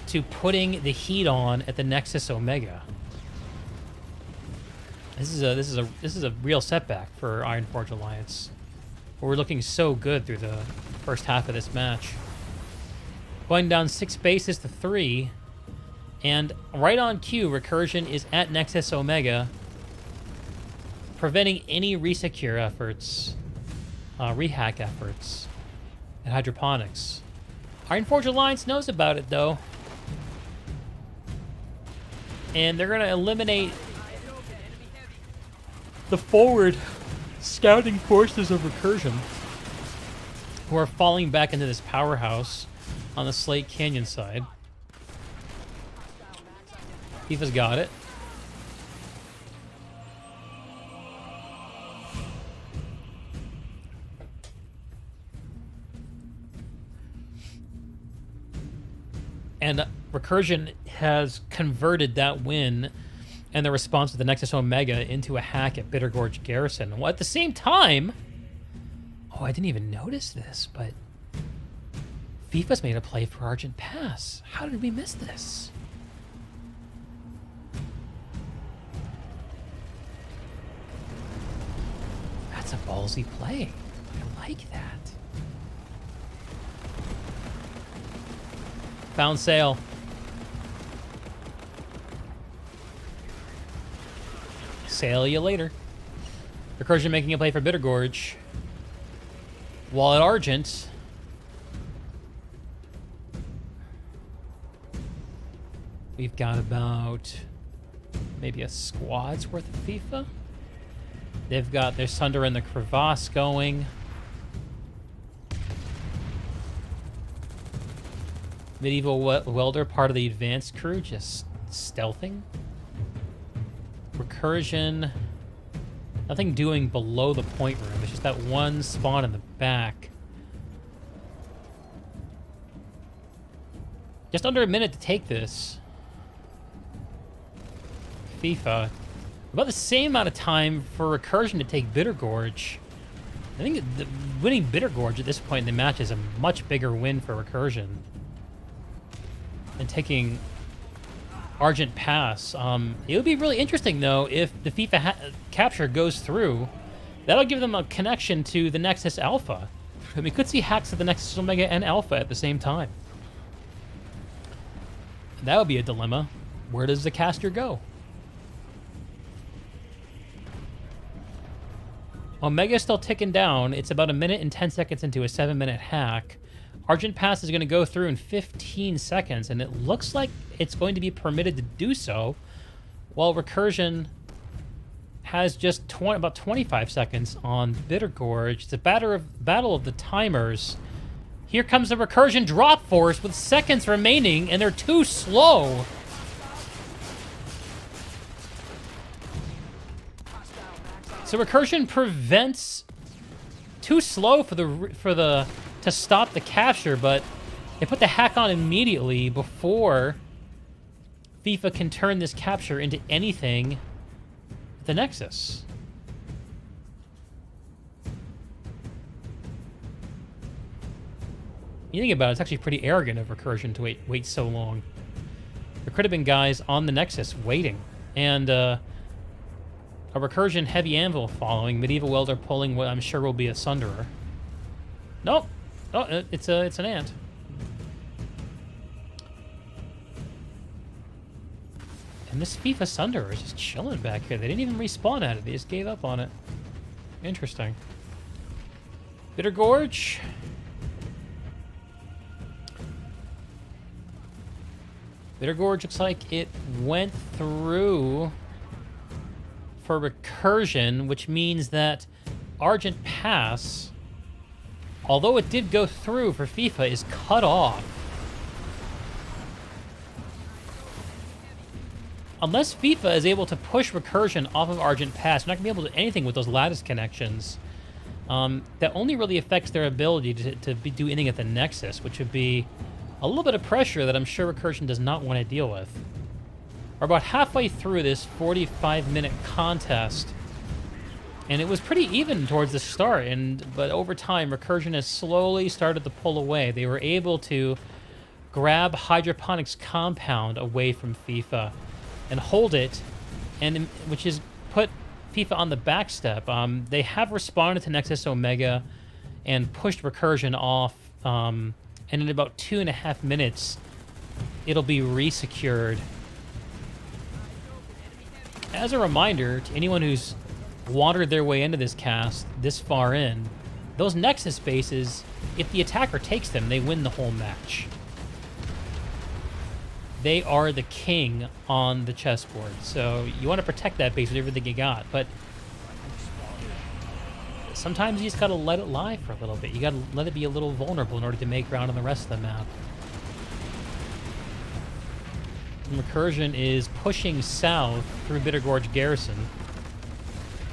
to putting the heat on at the Nexus Omega. This is a real setback for IronForge Alliance. We're looking so good through the first half of this match. Going down 6 bases to 3. And right on cue, Recursion is at Nexus Omega, preventing any resecure efforts, rehack efforts at Hydroponics. IronForge Alliance knows about it, though. And they're going to eliminate the forward scouting forces of Recursion, who are falling back into this powerhouse on the Slate Canyon side. FIFA's got it. And Recursion has converted that win and the response to the Nexus Omega into a hack at Bitter Gorge Garrison. Well, at the same time... Oh, I didn't even notice this, but... FIFA's made a play for Argent Pass. How did we miss this? That's a ballsy play. I like that. Found Sayl. Sayl you later. Recursion making a play for Bitter Gorge. While at Argent, we've got about maybe a squad's worth of FIFA. They've got their Sunder and the Crevasse going. Medieval Welder, part of the advanced crew, just stealthing. Recursion, nothing doing below the point room. It's just that one spawn in the back. Just under a minute to take this. FIFA. About the same amount of time for Recursion to take Bitter Gorge. I think winning Bitter Gorge at this point in the match is a much bigger win for Recursion than taking Argent Pass. It would be really interesting, though, if the FIFA capture goes through. That'll give them a connection to the Nexus Alpha. And we could see hacks of the Nexus Omega and Alpha at the same time. That would be a dilemma. Where does the caster go? Omega's still ticking down. It's about 1 minute and 10 seconds into a 7-minute hack. Argent Pass is going to go through in 15 seconds, and it looks like it's going to be permitted to do so, while Recursion has just about 25 seconds on Bitter Gorge. It's a battle of the timers. Here comes the Recursion drop force with seconds remaining, and they're too slow. So Recursion prevents too slow to stop the capture, but they put the hack on immediately before FIFA can turn this capture into anything at the Nexus. You think about it, it's actually pretty arrogant of Recursion to wait so long. There could have been guys on the Nexus waiting, and a Recursion heavy anvil following, Medieval Welder pulling what I'm sure will be a Sunderer. Nope. Oh, it's an ant. And this FIFA Sunderer is just chilling back here. They didn't even respawn at it. They just gave up on it. Interesting. Bitter Gorge. Bitter Gorge looks like it went through for Recursion, which means that Argent Pass, although it did go through for FIFA, is cut off. Unless FIFA is able to push Recursion off of Argent Pass, they're not going to be able to do anything with those lattice connections. That only really affects their ability to do anything at the Nexus, which would be a little bit of pressure that I'm sure Recursion does not want to deal with. We're about halfway through this 45-minute contest, and it was pretty even towards the start, but over time, Recursion has slowly started to pull away. They were able to grab Hydroponics Compound away from FIFA and hold it, which has put FIFA on the back step. They have responded to Nexus Omega and pushed Recursion off, and in about 2.5 minutes, it'll be resecured. As a reminder to anyone who's wandered their way into this cast this far in, those Nexus bases, if the attacker takes them, they win the whole match. They are the king on the chessboard, so you want to protect that base with everything you got, but sometimes you just gotta let it lie for a little bit. You gotta let it be a little vulnerable in order to make ground on the rest of the map. And Recursion is pushing south through Bitter Gorge Garrison,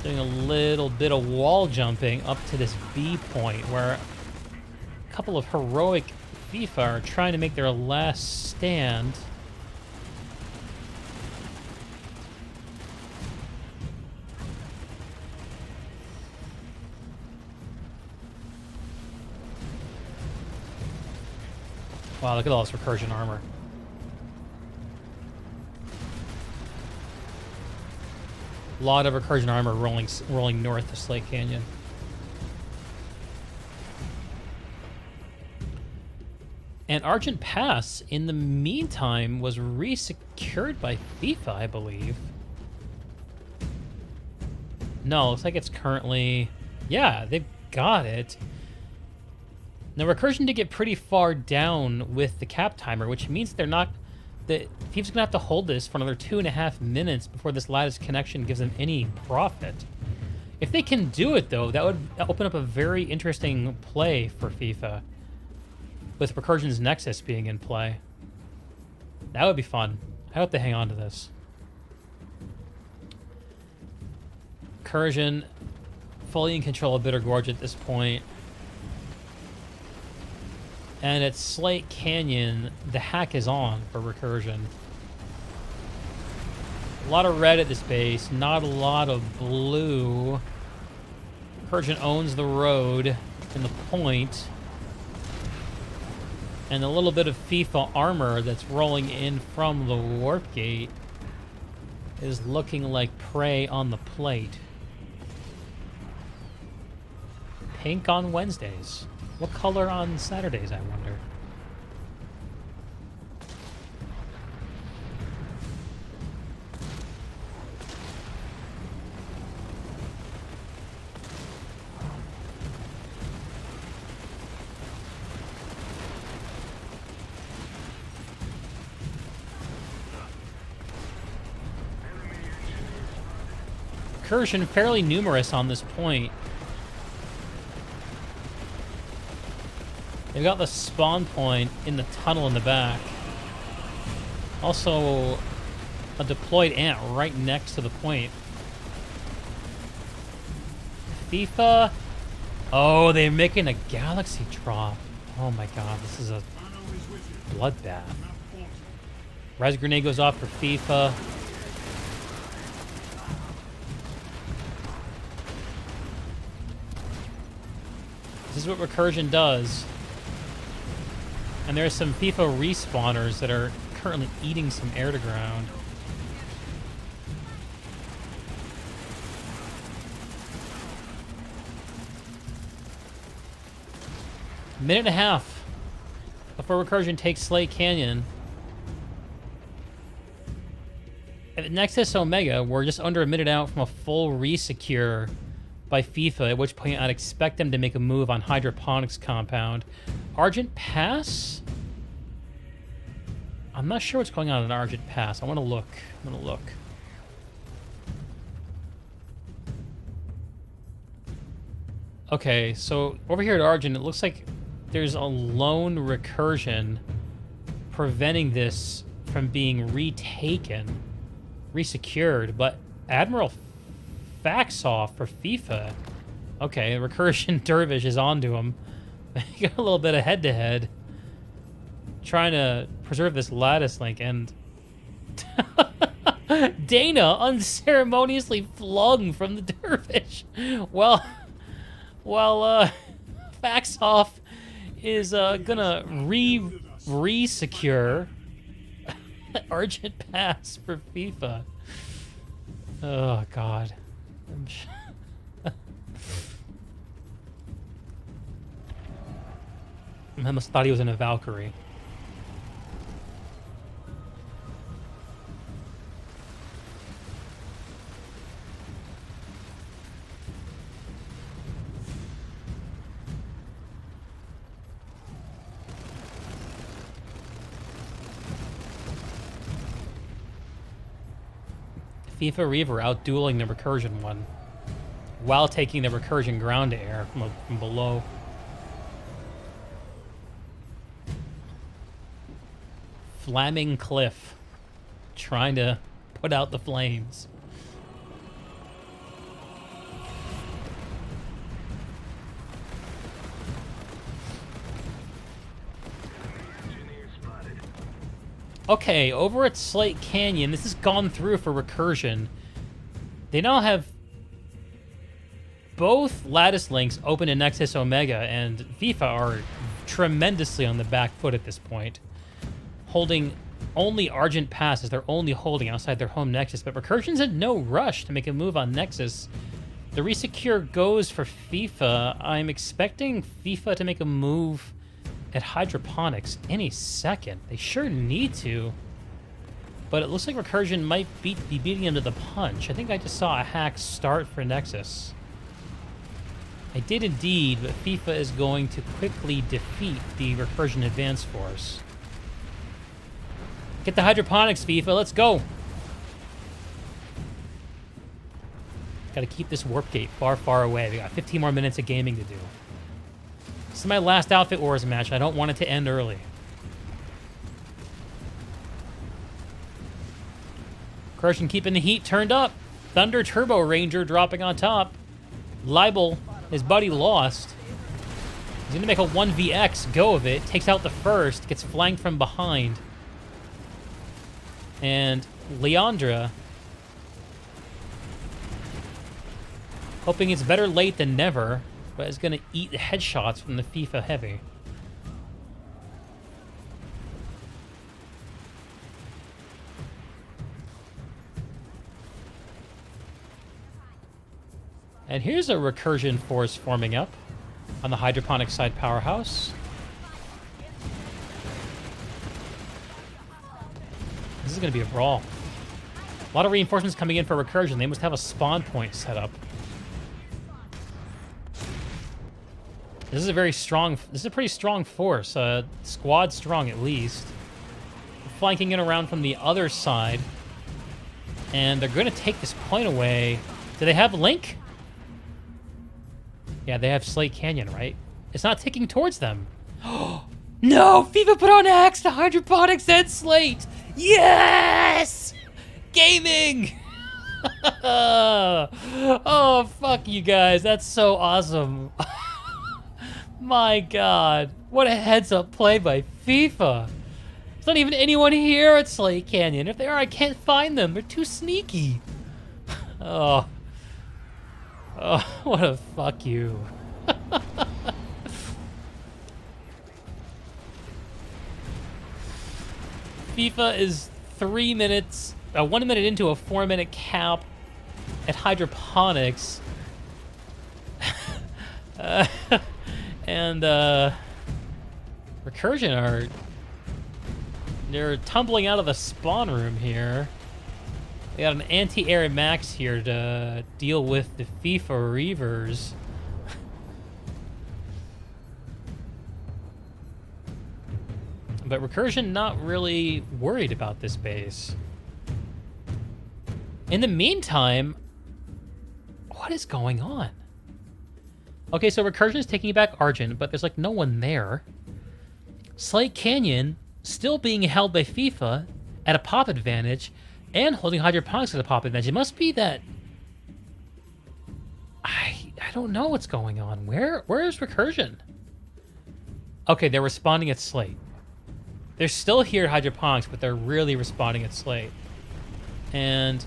doing a little bit of wall jumping up to this B point where a couple of heroic FIFA are trying to make their last stand. Wow, look at all this Recursion armor. A lot of Recursion armor rolling north to Slate Canyon. And Argent Pass, in the meantime, was resecured by FIFA, I believe. No, looks like it's currently... Yeah, they've got it. Now, Recursion did get pretty far down with the cap timer, which means they're not... FIFA's going to have to hold this for another 2.5 minutes before this lattice connection gives them any profit. If they can do it, though, that would open up a very interesting play for FIFA, with Recursion's Nexus being in play. That would be fun. I hope they hang on to this. Recursion fully in control of Bitter Gorge at this point. And at Slate Canyon, the hack is on for Recursion. A lot of red at this base, not a lot of blue. Recursion owns the road and the point. And a little bit of FIFA armor that's rolling in from the warp gate is looking like prey on the plate. Pink on Wednesdays. What color on Saturdays, I wonder? Recursion fairly numerous on this point. They've got the spawn point in the tunnel in the back. Also, a deployed ant right next to the point. FIFA. Oh, they're making a galaxy drop. Oh my god, this is a bloodbath. Res grenade goes off for FIFA. This is what Recursion does. And there's some FIFA respawners that are currently eating some air to ground. Minute and a half before Recursion takes Slate Canyon. At Nexus Omega, we're just under a minute out from a full resecure by FIFA, at which point I'd expect them to make a move on Hydroponics Compound. Argent Pass? I'm not sure what's going on in Argent Pass. I want to look. I'm going to look. Okay, so over here at Argent, it looks like there's a lone Recursion preventing this from being retaken, resecured, but Admiral Faxoff for FIFA. Okay, Recursion Dervish is onto him. Got a little bit of head-to-head. Trying to preserve this lattice link, and Dana unceremoniously flung from the Dervish. Well, while Faxoff is gonna re-secure Argent Pass for FIFA. Oh god. I almost thought he was in a Valkyrie. FIFA Reaver out-dueling the Recursion one while taking the Recursion ground to air from below. Flaming Cliff trying to put out the flames. Okay, over at Slate Canyon, this has gone through for Recursion. They now have both lattice links open in Nexus Omega, and FIFA are tremendously on the back foot at this point. Holding only Argent Pass as their only holding outside their home Nexus, but Recursion's in no rush to make a move on Nexus. The resecure goes for FIFA. I'm expecting FIFA to make a move at Hydroponics any second. They sure need to. But it looks like Recursion might be beating him to the punch. I think I just saw a hack start for Nexus. I did indeed, but FIFA is going to quickly defeat the Recursion Advance Force. Get the Hydroponics, FIFA. Let's go. Gotta keep this warp gate far, far away. We got 15 more minutes of gaming to do. This is my last Outfit Wars match. I don't want it to end early. Recursion keeping the heat turned up. Thunder Turbo Ranger dropping on top. Libel, his buddy, lost. He's going to make a 1vx go of it. Takes out the first. Gets flanked from behind. And Leandra, hoping it's better late than never, but is going to eat headshots from the FIFA Heavy. And here's a Recursion force forming up on the Hydroponic side powerhouse. This is going to be a brawl. A lot of reinforcements coming in for Recursion. They must have a spawn point set up. This is a very strong, this is a pretty strong force. Squad strong at least. Flanking in around from the other side. And they're going to take this point away Do they have Link? Yeah, they have Slate Canyon, right? It's not ticking towards them. No! FIFA put on Axe to Hydroponics and Slate! Yes! Gaming! Oh, fuck you guys. That's so awesome. My god. What a heads-up play by FIFA. There's not even anyone here at Slate Canyon. If they are, I can't find them. They're too sneaky. Oh. Oh, what a fuck you. FIFA is 3 minutes, 1 minute into a 4-minute cap at Hydroponics. And Recursion they're tumbling out of the spawn room here. They got an anti-air max here to deal with the FIFA Reavers. But Recursion not really worried about this base. In the meantime, what is going on? Okay, so Recursion is taking back Argent, but there's like no one there. Slate Canyon still being held by FIFA at a pop advantage and holding Hydroponics at a pop advantage. It must be that... I don't know what's going on. Where is Recursion? Okay, they're responding at Slate. They're still here at Hydroponics, but they're really responding at Slate. And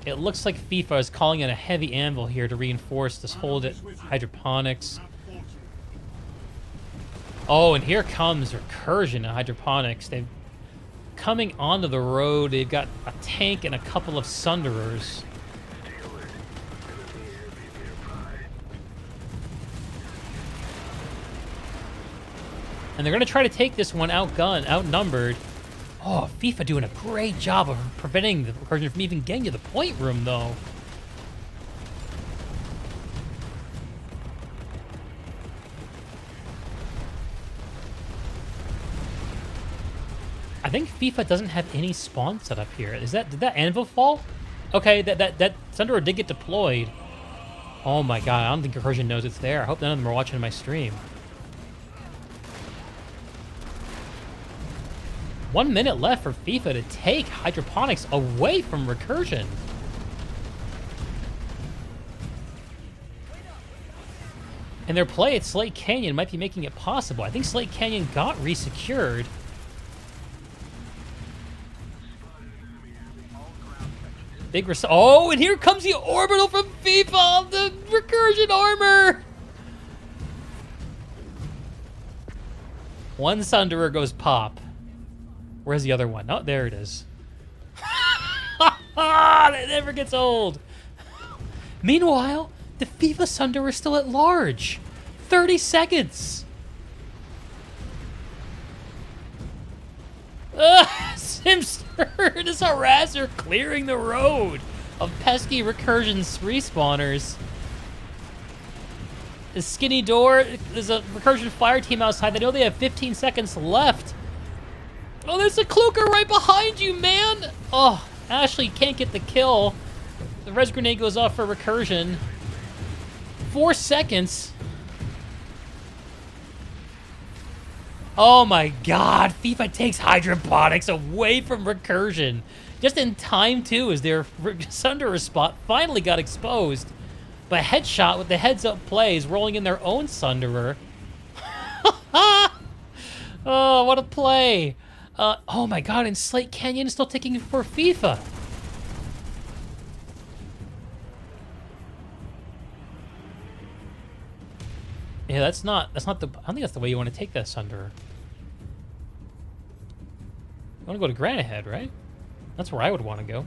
it looks like FIFA is calling in a heavy anvil here to reinforce this hold at Hydroponics. Oh, and here comes Recursion at Hydroponics. They're coming onto the road. They've got a tank and a couple of Sunderers. And they're going to try to take this one outnumbered. Oh, FIFA doing a great job of preventing the Recursion from even getting to the point room, though. I think FIFA doesn't have any spawn set up here. Did that anvil fall? Okay, that Sunderer did get deployed. Oh my god, I don't think Recursion knows it's there. I hope none of them are watching my stream. 1 minute left for FIFA to take Hydroponics away from Recursion. And their play at Slate Canyon might be making it possible. I think Slate Canyon got resecured. Oh, and here comes the orbital from FIFA, the Recursion armor. One Sunderer goes pop. Where's the other one? Oh, there it is. That never gets old. Meanwhile, the FIFA Sunderer is still at large. 30 seconds. Simster, this harasser clearing the road of pesky Recursion's respawners. The skinny door, there's a Recursion fire team outside. They know they have 15 seconds left. Oh, there's a Kluker right behind you, man! Oh, Ashley can't get the kill. The res grenade goes off for Recursion. 4 seconds. Oh my god, FIFA takes Hydroponics away from Recursion. Just in time, too, as their Sunderer spot finally got exposed. But Headshot with the heads-up plays, rolling in their own Sunderer. Oh, what a play. Oh my god, and Slate Canyon is still taking for FIFA. Yeah, that's not the, I don't think that's the way you want to take that Sunderer. You want to go to Granite Head, right? That's where I would want to go.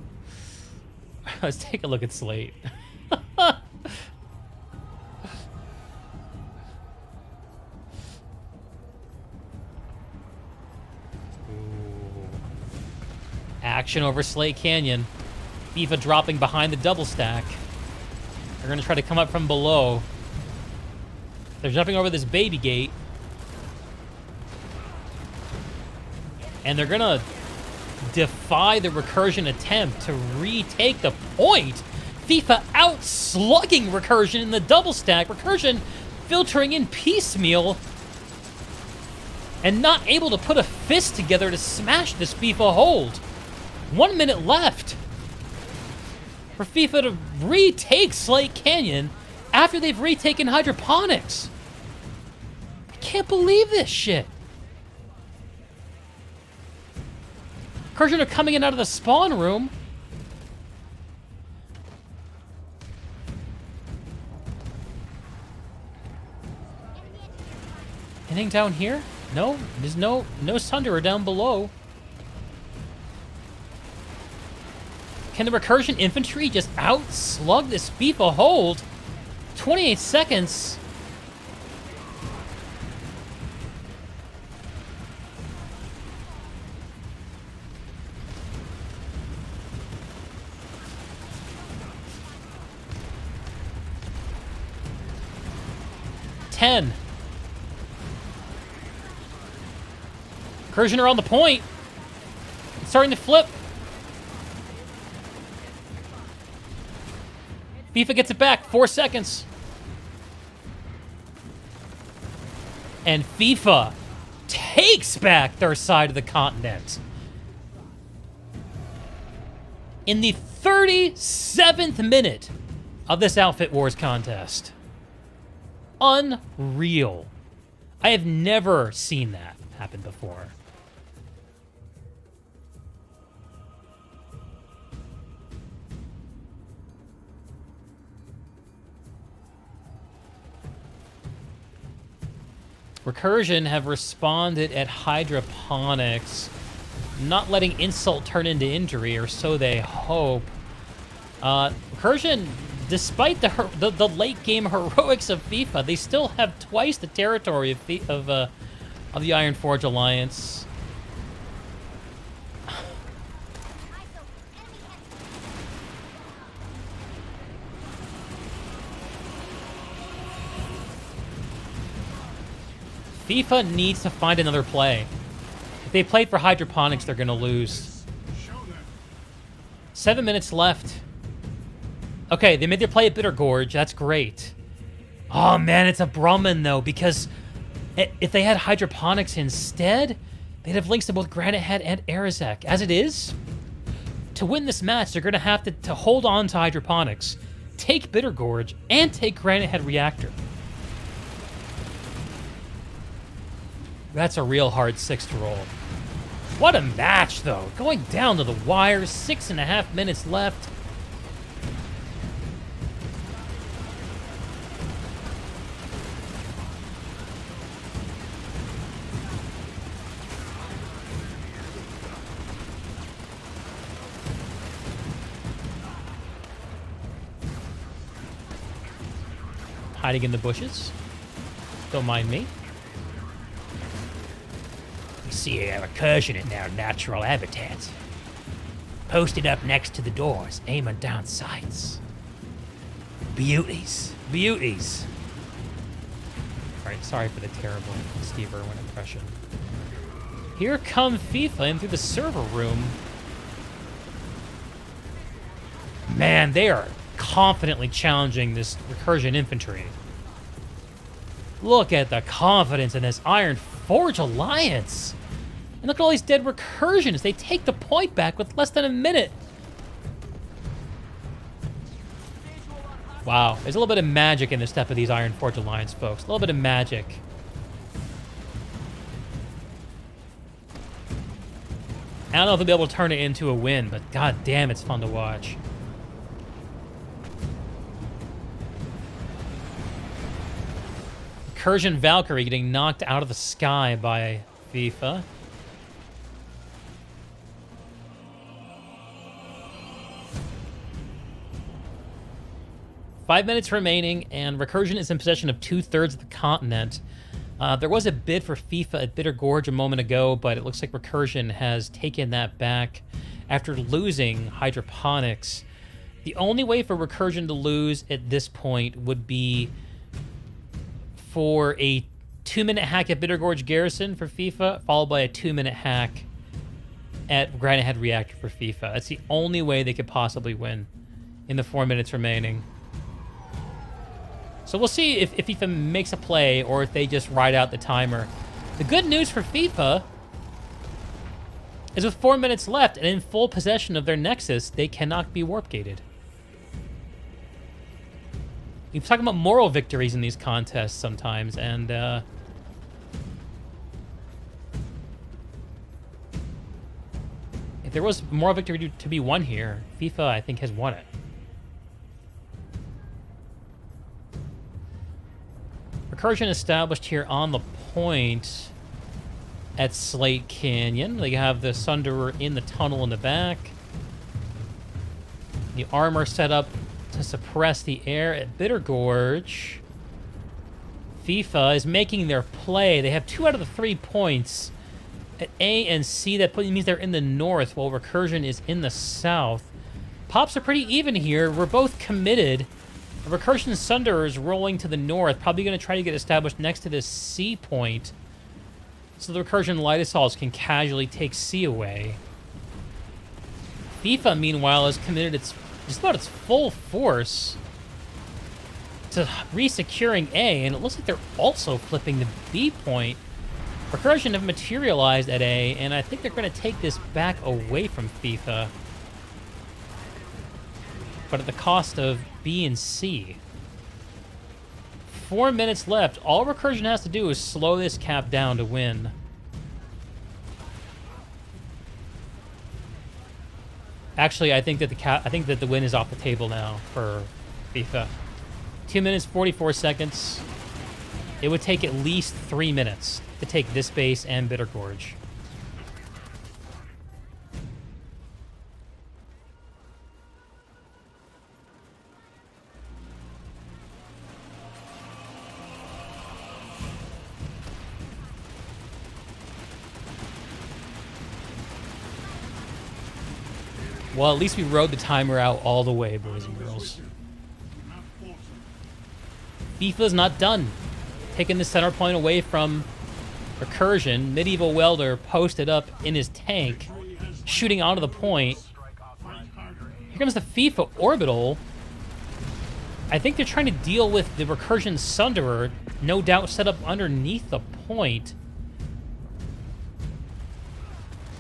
Let's take a look at Slate. Action over Slate Canyon. FIFA dropping behind the double stack. They're going to try to come up from below. They're jumping over this baby gate. And they're going to defy the Recursion attempt to retake the point. FIFA out-slugging Recursion in the double stack. Recursion filtering in piecemeal and not able to put a fist together to smash this FIFA hold. 1 minute left for FIFA to retake Slate Canyon after they've retaken Hydroponics. I can't believe this shit. Recursion are coming in out of the spawn room. Anything down here? No, there's no Sunderer down below. Can the Recursion infantry just out-slug this FIFA hold? 28 seconds. Ten. Recursion are on the point. It's starting to flip. FIFA gets it back. 4 seconds. And FIFA takes back their side of the continent. In the 37th minute of this Outfit Wars contest. Unreal. I have never seen that happen before. Recursion have responded at Hydroponics, not letting insult turn into injury, or so they hope. Recursion, despite the late game heroics of FIFA, they still have twice the territory of the Ironforge Alliance. FIFA needs to find another play. If they play for Hydroponics, they're going to lose. 7 minutes left. Okay, they made their play at Bitter Gorge. That's great. Oh, man, it's a Brahmin, though, because if they had Hydroponics instead, they'd have links to both Granite Head and Arazek. As it is, to win this match, they're going to have to hold on to Hydroponics, take Bitter Gorge, and take Granite Head Reactor. That's a real hard 6 to roll. What a match, though. Going down to the wire. 6.5 minutes left. Hiding in the bushes. Don't mind me. See a Recursion in their natural habitat. Posted up next to the doors, aiming down sights. Beauties. Beauties. Alright, sorry for the terrible Steve Irwin impression. Here come FIFA in through the server room. Man, they are confidently challenging this Recursion infantry. Look at the confidence in this Ironforge Alliance. And look at all these dead Recursions. They take the point back with less than a minute. Wow. There's a little bit of magic in the step of these Ironforge Alliance folks. A little bit of magic. I don't know if they'll be able to turn it into a win, but god damn, it's fun to watch. Recursion Valkyrie getting knocked out of the sky by FIFA. Five minutes remaining, and Recursion is in possession of 2/3 of the continent. There was a bid for FIFA at Bitter Gorge a moment ago, but it looks like Recursion has taken that back after losing Hydroponics. The only way for Recursion to lose at this point would be for a 2-minute hack at Bitter Gorge Garrison for FIFA, followed by a 2-minute hack at Granite Head Reactor for FIFA. That's the only way they could possibly win in the 4 minutes remaining. So we'll see if FIFA makes a play or if they just ride out the timer. The good news for FIFA is with 4 minutes left and in full possession of their Nexus, they cannot be warp gated. We're talking about moral victories in these contests sometimes, and if there was moral victory to be won here, FIFA, I think, has won it. Recursion established here on the point at Slate Canyon. They have the Sunderer in the tunnel in the back. The armor set up to suppress the air at Bitter Gorge. FIFA is making their play. They have 2 out of the 3 points at A and C. That means they're in the north, while Recursion is in the south. Pops are pretty even here. We're both committed. The Recursion Sunderer is rolling to the north, probably going to try to get established next to this C point, so the Recursion Light Assaults can casually take C away. FIFA, meanwhile, has committed just about its full force to re-securing A, and it looks like they're also flipping the B point. Recursion have materialized at A, and I think they're going to take this back away from FIFA, but at the cost of B and C. 4 minutes left. All Recursion has to do is slow this cap down to win. Actually, I think that the win is off the table now for FIFA. 2 minutes 44 seconds. It would take at least 3 minutes to take this base and Bitter Gorge. Well, at least we rode the timer out all the way, boys and girls. FIFA's not done. Taking the center point away from Recursion. Medieval Welder posted up in his tank, shooting onto the point. Here comes the FIFA Orbital. I think they're trying to deal with the Recursion Sunderer, no doubt set up underneath the point.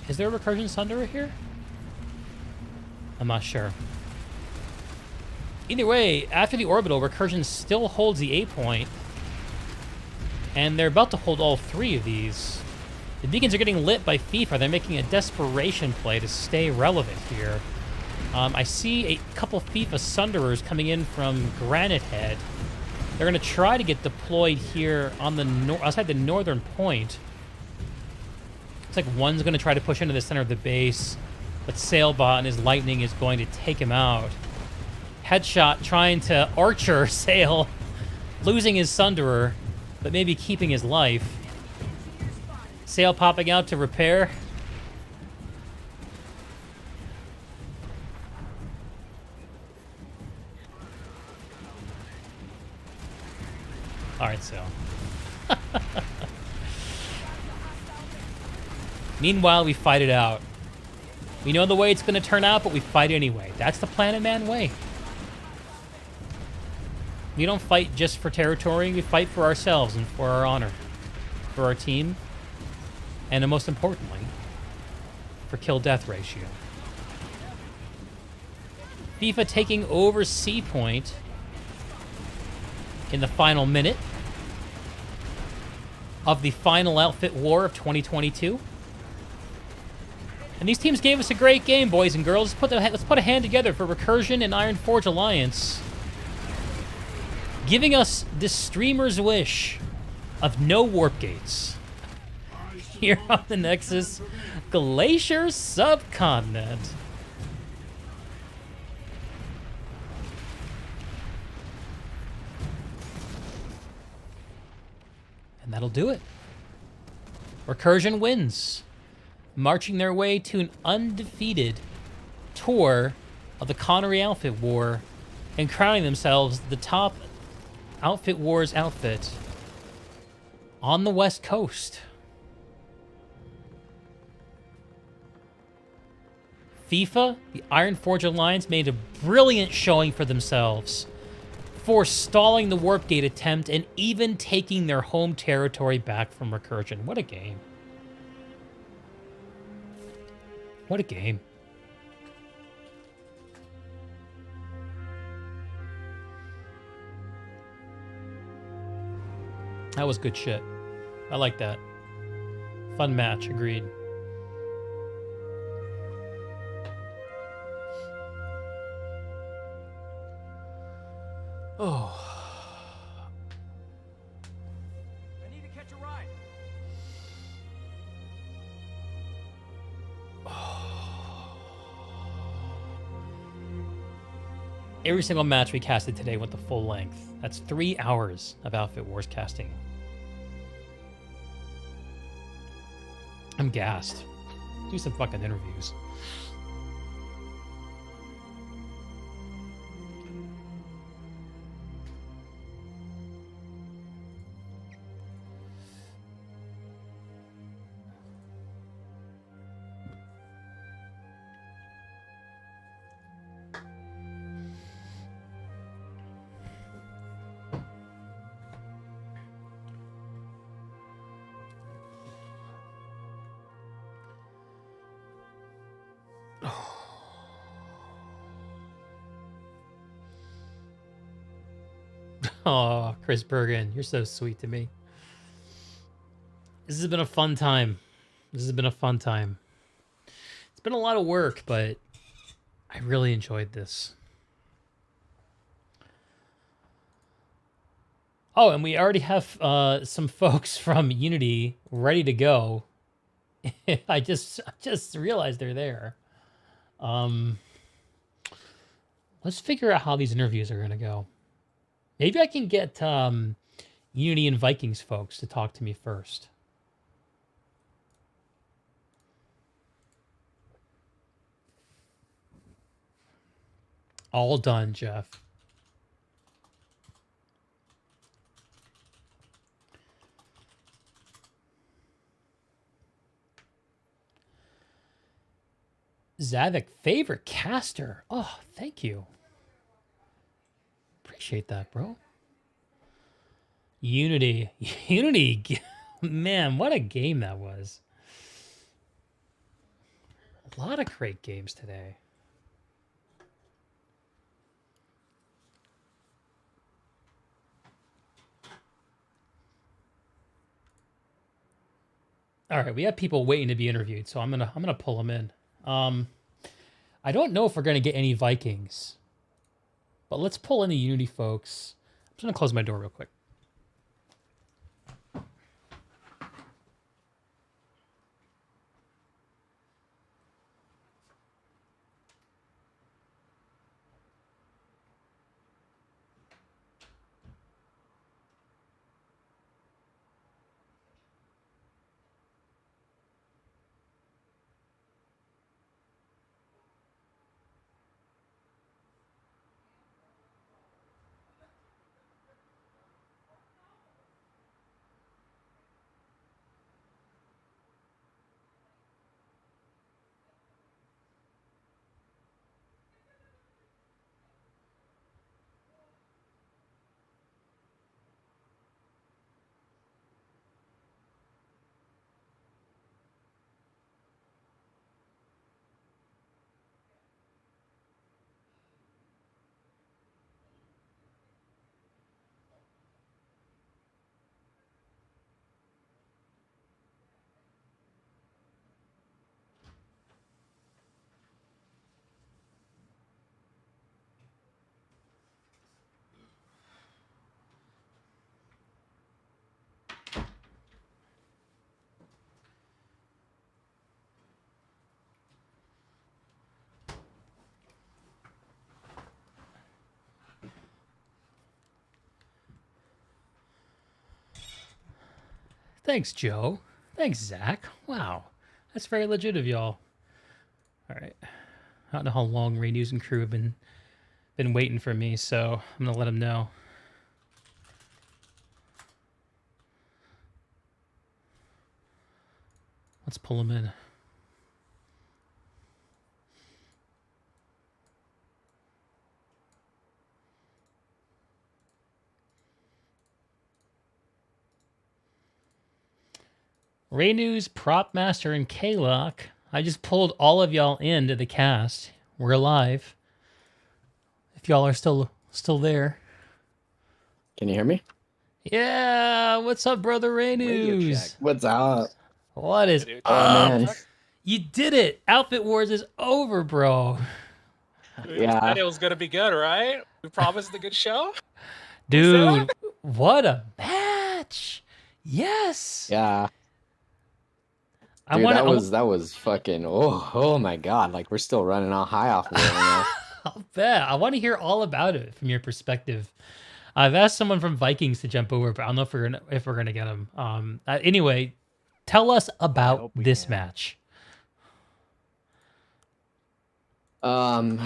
Is there a Recursion Sunderer here? I'm not sure. Either way, after the orbital, Recursion still holds the A point. And they're about to hold all 3 of these. The beacons are getting lit by FIFA. They're making a desperation play to stay relevant here. I see a couple FIFA Sunderers coming in from Granite Head. They're going to try to get deployed here on the outside the northern point. Looks like one's going to try to push into the center of the base. But Sailbot and his lightning is going to take him out. Headshot trying to archer Sayl, losing his Sunderer, but maybe keeping his life. Sayl popping out to repair. All right, Sayl. Meanwhile, we fight it out. We know the way it's going to turn out, but we fight anyway. That's the Planet Man way. We don't fight just for territory. We fight for ourselves and for our honor. For our team. And most importantly, for kill-death ratio. FIFA taking over C point in the final minute of the final outfit war of 2022. And these teams gave us a great game, boys and girls. Let's put a hand together for Recursion and IronForge Alliance, giving us the streamer's wish of no warp gates here on the Nexus Glacier subcontinent. And that'll do it. Recursion wins, marching their way to an undefeated tour of the Connery Outfit War and crowning themselves the top Outfit Wars outfit on the West Coast. FIFA, the Ironforge Alliance made a brilliant showing for themselves, forestalling the Warp Gate attempt and even taking their home territory back from Recursion. What a game. What a game. That was good shit. I like that. Fun match, agreed. Oh. I need to catch a ride. Every single match we casted today went the full length. That's 3 hours of Outfit Wars casting. I'm gassed. Do some fucking interviews. Oh, Chris Bergen, you're so sweet to me. This has been a fun time. This has been a fun time. It's been a lot of work, but I really enjoyed this. Oh, and we already have some folks from Unity ready to go. I just realized they're there. Let's figure out how these interviews are going to go. Maybe I can get Unity and Vikings folks to talk to me first. All done, Jeff. Zavik, favorite caster. Oh, thank you. Appreciate that, bro. Unity. Unity. Man, what a game that was. A lot of great games today. All right, we have people waiting to be interviewed, so I'm gonna pull them in. I don't know if we're gonna get any Vikings, but let's pull in the Unity folks. I'm just gonna close my door real quick. Thanks, Joe. Thanks, Zach. Wow. That's very legit of y'all. All right. I don't know how long Renuse and crew have been waiting for me, so I'm going to let them know. Let's pull them in. Renuse, PropMaster, and KaaLock. I just pulled all of y'all into the cast. We're live. If y'all are still there. Can you hear me? Yeah, what's up, brother Renuse? What's up? What is Oh up? man. You did it! Outfit Wars is over, bro. Yeah. Said it was gonna be good, right? We promised a good show. Dude, what a match! Yes. Yeah. I Dude, want that was fucking oh my god! Like we're still running on high off of it. I'll bet. I want to hear all about it from your perspective. I've asked someone from Vikings to jump over, but I don't know if we're gonna get them. Anyway, tell us about this match. Oh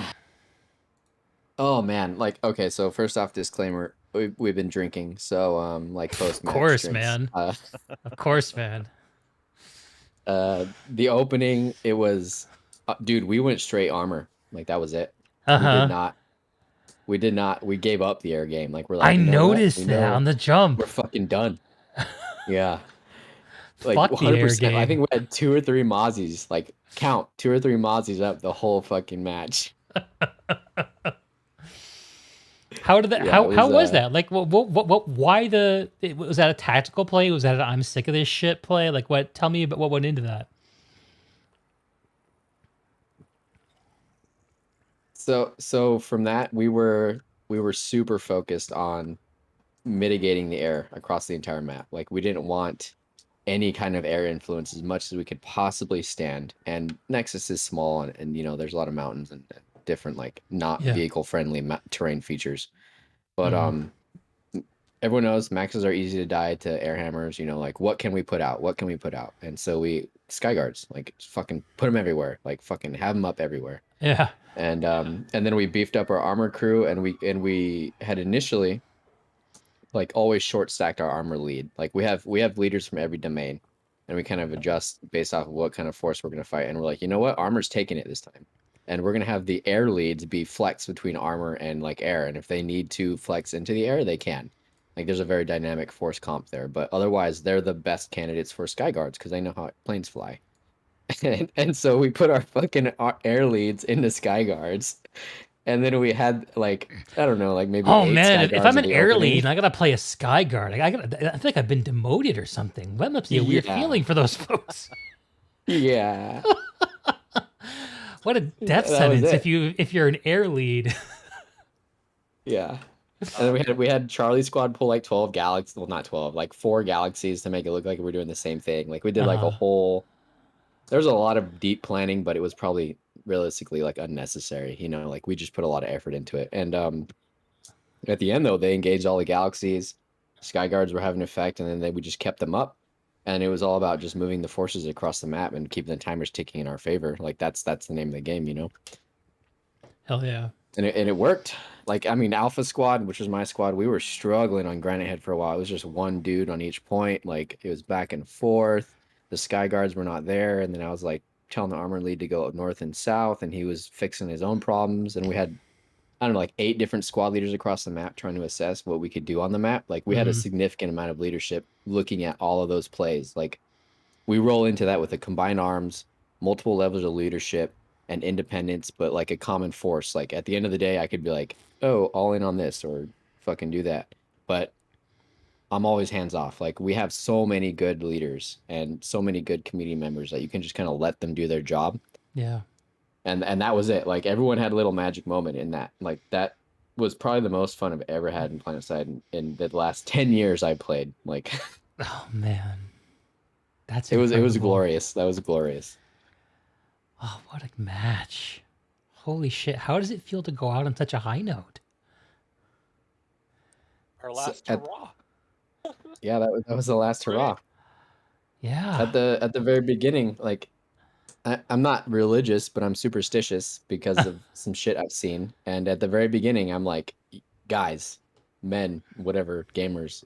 man, like okay. So first off, disclaimer: we've been drinking, so like post match. Of course, drinks. man. Of course, man. The opening, it was, dude. We went straight armor. Like that was it. We did not. We gave up the air game. Like we're like. I noticed that on the jump. We're fucking done. Yeah. Like Fuck the air game. I think we had 2 or 3 Mozzies. Like count 2 or 3 Mozzies up the whole fucking match. How did that? Yeah, how was that? Like, what? Why was that a tactical play? Was that an I'm sick of this shit play? Like, what? Tell me about what went into that. So from that, we were super focused on mitigating the air across the entire map. Like we didn't want any kind of air influence as much as we could possibly stand. And Nexus is small, and you know there's a lot of mountains and different like not vehicle friendly terrain features. But everyone knows maxes are easy to die to air hammers. You know, like what can we put out? What can we put out? And so we sky guards, like fucking put them everywhere. Like fucking have them up everywhere. Yeah. And then we beefed up our armor crew, and we had initially like always short stacked our armor lead. Like we have leaders from every domain, and we kind of adjust based off of what kind of force we're gonna fight. And we're like, you know what, armor's taking it this time, and we're gonna have the air leads be flex between armor and like air. And if they need to flex into the air, they can. Like there's a very dynamic force comp there, but otherwise they're the best candidates for sky guards because they know how planes fly. And so we put our fucking air leads into sky guards, and then we had like I don't know, like maybe. Oh 8 man, sky if guards I'm at an the air opening. lead and I gotta play a sky guard, I feel like I've been demoted or something. That must be a weird feeling for those folks. Yeah. What a death That was sentence it. if you're an air lead. Yeah. And then we had Charlie Squad pull like 12 galaxies, well not 12, like 4 galaxies to make it look like we were doing the same thing. Like we did like a whole. There was a lot of deep planning, but it was probably realistically like unnecessary. You know, like we just put a lot of effort into it. And at the end though, they engaged all the galaxies. Sky guards were having an effect, and then we just kept them up. And it was all about just moving the forces across the map and keeping the timers ticking in our favor. Like that's the name of the game, you know. Hell yeah. And it worked. Like, I mean, Alpha Squad, which was my squad, we were struggling on Granite Head for a while. It was just one dude on each point. Like, it was back and forth. The Sky Guards were not there. And then I was, like, telling the armor lead to go up north and south. And he was fixing his own problems. And we had, I don't know, like 8 different squad leaders across the map trying to assess what we could do on the map. Like, we had a significant amount of leadership looking at all of those plays. Like, we roll into that with a combined arms, multiple levels of leadership, and independence, but like a common force. Like at the end of the day, I could be like, oh, all in on this or fucking do that. But I'm always hands off. Like we have so many good leaders and so many good community members that you can just kind of let them do their job. Yeah. And that was it. Like everyone had a little magic moment in that. Like that was probably the most fun I've ever had in PlanetSide in the last 10 years I played. Like, oh man, that's it was incredible. glorious. That was glorious. Oh, what a match. Holy shit. How does it feel to go out on such a high note? Our last at- hurrah. Yeah, that was the last hurrah. Yeah. At the very beginning, like I'm not religious, but I'm superstitious because of some shit I've seen. And at the very beginning, I'm like, guys, men, whatever, gamers,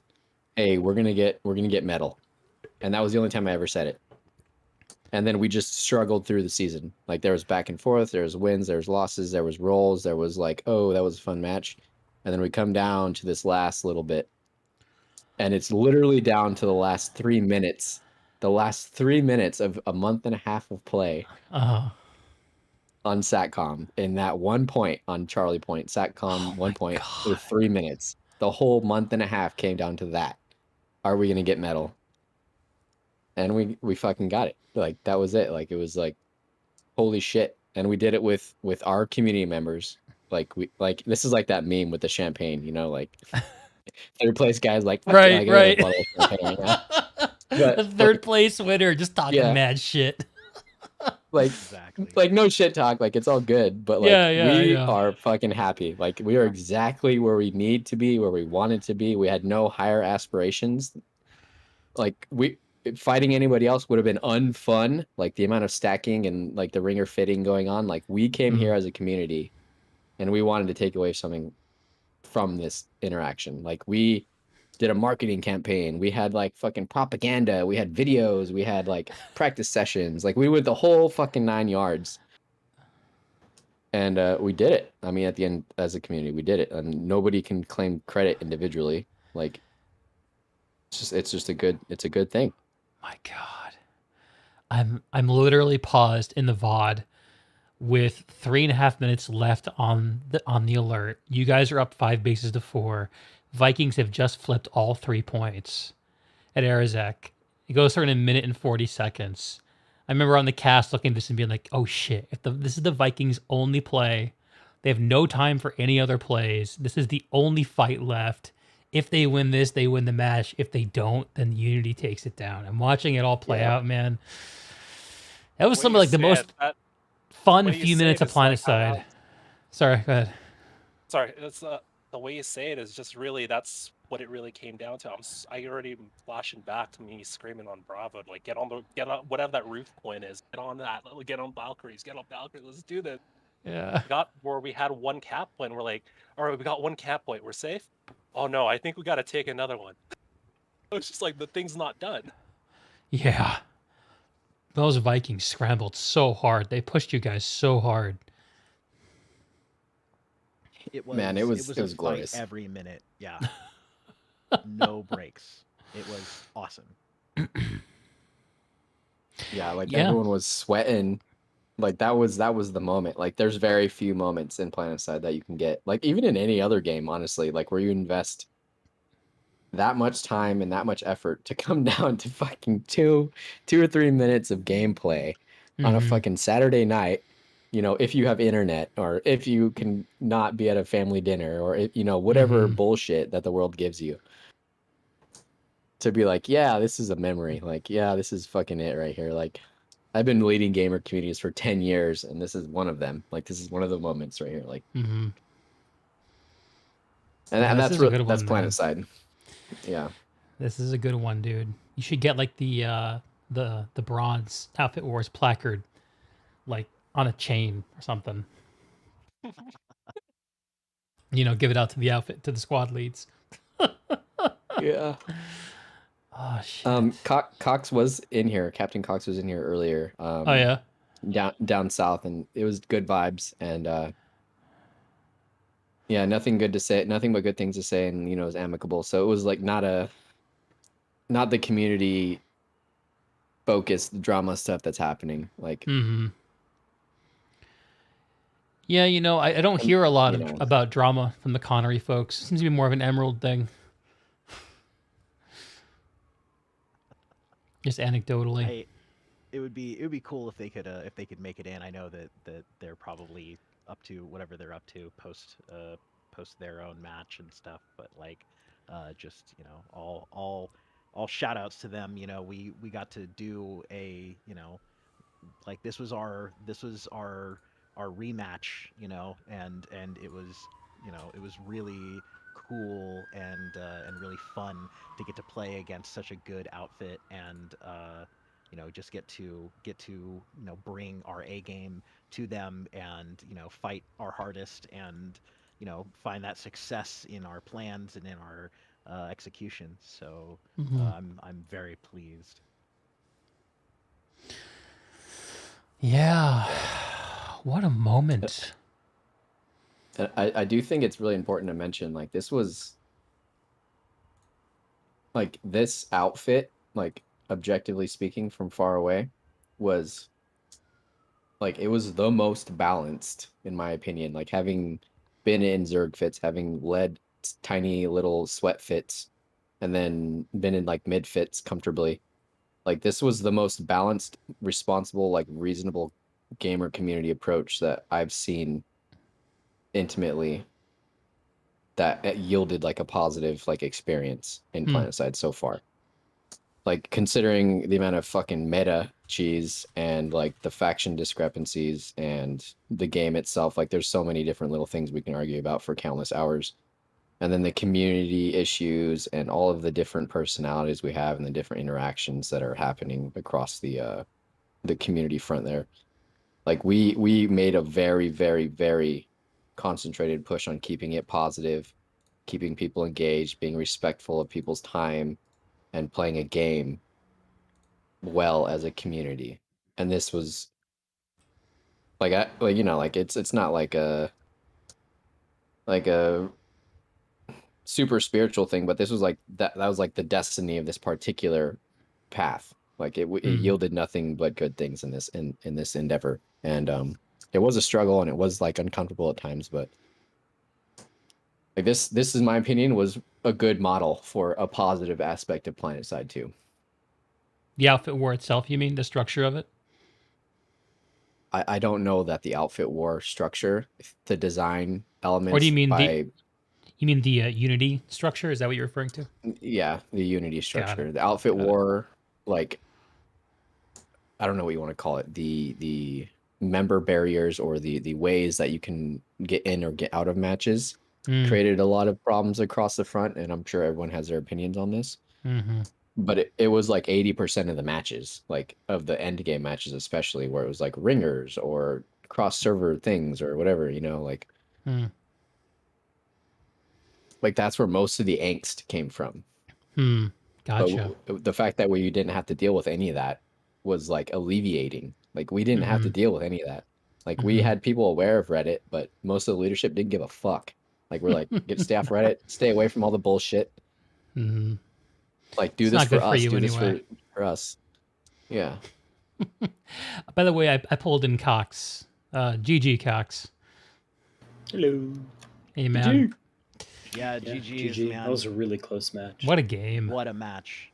hey, we're gonna get metal. And that was the only time I ever said it. And then we just struggled through the season. Like there was back and forth, there was wins, there was losses, there was rolls, there was like, oh, that was a fun match. And then we come down to this last little bit. And it's literally down to the last 3 minutes the last 3 minutes of a month and a half of play Uh, on Satcom in that 1 point on Charlie Point, Satcom 1 point with 3 minutes. The whole month and a half came down to that. Are we gonna get medal? And we fucking got it. Like that was it. Like it was like holy shit. And we did it with our community members. Like this is like that meme with the champagne, you know, like third place guys like fuck yeah, I right, gotta right. get a bottle of champagne, you know? The third place winner just talking Yeah. mad shit. Like Exactly. like no shit talk, like it's all good, but like Yeah, we yeah. are fucking happy. Like we are exactly where we need to be, where we wanted to be. We had no higher aspirations. Like fighting anybody else would have been unfun. Like the amount of stacking and like the ringer fitting going on. Like we came here as a community and we wanted to take away something from this interaction. Like we did a marketing campaign. We had like fucking propaganda. We had videos. We had like practice sessions. Like we went the whole fucking 9 yards. And we did it. I mean, at the end, as a community, we did it, and nobody can claim credit individually. Like, it's just a good thing. My God, I'm literally paused in the VOD with 3.5 minutes left on the alert. You guys are up 5 bases to 4. Vikings have just flipped all 3 points at Arizek. It goes for in a minute and 40 seconds. I remember on the cast looking at this and being like, "Oh shit! This is the Vikings' only play. They have no time for any other plays. This is the only fight left. If they win this, they win the match. If they don't, then Unity takes it down." I'm watching it all play out, man. That was some of like the most fun few minutes of PlanetSide. Sorry, go ahead. Sorry, it's the way you say it is just really that's what it really came down to. I already flashing back to me screaming on Bravo, like get on whatever that roof point is, get on that, get on Valkyries, let's do this. Yeah. Got where we had 1 cap point, we're like, all right, we got 1 cap point, we're safe. Oh no, I think we got to take another one. It's just like the thing's not done. Yeah. Those Vikings scrambled so hard. They pushed you guys so hard. It was, Man, it was a fight glorious. every minute. Yeah. No breaks. It was awesome. Yeah, like Yeah. everyone was sweating. Like that was the moment. Like there's very few moments in PlanetSide that you can get. Like even in any other game, honestly, like where you invest that much time and that much effort to come down to fucking 2 or 3 minutes of gameplay on a fucking Saturday night, you know, if you have internet or if you can not be at a family dinner or if, you know, whatever bullshit that the world gives you. To be like, yeah, this is a memory. Like, yeah, this is fucking it right here. Like, I've been leading gamer communities for 10 years, and this is one of them. Like, this is one of the moments right here. Like, and that's PlanetSide. Yeah, this is a good one, dude. You should get like the bronze Outfit Wars placard, like on a chain or something. You know, give it out to the squad leads. yeah. Oh shit. Cox was in here. CaptainCox was in here earlier. Oh yeah. Down south, and it was good vibes. And yeah, nothing but good things to say, and you know, it was amicable. So it was like not the community focused drama stuff that's happening. Like, yeah, you know, I don't hear a lot about drama from the Connery folks. It seems to be more of an Emerald thing. Just anecdotally. It would be cool if they could make it in. I know that they're probably up to whatever they're up to post their own match and stuff, but like just, you know, all shout outs to them. You know, we got to do a, you know, like this was our rematch, you know, and it was, you know, it was really cool and really fun to get to play against such a good outfit and you know, just get to you know, bring our A game to them and, you know, fight our hardest and, you know, find that success in our plans and in our execution. So I'm very pleased. Yeah. What a moment. I do think it's really important to mention, like, this was like this outfit, like objectively speaking, from far away, was like it was the most balanced in my opinion. Like having been in Zerg fits, having led tiny little sweat fits, and then been in like mid fits comfortably. Like this was the most balanced, responsible, like reasonable gamer community approach that I've seen intimately that yielded like a positive like experience in PlanetSide so far. Like considering the amount of fucking meta cheese and like the faction discrepancies and the game itself, like there's so many different little things we can argue about for countless hours. And then the community issues and all of the different personalities we have and the different interactions that are happening across the community front there. Like we made a very, very, very concentrated push on keeping it positive, keeping people engaged, being respectful of people's time, and playing a game well as a community. And this was like it's not like a super spiritual thing, but this was like that was like the destiny of this particular path. Like it yielded nothing but good things in this endeavor. And it was a struggle and it was like uncomfortable at times, but like this is my opinion was a good model for a positive aspect of PlanetSide 2. The outfit war itself, you mean the structure of it? I don't know that the outfit war structure, the design elements. Or do you mean the Unity structure? Is that what you're referring to? Yeah, the Unity structure. The outfit war, like I don't know what you want to call it. The member barriers or the ways that you can get in or get out of matches created a lot of problems across the front, and I'm sure everyone has their opinions on this. But it was like 80% of the matches, like of the end game matches, especially where it was like ringers or cross server things or whatever, you know, like that's where most of the angst came from. Gotcha. But the fact that we didn't have to deal with any of that was like alleviating. Like we didn't have to deal with any of that. Like we had people aware of Reddit, but most of the leadership didn't give a fuck. Like we're like, stay off Reddit, stay away from all the bullshit. Like do this for us, do this for us. Yeah. By the way, I pulled in Cox. GG Cox. Hello. Hey man. Yeah, GG's, GG. man. That was a really close match. What a game. What a match.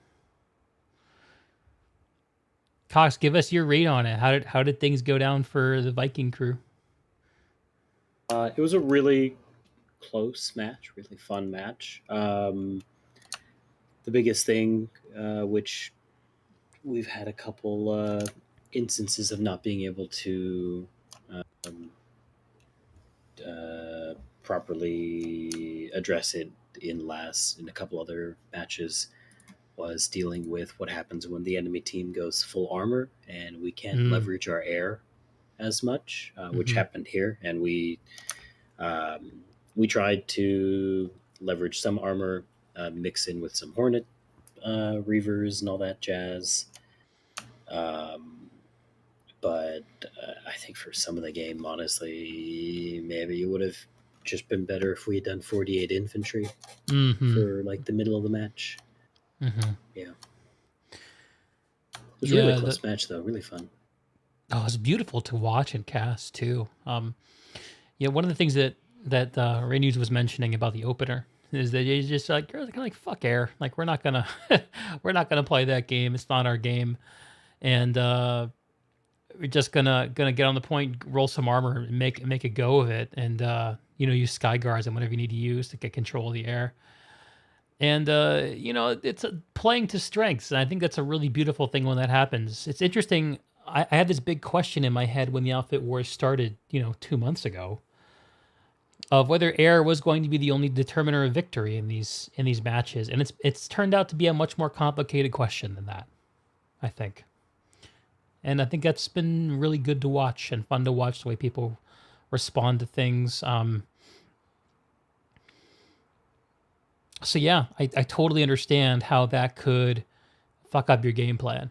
Cox, give us your rate on it. How did things go down for the Viking crew? It was a really close match, really fun match. The biggest thing, which we've had a couple instances of not being able to properly address it in a couple other matches, was dealing with what happens when the enemy team goes full armor and we can't leverage our air as much, which happened here. And we tried to leverage some armor, mix in with some Hornet Reavers and all that jazz. But I think for some of the game, honestly, maybe it would have just been better if we had done 48 infantry for like the middle of the match. Yeah. It was really a close match, though. Really fun. Oh, it was beautiful to watch and cast too. Yeah, one of the things that Renuse was mentioning about the opener is that you're just like, you're kind of like, fuck air. Like we're not gonna play that game. It's not our game, and we're just gonna get on the point, roll some armor, and make a go of it, and use sky guards and whatever you need to use to get control of the air. And it's playing to strengths, and I think that's a really beautiful thing when that happens. It's interesting. I had this big question in my head when the outfit wars started, 2 months ago, of whether air was going to be the only determiner of victory in these matches, and it's turned out to be a much more complicated question than that, I think. And I think that's been really good to watch and fun to watch the way people respond to things. So yeah, I totally understand how that could fuck up your game plan.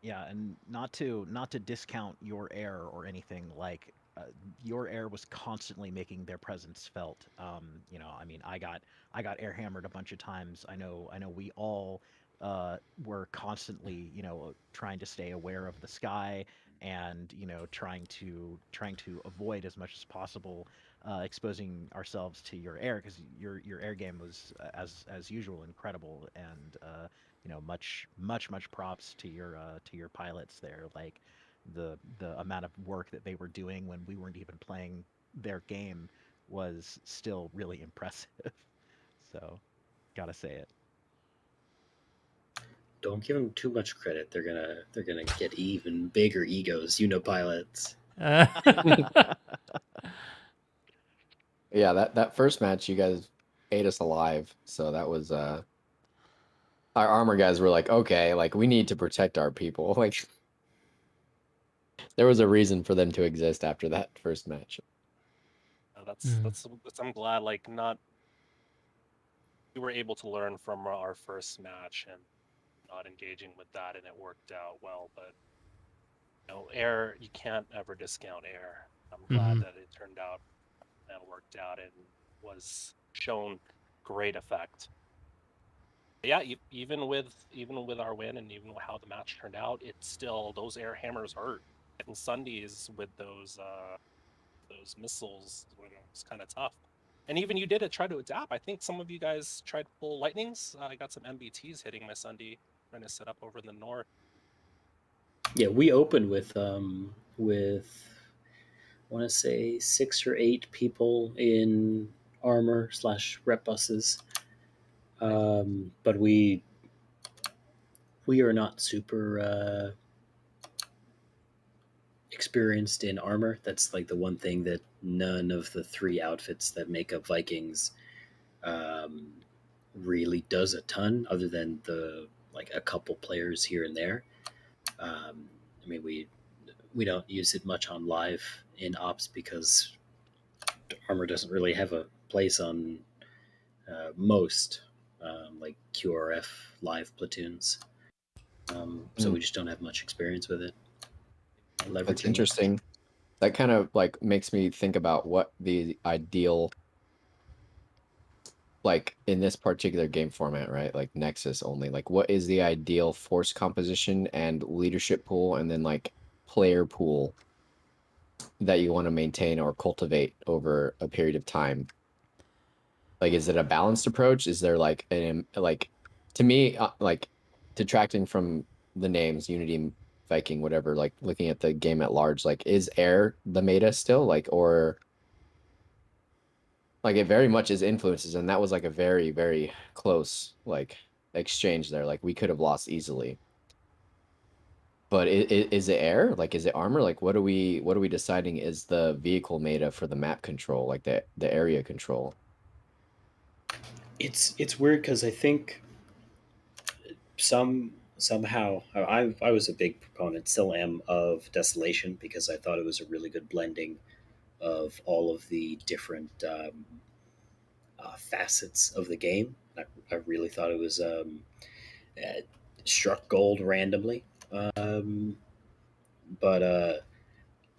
Yeah, and not to discount your air or anything, like your air was constantly making their presence felt. I mean, I got air hammered a bunch of times. I know we all were constantly, trying to stay aware of the sky and trying to avoid as much as possible exposing ourselves to your air, because your air game was as usual incredible, and much props to your pilots there. Like the amount of work that they were doing when we weren't even playing their game was still really impressive. So, gotta say it. Don't give them too much credit. They're gonna get even bigger egos. Pilots. Yeah, that first match, you guys ate us alive. So that was our armor guys were like, okay, like we need to protect our people. Like there was a reason for them to exist after that first match. That's I'm glad we were able to learn from our first match and not engaging with that, and it worked out well. But air, you can't ever discount air. I'm glad that it turned out and worked out and was shown great effect. Yeah, even with our win and even how the match turned out, it's still, those air hammers hurt. Getting Sundays with those missiles, it's kind of tough. And even you did try to adapt. I think some of you guys tried to pull lightnings. I got some MBTs hitting my Sunday trying to set up over in the north. Yeah, we opened with I want to say 6 or 8 people in armor / rep buses. But we are not super experienced in armor. That's like the one thing that none of the 3 outfits that make up Vikings really does a ton, other than a couple players here and there. I mean, we don't use it much on live in ops because armor doesn't really have a place on most like QRF live platoons. So we just don't have much experience with it. That's interesting. That kind of like makes me think about what the ideal, like in this particular game format, right? Like Nexus only, like what is the ideal force composition and leadership pool, and then like player pool that you want to maintain or cultivate over a period of time? Like, is it a balanced approach? Is there like to me, like detracting from the names Unity, Viking, whatever, like looking at the game at large, like is air the meta still, like, or like it very much is influences, and that was like a very, very close like exchange there. Like we could have lost easily. But is it air? Like, is it armor? Like, what are we deciding is the vehicle meta for the map control, like the area control? It's weird because I think somehow I was a big proponent, still am, of Desolation, because I thought it was a really good blending of all of the different facets of the game. I really thought it was struck gold randomly. But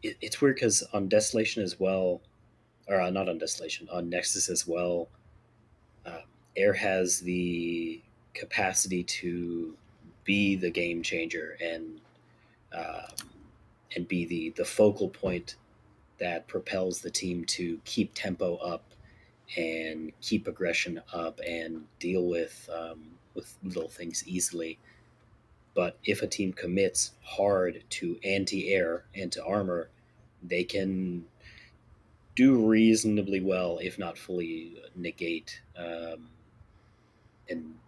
it's weird because on Desolation as well, or not on Desolation, on Nexus as well, air has the capacity to be the game changer and be the focal point that propels the team to keep tempo up and keep aggression up and deal with little things easily. But if a team commits hard to anti-air and to armor, they can do reasonably well, if not fully negate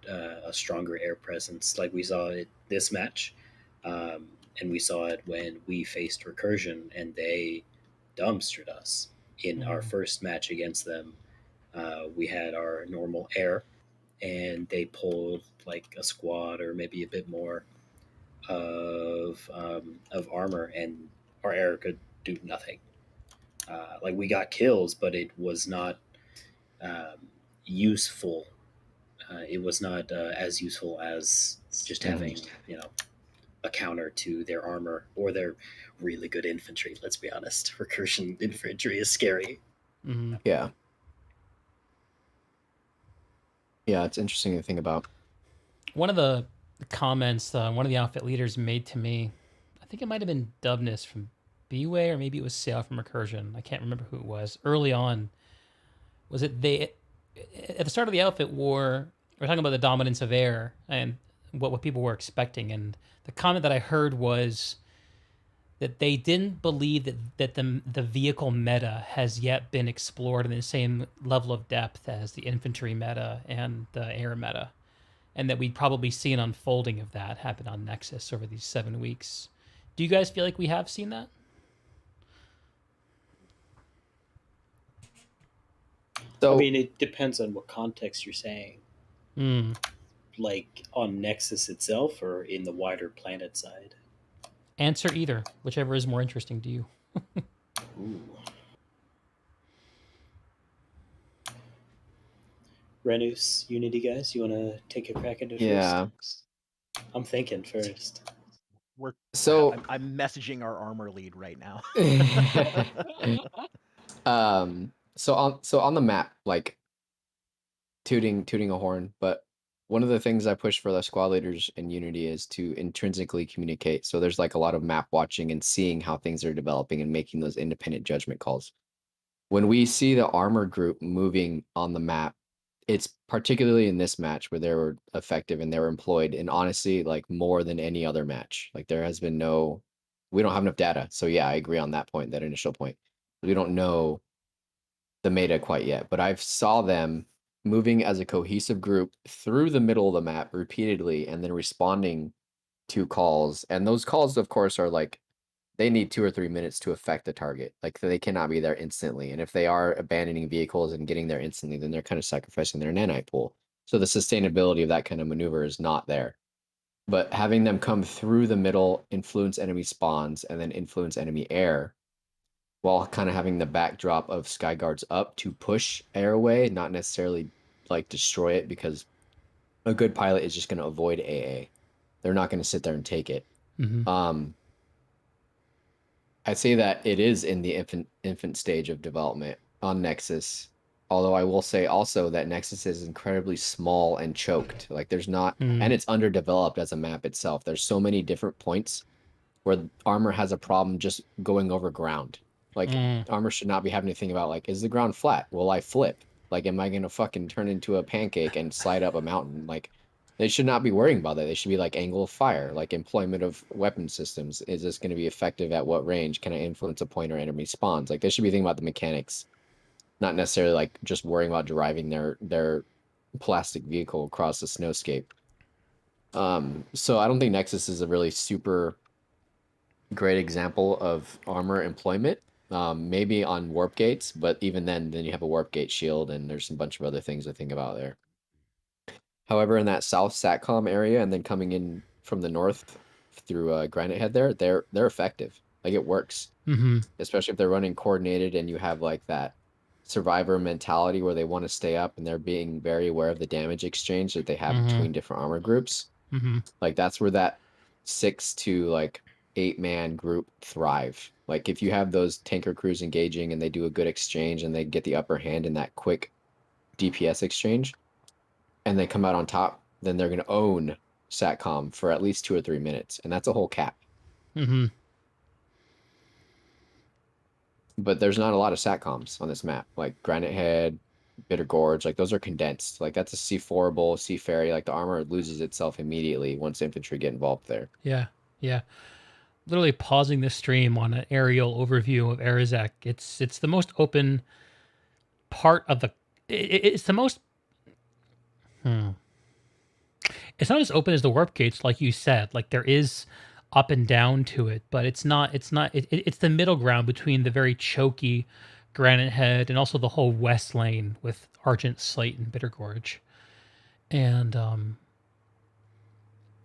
a stronger air presence, like we saw it this match, and we saw it when we faced Recursion and they dumpstered us in our first match against them. We had our normal air, and they pulled like a squad or maybe a bit more of armor, and our air could do nothing. Like we got kills, but it was not useful. It was not as useful as just having a counter to their armor or their really good infantry. Let's be honest, recursion infantry is scary. Mm-hmm. Yeah. Yeah, it's interesting to think about. One of the comments one of the outfit leaders made to me, I think it might have been Dubness from B-Way, or maybe it was Sayl from Recursion. I can't remember who it was. Early on, was it they at the start of the outfit war? We're talking about the dominance of air and what people were expecting, and the comment that I heard was that they didn't believe that the vehicle meta has yet been explored in the same level of depth as the infantry meta and the air meta, and that we'd probably see an unfolding of that happen on Nexus over these 7 weeks. Do you guys feel like we have seen that? So, I mean, it depends on what context you're saying. Like on Nexus itself or in the wider planet side? Answer either, whichever is more interesting to you. Ooh. Renuse, Unity guys, you want to take a crack at it first? I'm thinking first. I'm messaging our armor lead right now. So on the map, like tooting a horn, but one of the things I push for the squad leaders in Unity is to intrinsically communicate. So there's like a lot of map watching and seeing how things are developing and making those independent judgment calls. When we see the armor group moving on the map, it's particularly in this match where they were effective and they were employed, and honestly, like more than any other match. Like there has been we don't have enough data. So yeah, I agree on that point, that initial point. We don't know the meta quite yet, but I've saw them moving as a cohesive group through the middle of the map repeatedly and then responding to calls. And those calls, of course, are like, they need 2 or 3 minutes to affect the target. Like they cannot be there instantly. And if they are abandoning vehicles and getting there instantly, then they're kind of sacrificing their nanite pool. So the sustainability of that kind of maneuver is not there. But having them come through the middle, influence enemy spawns, and then influence enemy air, while kind of having the backdrop of Skyguards up to push air away, not necessarily like destroy it, because a good pilot is just going to avoid AA. They're not going to sit there and take it. I'd say that it is in the infant stage of development on Nexus. Although I will say also that Nexus is incredibly small and choked. Like there's not, and it's underdeveloped as a map itself. There's so many different points where armor has a problem just going over ground. Like armor should not be having to think about like, is the ground flat? Will I flip? Like, am I going to fucking turn into a pancake and slide up a mountain? Like, they should not be worrying about that. They should be like angle of fire, like employment of weapon systems. Is this going to be effective at what range? Can I influence a point or enemy spawns? Like, they should be thinking about the mechanics, not necessarily like just worrying about driving their plastic vehicle across the snowscape. So I don't think Nexus is a really super great example of armor employment. Maybe on warp gates, but even then you have a warp gate shield, and there's a bunch of other things to think about there. However, in that south SATCOM area, and then coming in from the north through Granite Head, they're effective. Like it works, especially if they're running coordinated, and you have like that survivor mentality where they want to stay up, and they're being very aware of the damage exchange that they have between different armor groups. Like that's where that 6 to like 8-man group thrive. Like if you have those tanker crews engaging and they do a good exchange and they get the upper hand in that quick DPS exchange and they come out on top, then they're going to own SATCOM for at least 2 or 3 minutes, and that's a whole cap. But there's not a lot of SATCOMs on this map. Like Granite Head, Bitter Gorge, like those are condensed. Like that's a C4able, Sea Ferry. Like the armor loses itself immediately once infantry get involved there. Yeah. Literally pausing the stream on an aerial overview of Arizek. It's the most open part of the. It's the most. It's not as open as the warp gates, like you said. Like there is up and down to it, but it's not. It's the middle ground between the very choky Granite Head and also the whole west lane with Argent, Slate, and Bitter Gorge. And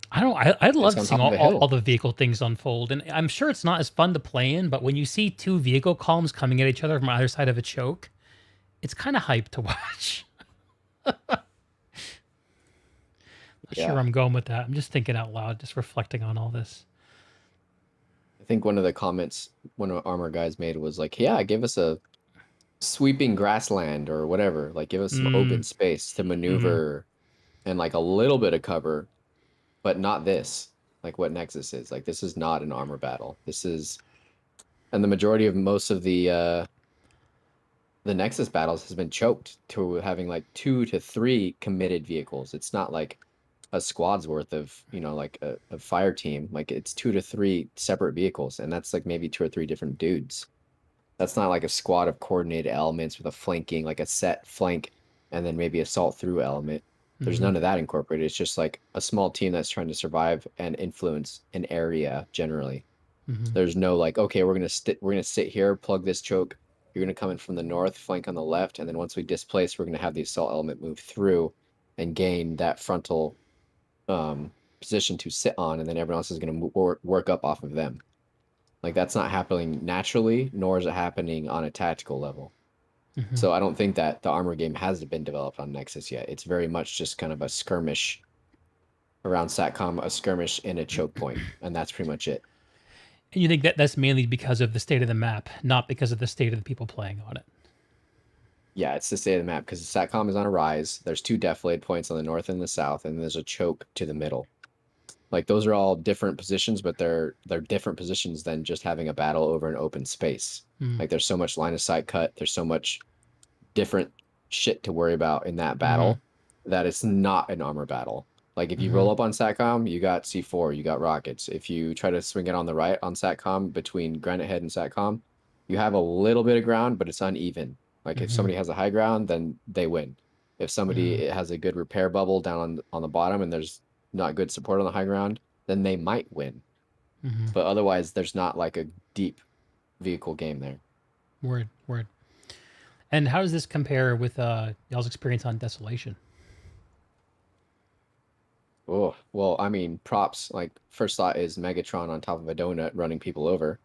I'd love to see all the vehicle things unfold, and I'm sure it's not as fun to play in, but when you see 2 vehicle columns coming at each other from either side of a choke, it's kind of hype to watch. Not sure where I'm going with that. I'm just thinking out loud, just reflecting on all this. I think one of the comments one of Armor guys made was like, yeah, give us a sweeping grassland or whatever. Like, give us some open space to maneuver and like a little bit of cover, but not this. Like what Nexus is. Like, this is not an armor battle. This is, and the majority of most of the Nexus battles has been choked to having like 2 to 3 committed vehicles. It's not like a squad's worth of, you know, like a fire team. Like, it's 2 to 3 separate vehicles, and that's like maybe 2 or 3 different dudes. That's not like a squad of coordinated elements with a flanking, like a set flank, and then maybe assault through element. There's none of that incorporated. It's just like a small team that's trying to survive and influence an area generally. There's no like, okay, we're gonna sit here, plug this choke. You're gonna come in from the north, flank on the left, and then once we displace, we're gonna have the assault element move through and gain that frontal position to sit on, and then everyone else is gonna work up off of them. Like, that's not happening naturally, nor is it happening on a tactical level. So I don't think that the armor game has been developed on Nexus yet. It's very much just kind of a skirmish around SATCOM, a skirmish in a choke point, and that's pretty much it. And you think that that's mainly because of the state of the map, not because of the state of the people playing on it? Yeah, it's the state of the map because the SATCOM is on a rise. There's 2 deflate points on the north and the south, and there's a choke to the middle. Like, those are all different positions, but they're different positions than just having a battle over an open space. Like, there's so much line of sight cut. There's so much different shit to worry about in that battle that it's not an armor battle. Like, if you roll up on SATCOM, you got C4, you got rockets. If you try to swing it on the right on SATCOM between Granite Head and SATCOM, you have a little bit of ground, but it's uneven. Like, if somebody has a high ground, then they win. If somebody has a good repair bubble down on the bottom and there's not good support on the high ground, then they might win. But otherwise, there's not like a deep vehicle game there. Word. And how does this compare with y'all's experience on Desolation? Oh, well, I mean, props. Like, first thought is Megatron on top of a donut running people over.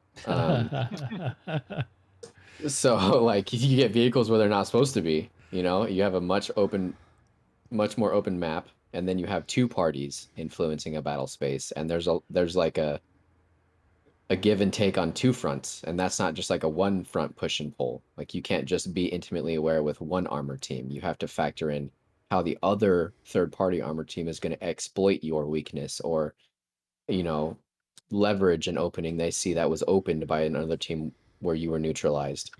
So, like, you get vehicles where they're not supposed to be. You know, you have a much more open map, and then you have 2 parties influencing a battle space, and there's like a give and take on 2 fronts, and that's not just like a one front push and pull. Like, you can't just be intimately aware with one armor team. You have to factor in how the other third-party armor team is going to exploit your weakness, or, you know, leverage an opening they see that was opened by another team where you were neutralized.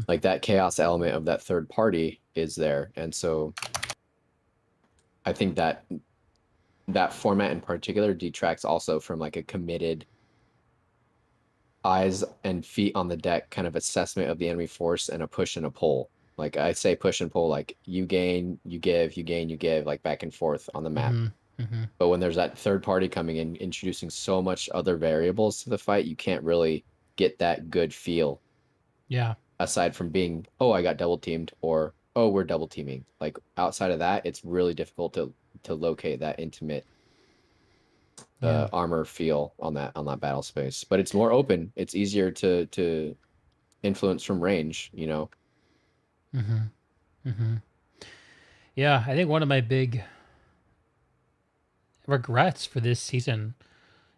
Like, that chaos element of that third party is there, and so I think that format in particular detracts also from like a committed eyes and feet on the deck kind of assessment of the enemy force and a push and a pull. Like, I say push and pull, like you gain, you give, you gain, you give, like back and forth on the map. But when there's that third party coming in, introducing so much other variables to the fight, you can't really get that good feel. Yeah. Aside from being, oh, I got double teamed, or oh, we're double teaming. Like, outside of that, it's really difficult to locate that intimate armor feel on that battle space. But it's more open. It's easier to influence from range, you know. Yeah, I think one of my big regrets for this season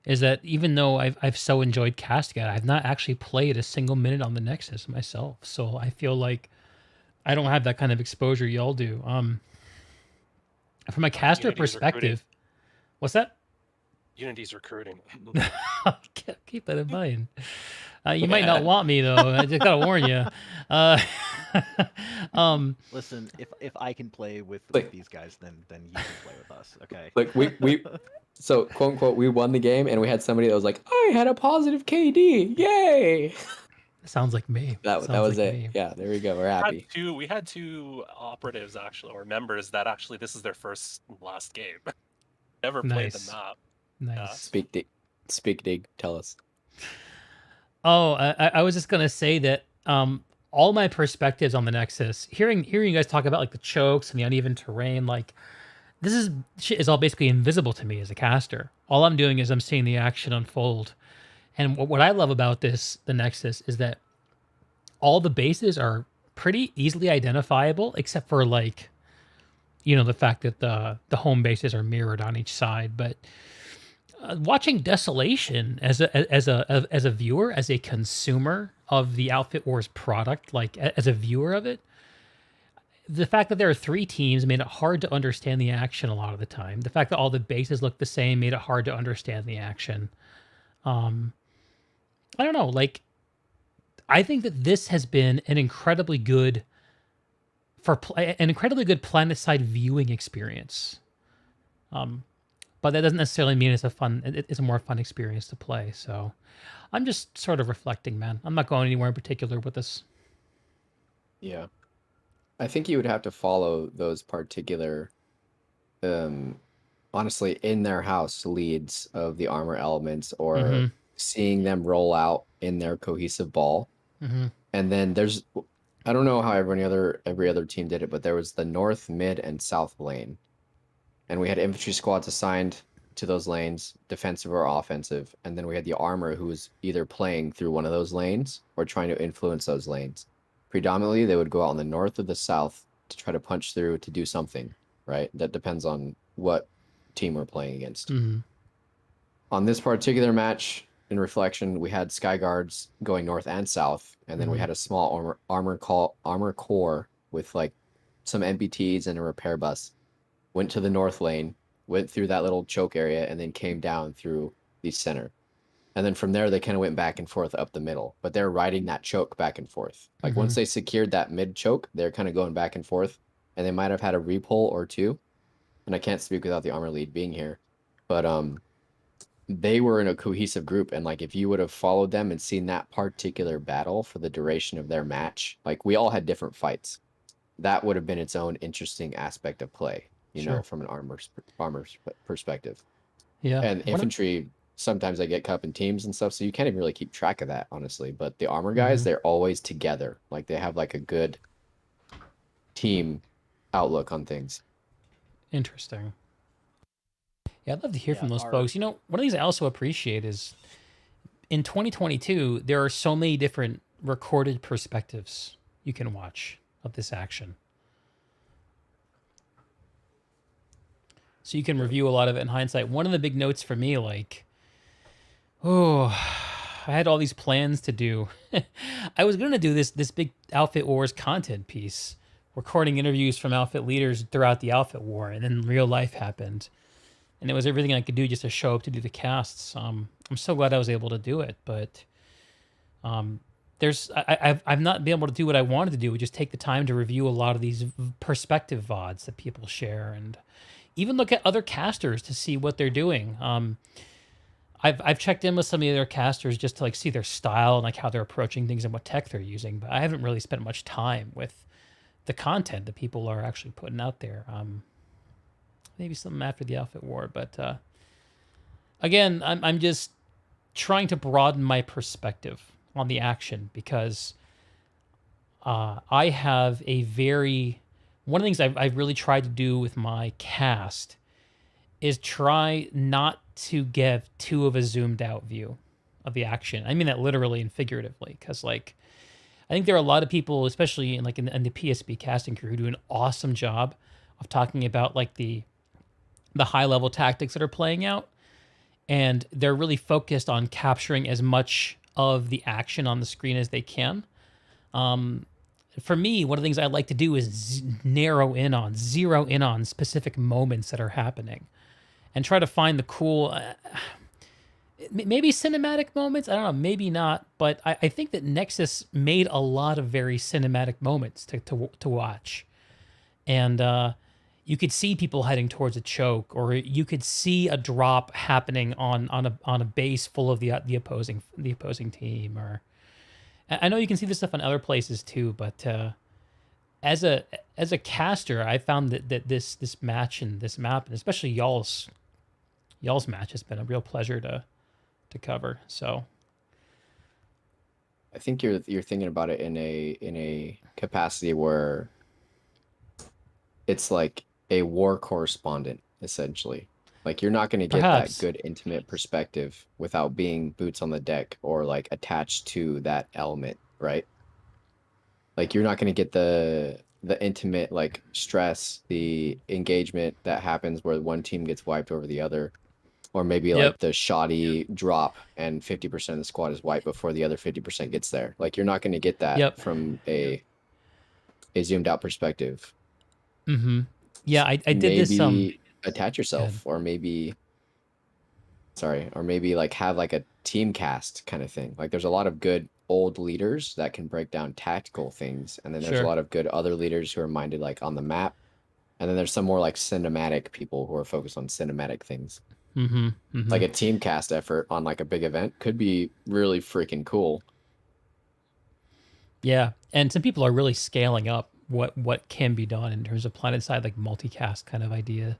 is that even though I've so enjoyed casting it, I've not actually played a single minute on the Nexus myself. So I feel like I don't have that kind of exposure y'all do. From a caster perspective, what's that? Unity's recruiting. Keep that in mind. You might not want me though. I just gotta warn you. Listen, if I can play with these guys, then you can play with us. Okay. Like, we so quote unquote we won the game, and we had somebody that was like, I had a positive KD, yay! Sounds like me. That was like it. Me. Yeah, there we go. We're happy. We had two operatives actually, or members that actually this is their first and last game. Never played the map. Nice. Speak dig. Tell us. Oh, I was just gonna say that all my perspectives on the Nexus, hearing you guys talk about like the chokes and the uneven terrain, like this shit is all basically invisible to me as a caster. All I'm doing is I'm seeing the action unfold. And what I love about the Nexus is that all the bases are pretty easily identifiable, except for like you know, the fact that the home bases are mirrored on each side. But watching Desolation as a viewer, as a consumer of the Outfit Wars product, like as a viewer of it, the fact that there are 3 teams made it hard to understand the action a lot of the time. The fact that all the bases look the same made it hard to understand the action. I don't know, like, I think that this has been an incredibly good PlanetSide viewing experience. But that doesn't necessarily mean it's a more fun experience to play. So I'm just sort of reflecting, man. I'm not going anywhere in particular with this. Yeah. I think you would have to follow those particular, honestly, in their house leads of the armor elements, or seeing them roll out in their cohesive ball. And then there's, I don't know how every other team did it, but there was the north, mid, and south lane. And we had infantry squads assigned to those lanes, defensive or offensive. And then we had the armor who was either playing through one of those lanes or trying to influence those lanes. Predominantly, they would go out in the north or the south to try to punch through to do something, right? That depends on what team we're playing against. On this particular match, in reflection, we had Sky Guards going north and south, and then we had a small armor core with like some MBTs and a repair bus. Went to the north lane, went through that little choke area, and then came down through the center. And then from there, they kind of went back and forth up the middle, but they're riding that choke back and forth. Like once they secured that mid choke, they're kind of going back and forth, and they might have had a repull or 2. And I can't speak without the armor lead being here, but they were in a cohesive group. And like, if you would have followed them and seen that particular battle for the duration of their match, like we all had different fights. That would have been its own interesting aspect of play, you know, from an armor's perspective. Yeah. And infantry, sometimes they get cut up in teams and stuff, so you can't even really keep track of that, honestly. But the armor guys, they're always together. Like they have like a good team outlook on things. Interesting. Yeah, I'd love to hear from those folks. You know, one of the things I also appreciate is in 2022, there are so many different recorded perspectives you can watch of this action. So you can review a lot of it in hindsight. One of the big notes for me, like, I had all these plans to do. I was going to do this big Outfit Wars content piece, recording interviews from outfit leaders throughout the Outfit War, and then real life happened. And it was everything I could do just to show up to do the casts. I'm so glad I was able to do it, but I've not been able to do what I wanted to do, which is take the time to review a lot of these perspective VODs that people share, and even look at other casters to see what they're doing. I've checked in with some of the other casters just to like see their style and like how they're approaching things and what tech they're using, but I haven't really spent much time with the content that people are actually putting out there. Maybe something after the Outfit War, but again, I'm just trying to broaden my perspective on the action, because I have one of the things I've really tried to do with my cast is try not to give too of a zoomed out view of the action. I mean that literally and figuratively, because like I think there are a lot of people, especially in the PSB casting crew, who do an awesome job of talking about like the high level tactics that are playing out, and they're really focused on capturing as much of the action on the screen as they can. For me, one of the things I like to do is zero in on specific moments that are happening, and try to find the cool, maybe cinematic moments. I don't know, maybe not, but I think that Nexus made a lot of very cinematic moments to watch, and you could see people heading towards a choke, or you could see a drop happening on a base full of the opposing team. Or I know you can see this stuff in other places too, but as a caster, I found that this match and this map, and especially y'all's match, has been a real pleasure to cover. So I think you're thinking about it in a capacity where it's like a war correspondent, essentially. Like you're not going to get that good intimate perspective without being boots on the deck or like attached to that element, right? Like you're not going to get the the intimate like stress, the engagement that happens where one team gets wiped over the other, or maybe Yep. like the shoddy drop and 50% of the squad is wiped before the other 50% gets there. Like you're not going to get that Yep. from a zoomed out perspective. Mm-hmm. Yeah, I did maybe this. Attach yourself, or maybe like have like a team cast kind of thing. Like there's a lot of good old leaders that can break down tactical things, and then there's Sure. a lot of good other leaders who are minded like on the map, and then there's some more like cinematic people who are focused on cinematic things. Mm-hmm. Mm-hmm. Like a team cast effort on like a big event could be really freaking cool. Yeah, and some people are really scaling up what can be done in terms of planet side like multicast kind of idea.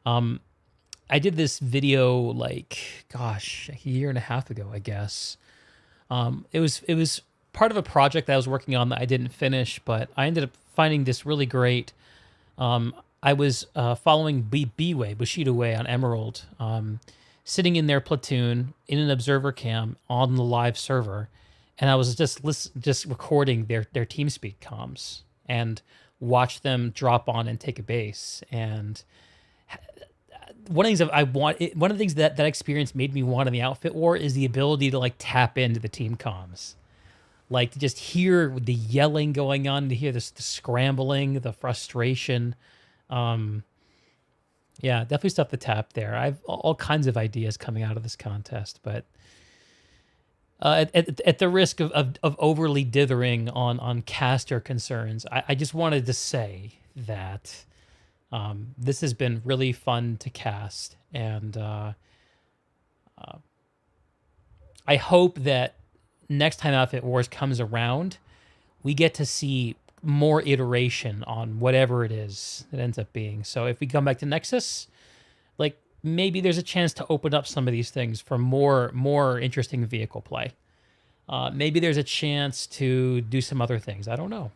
I did this video like gosh, a year and a half ago, I guess. It was part of a project that I was working on that I didn't finish, but I ended up finding this really great. I was following B-Way, Bushido Way on Emerald, sitting in their platoon in an observer cam on the live server, and I was just recording their TeamSpeak comms and watch them drop on and take a base. And one of the things that experience made me want in the outfit war is the ability to like tap into the team comms, like to just hear the yelling going on, to hear the scrambling, the frustration. Yeah, definitely stuff to tap there. I've all kinds of ideas coming out of this contest, but at the risk of overly dithering on caster concerns, I just wanted to say that this has been really fun to cast, and I hope that next time Outfit Wars comes around, we get to see more iteration on whatever it is it ends up being. So if we come back to Nexus, like maybe there's a chance to open up some of these things for more interesting vehicle play. Maybe there's a chance to do some other things. I don't know.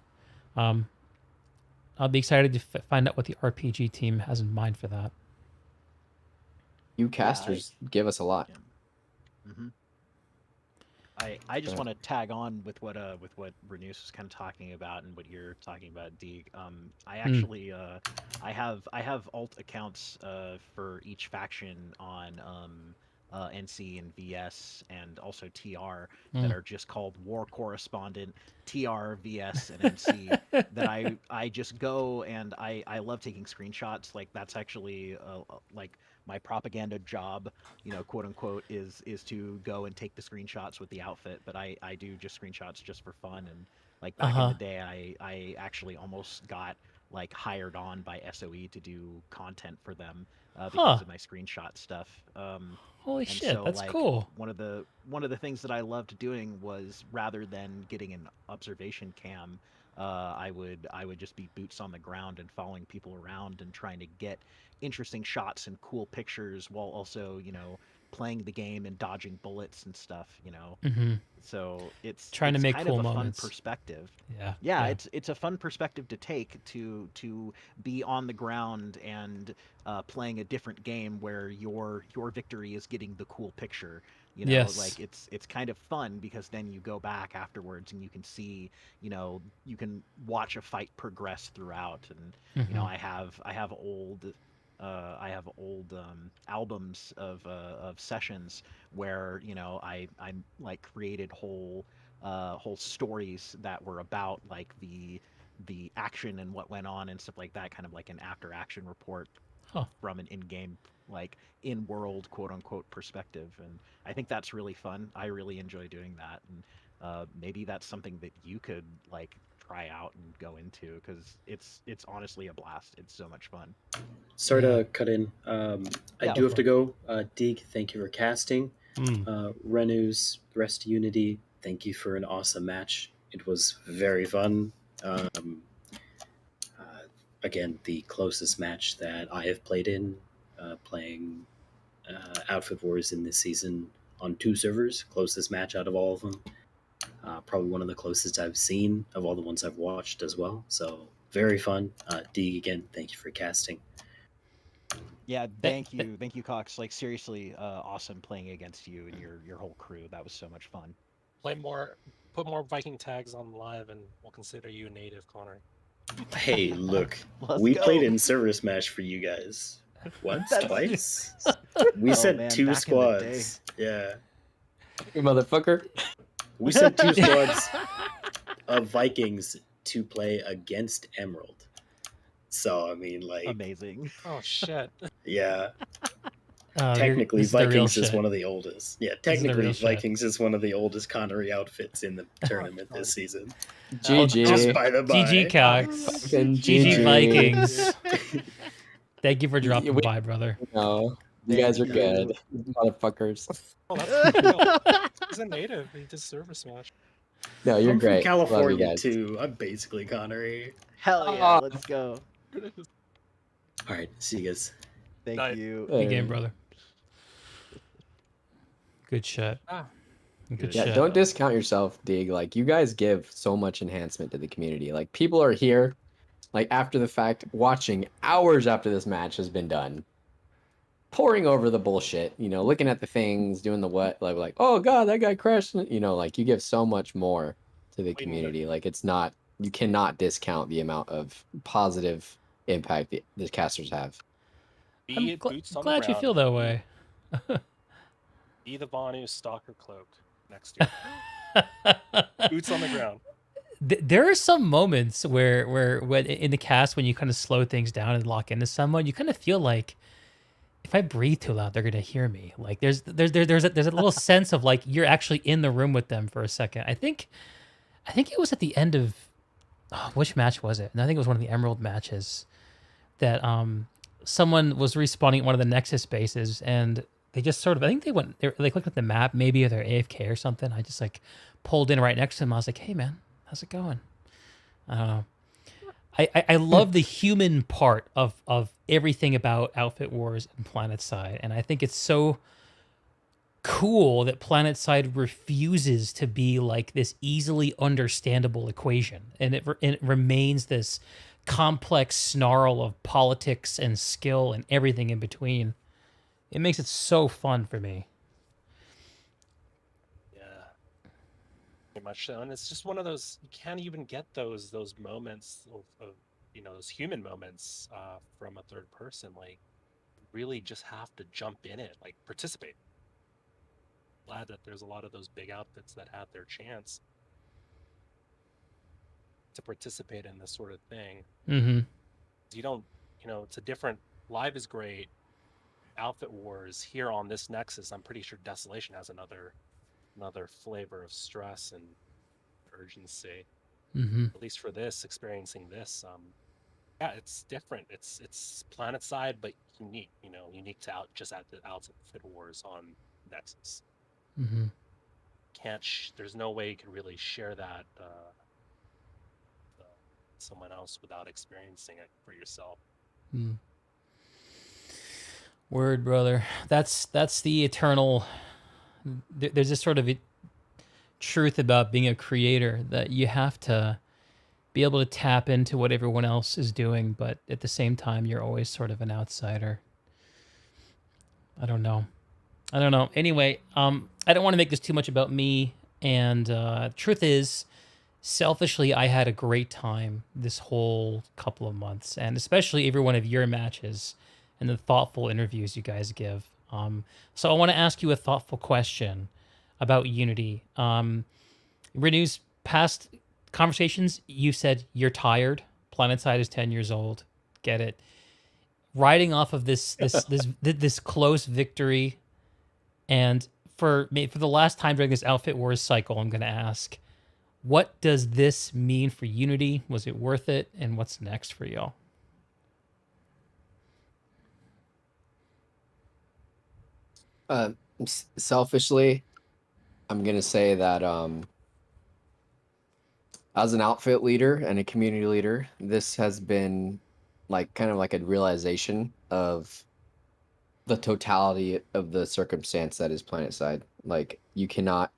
I'll be excited to find out what the RPG team has in mind for that. You casters give us a lot. Mm-hmm. I just want to tag on with what Renuse was kind of talking about and what you're talking about, Deeg. I actually I have alt accounts for each faction on NC and VS and also TR that are just called War Correspondent, TR, VS, and NC. That I just go and I love taking screenshots. Like that's actually like my propaganda job, you know, quote unquote, is to go and take the screenshots with the outfit. But I do just screenshots just for fun. And like back in the day, I actually almost got like hired on by SOE to do content for them because of my screenshot stuff. Holy and shit, so, that's like, cool. One of the things that I loved doing was, rather than getting an observation cam, I would just be boots on the ground and following people around and trying to get interesting shots and cool pictures while also, you know, playing the game and dodging bullets and stuff, you know. So it's trying to make kind cool of a moments. fun perspective. Yeah. It's a fun perspective to take to be on the ground and playing a different game where your victory is getting the cool picture. You know, like it's kind of fun because then you go back afterwards and you can see, you know, you can watch a fight progress throughout. And you know, I have old albums of sessions where, you know, I like created whole stories that were about like the action and what went on and stuff like that, kind of like an after action report from an in-game, like in-world quote unquote perspective. And I think that's really fun. I really enjoy doing that. And maybe that's something that you could like try out and go into, because it's honestly a blast. It's so much fun. Sorry to cut in. I do have to go. Deeg, thank you for casting. Renuse, the rest of Unity, thank you for an awesome match. It was very fun. Again, the closest match that I have played in, playing Outfit Wars in this season on 2 servers. Closest match out of all of them. Probably one of the closest I've seen of all the ones I've watched as well. So very fun. Deeg, again, thank you for casting. Yeah, thank you, Cox. Like seriously, awesome playing against you and your whole crew. That was so much fun. Put more Viking tags on live, and we'll consider you a native, Connor. Hey, look, Let's we go. played in service match for you guys. Once, twice. We Oh, sent man, 2 back in the day. squads. Yeah, You motherfucker. we sent 2 squads of Vikings to play against Emerald. So I mean, like, Amazing. Oh shit. yeah. Oh, Technically, this is the real Vikings is shit. one of the oldest. Yeah, This is the technically, real shit. Vikings is one of the oldest Connery outfits in the tournament this season. GG. Just by the by. GG Cox. Fucking GG GG. Vikings. Thank you for dropping we- by, brother. No, you guys are good, motherfuckers. Oh, that's real. He's a native. He does service match. No, you're I'm great. from Love you California guys. too. I'm basically Connery. Hell yeah, let's go. All right, see you guys. Thank Night. you. Good game, brother. Good shit. Ah. Good Yeah, shit. don't discount yourself, Dig. Like, you guys give so much enhancement to the community. Like, people are here, like, after the fact, watching hours after this match has been done, pouring over the bullshit, you know, looking at the things, doing the what, like, oh god, that guy crashed. You know, like, you give so much more to the community. Like, it's not, you cannot discount the amount of positive impact the casters have. Be I'm boots on glad the you ground. feel that way. Be the Vanu stalker cloak next year. Boots on the ground. There are some moments where when in the cast, when you kind of slow things down and lock into someone, you kind of feel like if I breathe too loud, they're gonna hear me. Like there's a little sense of like you're actually in the room with them for a second. I think it was at the end of which match was it? And I think it was one of the Emerald matches that someone was respawning at one of the Nexus bases and they just sort of, I think they clicked at the map, maybe they're AFK or something. I just like pulled in right next to him. I was like, hey man, how's it going? I don't know. I love the human part of everything about Outfit Wars and PlanetSide. And I think it's so cool that PlanetSide refuses to be like this easily understandable equation. And it remains this complex snarl of politics and skill and everything in between. It makes it so fun for me. Yeah. Pretty much so. And it's just one of those, you can't even get those moments of you know, those human moments from a third person. Like, really just have to jump in it, like participate. Glad that there's a lot of those big outfits that have their chance to participate in this sort of thing. Mm-hmm. You don't, you know, it's a different, live is great. Outfit Wars here on this Nexus, I'm pretty sure Desolation has another flavor of stress and urgency. Mm-hmm. At least for this, experiencing this, yeah, it's different. It's PlanetSide, but unique. You know, unique to Outfit Wars on Nexus. Mm-hmm. There's no way you can really share that someone else without experiencing it for yourself. Mm. Word, brother. That's the eternal. There's this sort of truth about being a creator that you have to be able to tap into what everyone else is doing, but at the same time, you're always sort of an outsider. I don't know. Anyway, I don't want to make this too much about me. And truth is, selfishly, I had a great time this whole couple of months, and especially every one of your matches and the thoughtful interviews you guys give. So I want to ask you a thoughtful question about Unity. Renuse, past conversations, you said you're tired. PlanetSide is 10 years old. Get it. Riding off of this close victory, and for the last time during this Outfit Wars cycle, I'm going to ask, what does this mean for Unity? Was it worth it? And what's next for y'all? Selfishly, I'm gonna say that as an outfit leader and a community leader, this has been like kind of like a realization of the totality of the circumstance that is PlanetSide. Like, you cannot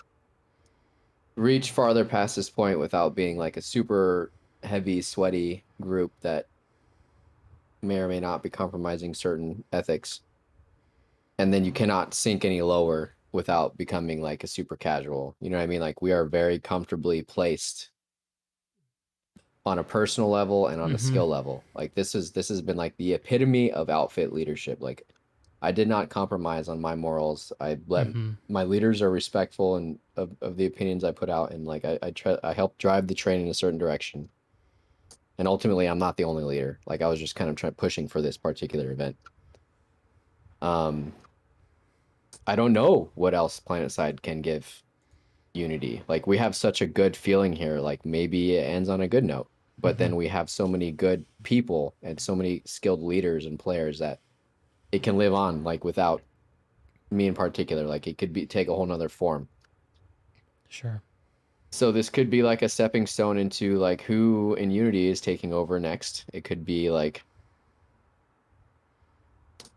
reach farther past this point without being like a super heavy, sweaty group that may or may not be compromising certain ethics. And then you cannot sink any lower without becoming like a super casual. You know what I mean? Like, we are very comfortably placed on a personal level and on a skill level. Like this has been like the epitome of outfit leadership. Like I did not compromise on my morals. I let my leaders are respectful and of the opinions I put out, and like I helped drive the train in a certain direction. And ultimately, I'm not the only leader. Like I was just kind of pushing for this particular event. I don't know what else PlanetSide can give Unity. Like we have such a good feeling here. Like maybe it ends on a good note, but then we have so many good people and so many skilled leaders and players that it can live on, like without me in particular. Like it could take a whole nother form. Sure. So this could be like a stepping stone into like who in Unity is taking over next. It could be like,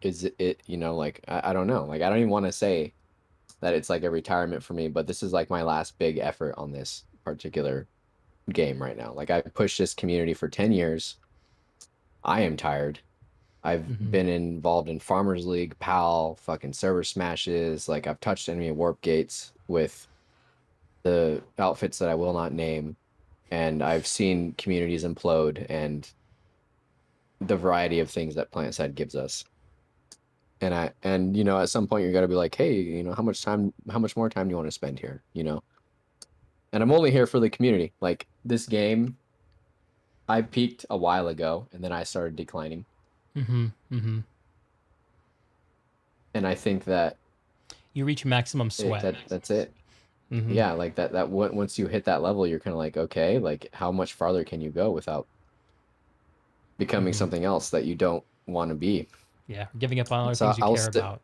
is it, you know, like I don't know. Like I don't even want to say that it's like a retirement for me, but this is like my last big effort on this particular game right now. Like I pushed this community for 10 years. I am tired. I've been involved in Farmers League, PAL, fucking server smashes. Like I've touched enemy warp gates with the outfits that I will not name. And I've seen communities implode and the variety of things that PlanetSide gives us. And you know, at some point you're gotta be like, hey, you know, how much more time do you want to spend here? You know? And I'm only here for the community. Like this game, I peaked a while ago and then I started declining. And I think that you reach maximum sweat. That's it. Yeah, like that once you hit that level, you're kind of like, okay, like how much farther can you go without becoming something else that you don't want to be? Yeah, giving up on other things you care about.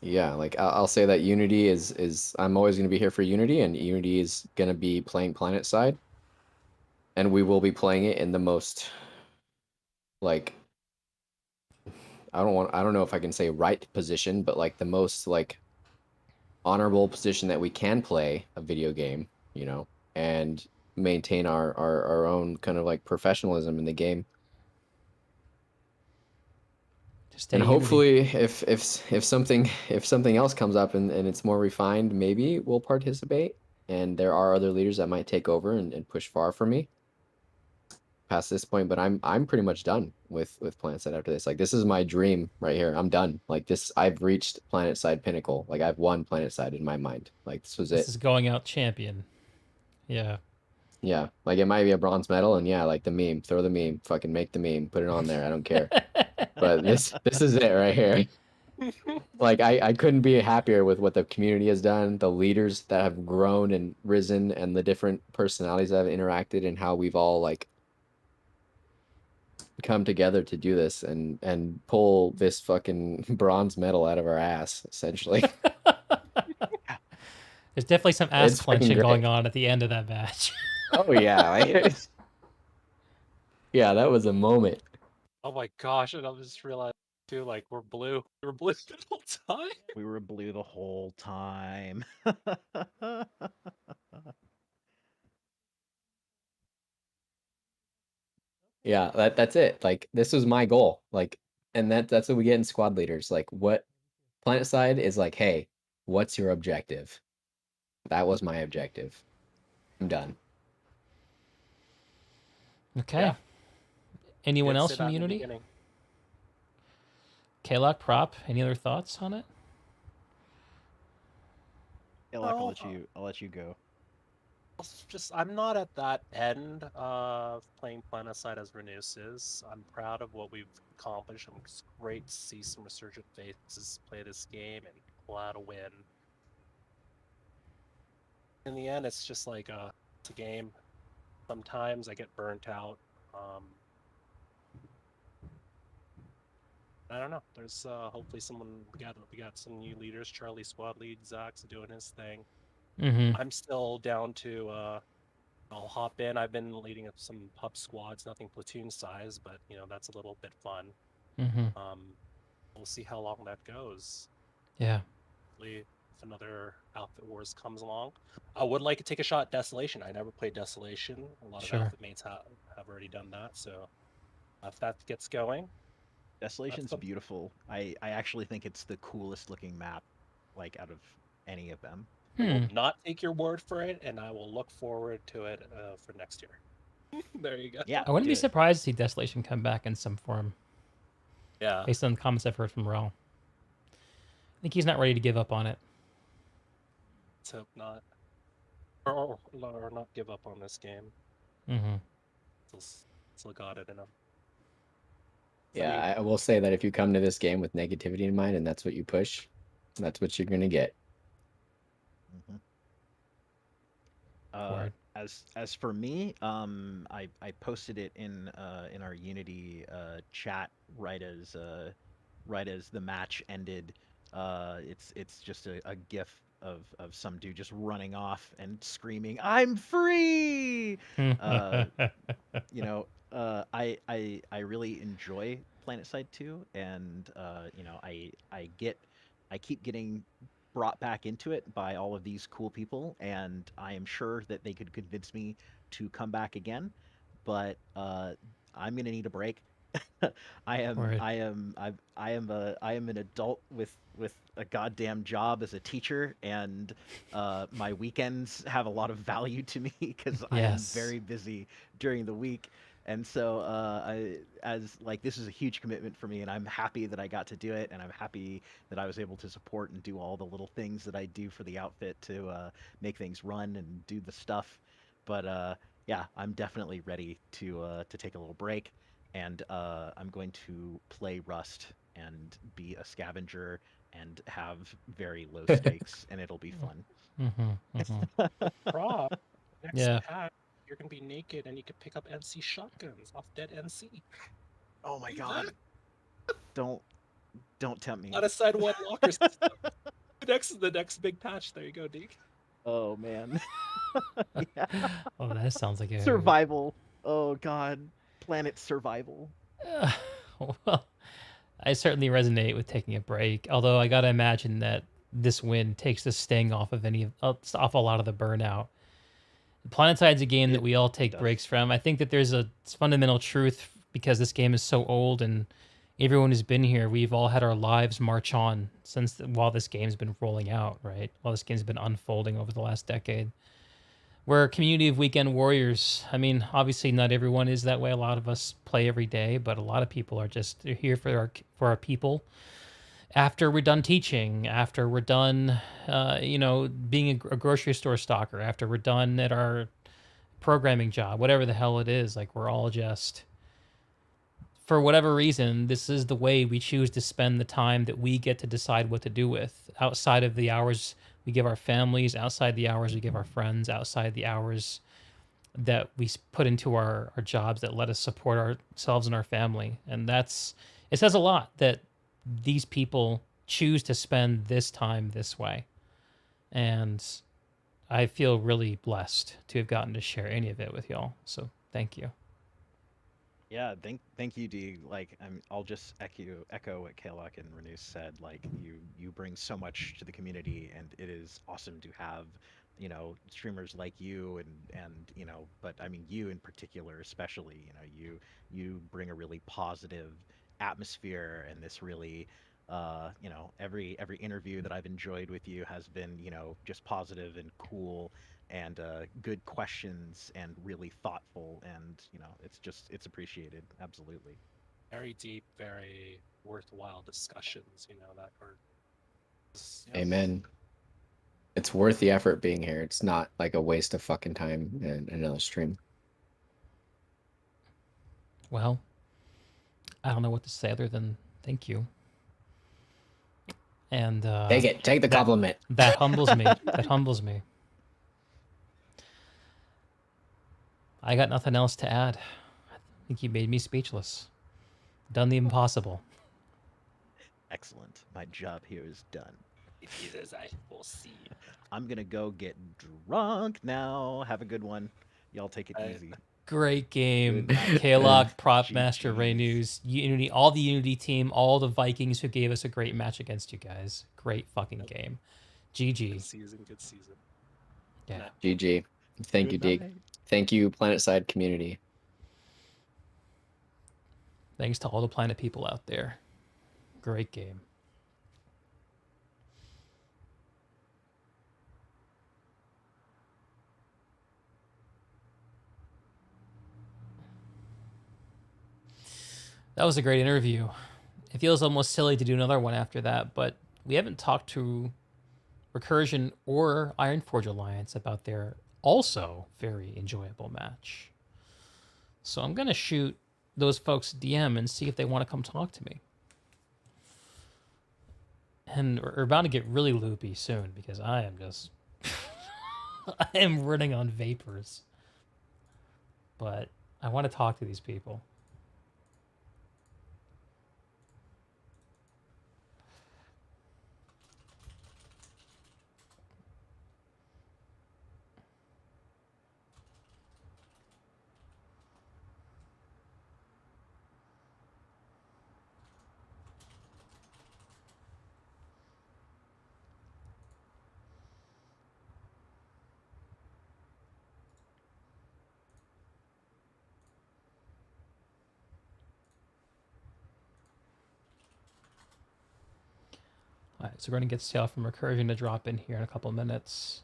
Yeah, like I'll say that Unity is I'm always going to be here for Unity, and Unity is going to be playing PlanetSide, and we will be playing it in the most, like, I don't know if I can say right position, but like the most like honorable position that we can play a video game, you know, and maintain our own kind of like professionalism in the game. And hopefully if something else comes up and it's more refined, maybe we'll participate. And there are other leaders that might take over and push far for me past this point, but I'm pretty much done with PlanetSide after this. Like this is my dream right here. I'm done. Like this, I've reached PlanetSide pinnacle. Like I've won PlanetSide in my mind. Like this was it. This is going out champion. Yeah. Yeah. Like it might be a bronze medal, and yeah, like the meme, throw the meme, fucking make the meme, put it on there. I don't care. But this is it right here. Like I couldn't be happier with what the community has done, the leaders that have grown and risen, and the different personalities that have interacted, and how we've all like come together to do this and pull this fucking bronze medal out of our ass, essentially. There's definitely some ass clenching going on at the end of that match. Oh yeah. Yeah, that was a moment. Oh my gosh, and I just realized too, like we're blue. We were blue the whole time. We were blue the whole time. Yeah, that's it. Like this was my goal. Like, and that's what we get in squad leaders. Like what PlanetSide is like, hey, what's your objective? That was my objective. I'm done. Okay. Yeah. Anyone Did else say from that in the Unity? beginning. KaaLock, Prop, any other thoughts on it? KaaLock, I'll let you go. I'm not at that end of playing PlanetSide as Renuse is. I'm proud of what we've accomplished. It's great to see some resurgent faces play this game and pull out a win. In the end, it's just like it's a game. Sometimes I get burnt out. I don't know. There's hopefully someone we got some new leaders. Charlie squad lead, Zach's doing his thing. I'm still down to I'll hop in. I've been leading up some pub squads, nothing platoon size, but you know that's a little bit fun. We'll see how long that goes. Yeah. Hopefully, if another Outfit Wars comes along, I would like to take a shot at Desolation. I never played Desolation. A lot of Outfit mates have already done that, so if that gets going. Desolation's beautiful. I actually think it's the coolest looking map, like out of any of them. I will not take your word for it, and I will look forward to it for next year. There you go. Yeah. I wouldn't do be it. surprised to see Desolation come back in some form, Yeah. based on the comments I've heard from Rel. I think he's not ready to give up on it. Let's hope not. Or not give up on this game. Mm-hmm. Still got it in him. Yeah, I will say that if you come to this game with negativity in mind and that's what you push, that's what you're gonna get. Word. As for me, I posted it in our Unity chat right as the match ended. It's just a gif of some dude just running off and screaming, "I'm free!" You know, I really enjoy PlanetSide 2, and you know, I keep getting brought back into it by all of these cool people, and I am sure that they could convince me to come back again, but I'm gonna need a break. I am Word. I am an adult with a goddamn job as a teacher, and my weekends have a lot of value to me because I am Yes. very busy during the week. And so this is a huge commitment for me, and I'm happy that I got to do it, and I'm happy that I was able to support and do all the little things that I do for the outfit to make things run and do the stuff. But yeah, I'm definitely ready to take a little break, and I'm going to play Rust and be a scavenger and have very low stakes, and it'll be fun. Rob, next Yeah. patch, you're gonna be naked and you can pick up NC shotguns off dead NC. Oh my god! Don't tempt me. Unassigned one locker system. The next big patch. There you go, Deke. Oh man. Yeah. Oh, that sounds like a Survival. Oh god. Planet survival. Well, I certainly resonate with taking a break. Although I gotta imagine that this win takes the sting off of off a lot of the burnout. PlanetSide's a game that we all take breaks from. I think that there's a fundamental truth because this game is so old and everyone who's been here, we've all had our lives march on while this game's been rolling out, right? While this game's been unfolding over the last decade. We're a community of weekend warriors. I mean, obviously not everyone is that way. A lot of us play every day, but a lot of people are just here for our people. After we're done teaching, after we're done, being a grocery store stocker, after we're done at our programming job, whatever the hell it is, like we're all just, for whatever reason, this is the way we choose to spend the time that we get to decide what to do with. Outside of the hours we give our families, outside the hours we give our friends, outside the hours that we put into our jobs that let us support ourselves and our family. And it says a lot that these people choose to spend this time this way. And I feel really blessed to have gotten to share any of it with y'all. So thank you. Yeah, thank you, D. Like, I'll just echo what KaaLock and Renuse said. Like, you bring so much to the community, and it is awesome to have, streamers like you and but I mean you in particular, especially. You bring a really positive atmosphere, and this really, every interview that I've enjoyed with you has been, just positive and cool, and good questions, and really thoughtful, and it's appreciated. Absolutely. Very deep, very worthwhile discussions. That are. Amen. It's worth the effort being here. It's not like a waste of fucking time in another stream. Well, I don't know what to say other than thank you. And take the compliment. That humbles me. That humbles me. I got nothing else to add. I think you made me speechless. Done the impossible. Excellent. My job here is done. It is as I foresee. I'm gonna go get drunk now. Have a good one. Y'all take it easy. Great game. KaaLock, PropMaster, Renuse, Unity, all the Unity team, all the Vikings who gave us a great match against you guys. Great fucking game. GG. Good season. Yeah. GG. Thank you, Deke. Thank you, PlanetSide community. Thanks to all the Planet people out there. Great game. That was a great interview. It feels almost silly to do another one after that, but we haven't talked to Recursion or Ironforge Alliance about their also very enjoyable match. So I'm going to shoot those folks DM and see if they want to come talk to me. And we're about to get really loopy soon because I am just... I am running on vapors. But I want to talk to these people. All right, so we're going to get Sayl from Recursion to drop in here in a couple minutes.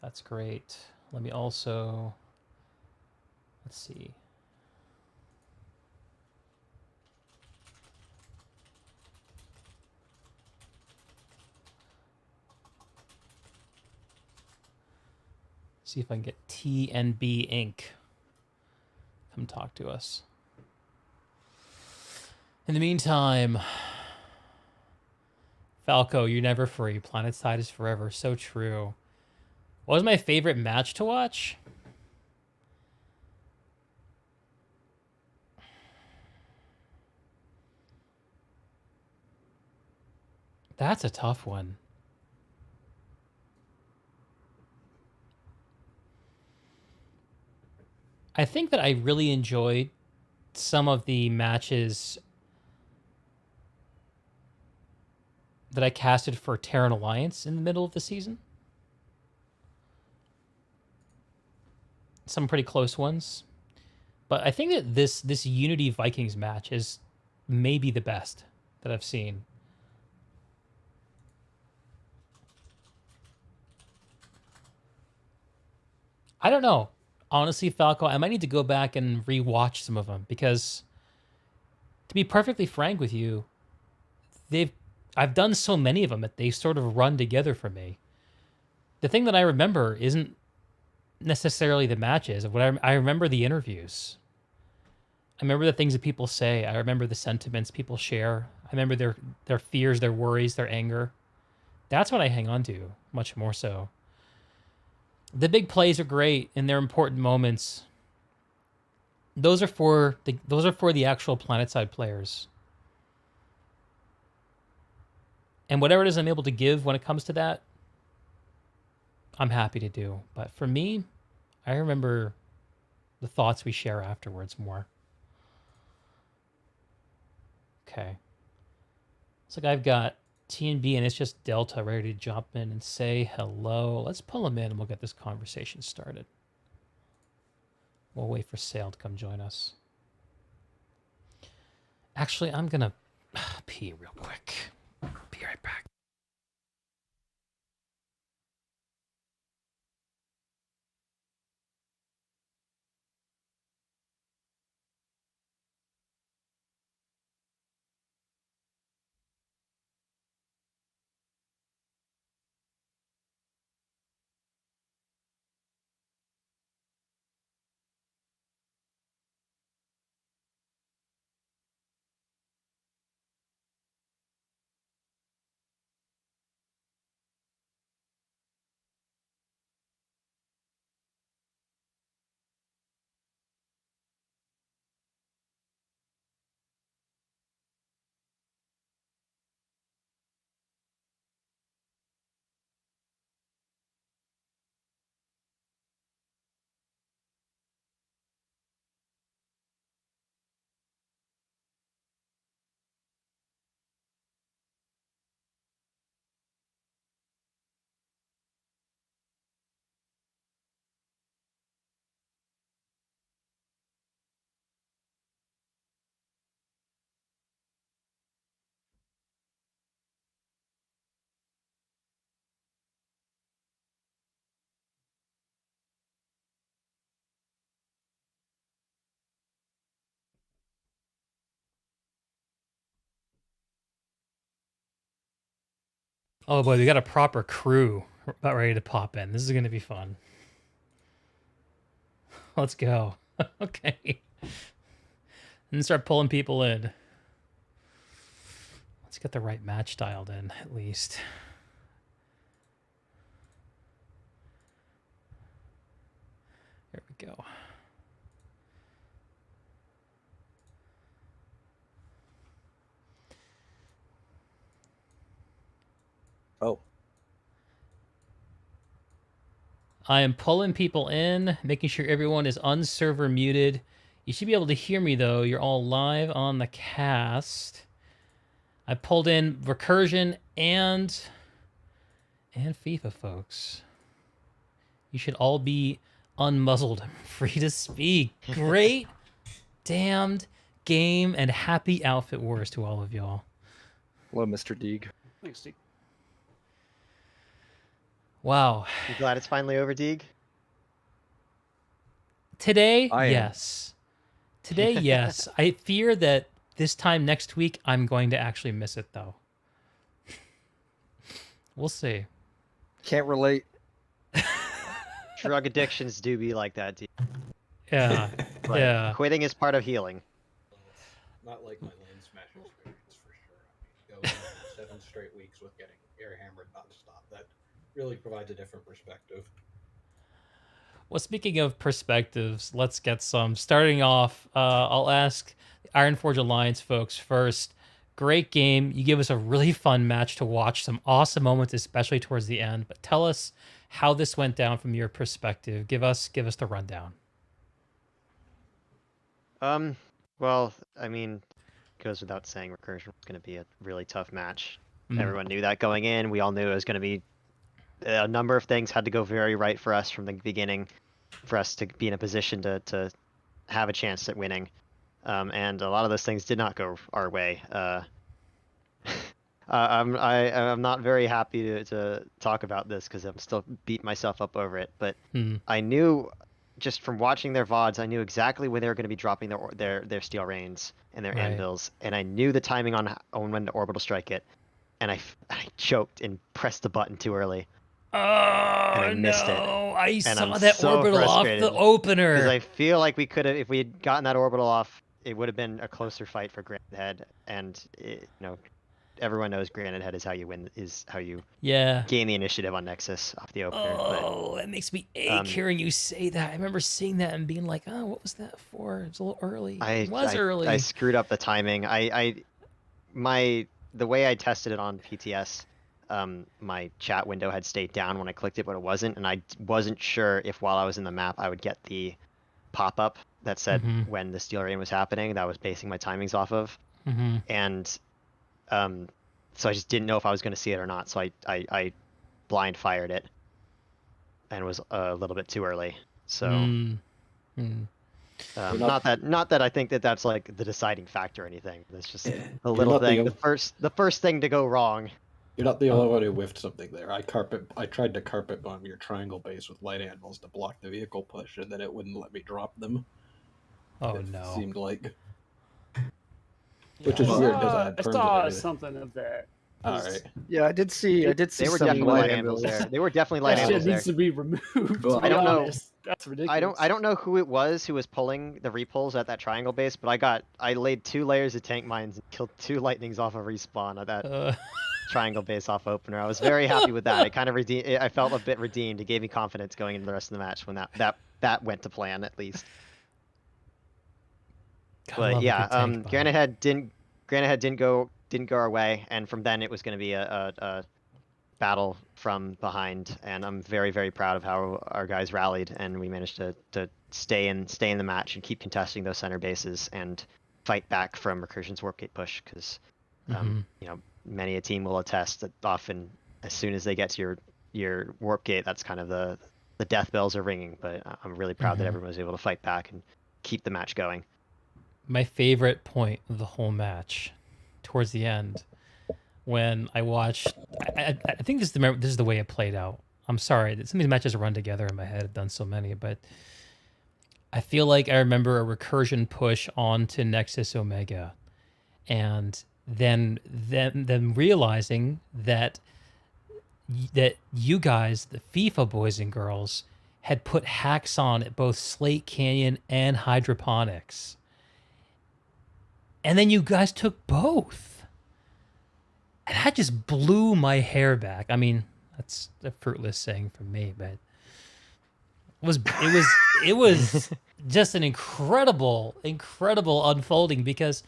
That's great. Let me also... Let's see. See if I can get TNB Inc. come talk to us. In the meantime, Falco, you're never free. PlanetSide is forever. So true. What was my favorite match to watch? That's a tough one. I think that I really enjoyed some of the matches that I casted for Terran Alliance in the middle of the season. Some pretty close ones. But I think that this Unity Vikings match is maybe the best that I've seen. I don't know. Honestly, Falco, I might need to go back and rewatch some of them because, to be perfectly frank with you, I've done so many of them that they sort of run together for me. The thing that I remember isn't necessarily the matches. I remember the interviews. I remember the things that people say. I remember the sentiments people share. I remember their fears, their worries, their anger. That's what I hang on to much more so. The big plays are great and they're important moments. Those are for the actual PlanetSide players. And whatever it is I'm able to give when it comes to that, I'm happy to do. But for me, I remember the thoughts we share afterwards more. Okay. Looks like I've got TNB and ItsJustDelta ready to jump in and say hello. Let's pull them in and we'll get this conversation started. We'll wait for Sayl to come join us. Actually, I'm going to pee real quick. Be right back. Oh boy, we got a proper crew about ready to pop in. This is going to be fun. Let's go. Okay. And start pulling people in. Let's get the right match dialed in, at least. There we go. Oh. I am pulling people in, making sure everyone is unserver muted. You should be able to hear me, though. You're all live on the cast. I pulled in Recursion and FIFA, folks. You should all be unmuzzled, free to speak. Great damned game and happy Outfit Wars to all of y'all. Hello, Mr. Deeg. Thanks, Steve. Wow. You glad it's finally over, Deeg? Today, I am. yes. Today, yes. I fear that this time next week, I'm going to actually miss it, though. We'll see. Can't relate. Drug addictions do be like that, Deeg. Yeah. But Yeah. quitting is part of healing. Not like my lane smash experience for sure. I mean, going 7 straight weeks with getting air hammered nonstop. That really provides a different perspective. Well, speaking of perspectives, let's get some. Starting off, I'll ask the Ironforge Alliance folks first. Great game. You give us a really fun match to watch. Some awesome moments, especially towards the end. But tell us how this went down from your perspective. Give us the rundown. Well, I mean, it goes without saying Recursion was going to be a really tough match. Mhm. Everyone knew that going in. We all knew it was going to be a number of things had to go very right for us from the beginning for us to be in a position to have a chance at winning. And a lot of those things did not go our way. I'm not very happy to talk about this because I'm still beating myself up over it. But I knew just from watching their VODs, I knew exactly when they were going to be dropping their steel reins and their Right. anvils, and I knew the timing on when to orbital strike it, and I choked and pressed the button too early. Oh, and I missed it. I And saw I'm that so orbital off frustrated the opener. because I feel like we could have, if we had gotten that orbital off, it would have been a closer fight for Granite Head. And everyone knows Granite Head is how you win, is how you Yeah. gain the initiative on Nexus off the opener. Oh, that makes me ache hearing you say that. I remember seeing that and being like, "Oh, what was that for? It's a little early." It was early. I screwed up the timing. The way I tested it on PTS, my chat window had stayed down when I clicked it, but it wasn't, and I wasn't sure if while I was in the map I would get the pop-up that said when the steel rain was happening. That I was basing my timings off of, and so I just didn't know if I was going to see it or not. So I blind fired it, and was a little bit too early. So. Not that I think that's like the deciding factor or anything. It's just a little thing. The first thing to go wrong. You're not the only one who whiffed something there. I tried to carpet bomb your triangle base with light anvils to block the vehicle push, and then it wouldn't let me drop them. Oh it no! Seemed like, which is weird because I had I perms saw already. something of that. All right. Yeah, I did see. They were some definitely light anvils there. They were definitely light That anvils shit needs there. to be removed. Well, to I be don't know. honest. That's ridiculous. I don't know who it was who was pulling the repulls at that triangle base, but I laid 2 layers of tank mines and killed 2 lightnings off of respawn at that triangle base off opener. I was very happy with that. It kind of I felt a bit redeemed. It gave me confidence going into the rest of the match when that went to plan at least. But yeah, Granite Head didn't go our way, and from then it was going to be a battle from behind, and I'm very, very proud of how our guys rallied, and we managed to stay in the match and keep contesting those center bases and fight back from Recursion's warp gate push, because many a team will attest that often as soon as they get to your warp gate, that's kind of the death bells are ringing. But I'm really proud that everyone was able to fight back and keep the match going. My favorite point of the whole match, towards the end, when I watched, I think this is the way it played out. I'm sorry, some of these matches run together in my head. I've done so many, but I feel like I remember a Recursion push onto Nexus Omega, and then realizing that that you guys, the FIFA boys and girls, had put hacks on at both Slate Canyon and Hydroponics. And then you guys took both. And that just blew my hair back. I mean, that's a fruitless saying from me, but it was just an incredible unfolding, because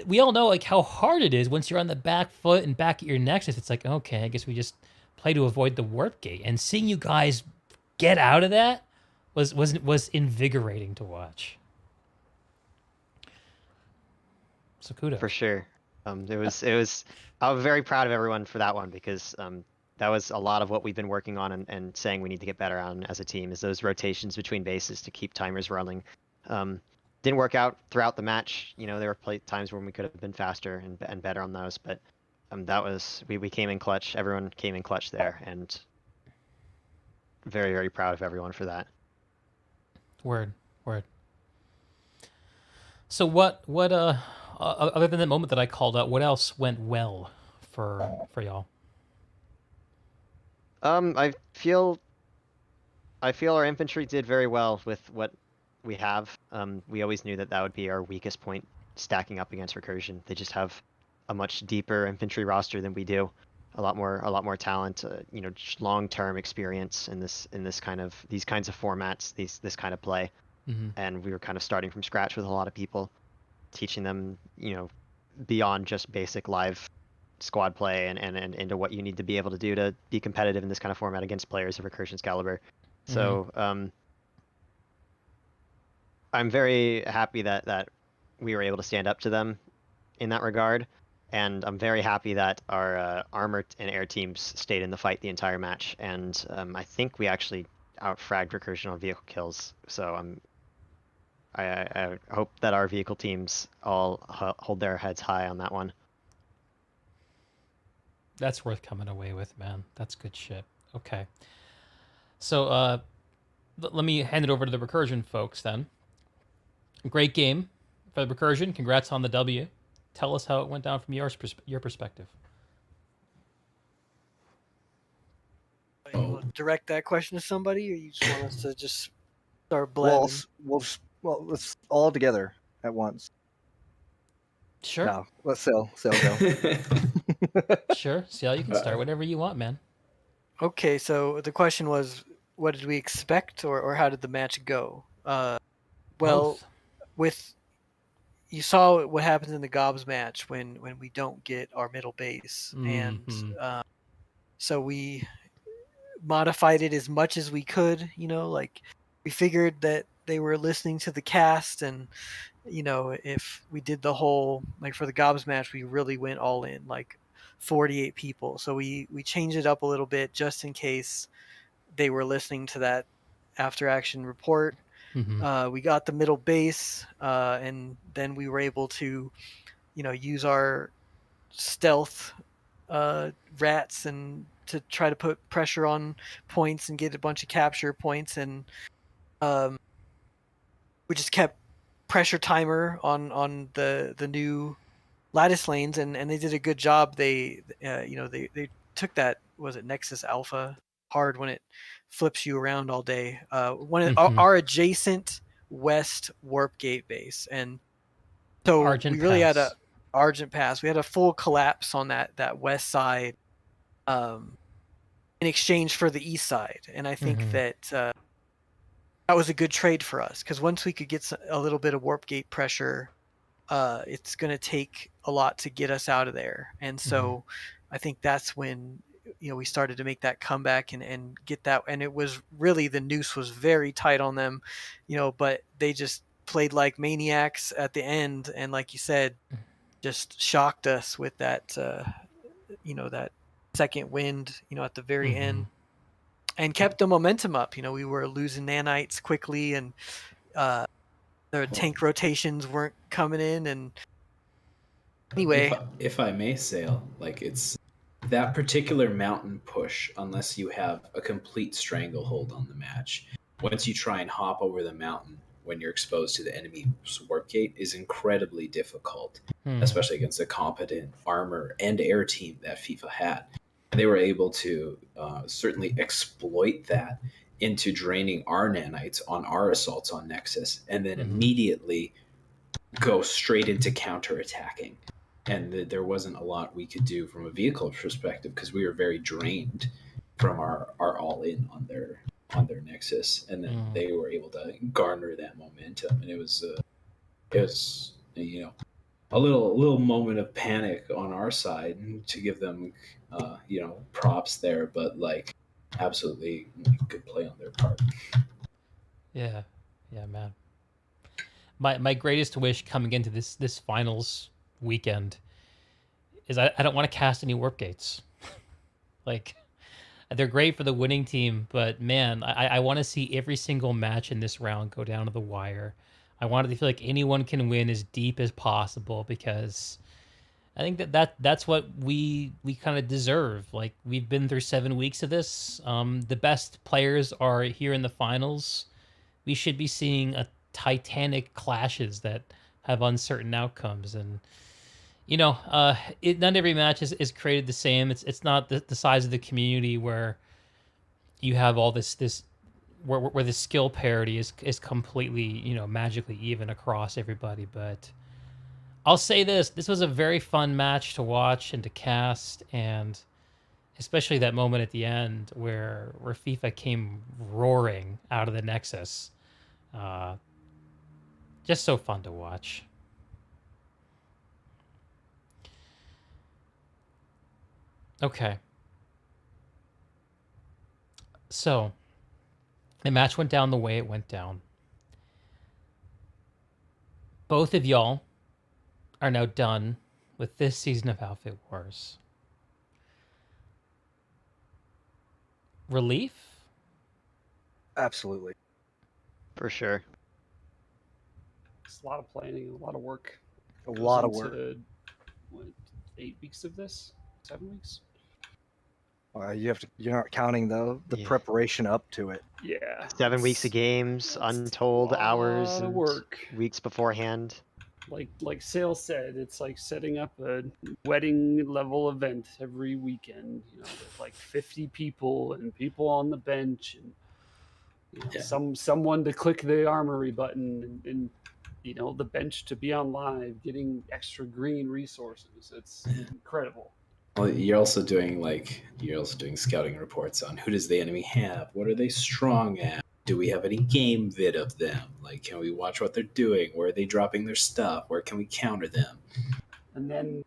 we all know like how hard it is once you're on the back foot and back at your nexus. It's like, okay, I guess we just play to avoid the warp gate. And seeing you guys get out of that was invigorating to watch. So kudos. For sure. It was. I was very proud of everyone for that one, because that was a lot of what we've been working on and saying we need to get better on as a team, is those rotations between bases to keep timers running. Didn't work out throughout the match. You know, there were times when we could have been faster and better on those, but that was we came in clutch. Everyone came in clutch there, and very, very proud of everyone for that. Word. So what other than that moment that I called out, what else went well for y'all? I feel our infantry did very well with what we have. We always knew that would be our weakest point, stacking up against Recursion. They just have a much deeper infantry roster than we do, a lot more talent, long-term experience in these kinds of formats, this kind of play. And we were kind of starting from scratch with a lot of people, teaching them, beyond just basic live squad play and into what you need to be able to do to be competitive in this kind of format against players of Recursion's caliber. So I'm very happy that we were able to stand up to them in that regard, and I'm very happy that our armor and air teams stayed in the fight the entire match, and I think we actually outfragged Recursion on vehicle kills. So I hope that our vehicle teams all hold their heads high on that one. That's worth coming away with, man. That's good shit. Okay. So let me hand it over to the Recursion folks then. Great game for the Recursion. Congrats on the W. Tell us how it went down from your perspective. You want to direct that question to somebody, or you just want us to just start blabbing? Well, let's all together at once. Sure. No, let's Sayl go. Sure. Sayl, you can start whatever you want, man. Okay, so the question was, what did we expect, or how did the match go? Both. You saw what happens in the GOBS match when we don't get our middle base, and so we modified it as much as we could. Like we figured that they were listening to the cast, and if we did the whole, like for the GOBS match, we really went all in, like 48 people. So we changed it up a little bit just in case they were listening to that after action report. We got the middle base, and then we were able to, use our stealth rats and to try to put pressure on points and get a bunch of capture points, and we just kept pressure timer on the new lattice lanes, and they did a good job. They took that, was it Nexus Alpha hard when it flips you around all day. Our adjacent west warp gate base, and so Argent we really Pass. had a Argent Pass. We had a full collapse on that west side, in exchange for the east side, and I think that was a good trade for us, because once we could get a little bit of warp gate pressure, it's going to take a lot to get us out of there, and so I think that's when we started to make that comeback and get that. And it was really, the noose was very tight on them, but they just played like maniacs at the end, and like you said, just shocked us with that that second wind at the very end, and kept the momentum up. We were losing nanites quickly, and the tank rotations weren't coming in, and anyway, if I may, Sayl, like, it's that particular mountain push, unless you have a complete stranglehold on the match, once you try and hop over the mountain when you're exposed to the enemy's warp gate, is incredibly difficult, especially against a competent armor and air team that FIFA had. They were able to certainly exploit that into draining our nanites on our assaults on Nexus, and then immediately go straight into counterattacking. And there wasn't a lot we could do from a vehicle perspective because we were very drained from our all-in on their Nexus, and then they were able to garner that momentum, and it was a little moment of panic on our side to give them props there, but like absolutely good play on their part. Yeah, man. My greatest wish coming into this finals weekend is I don't want to cast any warp gates. Like, they're great for the winning team, but man, I want to see every single match in this round go down to the wire. I wanted to feel like anyone can win as deep as possible, because I think that's what we kind of deserve. Like, we've been through 7 weeks of this. The best players are here in the finals. We should be seeing a titanic clashes that have uncertain outcomes, and not every match is created the same. It's not the size of the community where you have all this where the skill parity is completely magically even across everybody. But I'll say this was a very fun match to watch and to cast, and especially that moment at the end where FIFA came roaring out of the Nexus. Just so fun to watch. Okay. So, the match went down the way it went down. Both of y'all are now done with this season of Outfit Wars. Relief? Absolutely. For sure. It's a lot of planning, a lot of work. A lot of work. What, 8 weeks of this? 7 weeks? You're not counting though the preparation up to it. Yeah. 7 weeks of games, untold hours and work. Weeks beforehand. Like Sayl said, it's like setting up a wedding level event every weekend. With like 50 people and people on the bench, and someone to click the armory button, and the bench to be on live, getting extra green resources. It's incredible. Well, you're also doing scouting reports on who does the enemy have, what are they strong at, do we have any game vid of them, like can we watch what they're doing, where are they dropping their stuff, where can we counter them, and then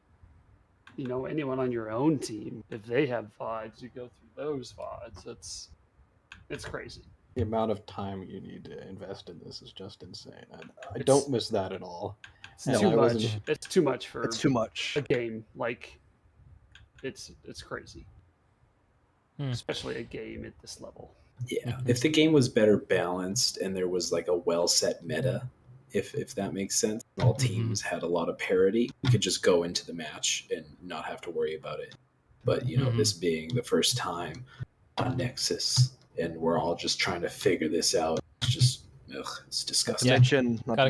anyone on your own team, if they have VODs, you go through those VODs. It's crazy. The amount of time you need to invest in this is just insane. I don't miss that at all. It's too much. It's too much for a game. Like, it's crazy. Especially a game at this level. Yeah, if the game was better balanced and there was like a well set meta, if that makes sense, all teams had a lot of parity, we could just go into the match and not have to worry about it. But this being the first time on Nexus, and we're all just trying to figure this out, it's just it's disgusting. Not to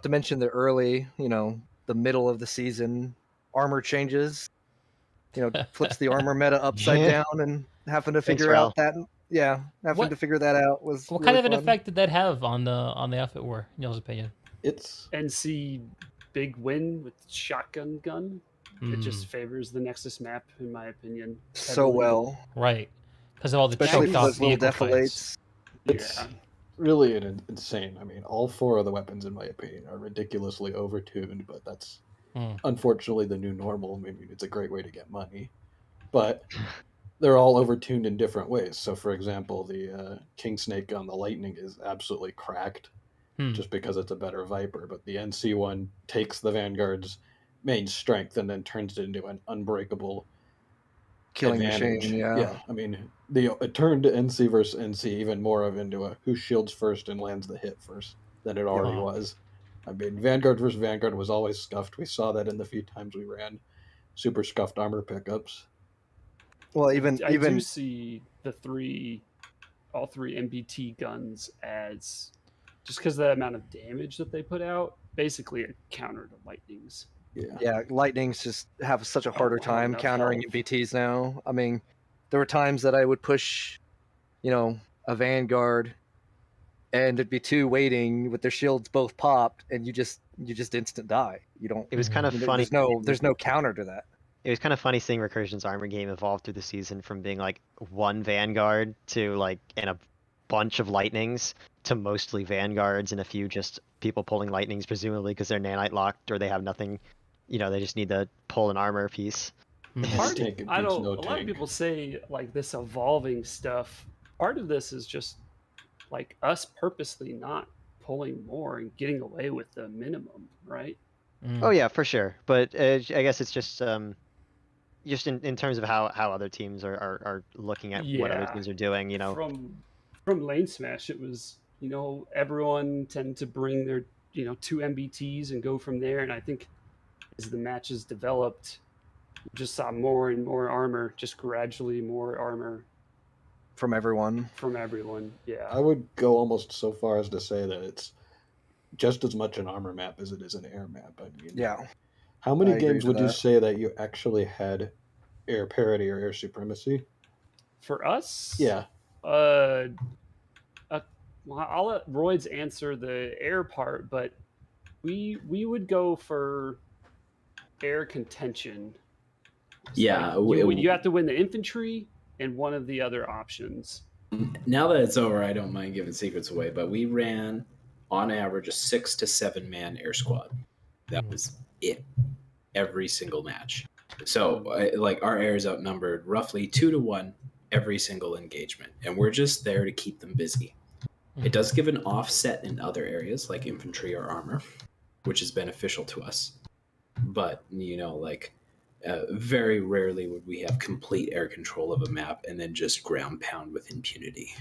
mention the early, the middle of the season armor changes. Flips the armor meta upside down, and having to figure out that. Yeah, to figure that out was. What really kind of an fun. effect did that have on the outfit war, in y'all's opinion? It's NC big win with shotgun gun. It just favors the Nexus map, in my opinion. So well. Right. Because of all the Especially choked off those little vehicle fights. It's really insane. I mean, all 4 of the weapons, in my opinion, are ridiculously overtuned, but that's unfortunately the new normal. I mean, it's a great way to get money, but they're all overtuned in different ways. So, for example, the King Snake gun, the Lightning, is absolutely cracked just because it's a better Viper, but the NC one takes the Vanguard's main strength and then turns it into an unbreakable killing advantage. machine. Yeah, I mean, it turned NC versus NC even more of into a who shields first and lands the hit first than it already was. I mean, Vanguard versus Vanguard was always scuffed. We saw that in the few times we ran super scuffed armor pickups. Well, I do see all three MBT guns as, just because of the amount of damage that they put out, basically a counter to Lightnings. Yeah, Lightnings just have such a harder don't have time enough countering health. MBTs now. I mean, there were times that I would push, a Vanguard, and there'd be two waiting with their shields both popped, and you just instant die. You don't. It was kind of funny. There's no counter to that. It was kind of funny seeing Recursion's armor game evolve through the season from being like one Vanguard to like and a bunch of Lightnings to mostly Vanguards and a few just people pulling Lightnings, presumably because they're nanite locked or they have nothing. They just need to pull an armor piece. Part, I don't. A lot of people say like this evolving stuff. Part of this is just like us purposely not pulling more and getting away with the minimum, right? Oh yeah, for sure. But I guess it's just in terms of how other teams are looking at what other teams are doing. From Lane Smash, it was everyone tended to bring their 2 MBTs and go from there. And I think as the matches developed, we just saw more and more armor, just gradually more armor from everyone. Yeah. I would go almost so far as to say that it's just as much an armor map as it is an air map. I mean, yeah. How many games would you say that you actually had air parity or air supremacy? For us? Yeah. Well, I'll let Roids answer the air part, but we would go for air contention. It's yeah. Like you have to win the infantry and one of the other options. Now that it's over, I don't mind giving secrets away, but we ran on average a 6 to 7 man air squad. That was it every single match. So like our air is outnumbered roughly 2 to 1 every single engagement, and we're just there to keep them busy. It does give an offset in other areas like infantry or armor, which is beneficial to us. But very rarely would we have complete air control of a map and then just ground pound with impunity.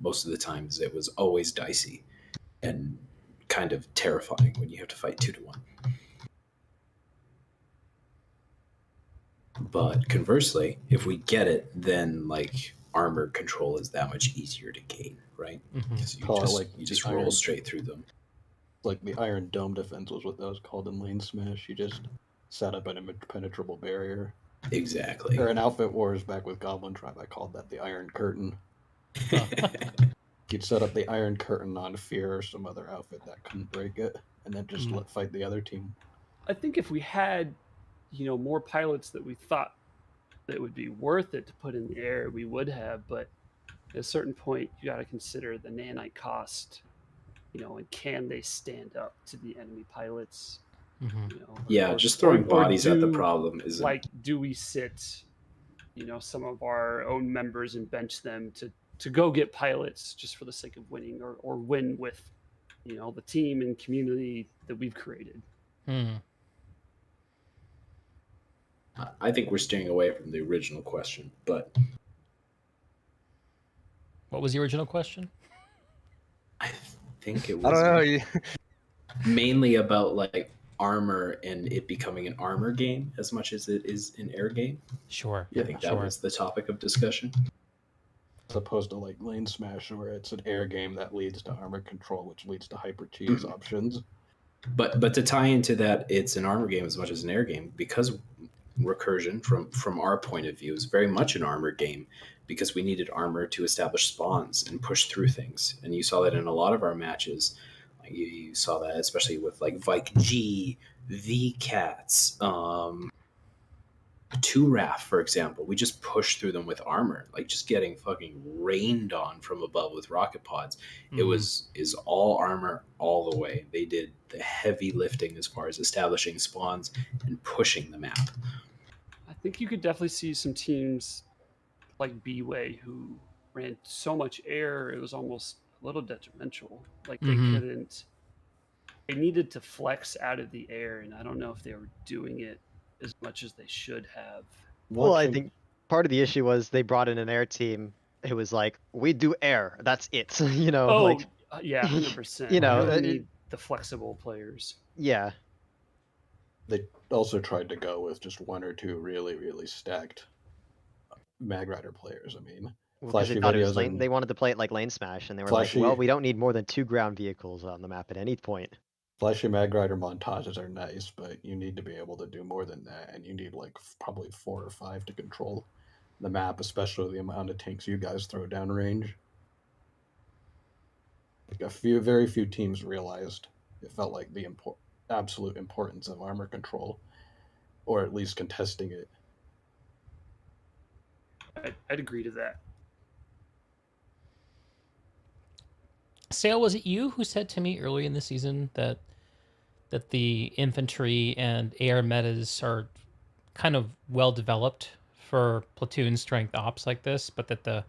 Most of the times it was always dicey and kind of terrifying when you have to fight 2 to 1. But conversely, if we get it, then like armor control is that much easier to gain, right? Because you just roll straight through them. Like the Iron Dome defense was what that was called in Lane Smash. You just set up an impenetrable barrier. Exactly. Or in Outfit Wars back with Goblin Tribe, I called that the Iron Curtain. You'd set up the Iron Curtain on Fear or some other outfit that couldn't break it, and then just let fight the other team. I think if we had, more pilots that we thought that would be worth it to put in the air, we would have. But at a certain point, you got to consider the nanite cost, and can they stand up to the enemy pilots? Just throwing bodies at the problem is like, do we sit, some of our own members and bench them to go get pilots just for the sake of winning, or win with, the team and community that we've created? I think we're staying away from the original question, but what was the original question? I think it was I don't know. mainly about like armor and it becoming an armor game as much as it is an air game. Sure. I think that was the topic of discussion. As opposed to like Lane Smash, where it's an air game that leads to armor control, which leads to hyper cheese options. But to tie into that, it's an armor game as much as an air game, because Recursion, from our point of view, is very much an armor game, because we needed armor to establish spawns and push through things. And you saw that in a lot of our matches. You saw that especially with like VKTZ, VKATZ, 2RAF, for example. We just pushed through them with armor, like just getting fucking rained on from above with rocket pods. It is all armor all the way. They did the heavy lifting as far as establishing spawns and pushing the map. I think you could definitely see some teams like B-Way who ran so much air it was almost a little detrimental. Like they couldn't. They needed to flex out of the air, and I don't know if they were doing it as much as they should have. Well, I think part of the issue was they brought in an air team who was like, "We do air. That's it." Yeah, 100%. You know, really need the flexible players. Yeah. They also tried to go with just one or two really, really stacked Mag Rider players. I mean, Flashy videos. They wanted to play it like Lane Smash, and they were like, "Well, we don't need more than 2 ground vehicles on the map at any point." Flashy Mag Rider montages are nice, but you need to be able to do more than that, and you need like probably 4 or 5 to control the map, especially the amount of tanks you guys throw downrange. Like very few teams realized it felt like the absolute importance of armor control, or at least contesting it. I'd agree to that. Sayl, was it you who said to me early in the season that the infantry and air metas are kind of well developed for platoon strength ops like this, but that the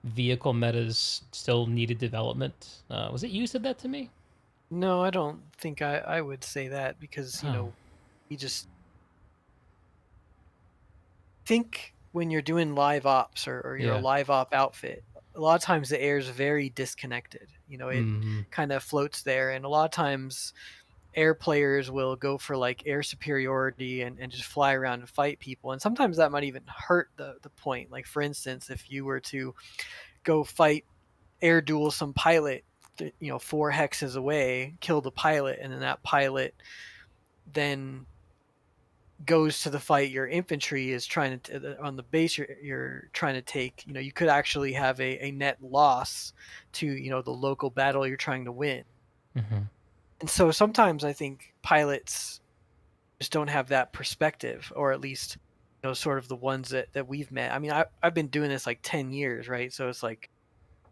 vehicle metas still needed development? Was it you who said that to me? No, I don't think I would say that, because you know, we just think when you're doing live ops or you're a live op outfit, a lot of times the air is very disconnected. You know, it kind of floats there, and a lot of times air players will go for like air superiority and just fly around and fight people, and sometimes that might even hurt the point. Like, for instance, if you were to go fight air duel some pilot, you know, 4 hexes away, kill the pilot, and then that pilot then goes to the fight your infantry is trying to on the base you're trying to take, you know, you could actually have a net loss to, you know, the local battle you're trying to win. And so sometimes I think pilots just don't have that perspective, or at least, you know, sort of the ones that we've met. I mean, I've been doing this like 10 years, right? So it's like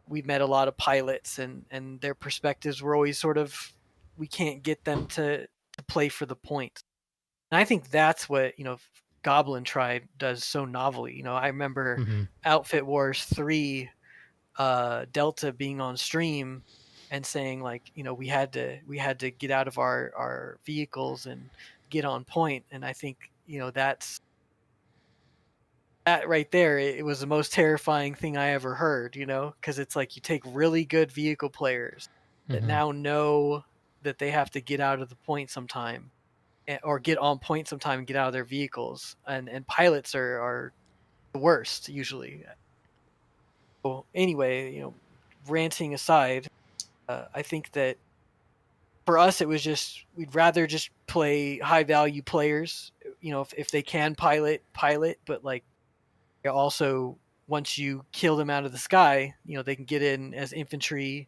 we've met a lot of pilots, and their perspectives were always sort of, we can't get them to play for the point. And I think that's what, you know, Goblin Tribe does so novelly. You know, I remember Outfit Wars 3 Delta being on stream and saying, like, you know, we had to get out of our vehicles and get on point. And I think, you know, that right there, it was the most terrifying thing I ever heard, you know, because it's like you take really good vehicle players that now know that they have to get out of the point sometime, or get on point sometime and get out of their vehicles, and pilots are the worst usually. Well, anyway, you know, ranting aside, I think that for us it was just, we'd rather just play high value players, you know, if they can pilot, but like also once you kill them out of the sky, you know, they can get in as infantry,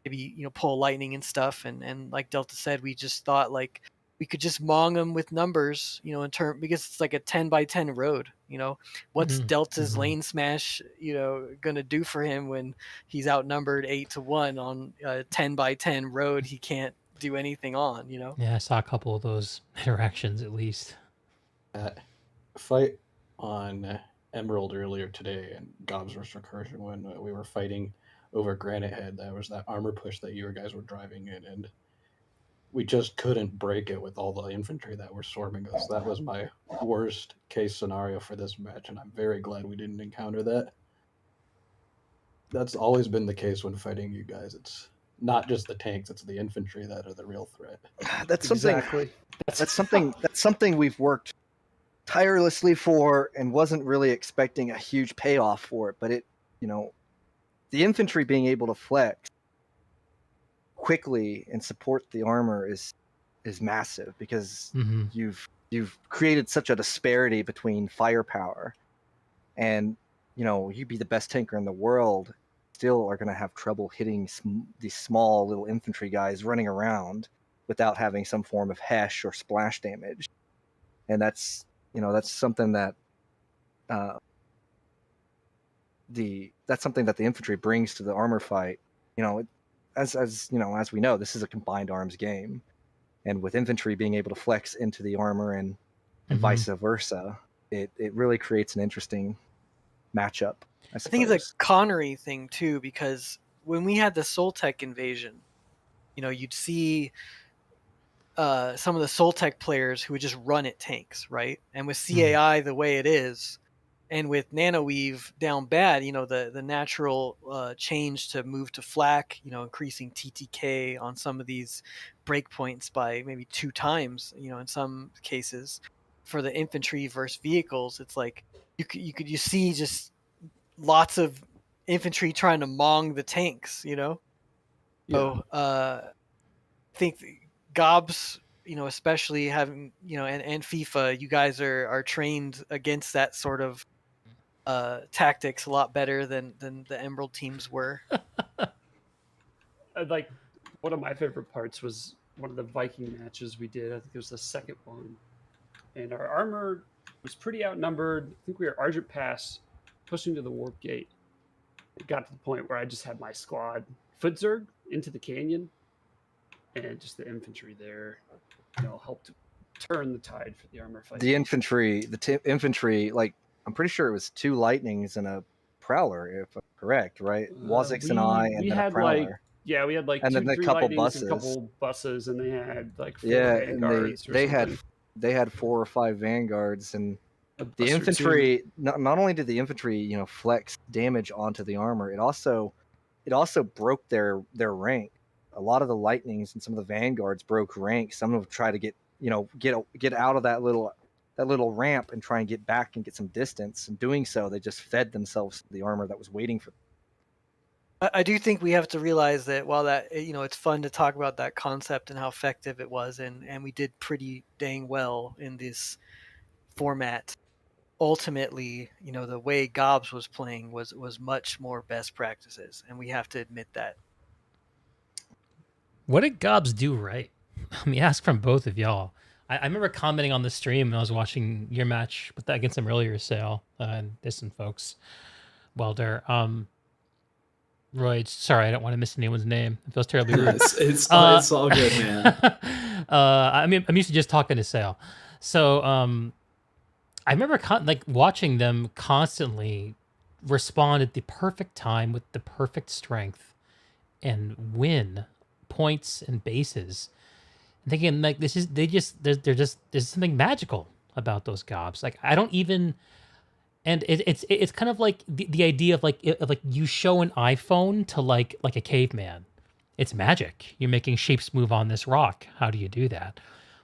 maybe, you know, pull lightning and stuff. And like Delta said, we just thought like we could just mong them with numbers, you know, because it's like a 10 by 10 road, you know. What's Delta's lane smash, you know, gonna do for him when he's outnumbered 8-1 on a 10 by 10 road he can't do anything on, you know? Yeah, I saw a couple of those interactions at least. Fight on Emerald earlier today, and GOBS vs Recursion, when we were fighting over Granite Head, that was that armor push that you guys were driving in, and we just couldn't break it with all the infantry that were swarming us. That was my worst case scenario for this match, and I'm very glad we didn't encounter that. That's always been the case when fighting you guys. It's not just the tanks, it's the infantry that are the real threat. That's something that's something we've worked tirelessly for and wasn't really expecting a huge payoff for it, but it, you know, the infantry being able to flex quickly and support the armor is massive, because you've created such a disparity between firepower, and, you know, you'd be the best tanker in the world, still are going to have trouble hitting these small little infantry guys running around without having some form of hesh or splash damage. And that's, you know, that's something that that's something that the infantry brings to the armor fight. You know, as you know, as we know, this is a combined arms game, and with infantry being able to flex into the armor and vice versa, it really creates an interesting matchup. I think it's a Connery thing too, because when we had the Soltech invasion, you know, you'd see some of the Soltech players who would just run at tanks, right? And with CAI the way it is, and with Nanoweave down bad, you know, the natural change to move to flak, you know, increasing TTK on some of these breakpoints by maybe 2 times, you know, in some cases, for the infantry versus vehicles, it's like you see just lots of infantry trying to mong the tanks, you know. So I think GOBS, especially having, and FIFA, you guys are trained against that sort of tactics a lot better than the Emerald teams were. Like, one of my favorite parts was one of the Viking matches we did. I think it was the second one, and our armor was pretty outnumbered. I think we were Argent Pass pushing to the warp gate. It got to the point where I just had my squad Footzerg into the canyon, and just the infantry there, helped turn the tide for the armor fight. The infantry, infantry, like I'm pretty sure it was 2 lightnings and a prowler, if I'm correct, right? Wazix and I, and then a prowler. We had like and two, then a three couple lightnings buses. and a couple buses, and they had like 4 and vanguards. they had 4 or 5 vanguards, and the buster infantry. Not only did the infantry flex damage onto the armor, it also broke their rank. A lot of the lightnings and some of the vanguards broke rank. Some of them try to get out of that little ramp and try and get back and get some distance. And doing so, they just fed themselves the armor that was waiting for them. I do think we have to realize that while that it's fun to talk about that concept and how effective it was, and we did pretty dang well in this format. Ultimately, the way GOBS was playing was much more best practices, and we have to admit that. What did GOBS do right? Let me ask from both of y'all. I remember commenting on the stream when I was watching your match against them earlier, Sayl, and Distant folks, Welder. Roids, sorry, I don't want to miss anyone's name. It feels terribly rude. It's all good, man. I'm used to just talking to Sayl. So I remember watching them constantly respond at the perfect time with the perfect strength and win points and bases. Thinking like there's something magical about those GOBS. Like I don't even. And it's kind of like the idea of like you show an iPhone to like a caveman. It's magic. You're making shapes move on this rock. How do you do that?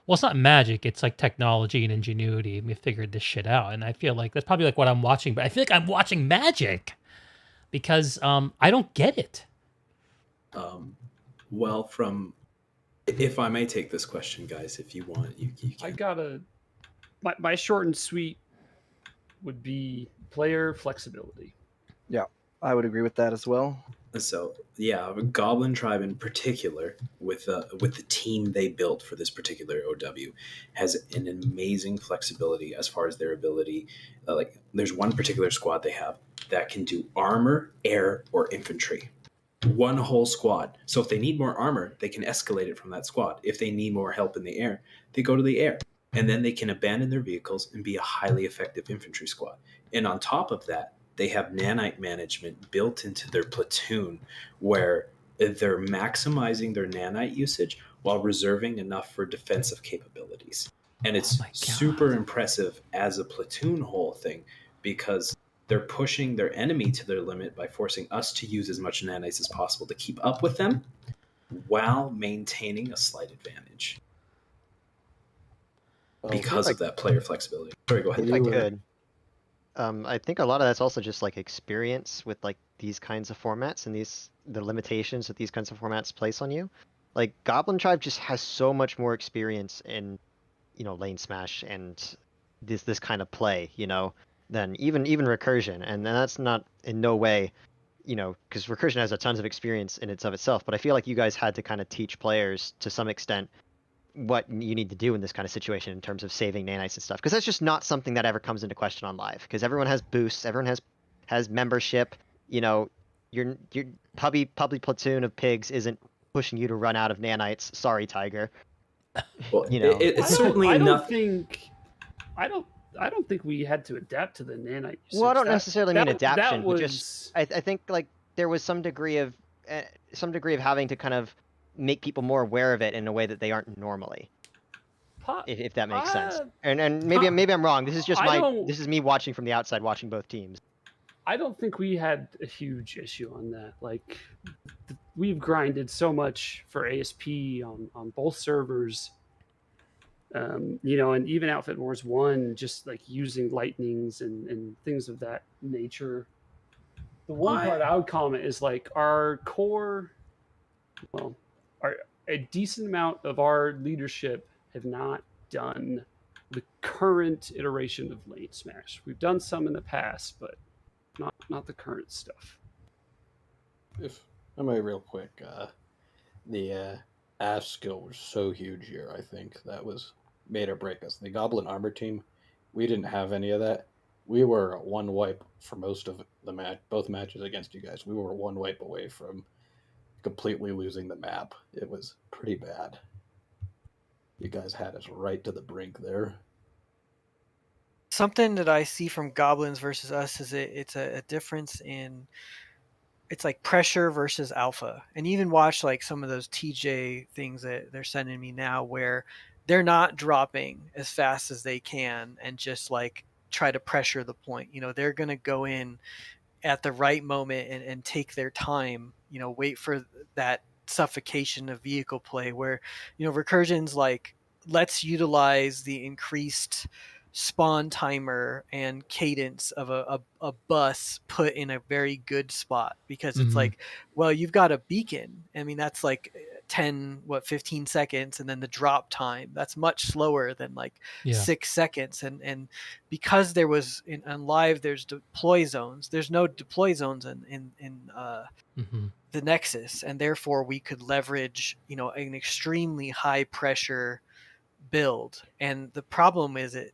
Well, it's not magic. It's like technology and ingenuity. We figured this shit out. And I feel like that's probably like what I'm watching. But I feel like I'm watching magic because I don't get it. Well, if I may take this question, guys, if you want, you can. I got my short and sweet would be player flexibility. Yeah, I would agree with that as well. So yeah, Goblin Tribe in particular, with the team they built for this particular OW, has an amazing flexibility as far as their ability. Like there's one particular squad they have that can do armor, air, or infantry. One whole squad. So if they need more armor, they can escalate it from that squad. If they need more help in the air, they go to the air. And then they can abandon their vehicles and be a highly effective infantry squad. And on top of that, they have nanite management built into their platoon where they're maximizing their nanite usage while reserving enough for defensive capabilities. And it's super impressive as a platoon whole thing because they're pushing their enemy to their limit by forcing us to use as much nanites as possible to keep up with them while maintaining a slight advantage. Because of that player flexibility. Sorry, go ahead. If I could. I think a lot of that's also just like experience with like these kinds of formats and the limitations that these kinds of formats place on you. Like Goblin Tribe just has so much more experience in, lane smash and this kind of play, than even Recursion. And that's not in no way, because Recursion has a tons of experience in itself. But I feel like you guys had to kind of teach players to some extent what you need to do in this kind of situation in terms of saving nanites and stuff, because that's just not something that ever comes into question on live, because everyone has boosts, everyone has membership. Your puppy platoon of pigs isn't pushing you to run out of nanites. Sorry, Tiger. Well, it's certainly enough. I don't think we had to adapt to the nanite usage. Well, I don't necessarily mean adaptation. Was... Just I think like there was some degree of having to kind of make people more aware of it in a way that they aren't normally, if that makes sense. And maybe I'm wrong. This is just this is me watching from the outside, watching both teams. I don't think we had a huge issue on that. Like we've grinded so much for ASP on both servers. And even Outfit Wars 1, just like using lightnings and things of that nature. The one part I would comment is like our core, a decent amount of our leadership have not done the current iteration of Lane Smash. We've done some in the past, but not the current stuff. If I may, real quick, the ass skill was so huge here. I think that was made or break us. The Goblin Armor team, we didn't have any of that. We were one wipe for most of the match, both matches against you guys. We were one wipe away from completely losing the map. It was pretty bad. You guys had us right to the brink there. Something that I see from Goblins versus us is it's a difference in, it's like pressure versus alpha. And even watch like some of those TJ things that they're sending me now where they're not dropping as fast as they can and just like try to pressure the point. You know, they're going to go in at the right moment and take their time, you know, wait for that suffocation of vehicle play where, you know, Recursion's like, let's utilize the increased spawn timer and cadence of a bus put in a very good spot, because it's like, well, you've got a beacon. I mean, that's like 15 seconds, and then the drop time, that's much slower than like 6 seconds. And because there was on live, there's deploy zones, there's no deploy zones in the Nexus, and therefore we could leverage, you know, an extremely high pressure build. And the problem is that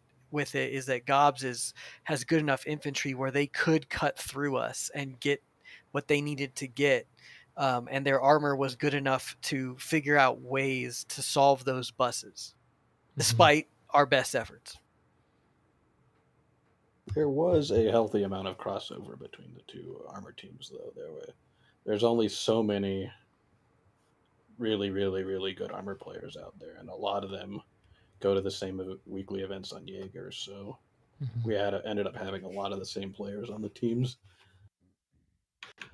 GOBS has good enough infantry where they could cut through us and get what they needed to get, and their armor was good enough to figure out ways to solve those buses, despite our best efforts. There was a healthy amount of crossover between the two armor teams, though. There's only so many really, really, really good armor players out there, and a lot of them go to the same weekly events on Jaeger, so we ended up having a lot of the same players on the teams.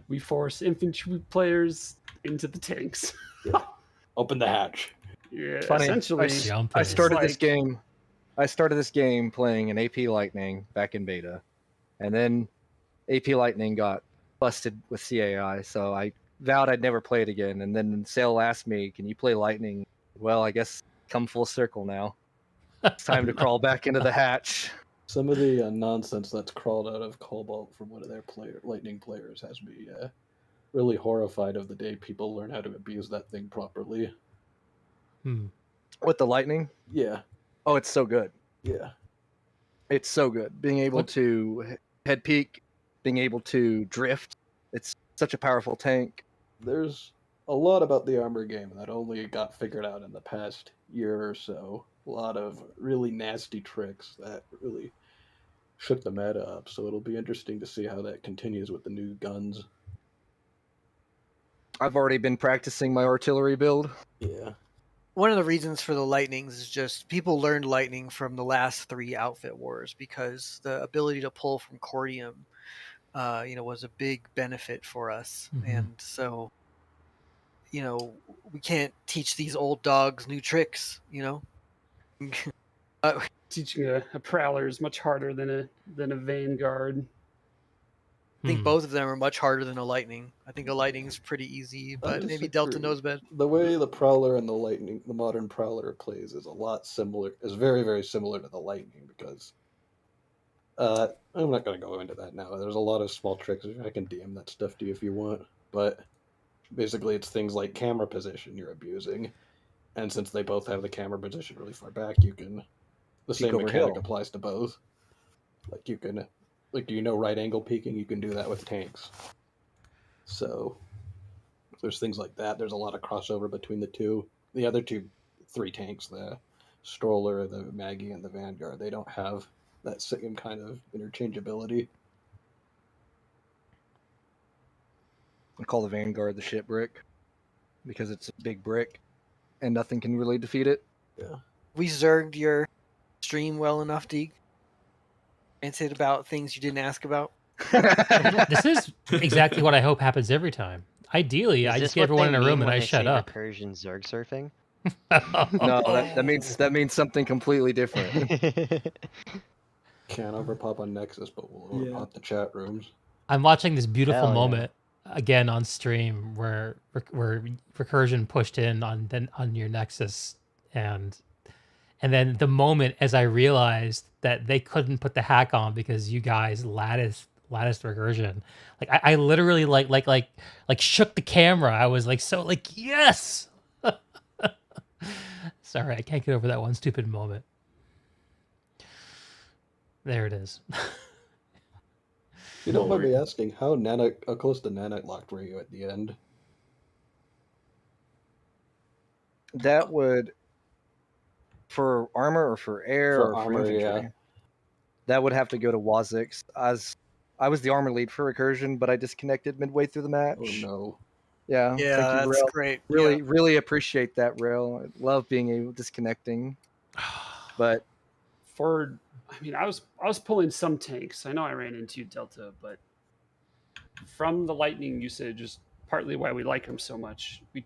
We force infantry players into the tanks. Yeah. Open the hatch. Yeah, Funny. essentially. I started this game. I started this game playing an AP Lightning back in beta, and then AP Lightning got busted with CAI, so I vowed I'd never play it again. And then Sayl asked me, "Can you play Lightning?" Well, I guess come full circle now. It's time to crawl back into the hatch. Some of the nonsense that's crawled out of Cobalt from one of their Lightning players has me really horrified of the day people learn how to abuse that thing properly. With the Lightning? Yeah. Oh, it's so good. Yeah. It's so good. Being able to head peek, being able to drift. It's such a powerful tank. There's a lot about the armor game that only got figured out in the past year or so. A lot of really nasty tricks that really shook the meta up, so it'll be interesting to see how that continues with the new guns. I've already been practicing my artillery build. Yeah. One of the reasons for the Lightnings is just people learned Lightning from the last 3 outfit wars, because the ability to pull from Cordium, you know, was a big benefit for us. And so, you know, we can't teach these old dogs new tricks, you know. Teaching a Prowler is much harder than a Vanguard. I think both of them are much harder than a Lightning. I think a Lightning's pretty easy, but maybe Delta knows better. The way the Prowler and the modern Prowler plays is a lot similar, is very, very similar to the Lightning, because I'm not going to go into that now. There's a lot of small tricks. I can DM that stuff to you if you want, but basically it's things like camera position you're abusing, and since they both have the camera position really far back, you can, the same mechanic applies to both. Like you can, like, do you know right angle peeking? You can do that with tanks. So there's things like that. There's a lot of crossover between the two. The other 3 tanks, the Stroller, the Maggie, and the Vanguard, they don't have that same kind of interchangeability. I call the Vanguard the shit brick, because it's a big brick and nothing can really defeat it. Yeah. We zerged your stream well enough, Deeg? Answered about things you didn't ask about? This is exactly what I hope happens every time. Ideally, I just get everyone in a room and I shut up. Recursion zerg surfing? No, that means something completely different. Can't overpop on Nexus, but we'll overpop the chat rooms. I'm watching this beautiful moment again on stream where recursion pushed in on your Nexus, and then the moment as I realized that they couldn't put the hack on because you guys latticed recursion, like I literally like shook the camera. I was like so like yes. Sorry, I can't get over that one stupid moment. There it is. You don't mind me asking, how close to nanite locked were you at the end? That would, for armor or for air For or armor, for infantry, yeah. that would have to go to Wazix. As I was the armor lead for recursion, but I disconnected midway through the match. Oh no. Yeah, Yeah, thank you, that's Rail. great. Really, really appreciate that, Rail. I love being able disconnecting. But I mean, I was pulling some tanks. I know I ran into Delta, but from the lightning usage is partly why we like them so much. You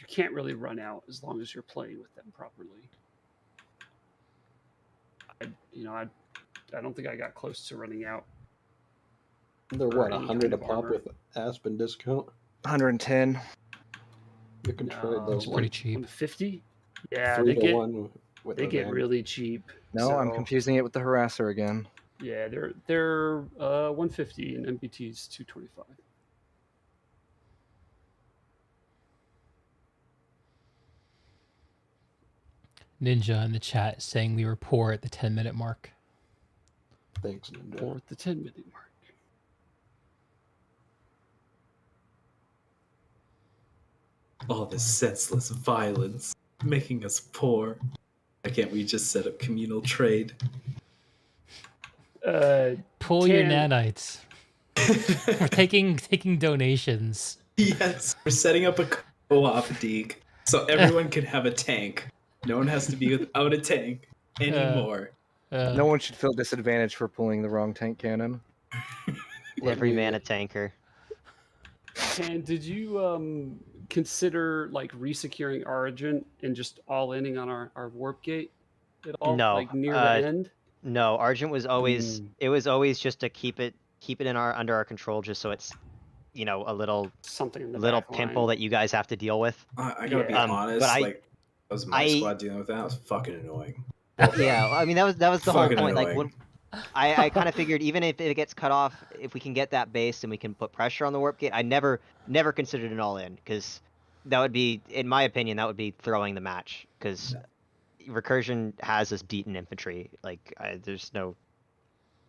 can't really run out as long as you're playing with them properly. I don't think I got close to running out. They're what, 100 a pop with Aspen discount? 110. You can trade those. Pretty cheap. 150? Yeah, 3 they to get 1 with they get advantage. really cheap. No, I'm confusing it with the harasser again. Yeah, they're 150 and MPT's 225. Ninja in the chat saying we were poor at the 10-minute mark. Thanks, Ninja. Poor at the 10-minute mark. All this senseless violence making us poor. Why can't we just set up communal trade? Pull your nanites. We're taking donations. Yes, we're setting up a co-op Deke, so everyone can have a tank. No one has to be without a tank anymore. No one should feel disadvantaged for pulling the wrong tank cannon. Every man a tanker. And did you consider like resecuring Origin and just all inning on our warp gate at all? No, like near the end. No, Argent was always it was always just to keep it in under our control, just so it's a little something in the little back pimple line that you guys have to deal with. I gotta be honest, but like that was my squad dealing with that. It was fucking annoying. Yeah, I mean that was the whole Fucking point. Like annoying. when I kind of figured even if it gets cut off, if we can get that base and we can put pressure on the warp gate, I never considered an all in because that would be, in my opinion, that would be throwing the match because Recursion has us beaten infantry. Like there's no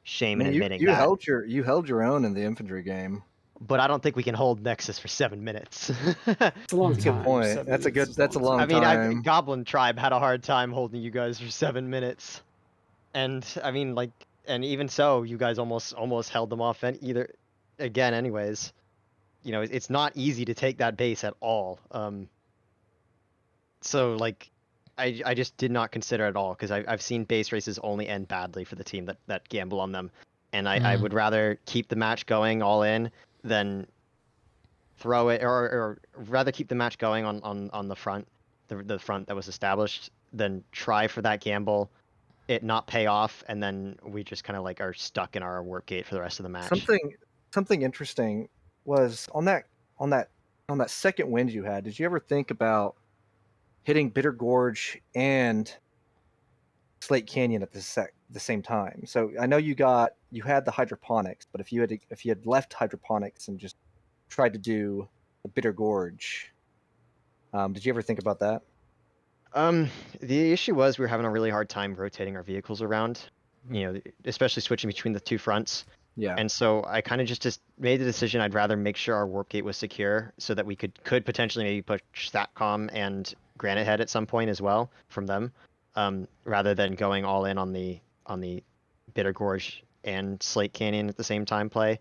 shame in admitting you that. You held your own in the infantry game. But I don't think we can hold Nexus for 7 minutes. It's a long That's a good point. That's a long time. I mean, Goblin Tribe had a hard time holding you guys for 7 minutes, and I mean, like, and even so, you guys almost held them off. And anyways, it's not easy to take that base at all. So like, I just did not consider it at all because I've seen base races only end badly for the team that gamble on them, and I would rather keep the match going all in than throw it, or rather keep the match going on the front, the front that was established, than try for that gamble, it not pay off, and then we just kind of like are stuck in our warp gate for the rest of the match. Something interesting was on that second wind you had. Did you ever think about hitting Bitter Gorge and Slate Canyon at the same time? So I know you had the hydroponics, but if you had left hydroponics and just tried to do the Bitter Gorge, did you ever think about that? The issue was we were having a really hard time rotating our vehicles around, especially switching between the two fronts. Yeah. And so I kind of just made the decision I'd rather make sure our warp gate was secure so that we could potentially maybe push Satcom and Granite Head at some point as well from them, rather than going all in on the Bitter Gorge and Slate Canyon at the same time play.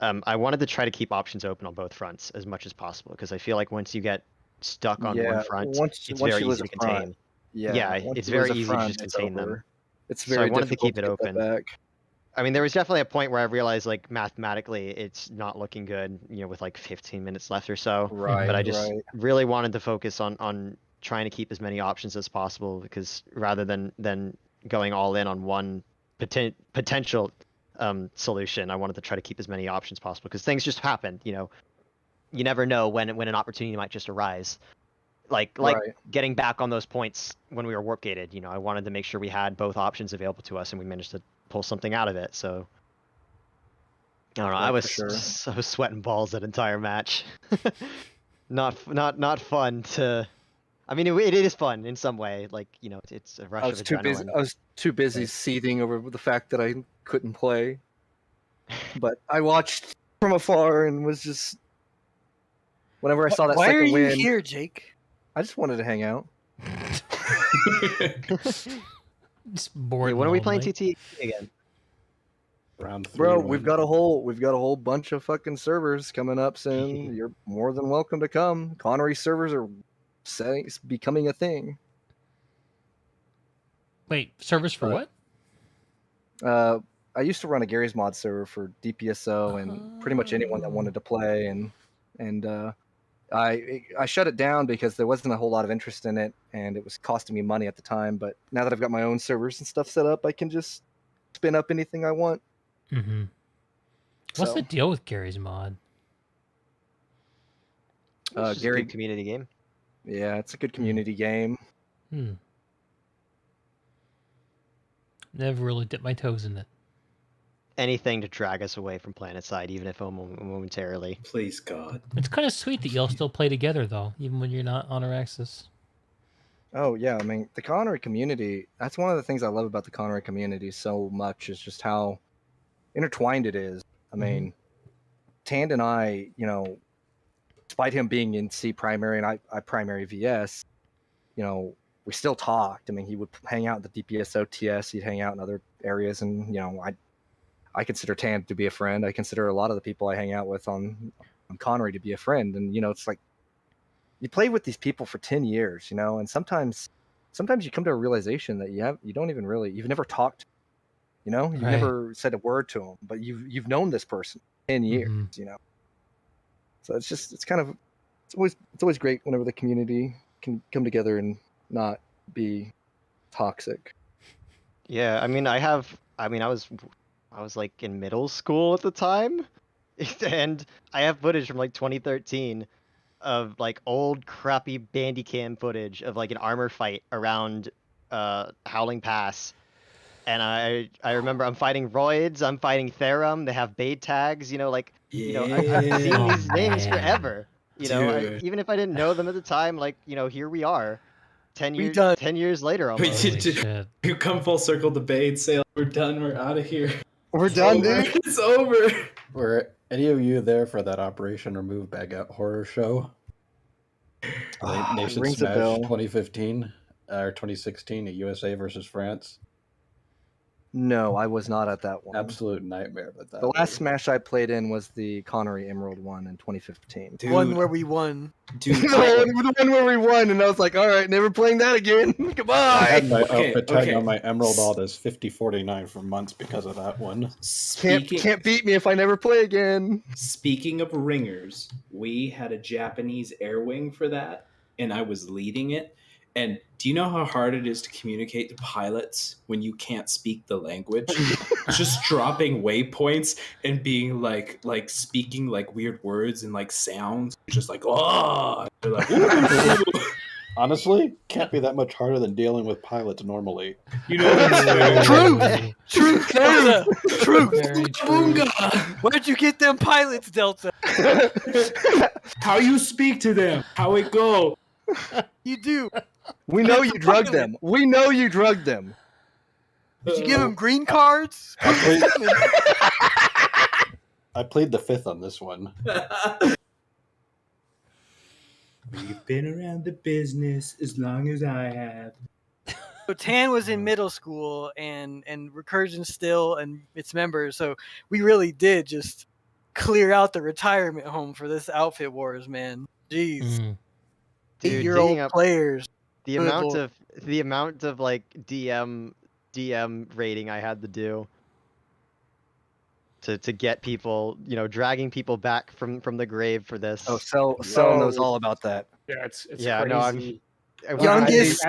I wanted to try to keep options open on both fronts as much as possible because I feel like once you get stuck on one front, it's very easy to contain. It's very easy to just contain them. It's very so I wanted to difficult keep it open. I mean, there was definitely a point where I realized, like, mathematically, it's not looking good, with like 15 minutes left or so. Right. But I just really wanted to focus on trying to keep as many options as possible because rather than going all in on one potential solution, I wanted to try to keep as many options possible because things just happened. you never know when an opportunity might just arise. Like Right. getting back on those points when we were warp gated. I wanted to make sure we had both options available to us, and we managed to pull something out of it. So I don't know. I Right, was for sure. so sweating balls that entire match. not fun to. I mean, it is fun in some way. Like it's a rush I was of too adrenaline. busy. I was too busy Right. seething over the fact that I couldn't play. But I watched from afar and was just. Whenever I saw that Why second are you win, here, Jake? I just wanted to hang out. Just bored. Hey, when are we playing lonely. TT again? Round 3. Bro, when- we've got a whole bunch of fucking servers coming up soon. You're more than welcome to come. Connery servers are becoming a thing. Wait, servers for what? I used to run a Gary's Mod server for DPSO and pretty much anyone that wanted to play, and I shut it down because there wasn't a whole lot of interest in it, and it was costing me money at the time. But now that I've got my own servers and stuff set up, I can just spin up anything I want. Mm-hmm. What's So, the deal with Gary's Mod? It's just a Gary, good community game. yeah, it's a good community game. Hmm. Never really dipped my toes in it. Anything to drag us away from PlanetSide, even if momentarily. Please, God. It's kind of sweet that y'all still play together, though, even when you're not on Araxis. Oh yeah, I mean the Connery community. That's one of the things I love about the Connery community so much is just how intertwined it is. I mean, Tand and I, despite him being in C primary and I primary VS, we still talked. I mean, he would hang out in the DPSO TS. He'd hang out in other areas, and I consider Tand to be a friend. I consider a lot of the people I hang out with on Connery to be a friend. And it's like you play with these people for 10 years, and sometimes you come to a realization that you've never talked, you've Right. never said a word to them, but you've known this person 10 years, So it's always great whenever the community can come together and not be toxic. Yeah, I was like in middle school at the time, and I have footage from like 2013 of like old crappy Bandicam footage of like an armor fight around Howling Pass. And I remember I'm fighting Roids, I'm fighting Therum, they have Bait tags, I've seen these names forever. Even if I didn't know them at the time, like, here we are. 10 years later almost. You come full circle debate, Sayl. We're done, we're out of here. We're done, dude. It's over. Were any of you there for that Operation Remove Baguette horror show? Nation rings a Smash bell. 2015 or 2016 at USA versus France. No, I was not at that one. Absolute nightmare. But that The last Smash I played in was the Connery Emerald one in 2015. The one where we won. the one where we won, and I was like, all right, never playing that again. I Goodbye. had my outfit tagged on my Emerald Alt as 5049 for months because of that one. Can't beat me if I never play again. Speaking of ringers, we had a Japanese air wing for that, and I was leading it. And do you know how hard it is to communicate to pilots when you can't speak the language? Just dropping waypoints and being like speaking like weird words and like sounds. Just like, oh, they're like, ooh. Honestly, can't be that much harder than dealing with pilots normally. You know what I'm saying? Truth, Delta. Truth. Very true. Where'd you get them pilots, Delta? How you speak to them? How it go? You do. We know you drugged them. We know you drugged them. Did you give them green cards? I played the fifth on this one. We've been around the business as long as I have. So Tan was in middle school and Recursion still and its members. So we really did just clear out the retirement home for this outfit wars, man. Jeez. Dude, 8-year-old digging up players. The amount of like DM rating I had to do to get people, dragging people back from the grave for this. Oh, Sayl knows all about that. Yeah, it's yeah, crazy. no, Youngest.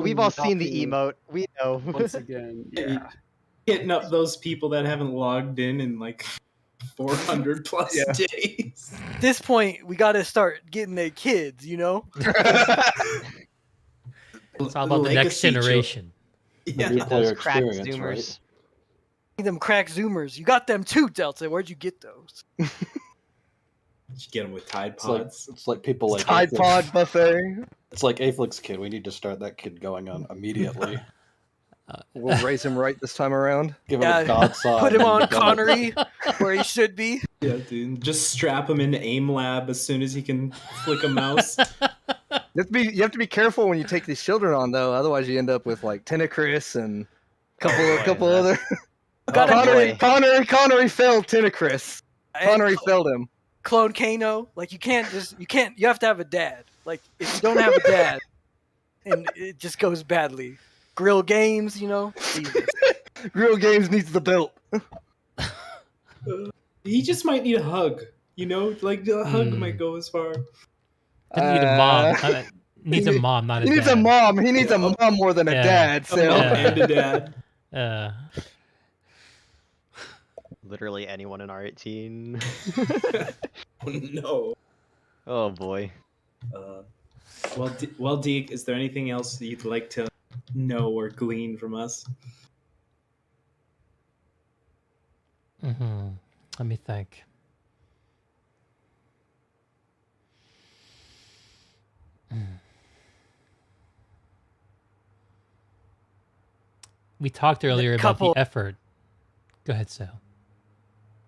we've all seen the emote. We know. Once again, yeah. Hitting up those people that haven't logged in like 400 plus days. At this point, we got to start getting their kids, you know? It's all about the next generation. Yeah. Get those crack zoomers. Them crack zoomers. You got them too, Delta. Where'd you get those? Did you get them with Tide Pods? It's like people like Tide Pod buffet. It's like Aeflic's kid. We need to start that kid going on immediately. We'll raise him right this time around. Give him a God sign. Put him on Connery, where he should be. Yeah, dude. Just strap him into AIM Lab as soon as he can flick a mouse. You have to be careful when you take these children on, though. Otherwise, you end up with like Tentacris and a couple other. Connery failed Tentacris. Connery failed him. Clone Kano. Like you have to have a dad. Like if you don't have a dad, and it just goes badly. Grill Games, you know. Grill Games needs the belt. He just might need a hug. You know, like a hug might go as far. He needs a mom. Needs a mom, not a dad. He needs a mom. He needs a mom more than a dad. So. A mom and a dad. Literally anyone in R18. Oh, no. Oh boy. Well, Deke, is there anything else that you'd like to know or glean from us? Let me think. We talked earlier about the effort. Go ahead, Sayl.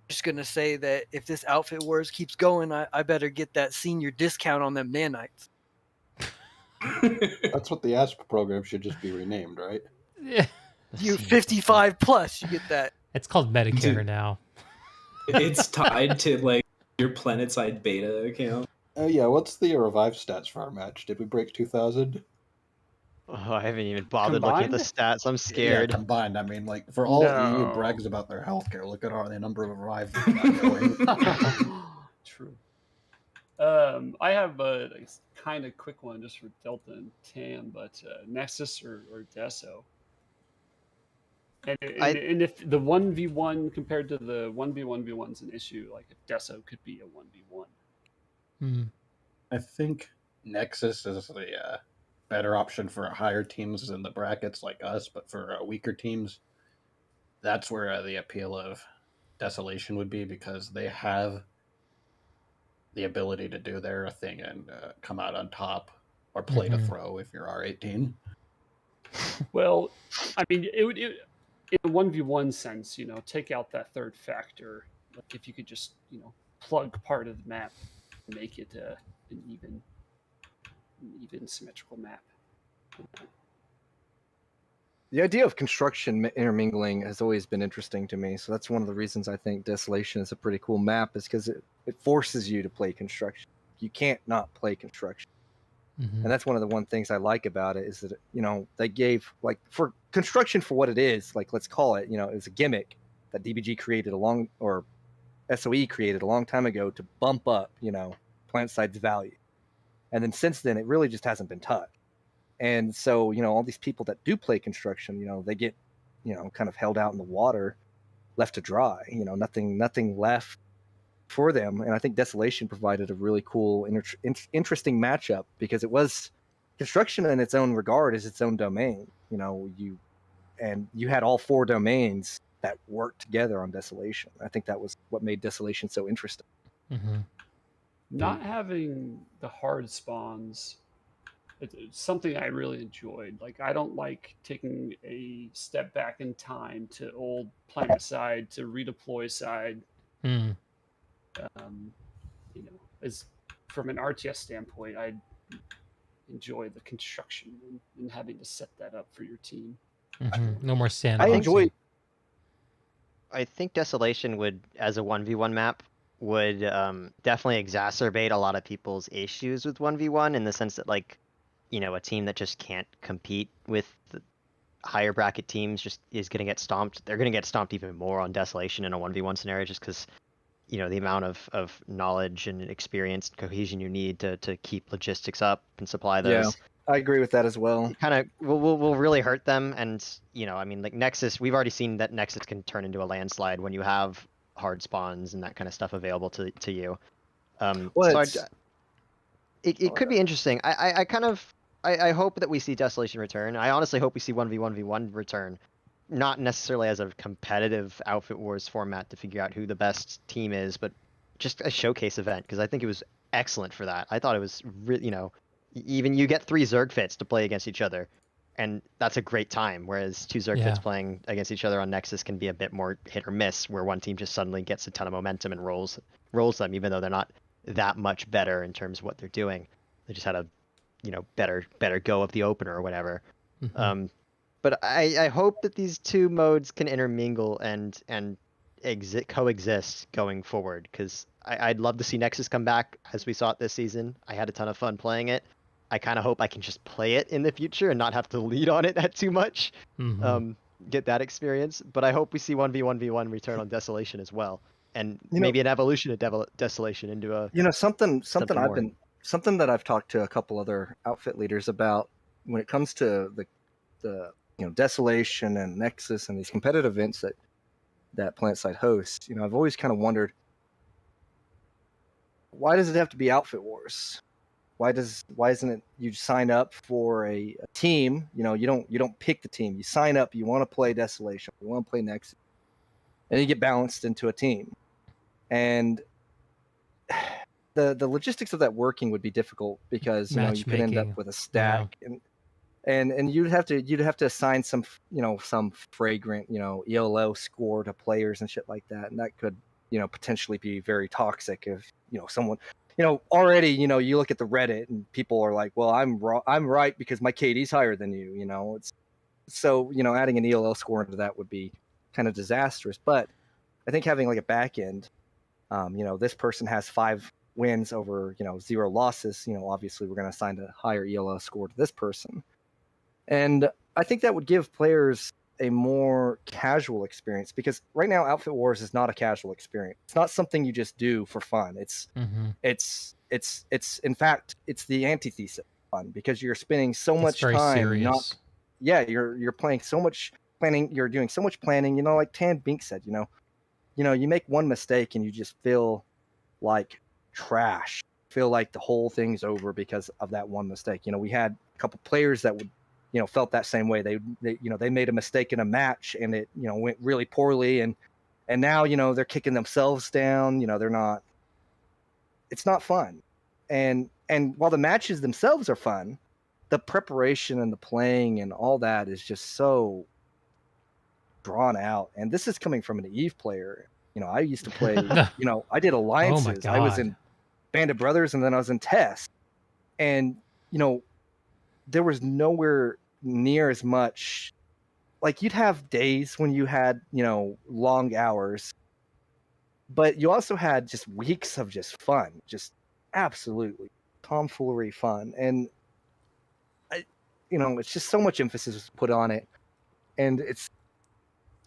Just gonna say that if this outfit wars keeps going, I better get that senior discount on them nanites. That's what the ASP program should just be renamed, right? Yeah. You 55 plus, you get that. It's called Medicare now. It's tied to like your PlanetSide beta account. Oh yeah, what's the revive stats for our match? Did we break 2,000? Oh, I haven't even bothered looking at the stats. I'm scared. Yeah, combined. I mean, like for all of you who brags about their healthcare, look at the number of revives they've got going. True. I have a kind of quick one just for Delta and Tam, but Nexus or Deso. And if the 1v1 compared to the 1v1v1 is an issue, like if Deso could be a 1v1. I think Nexus is the better option for higher teams in the brackets like us, but for weaker teams, that's where the appeal of Desolation would be, because they have the ability to do their thing and come out on top or play to throw if you're R18. Well, I mean, it would in a 1v1 sense, you know, take out that third factor. Like if you could just, you know, plug part of the map and make it an even symmetrical map. The idea of construction intermingling has always been interesting to me. So that's one of the reasons I think Desolation is a pretty cool map, is because it forces you to play construction. You can't not play construction. And that's one of the things I like about it, is that, you know, they gave, like, for construction for what it is, like, let's call it, you know, it's a gimmick that DBG created SOE created a long time ago to bump up, you know, PlanetSide's value. And then since then, it really just hasn't been touched. And so, you know, all these people that do play construction, you know, they get, you know, kind of held out in the water, left to dry, you know, nothing left for them. And I think Desolation provided a really cool, interesting matchup, because it was construction in its own regard is its own domain. You know, you had all 4 domains that worked together on Desolation. I think that was what made Desolation so interesting. Not having the hard spawns, it's something I really enjoyed. Like, I don't like taking a step back in time to old PlanetSide to redeploy side. You know, as from an RTS standpoint, I enjoy the construction and having to set that up for your team. No more sand. I think Desolation would, as a 1v1 map, would definitely exacerbate a lot of people's issues with 1v1, in the sense that, like, you know, a team that just can't compete with the higher bracket teams just is going to get stomped. They're going to get stomped even more on Desolation in a 1v1 scenario, just because, you know, the amount of knowledge and experience and cohesion you need to keep logistics up and supply those. Yeah, I agree with that as well. Kind of will really hurt them. And, you know, I mean, like Nexus, we've already seen that Nexus can turn into a landslide when you have hard spawns and that kind of stuff available to you. Well, So it could be interesting. I kind of I hope that we see Desolation return. I honestly hope we see 1v1v1 return. Not necessarily as a competitive Outfit Wars format to figure out who the best team is, but just a showcase event, because I think it was excellent for that. I thought it was really, even you get 3 Zerg fits to play against each other, and that's a great time. Whereas 2 Zerg fits playing against each other on Nexus can be a bit more hit or miss, where one team just suddenly gets a ton of momentum and rolls them, even though they're not that much better in terms of what they're doing. They just had a better go of the opener or whatever. But I hope that these 2 modes can intermingle and coexist going forward, because I'd love to see Nexus come back as we saw it this season. I had a ton of fun playing it. I kind of hope I can just play it in the future and not have to lead on it that too much. Get that experience. But I hope we see 1v1v1 return on Desolation as well, and maybe an evolution of Desolation into a something more. something that I've talked to a couple other outfit leaders about when it comes to the Desolation and Nexus and these competitive events that PlanetSide hosts. I've always kind of wondered, why does it have to be Outfit Wars? Why isn't it you sign up for a team? You don't pick the team. You sign up. You want to play Desolation. You want to play Nexus, and you get balanced into a team. And the logistics of that working would be difficult, because you could end up with a stack, and you'd have to assign some fragrant ELO score to players and shit like that, and that could potentially be very toxic if someone already you look at the Reddit and people are like, well, I'm right because my KD's higher than you. It's so adding an ELO score into that would be kind of disastrous. But I think having like a back end, this person has 5 wins over 0 losses. Obviously we're going to assign a higher ELO score to this person. And I think that would give players a more casual experience, because right now Outfit Wars is not a casual experience. It's not something you just do for fun. It's in fact it's the antithesis of fun, because you're spending so much time serious. You're playing so much planning, you're doing so much planning, like TandBinc said, you make one mistake and you just feel like trash, feel like the whole thing's over because of that one mistake. We had a couple players that would felt that same way. They made a mistake in a match and it went really poorly, and now they're kicking themselves down. They're not. It's not fun, and while the matches themselves are fun, the preparation and the playing and all that is just so drawn out. And this is coming from an Eve player. I used to play. I did alliances. I was in Band of Brothers, and then I was in Test, and there was nowhere near as much. Like, you'd have days when you had long hours, but you also had just weeks of just fun, just absolutely tomfoolery fun. And it's just so much emphasis put on it, and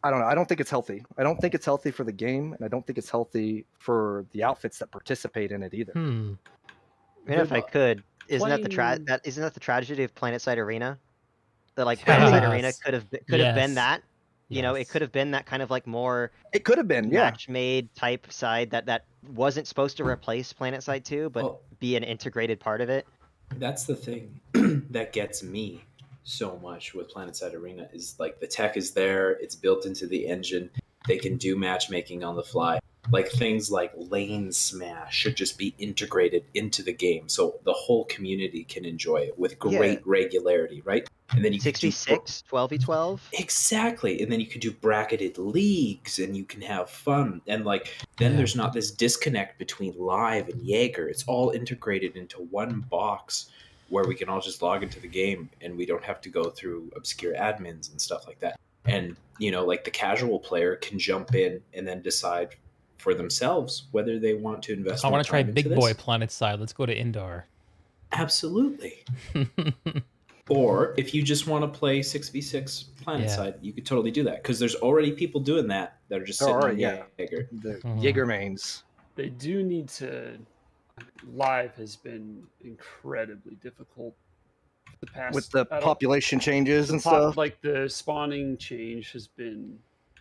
I don't know. I don't think it's healthy. I don't think it's healthy for the game, and I don't think it's healthy for the outfits that participate in it either. And if I could, isn't that the tragedy of PlanetSide Arena? That PlanetSide Arena could have been that. It could have been that kind of more. It could have been match-made type side that wasn't supposed to replace PlanetSide 2, but be an integrated part of it. That's the thing that gets me so much with PlanetSide Arena is the tech is there, it's built into the engine, they can do matchmaking on the fly. Things like lane smash should just be integrated into the game so the whole community can enjoy it with great regularity, right? And then you 6v6, 12v12. Exactly. And then you can do bracketed leagues and you can have fun. And then there's not this disconnect between live and Jaeger. It's all integrated into one box where we can all just log into the game and we don't have to go through obscure admins and stuff like that. And, the casual player can jump in and then decide for themselves whether they want to invest. I want to try Big Boy PlanetSide. Let's go to Indar. Absolutely. Or if you just want to play 6v6 PlanetSide, you could totally do that, because there's already people doing that are just sitting on Jaeger. The Jaeger mains. They do need to. Live has been incredibly difficult the past with the population changes and stuff. The spawning change has been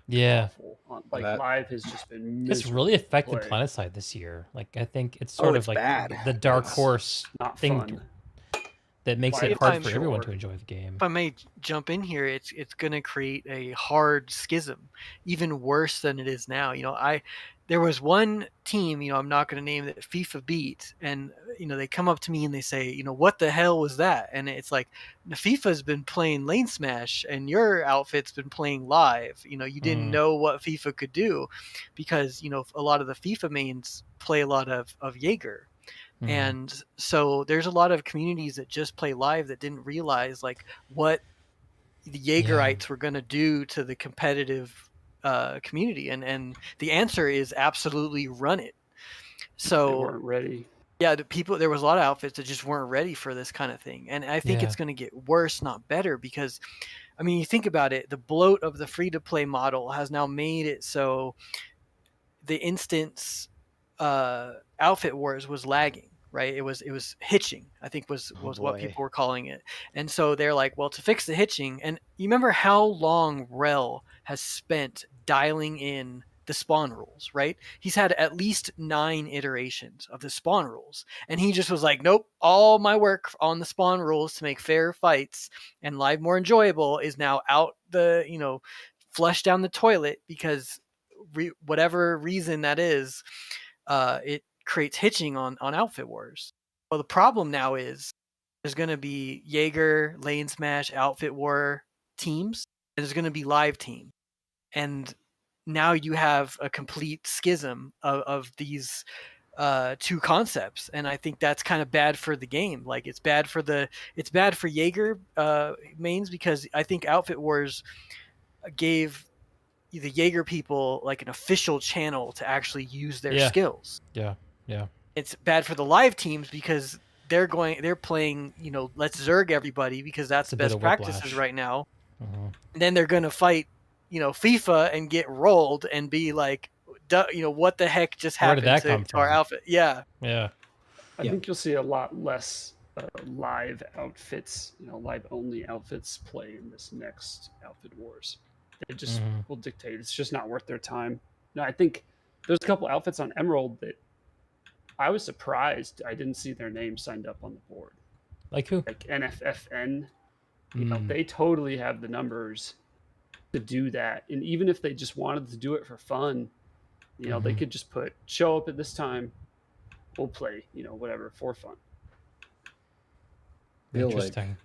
Yeah. awful. Like live has just been It's miserable really to affected play. PlanetSide this year. Like I think it's sort of it's like bad. the dark It's horse not thing fun. that makes Like, it if hard I'm for everyone to sure- enjoy the game. If I may jump in here, it's going to create a hard schism, even worse than it is now. There was one team, I'm not going to name, that FIFA beat, and they come up to me and they say, what the hell was that? And it's like, the FIFA's been playing lane smash, and your outfit's been playing live. You didn't know what FIFA could do, because a lot of the FIFA mains play a lot of Jaeger. And so there's a lot of communities that just play live that didn't realize like what the Jaegerites were going to do to the competitive community. And the answer is absolutely run it. So they weren't ready. Yeah, there was a lot of outfits that just weren't ready for this kind of thing. And I think it's going to get worse, not better, because I mean, you think about it, the bloat of the free-to-play model has now made it so the instance outfit wars was lagging. Right, it was hitching, I think was what people were calling it. And so they're like, well, to fix the hitching, and you remember how long Rel has spent dialing in the spawn rules, right? He's had at least 9 iterations of the spawn rules, and he just was like, nope, all my work on the spawn rules to make fair fights and live more enjoyable is now out the flushed down the toilet, because whatever reason that is, it creates hitching on outfit wars. Well, the problem now is there's going to be Jaeger, Lane Smash, outfit war teams, and there's going to be live team, and now you have a complete schism of these two concepts, and I think that's kind of bad for the game. Like it's bad for Jaeger mains, because I think outfit wars gave the Jaeger people like an official channel to actually use their skills. Yeah. It's bad for the live teams because they're playing, let's Zerg everybody, because that's the best practices right now. And then they're going to fight, FIFA and get rolled and be like, what the heck just happened to our outfit? Yeah. I think you'll see a lot less live outfits, live only outfits play in this next outfit wars. It just will dictate. It's just not worth their time. No, I think there's a couple outfits on Emerald that I was surprised I didn't see their name signed up on the board. Like who? Like NFFN. They totally have the numbers to do that. And even if they just wanted to do it for fun, they could just show up at this time, we'll play, whatever, for fun. Interesting. Like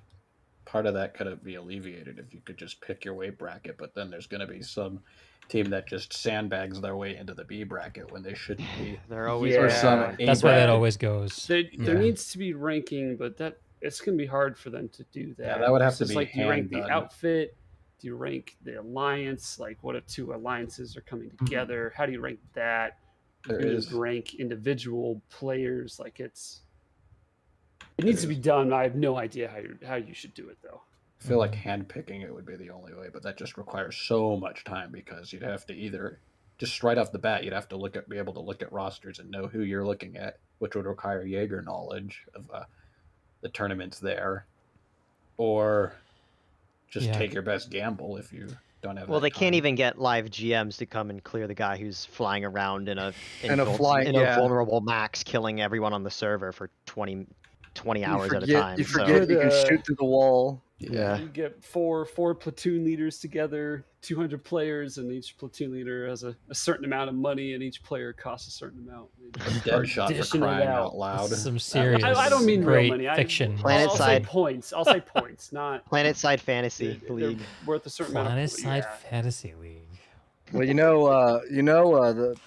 part of that could be alleviated if you could just pick your weight bracket, but then there's going to be some team that just sandbags their way into the B bracket when they shouldn't be. They're always that's why that always goes. There needs to be ranking, but it's going to be hard for them to do that. Yeah, that would have to be like, do you rank done. the outfit? Do you rank the alliance? Like, what if 2 alliances are coming together? How do you rank that? Rank individual players. Like it needs to be done. I have no idea how you should do it though. I feel like handpicking it would be the only way, but that just requires so much time, because you'd have to either just right off the bat, you'd have to be able to look at rosters and know who you're looking at, which would require Jaeger knowledge of the tournaments there, or just take your best gamble if you don't have. Well, they can't even get live GMs to come and clear the guy who's flying around in a vulnerable max, killing everyone on the server for 20 hours at a time. You forget you can shoot through the wall. Yeah. You get four platoon leaders together, 200 players, and each platoon leader has a certain amount of money, and each player costs a certain amount. Deadshot for crying out loud. Some serious. I don't mean great real money. fiction. I'll say points. I'll say points, not PlanetSide Fantasy League. Worth a certain amount. PlanetSide Fantasy League. Well, the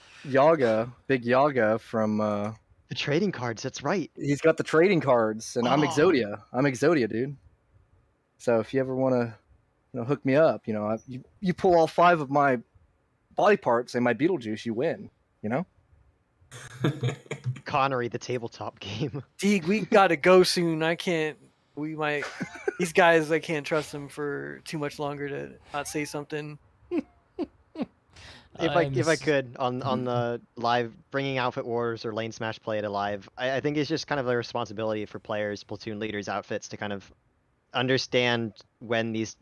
Big Yaga from the trading cards. That's right. He's got the trading cards, and I'm Exodia. I'm Exodia, dude. So if you ever want to, hook me up, you pull all 5 of my body parts and my Beetlejuice, you win. Connery, the tabletop game. Deeg, we gotta go soon. These guys, I can't trust them for too much longer to not say something. If I could on the live bringing outfit wars or lane smash play to live, I think it's just kind of a responsibility for players, platoon leaders, outfits to kind of understand when these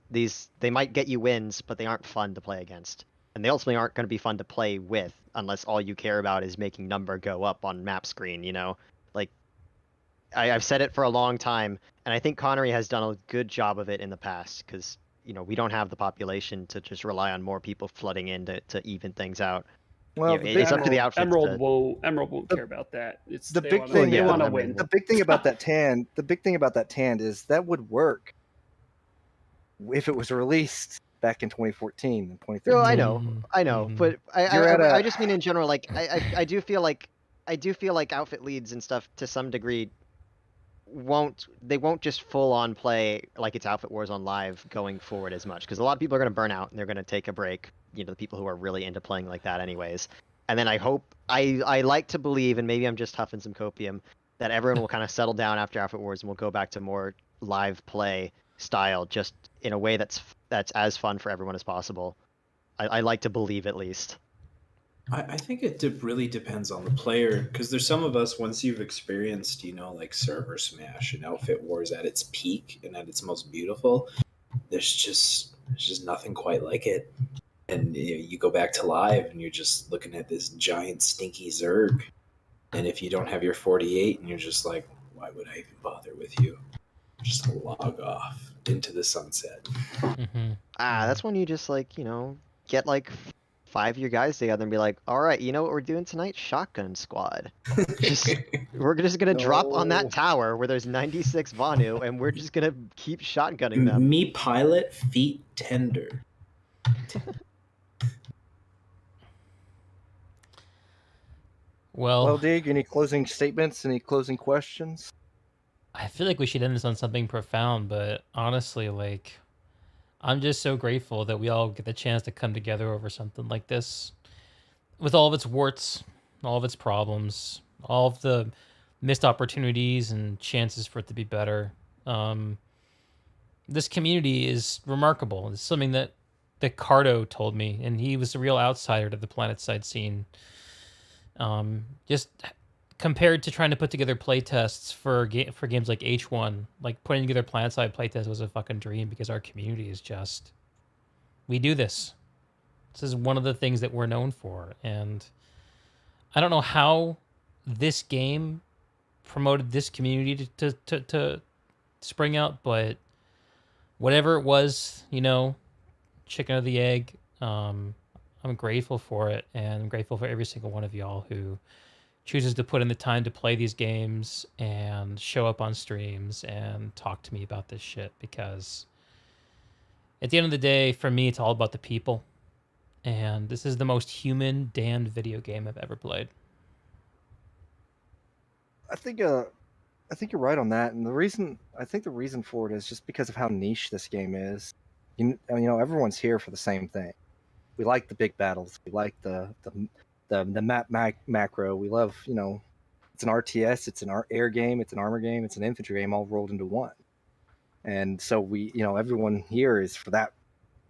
they might get you wins, but they aren't fun to play against. and they ultimately aren't going to be fun to play with unless all you care about is making number go up on map screen. Like I've said it for a long time, and I think Connery has done a good job of it in the past because we don't have the population to just rely on more people flooding in to even things out. Well, it's up to the outfits. Emerald won't care about that. It's the they big wanna, thing. They want to win. The big thing about that tand is that would work if it was released back in 2014 and 2013. No, I know, but I just mean in general. Like I do feel like outfit leads and stuff to some degree won't just full on play like it's Outfit Wars on live going forward as much, because a lot of people are going to burn out and they're going to take a break. The people who are really into playing like that anyways. And then I hope I like to believe, and maybe I'm just huffing some copium, that everyone will kind of settle down after Outfit Wars and we'll go back to more live play style, just in a way that's as fun for everyone as possible. I like to believe, at least. I think it really depends on the player, because there's some of us, once you've experienced, like Server Smash and Outfit Wars at its peak and at its most beautiful, there's just nothing quite like it. And you go back to live and you're just looking at this giant stinky Zerg, and if you don't have your 48 and you're just like, why would I even bother with you? Just log off into the sunset. That's when you just get 5 of your guys together and be like, all right, you know what we're doing tonight? Shotgun squad. We're just gonna drop on that tower where there's 96 Vanu, and we're just gonna keep shotgunning them. Me pilot, feet tender. Well, Dig, any closing statements? Any closing questions? I feel like we should end this on something profound, but honestly, I'm just so grateful that we all get the chance to come together over something like this, with all of its warts, all of its problems, all of the missed opportunities and chances for it to be better. This community is remarkable. It's something that Cardo told me, and he was a real outsider to the PlanetSide scene. Just compared to trying to put together playtests for games like H1, putting together PlanetSide playtests was a fucking dream, because our community is just, we do this. This is one of the things that we're known for, and I don't know how this game promoted this community to spring out, but whatever it was, chicken or the egg, I'm grateful for it, and I'm grateful for every single one of y'all who chooses to put in the time to play these games and show up on streams and talk to me about this shit, because at the end of the day, for me, it's all about the people, and this is the most human damned video game I've ever played. I think you're right on that, and the reason for it is just because of how niche this game is. Everyone's here for the same thing. We like the big battles. We like the map macro. We love, it's an RTS, it's an air game, it's an armor game, it's an infantry game, all rolled into one. And so everyone here is for that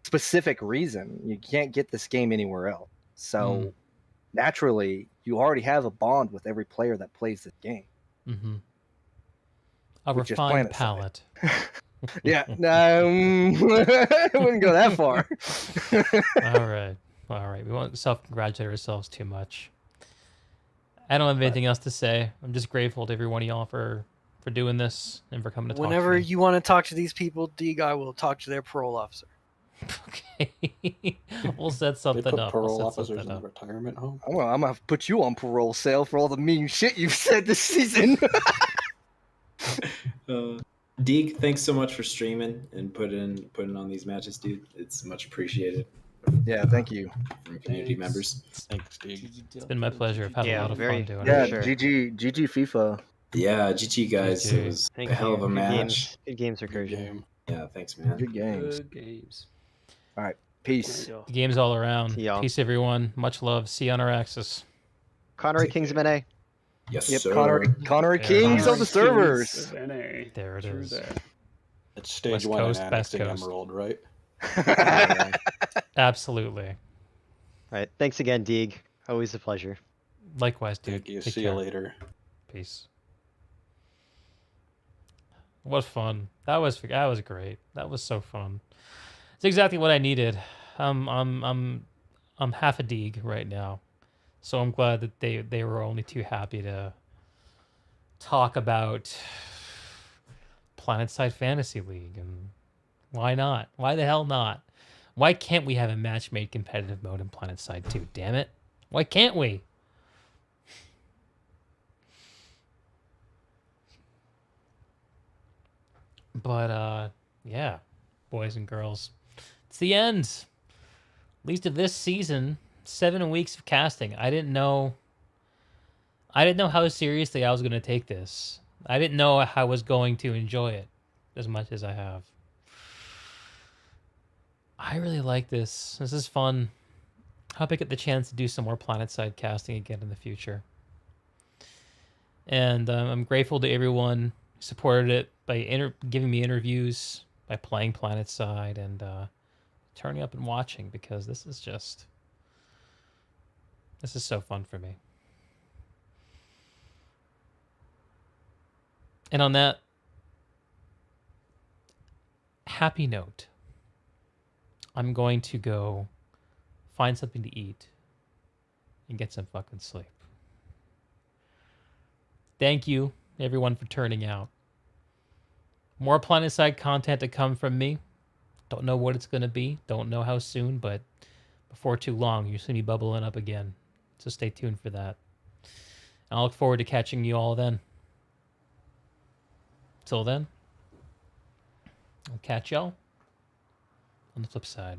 specific reason. You can't get this game anywhere else. So naturally, you already have a bond with every player that plays this game. Mm-hmm. A refined palate. Yeah, no, I wouldn't go that far. All right. We won't self-congratulate ourselves too much. I don't have anything else to say. I'm just grateful to every one of y'all for doing this and for coming to talk to me. Whenever you want to talk to these people, D-Guy will talk to their parole officer. Okay. We'll set something they put up. Parole officers in a retirement home. I'm gonna have to put you on parole, Sayl, for all the mean shit you've said this season. Deeg, thanks so much for streaming and putting on these matches, dude. It's much appreciated. Yeah, thank you. From community members. Thanks, Deeg. It's been my pleasure. I've had a lot of fun doing it. Yeah, GG FIFA. Yeah, GG guys. It was a hell of a match. Good games, Recursion. Yeah, thanks, man. Good games. Good games. All right, peace. The games all around. Y'all. Peace, everyone. Much love. See you on our axis. Connery Kings of NA. Yes, Yep, sir. Connery Kings of the servers. There it is. It's stage West 1 Coast, and West annexing Coast. Emerald, right? Absolutely. All right. Thanks again, Deeg. Always a pleasure. Likewise, dude. Thank you. Take See care. you later. Peace. What fun. That was great. That was so fun. It's exactly what I needed. I'm I'm half a deeg right now, so I'm glad that they were only too happy to talk about PlanetSide Fantasy League, and why not? Why the hell not? Why can't we have a match-made competitive mode in PlanetSide 2? Damn it! Why can't we? But yeah, boys and girls, it's the end. At least of this season. 7 weeks of casting. I didn't know how seriously I was going to take this. I didn't know how I was going to enjoy it as much as I have. I really like this. This is fun. I hope I get the chance to do some more PlanetSide casting again in the future. And I'm grateful to everyone who supported it by giving me interviews, by playing PlanetSide, and turning up and watching, because this is so fun for me. And on that happy note, I'm going to go find something to eat and get some fucking sleep. Thank you, everyone, for turning out. More PlanetSide content to come from me. Don't know what it's going to be. Don't know how soon, but before too long, you'll see me bubbling up again. So stay tuned for that. And I'll look forward to catching you all then. Till then, I'll catch y'all on the flip side.